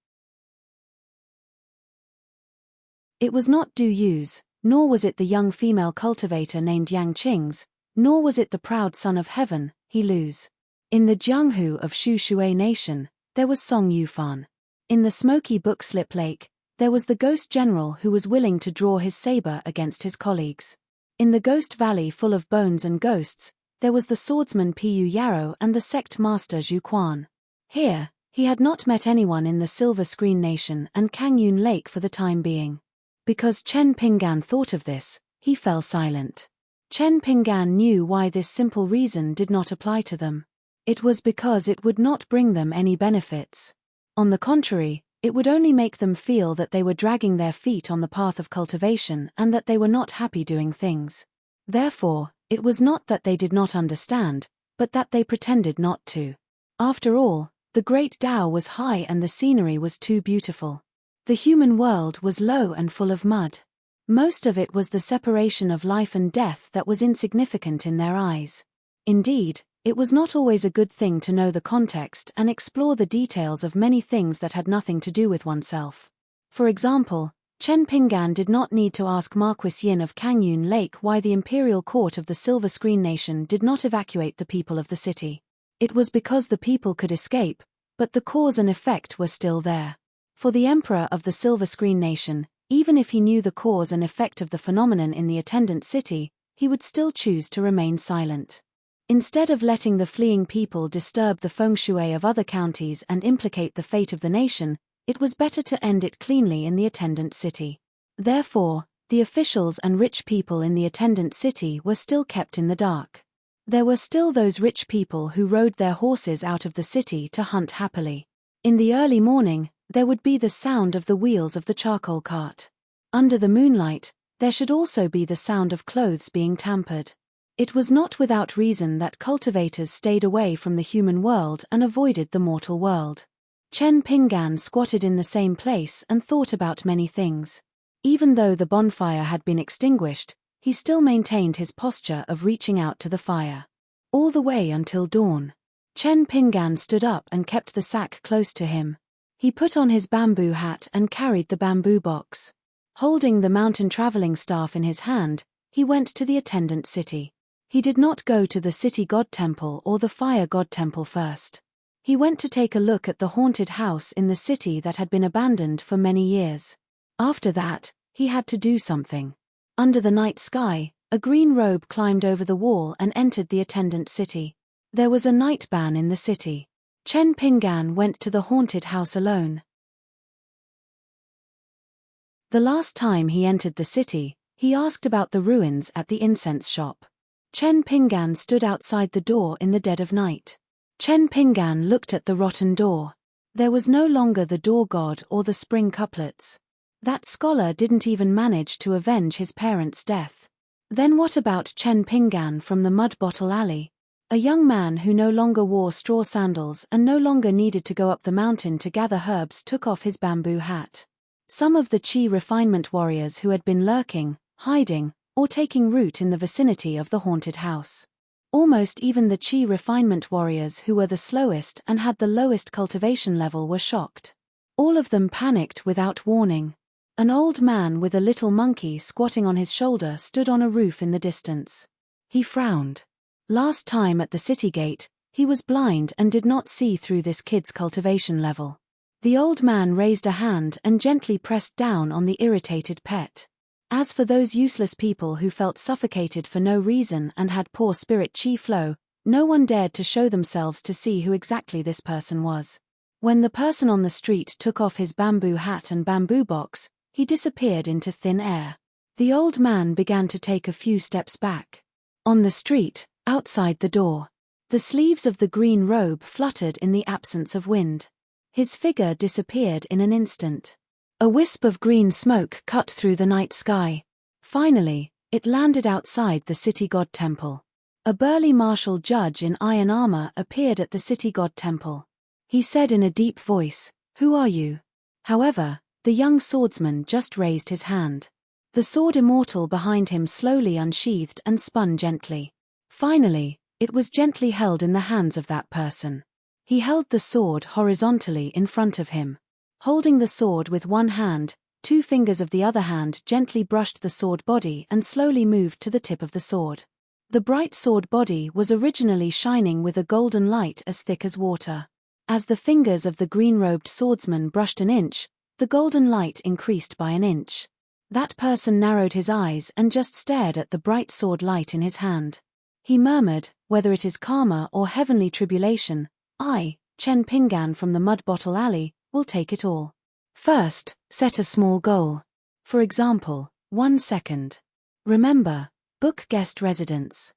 It was not Du Yu's, nor was it the young female cultivator named Yang Qing's, nor was it the proud son of heaven, He Lu's. In the Jianghu of Shu Shui Nation, there was Song Yufan. In the smoky Bookslip Lake, there was the ghost general who was willing to draw his saber against his colleagues. In the Ghost Valley full of bones and ghosts, there was the swordsman Piyu Yarrow and the sect master Zhu Quan. Here, he had not met anyone in the Silver Screen Nation and Kangyun Lake for the time being. Because Chen Pinggan thought of this, he fell silent. Chen Pinggan knew why this simple reason did not apply to them. It was because it would not bring them any benefits. On the contrary, it would only make them feel that they were dragging their feet on the path of cultivation and that they were not happy doing things. Therefore, it was not that they did not understand, but that they pretended not to. After all, the great Tao was high and the scenery was too beautiful. The human world was low and full of mud. Most of it was the separation of life and death that was insignificant in their eyes. Indeed, it was not always a good thing to know the context and explore the details of many things that had nothing to do with oneself. For example, Chen Pinggan did not need to ask Marquis Yin of Kangyun Lake why the imperial court of the Silver Screen Nation did not evacuate the people of the city. It was because the people could escape, but the cause and effect were still there. For the emperor of the Silver Screen Nation, even if he knew the cause and effect of the phenomenon in the attendant city, he would still choose to remain silent. Instead of letting the fleeing people disturb the feng shui of other counties and implicate the fate of the nation, it was better to end it cleanly in the attendant city. Therefore, the officials and rich people in the attendant city were still kept in the dark. There were still those rich people who rode their horses out of the city to hunt happily. In the early morning, there would be the sound of the wheels of the charcoal cart. Under the moonlight, there should also be the sound of clothes being tampered. It was not without reason that cultivators stayed away from the human world and avoided the mortal world. Chen Pinggan squatted in the same place and thought about many things. Even though the bonfire had been extinguished, he still maintained his posture of reaching out to the fire. All the way until dawn. Chen Pinggan stood up and kept the sack close to him. He put on his bamboo hat and carried the bamboo box. Holding the mountain traveling staff in his hand, he went to the attendant city. He did not go to the city god temple or the fire god temple first. He went to take a look at the haunted house in the city that had been abandoned for many years. After that, he had to do something. Under the night sky, a green robe climbed over the wall and entered the attendant city. There was a night ban in the city. Chen Pingan went to the haunted house alone. The last time he entered the city, he asked about the ruins at the incense shop. Chen Pingan stood outside the door in the dead of night. Chen Pingan looked at the rotten door. There was no longer the door god or the spring couplets. That scholar didn't even manage to avenge his parents' death. Then what about Chen Pingan from the mud bottle alley? A young man who no longer wore straw sandals and no longer needed to go up the mountain to gather herbs took off his bamboo hat. Some of the Qi refinement warriors who had been lurking, hiding, or taking root in the vicinity of the haunted house. Almost even the Qi refinement warriors who were the slowest and had the lowest cultivation level were shocked. All of them panicked without warning. An old man with a little monkey squatting on his shoulder stood on a roof in the distance. He frowned. Last time at the city gate, he was blind and did not see through this kid's cultivation level. The old man raised a hand and gently pressed down on the irritated pet. As for those useless people who felt suffocated for no reason and had poor spirit chi flow, no one dared to show themselves to see who exactly this person was. When the person on the street took off his bamboo hat and bamboo box, he disappeared into thin air. The old man began to take a few steps back. On the street, outside the door, the sleeves of the green robe fluttered in the absence of wind. His figure disappeared in an instant. A wisp of green smoke cut through the night sky. Finally, it landed outside the city god temple. A burly martial judge in iron armor appeared at the city god temple. He said in a deep voice, "Who are you?" However, the young swordsman just raised his hand. The sword immortal behind him slowly unsheathed and spun gently. Finally, it was gently held in the hands of that person. He held the sword horizontally in front of him. Holding the sword with one hand, 2 fingers of the other hand gently brushed the sword body and slowly moved to the tip of the sword. The bright sword body was originally shining with a golden light as thick as water. As the fingers of the green-robed swordsman brushed an inch, the golden light increased by an inch. That person narrowed his eyes and just stared at the bright sword light in his hand. He murmured, "Whether it is karma or heavenly tribulation, I, Chen Pingan from the mud bottle alley, will take it all. First, set a small goal. For example, 1 second. Remember, book guest residence."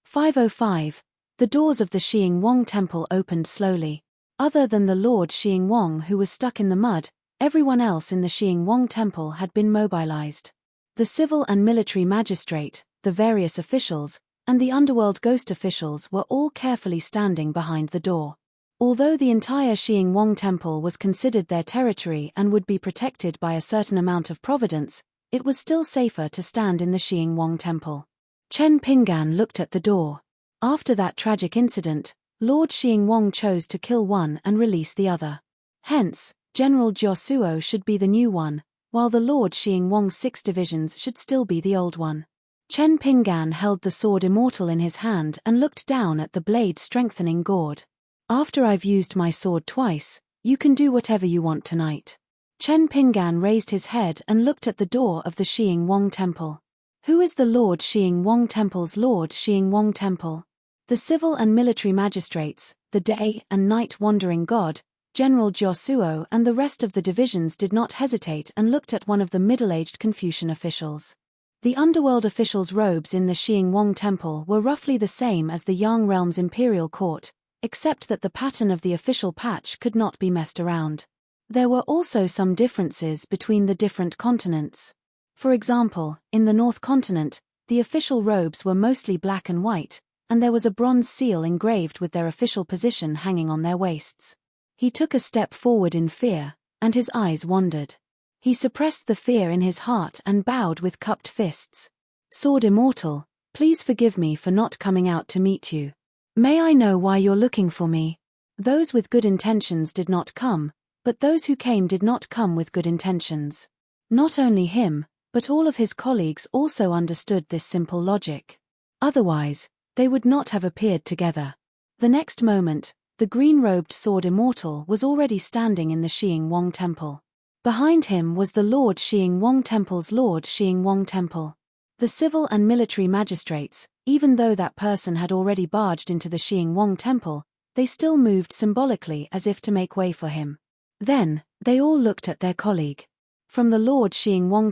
5:05. The doors of the Xing Wong temple opened slowly. Other than the Lord Xing Wong who was stuck in the mud, everyone else in the Xing Wong temple had been mobilized. The civil and military magistrate, the various officials, and the underworld ghost officials were all carefully standing behind the door. Although the entire Xing Wong temple was considered their territory and would be protected by a certain amount of providence, it was still safer to stand in the Xing Wong temple. Chen Pingan looked at the door. After that tragic incident, Lord Xing Wong chose to kill one and release the other. Hence, General Jiosuo should be the new one, while the Lord Xing Wong's 6 divisions should still be the old one. Chen Pingan held the sword immortal in his hand and looked down at the blade-strengthening gourd. "After I've used my sword twice, you can do whatever you want tonight." Chen Pingan raised his head and looked at the door of the Xing Wong temple. Who is the Lord Xing Wong temple's Lord Xing Wong temple? The civil and military magistrates, the day and night wandering god, General Jiosuo and the rest of the divisions did not hesitate and looked at one of the middle-aged Confucian officials. The underworld officials' robes in the Xing Wong temple were roughly the same as the Yang realm's imperial court, except that the pattern of the official patch could not be messed around. There were also some differences between the different continents. For example, in the North Continent, the official robes were mostly black and white, and there was a bronze seal engraved with their official position hanging on their waists. He took a step forward in fear, and his eyes wandered. He suppressed the fear in his heart and bowed with cupped fists. "Sword Immortal, please forgive me for not coming out to meet you. May I know why you're looking for me?" Those with good intentions did not come, but those who came did not come with good intentions. Not only him, but all of his colleagues also understood this simple logic. Otherwise, they would not have appeared together. The next moment, the green-robed sword immortal was already standing in the Xiying Temple. Behind him was the Lord Xiying Temple's Lord Xiying Temple. The civil and military magistrates, even though that person had already barged into the Xiying Temple, they still moved symbolically as if to make way for him. Then, they all looked at their colleague. From the Lord Xiying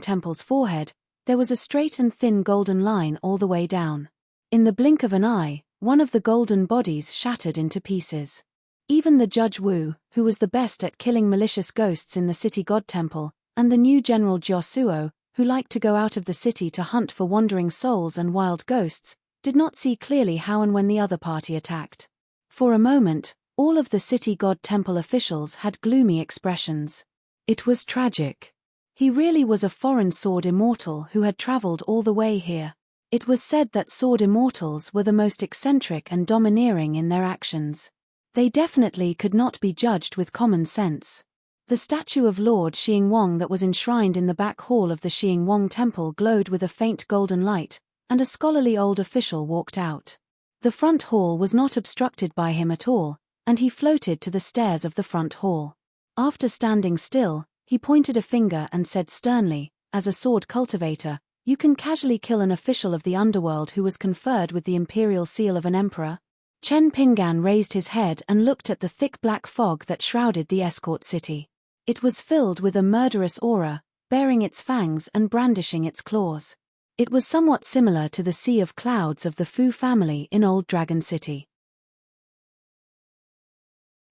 Temple's forehead, there was a straight and thin golden line all the way down. In the blink of an eye, one of the golden bodies shattered into pieces. Even the Judge Wu, who was the best at killing malicious ghosts in the city god temple, and the new General Jiosuo, who liked to go out of the city to hunt for wandering souls and wild ghosts, did not see clearly how and when the other party attacked. For a moment, all of the city god temple officials had gloomy expressions. It was tragic. He really was a foreign sword immortal who had traveled all the way here. It was said that sword immortals were the most eccentric and domineering in their actions. They definitely could not be judged with common sense. The statue of Lord Xiying that was enshrined in the back hall of the Xiying Temple glowed with a faint golden light, and a scholarly old official walked out. The front hall was not obstructed by him at all, and he floated to the stairs of the front hall. After standing still, he pointed a finger and said sternly, as a sword cultivator, "You can casually kill an official of the underworld who was conferred with the imperial seal of an emperor?" Chen Pinggan raised his head and looked at the thick black fog that shrouded the escort city. It was filled with a murderous aura, baring its fangs and brandishing its claws. It was somewhat similar to the sea of clouds of the Fu family in Old Dragon City.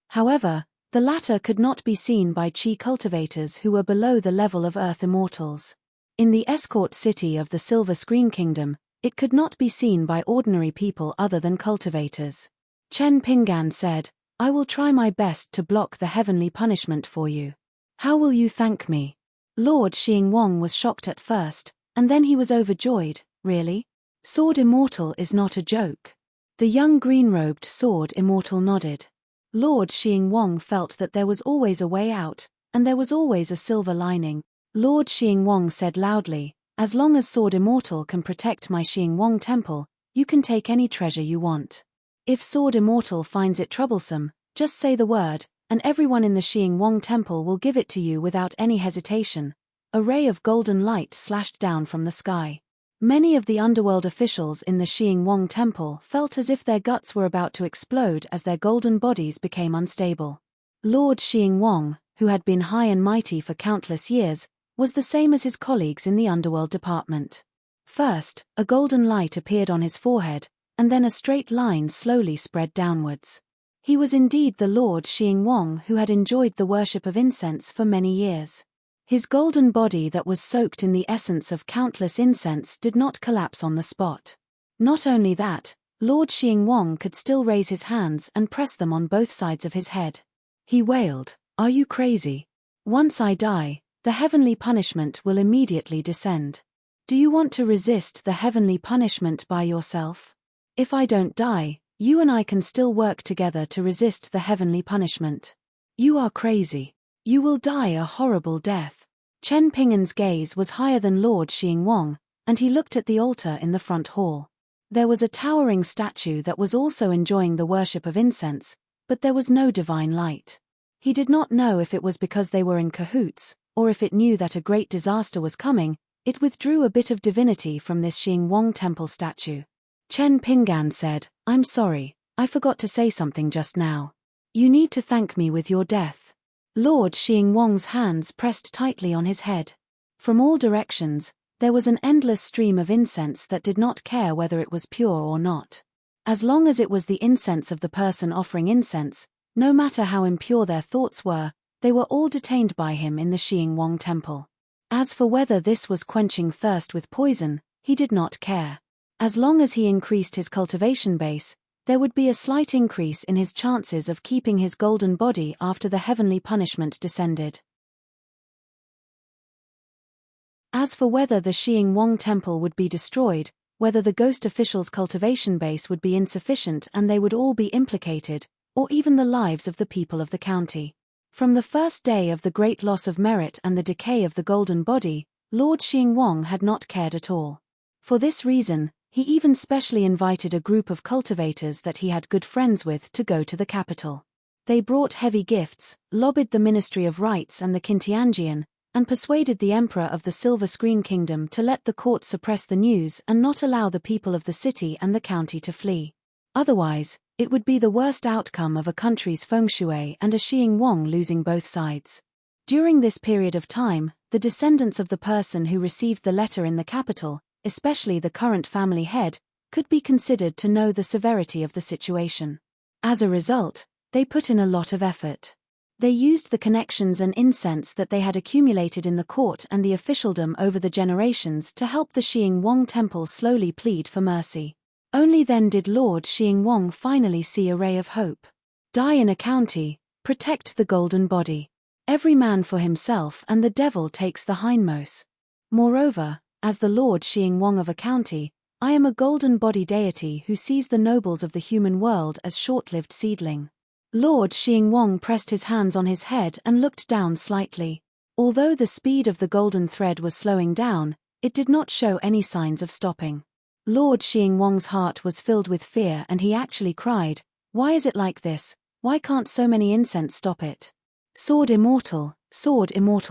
However, the latter could not be seen by Qi cultivators who were below the level of Earth immortals. In the escort city of the Silver Screen Kingdom, it could not be seen by ordinary people other than cultivators. Chen Pinggan said, "I will try my best to block the heavenly punishment for you. How will you thank me?" Lord Xiying was shocked at first, and then he was overjoyed. Really? Sword Immortal is not a joke. The young green-robed Sword Immortal nodded. Lord Xiying felt that there was always a way out, and there was always a silver lining. Lord Xiying said loudly, "As long as Sword Immortal can protect my Xiying Temple, you can take any treasure you want. If Sword Immortal finds it troublesome, just say the word, and everyone in the Xiying Temple will give it to you without any hesitation." A ray of golden light slashed down from the sky. Many of the underworld officials in the Xiying Temple felt as if their guts were about to explode as their golden bodies became unstable. Lord Xiying, who had been high and mighty for countless years, was the same as his colleagues in the underworld department. First, a golden light appeared on his forehead, and then a straight line slowly spread downwards. He was indeed the Lord Xiying who had enjoyed the worship of incense for many years. His golden body that was soaked in the essence of countless incense did not collapse on the spot. Not only that, Lord Xiying could still raise his hands and press them on both sides of his head. He wailed, "Are you crazy? Once I die, the heavenly punishment will immediately descend. Do you want to resist the heavenly punishment by yourself? If I don't die, you and I can still work together to resist the heavenly punishment. You are crazy. You will die a horrible death." Chen Pinggan's gaze was higher than Lord Xiying, and he looked at the altar in the front hall. There was a towering statue that was also enjoying the worship of incense, but there was no divine light. He did not know if it was because they were in cahoots, or if it knew that a great disaster was coming. It withdrew a bit of divinity from this Xiying temple statue. Chen Pinggan said, "I'm sorry, I forgot to say something just now. You need to thank me with your death." Lord Xiying's hands pressed tightly on his head. From all directions, there was an endless stream of incense that did not care whether it was pure or not. As long as it was the incense of the person offering incense, no matter how impure their thoughts were, they were all detained by him in the Xiying temple. As for whether this was quenching thirst with poison, he did not care. As long as he increased his cultivation base, there would be a slight increase in his chances of keeping his golden body after the heavenly punishment descended. As for whether the Xiying temple would be destroyed, whether the ghost officials' cultivation base would be insufficient and they would all be implicated, or even the lives of the people of the county, From the first day of the great loss of merit and the decay of the golden body, Lord Xingwang had not cared at all. For this reason, he even specially invited a group of cultivators that he had good friends with to go to the capital. They brought heavy gifts, lobbied the Ministry of Rights and the Qintianjian, and persuaded the Emperor of the Silver Screen Kingdom to let the court suppress the news and not allow the people of the city and the county to flee. Otherwise, it would be the worst outcome of a country's feng shui and a Xingwang losing both sides. During this period of time, the descendants of the person who received the letter in the capital, especially the current family head, could be considered to know the severity of the situation. As a result, they put in a lot of effort. They used the connections and incense that they had accumulated in the court and the officialdom over the generations to help the Xingwang temple slowly plead for mercy. Only then did Lord Xingwang finally see a ray of hope. Die in a county, protect the golden body. Every man for himself and the devil takes the hindmost. Moreover, as the Lord Xingwang of a county, I am a golden body deity who sees the nobles of the human world as short-lived seedling. Lord Xingwang pressed his hands on his head and looked down slightly. Although the speed of the golden thread was slowing down, it did not show any signs of stopping. Lord Xingwang's heart was filled with fear and he actually cried, "Why is it like this? Why can't so many incense stop it?" Sword immortal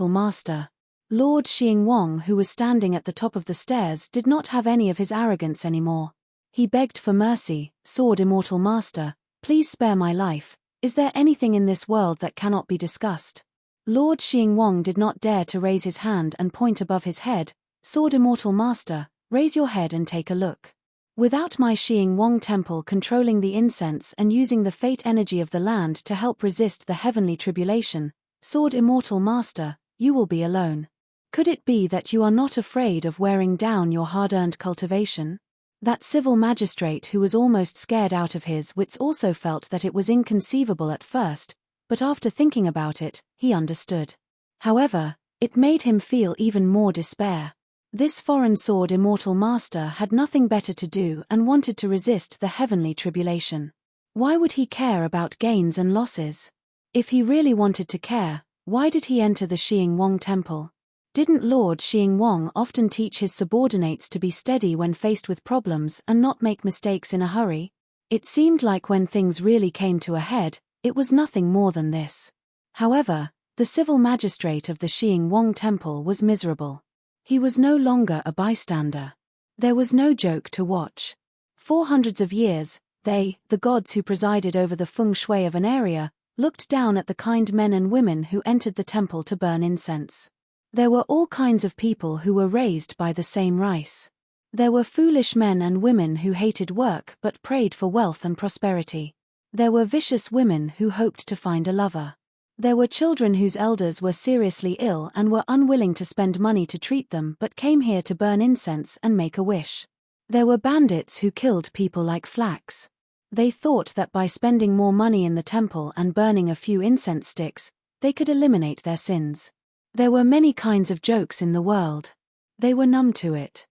master. Lord Xingwang, who was standing at the top of the stairs, did not have any of his arrogance anymore. He begged for mercy, "Sword immortal master, please spare my life. Is there anything in this world that cannot be discussed?" Lord Xingwang did not dare to raise his hand and point above his head. "Sword immortal master, raise your head and take a look. Without my Xingwang temple controlling the incense and using the fate energy of the land to help resist the heavenly tribulation, Sword immortal master, you will be alone. Could it be that you are not afraid of wearing down your hard-earned cultivation?" That civil magistrate who was almost scared out of his wits also felt that it was inconceivable at first, but after thinking about it, he understood. However, it made him feel even more despair. This foreign sword immortal master had nothing better to do and wanted to resist the heavenly tribulation. Why would he care about gains and losses? If he really wanted to care, why did he enter the Xingwang temple? Didn't Lord Xingwang often teach his subordinates to be steady when faced with problems and not make mistakes in a hurry? It seemed like when things really came to a head, it was nothing more than this. However, the civil magistrate of the Xingwang temple was miserable. He was no longer a bystander. There was no joke to watch. For hundreds of years, they, the gods who presided over the feng shui of an area, looked down at the kind men and women who entered the temple to burn incense. There were all kinds of people who were raised by the same rice. There were foolish men and women who hated work but prayed for wealth and prosperity. There were vicious women who hoped to find a lover. There were children whose elders were seriously ill and were unwilling to spend money to treat them but came here to burn incense and make a wish. There were bandits who killed people like flax. They thought that by spending more money in the temple and burning a few incense sticks, they could eliminate their sins. There were many kinds of jokes in the world. They were numb to it.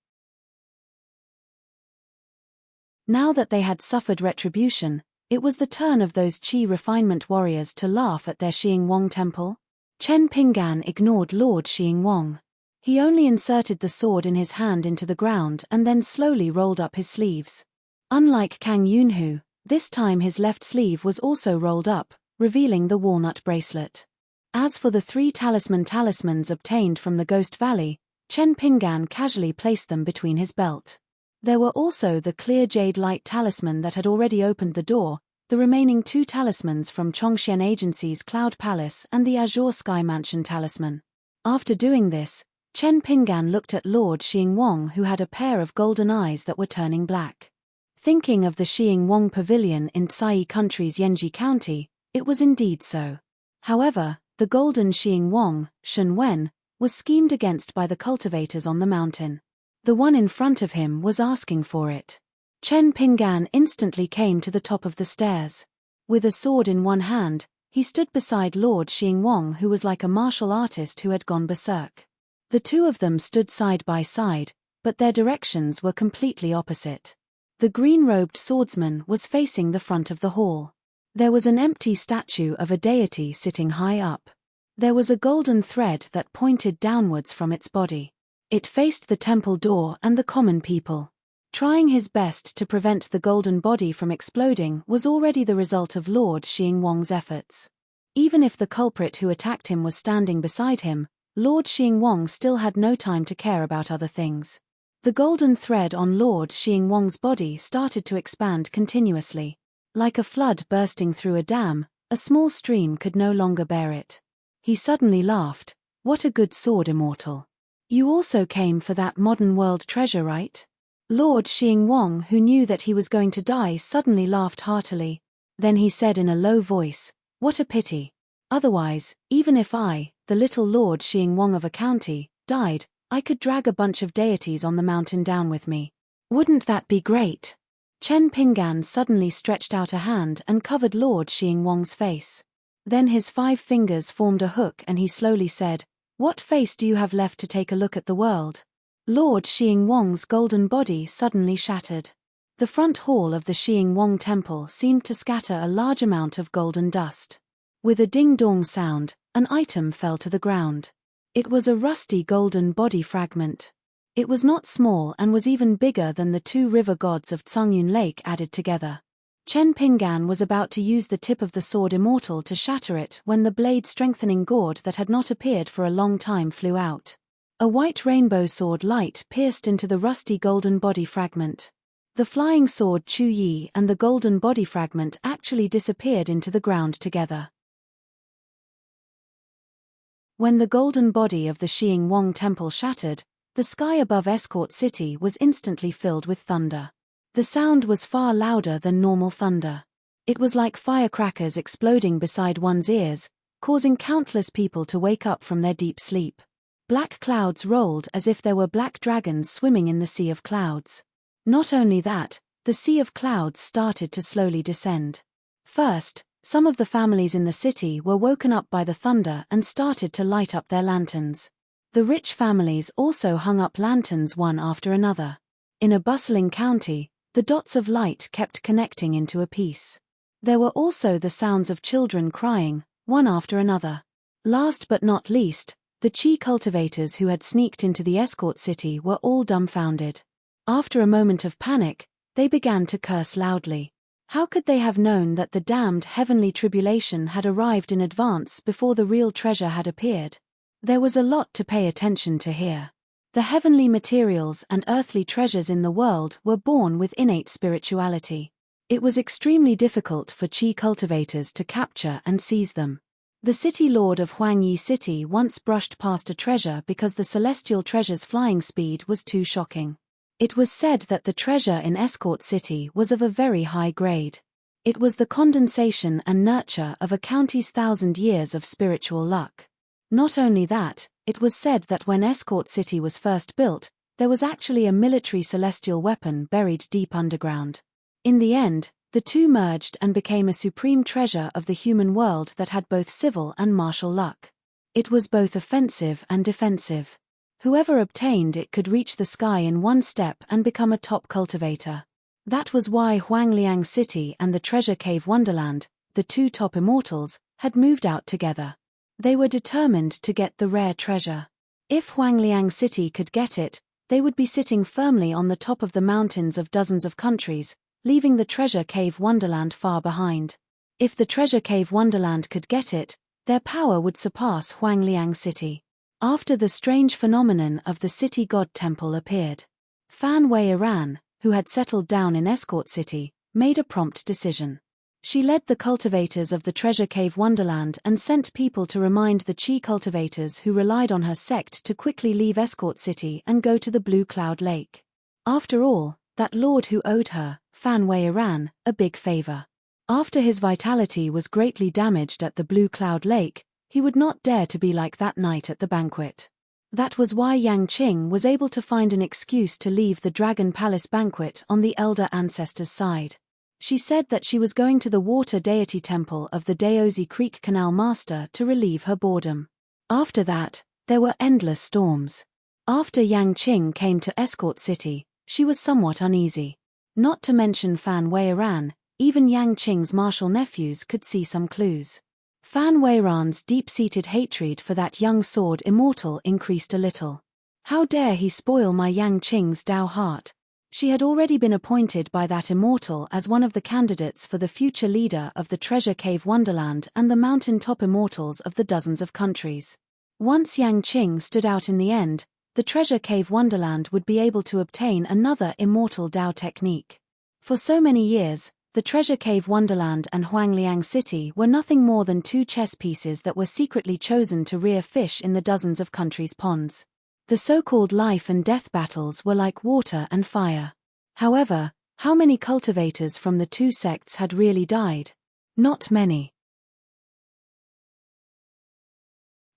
Now that they had suffered retribution, it was the turn of those Qi refinement warriors to laugh at their Xingwang temple. Chen Pinggan ignored Lord Xingwang. He only inserted the sword in his hand into the ground and then slowly rolled up his sleeves. Unlike Kang Yunhu, this time his left sleeve was also rolled up, revealing the walnut bracelet. As for the 3 talismans obtained from the Ghost Valley, Chen Pinggan casually placed them between his belt. There were also the clear jade light talisman that had already opened the door, the remaining 2 talismans from Chongxian Agency's Cloud Palace and the Azure Sky Mansion talisman. After doing this, Chen Pinggan looked at Lord Xingwang, who had a pair of golden eyes that were turning black. Thinking of the Xingwang Pavilion in Tsai Country's Yanji County, it was indeed so. However, the golden Xingwang, Shenwen, was schemed against by the cultivators on the mountain. The one in front of him was asking for it. Chen Pinggan instantly came to the top of the stairs. With a sword in one hand, he stood beside Lord Xingwang, who was like a martial artist who had gone berserk. The two of them stood side by side, but their directions were completely opposite. The green-robed swordsman was facing the front of the hall. There was an empty statue of a deity sitting high up. There was a golden thread that pointed downwards from its body. It faced the temple door and the common people. Trying his best to prevent the golden body from exploding was already the result of Lord Xingwang's efforts. Even if the culprit who attacked him was standing beside him, Lord Xingwang still had no time to care about other things. The golden thread on Lord Xingwang's body started to expand continuously. Like a flood bursting through a dam, a small stream could no longer bear it. He suddenly laughed. "What a good sword, immortal. You also came for that modern world treasure, right?" Lord Xingwang, who knew that he was going to die, suddenly laughed heartily. Then he said in a low voice, "What a pity. Otherwise, even if I, the little Lord Xingwang of a county, died, I could drag a bunch of deities on the mountain down with me. Wouldn't that be great?" Chen Pinggan suddenly stretched out a hand and covered Lord Xingwang's face. Then his 5 fingers formed a hook and he slowly said, "What face do you have left to take a look at the world?" Lord Xingwang's golden body suddenly shattered. The front hall of the Xingwang temple seemed to scatter a large amount of golden dust. With a ding-dong sound, an item fell to the ground. It was a rusty golden body fragment. It was not small and was even bigger than the 2 river gods of Tsungyun Lake added together. Chen Pinggan was about to use the tip of the sword immortal to shatter it when the blade-strengthening gourd that had not appeared for a long time flew out. A white rainbow sword light pierced into the rusty golden body fragment. The flying sword Chu Yi and the golden body fragment actually disappeared into the ground together. When the golden body of the Xingwang temple shattered, the sky above Escort City was instantly filled with thunder. The sound was far louder than normal thunder. It was like firecrackers exploding beside one's ears, causing countless people to wake up from their deep sleep. Black clouds rolled as if there were black dragons swimming in the sea of clouds. Not only that, the sea of clouds started to slowly descend. First, some of the families in the city were woken up by the thunder and started to light up their lanterns. The rich families also hung up lanterns one after another. In a bustling county, the dots of light kept connecting into a piece. There were also the sounds of children crying, one after another. Last but not least, the Qi cultivators who had sneaked into the Escort City were all dumbfounded. After a moment of panic, they began to curse loudly. How could they have known that the damned heavenly tribulation had arrived in advance before the real treasure had appeared? There was a lot to pay attention to here. The heavenly materials and earthly treasures in the world were born with innate spirituality. It was extremely difficult for Qi cultivators to capture and seize them. The city lord of Huangyi City once brushed past a treasure because the celestial treasure's flying speed was too shocking. It was said that the treasure in Escort City was of a very high grade. It was the condensation and nurture of a county's 1,000 years of spiritual luck. Not only that, it was said that when Escort City was first built, there was actually a military celestial weapon buried deep underground. In the end, the two merged and became a supreme treasure of the human world that had both civil and martial luck. It was both offensive and defensive. Whoever obtained it could reach the sky in one step and become a top cultivator. That was why Huangliang City and the Treasure Cave Wonderland, the 2 top immortals, had moved out together. They were determined to get the rare treasure. If Huangliang City could get it, they would be sitting firmly on the top of the mountains of dozens of countries, leaving the Treasure Cave Wonderland far behind. If the Treasure Cave Wonderland could get it, their power would surpass Huangliang City. After the strange phenomenon of the city god temple appeared, Fan Wei-Iran, who had settled down in Escort City, made a prompt decision. She led the cultivators of the Treasure Cave Wonderland and sent people to remind the Qi cultivators who relied on her sect to quickly leave Escort City and go to the Blue Cloud Lake. After all, that lord who owed her, Fan Wei-Iran, a big favor. After his vitality was greatly damaged at the Blue Cloud Lake, he would not dare to be like that night at the banquet. That was why Yang Qing was able to find an excuse to leave the Dragon Palace banquet on the elder ancestor's side. She said that she was going to the water deity temple of the Daozi Creek Canal Master to relieve her boredom. After that, there were endless storms. After Yang Qing came to Escort City, she was somewhat uneasy. Not to mention Fan Wei-Iran, even Yang Qing's martial nephews could see some clues. Fan Weiran's deep-seated hatred for that young sword immortal increased a little. How dare he spoil my Yang Qing's Dao heart? She had already been appointed by that immortal as one of the candidates for the future leader of the Treasure Cave Wonderland and the mountain-top immortals of the dozens of countries. Once Yang Qing stood out in the end, the Treasure Cave Wonderland would be able to obtain another immortal Dao technique. For so many years, the Treasure Cave Wonderland and Huangliang City were nothing more than two chess pieces that were secretly chosen to rear fish in the dozens of countries' ponds. The so-called life and death battles were like water and fire. However, how many cultivators from the two sects had really died? Not many.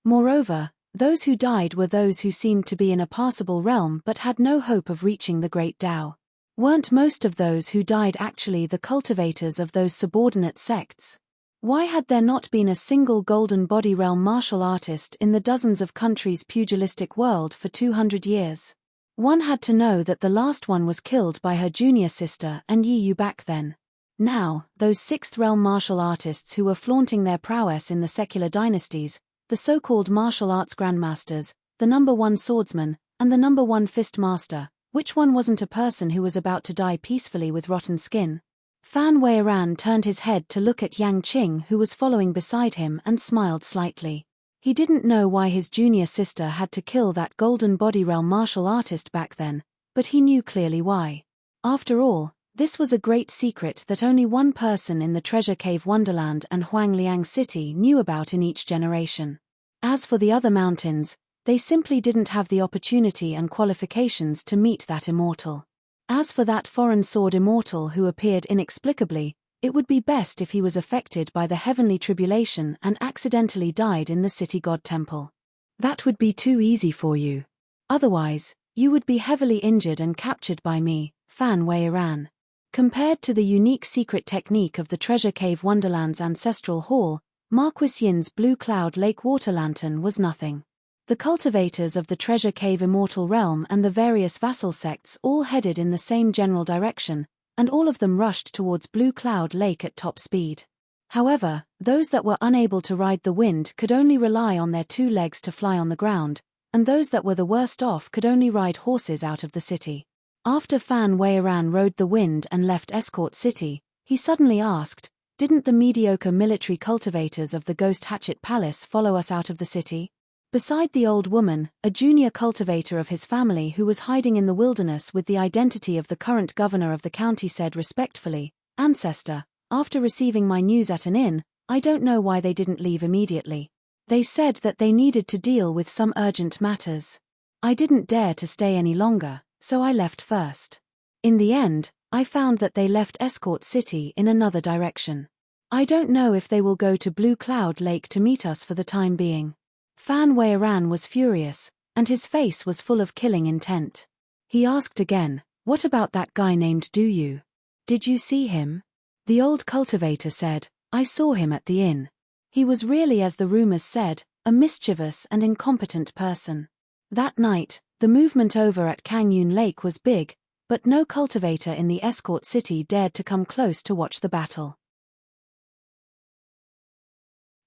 Moreover, those who died were those who seemed to be in a passable realm but had no hope of reaching the Great Tao. Weren't most of those who died actually the cultivators of those subordinate sects? Why had there not been a single golden body realm martial artist in the dozens of countries' pugilistic world for 200 years? One had to know that the last one was killed by her junior sister and Yi Yu back then. Now, those sixth realm martial artists who were flaunting their prowess in the secular dynasties, the so-called martial arts grandmasters, the number one swordsman, and the number one fist master, which one wasn't a person who was about to die peacefully with rotten skin? Fan Weiran turned his head to look at Yang Qing, who was following beside him, and smiled slightly. He didn't know why his junior sister had to kill that golden body realm martial artist back then, but he knew clearly why. After all, this was a great secret that only one person in the Treasure Cave Wonderland and Huangliang City knew about in each generation. As for the other mountains, they simply didn't have the opportunity and qualifications to meet that immortal. As for that foreign sword immortal who appeared inexplicably, it would be best if he was affected by the heavenly tribulation and accidentally died in the city god temple. That would be too easy for you. Otherwise, you would be heavily injured and captured by me, Fan Weiran. Compared to the unique secret technique of the Treasure Cave Wonderland's ancestral hall, Marquis Yin's blue cloud lake water lantern was nothing. The cultivators of the Treasure Cave Immortal Realm and the various vassal sects all headed in the same general direction, and all of them rushed towards Blue Cloud Lake at top speed. However, those that were unable to ride the wind could only rely on their two legs to fly on the ground, and those that were the worst off could only ride horses out of the city. After Fan Weiran rode the wind and left Escort City, he suddenly asked, "Didn't the mediocre military cultivators of the Ghost Hatchet Palace follow us out of the city?" Beside the old woman, a junior cultivator of his family who was hiding in the wilderness with the identity of the current governor of the county said respectfully, "Ancestor, after receiving my news at an inn, I don't know why they didn't leave immediately. They said that they needed to deal with some urgent matters. I didn't dare to stay any longer, so I left first. In the end, I found that they left Escort City in another direction. I don't know if they will go to Blue Cloud Lake to meet us for the time being." Fan Weiran was furious, and his face was full of killing intent. He asked again, "What about that guy named Du Yu? Did you see him?" The old cultivator said, "I saw him at the inn. He was really, as the rumors said, a mischievous and incompetent person. That night, the movement over at Kangyun Lake was big, but no cultivator in the Escort City dared to come close to watch the battle.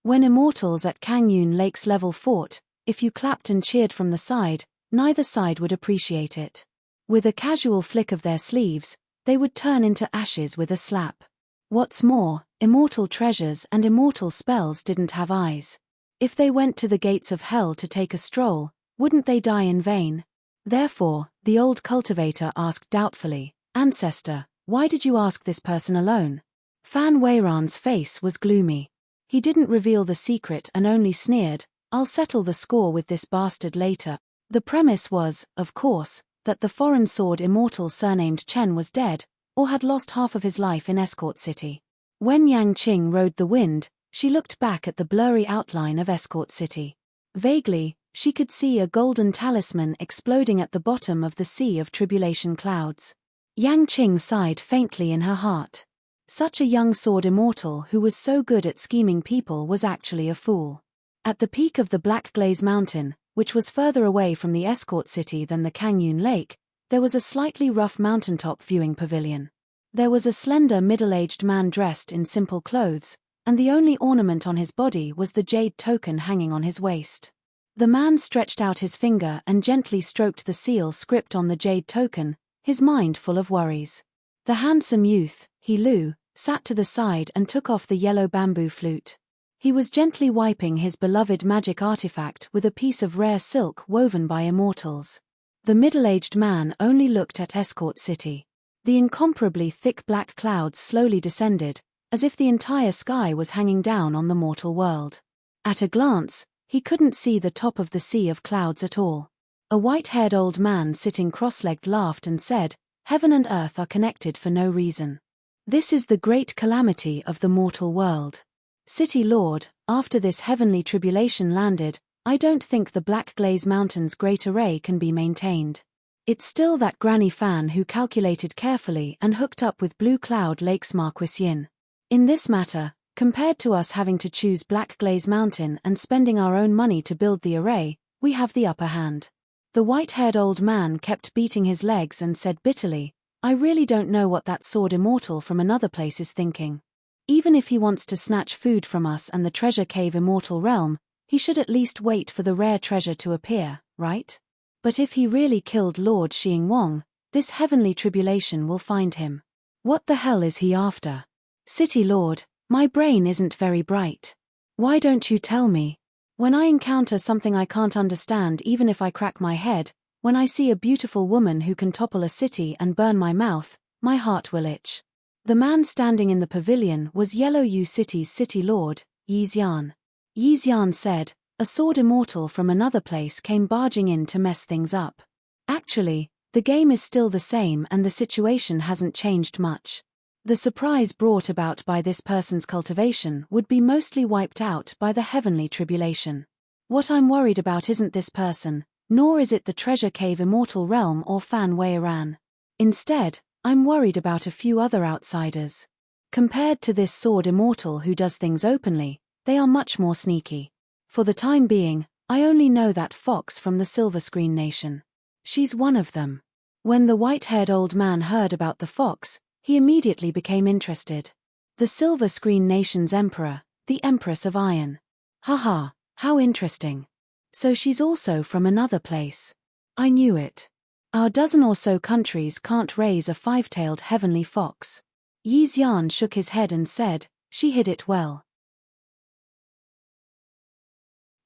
When immortals at Kangyun Lake's level fought, if you clapped and cheered from the side, neither side would appreciate it. With a casual flick of their sleeves, they would turn into ashes with a slap. What's more, immortal treasures and immortal spells didn't have eyes. If they went to the gates of hell to take a stroll, wouldn't they die in vain? Therefore, the old cultivator asked doubtfully, "Ancestor, why did you ask this person alone?" Fan Weiran's face was gloomy. He didn't reveal the secret and only sneered, "I'll settle the score with this bastard later." The premise was, of course, that the foreign sword immortal surnamed Chen was dead, or had lost half of his life in Escort City. When Yang Qing rode the wind, she looked back at the blurry outline of Escort City. Vaguely, she could see a golden talisman exploding at the bottom of the sea of tribulation clouds. Yang Qing sighed faintly in her heart. Such a young sword immortal who was so good at scheming people was actually a fool. At the peak of the Black Glaze Mountain, which was further away from the Escort City than the Kangyun Lake, there was a slightly rough mountaintop viewing pavilion. There was a slender middle-aged man dressed in simple clothes, and the only ornament on his body was the jade token hanging on his waist. The man stretched out his finger and gently stroked the seal script on the jade token, his mind full of worries. The handsome youth, Lu, sat to the side and took off the yellow bamboo flute. He was gently wiping his beloved magic artifact with a piece of rare silk woven by immortals. The middle-aged man only looked at Escort City. The incomparably thick black clouds slowly descended, as if the entire sky was hanging down on the mortal world. At a glance, he couldn't see the top of the sea of clouds at all. A white-haired old man sitting cross-legged laughed and said, "Heaven and earth are connected for no reason. This is the great calamity of the mortal world. City Lord, after this heavenly tribulation landed, I don't think the Black Glaze Mountain's great array can be maintained. It's still that granny fan who calculated carefully and hooked up with Blue Cloud Lake's Marquis Yin. In this matter, compared to us having to choose Black Glaze Mountain and spending our own money to build the array, we have the upper hand." The white-haired old man kept beating his legs and said bitterly, "I really don't know what that sword immortal from another place is thinking. Even if he wants to snatch food from us and the treasure cave immortal realm, he should at least wait for the rare treasure to appear, right? But if he really killed Lord Xing Wang, this heavenly tribulation will find him. What the hell is he after? City Lord, my brain isn't very bright. Why don't you tell me? When I encounter something I can't understand, even if I crack my head, when I see a beautiful woman who can topple a city and burn my mouth, my heart will itch." The man standing in the pavilion was Yellow Yu City's city lord, Yi Xian. Yi Xian said, "A sword immortal from another place came barging in to mess things up. Actually, the game is still the same and the situation hasn't changed much. The surprise brought about by this person's cultivation would be mostly wiped out by the heavenly tribulation. What I'm worried about isn't this person, nor is it the treasure cave immortal realm or Fan Weiran. Instead, I'm worried about a few other outsiders. Compared to this sword immortal who does things openly, they are much more sneaky. For the time being, I only know that fox from the Silver Screen Nation. She's one of them." When the white-haired old man heard about the fox, he immediately became interested. The Silver Screen Nation's emperor, the Empress of Iron. Haha, how interesting. So she's also from another place. I knew it. Our dozen or so countries can't raise a five-tailed heavenly fox. Yi Xian shook his head and said, "She hid it well.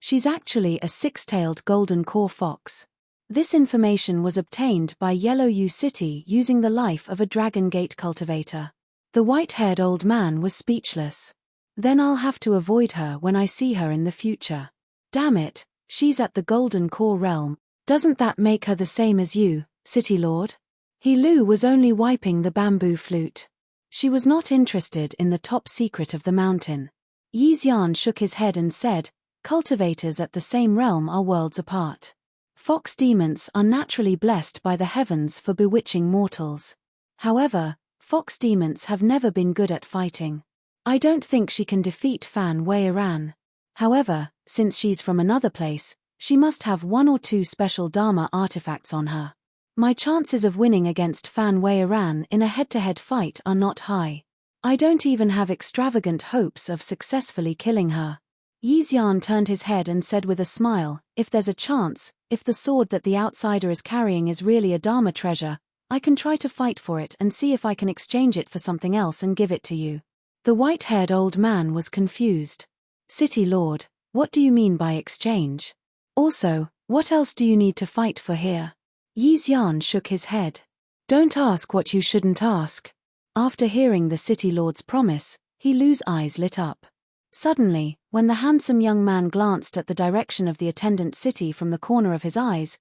She's actually a six-tailed golden core fox. This information was obtained by Yellow Yu City using the life of a Dragon Gate cultivator." The white-haired old man was speechless. "Then I'll have to avoid her when I see her in the future. Damn it, she's at the Golden Core realm. Doesn't that make her the same as you, City Lord?" Lu was only wiping the bamboo flute. She was not interested in the top secret of the mountain. Yi Xian shook his head and said, "Cultivators at the same realm are worlds apart. Fox demons are naturally blessed by the heavens for bewitching mortals. However, fox demons have never been good at fighting. I don't think she can defeat Fan Weiran. However, since she's from another place, she must have one or two special Dharma artifacts on her. My chances of winning against Fan Weiran in a head-to-head fight are not high. I don't even have extravagant hopes of successfully killing her." Yi Xian turned his head and said with a smile, "If there's a chance, if the sword that the outsider is carrying is really a Dharma treasure, I can try to fight for it and see if I can exchange it for something else and give it to you." The white-haired old man was confused. "City Lord, what do you mean by exchange? Also, what else do you need to fight for here?" Yi Xian shook his head. "Don't ask what you shouldn't ask." After hearing the City Lord's promise, Lu's eyes lit up. Suddenly, when the handsome young man glanced at the direction of the attendant city from the corner of his eyes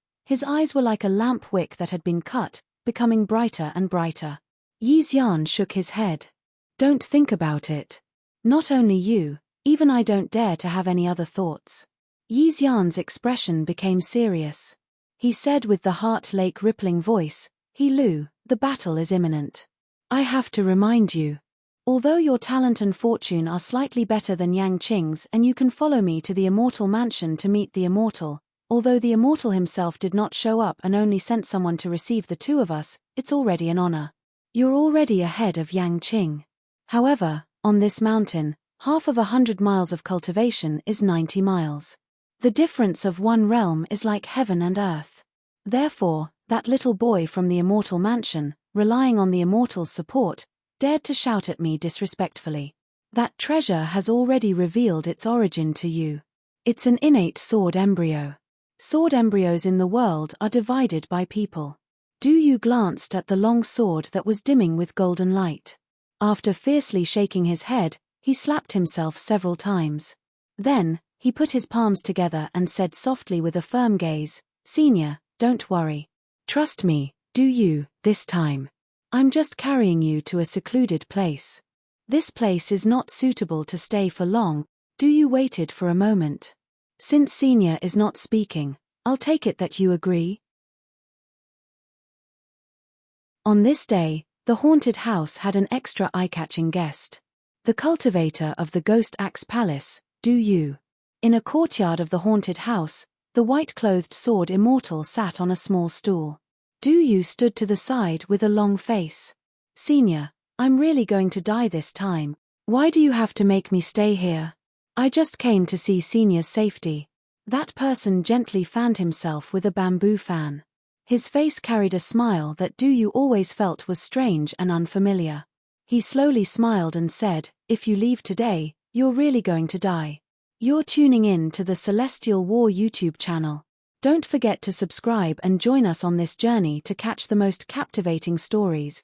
were like a lamp wick that had been cut, becoming brighter and brighter. Yi Xian shook his head. "Don't think about it. Not only you, even I don't dare to have any other thoughts." Yi Xian's expression became serious. He said with the Heart Lake rippling voice, "Lu, the battle is imminent. I have to remind you. Although your talent and fortune are slightly better than Yang Qing's and you can follow me to the Immortal Mansion to meet the Immortal, although the Immortal himself did not show up and only sent someone to receive the two of us, it's already an honor. You're already ahead of Yang Qing. However, on this mountain, half of 100 miles of cultivation is 90 miles. The difference of one realm is like heaven and earth. Therefore, that little boy from the immortal mansion, relying on the immortal's support, dared to shout at me disrespectfully. That treasure has already revealed its origin to you. It's an innate sword embryo. Sword embryos in the world are divided by people. Du Yu glanced at the long sword that was dimming with golden light. After fiercely shaking his head, he slapped himself several times. Then, he put his palms together and said softly with a firm gaze, "Senior, don't worry. Trust me, Du Yu, this time. I'm just carrying you to a secluded place. This place is not suitable to stay for long." Du Yu waited for a moment. "Since Senior is not speaking, I'll take it that you agree." On this day, the haunted house had an extra eye-catching guest. The cultivator of the Ghost Axe Palace, Du Yu. In a courtyard of the haunted house, the white-clothed sword immortal sat on a small stool. Du Yu stood to the side with a long face. "Senior, I'm really going to die this time. Why do you have to make me stay here? I just came to see Senior's safety." That person gently fanned himself with a bamboo fan. His face carried a smile that Du Yu always felt was strange and unfamiliar. He slowly smiled and said, "If you leave today, you're really going to die." You're tuning in to the Celestial War YouTube channel. Don't forget to subscribe and join us on this journey to catch the most captivating stories.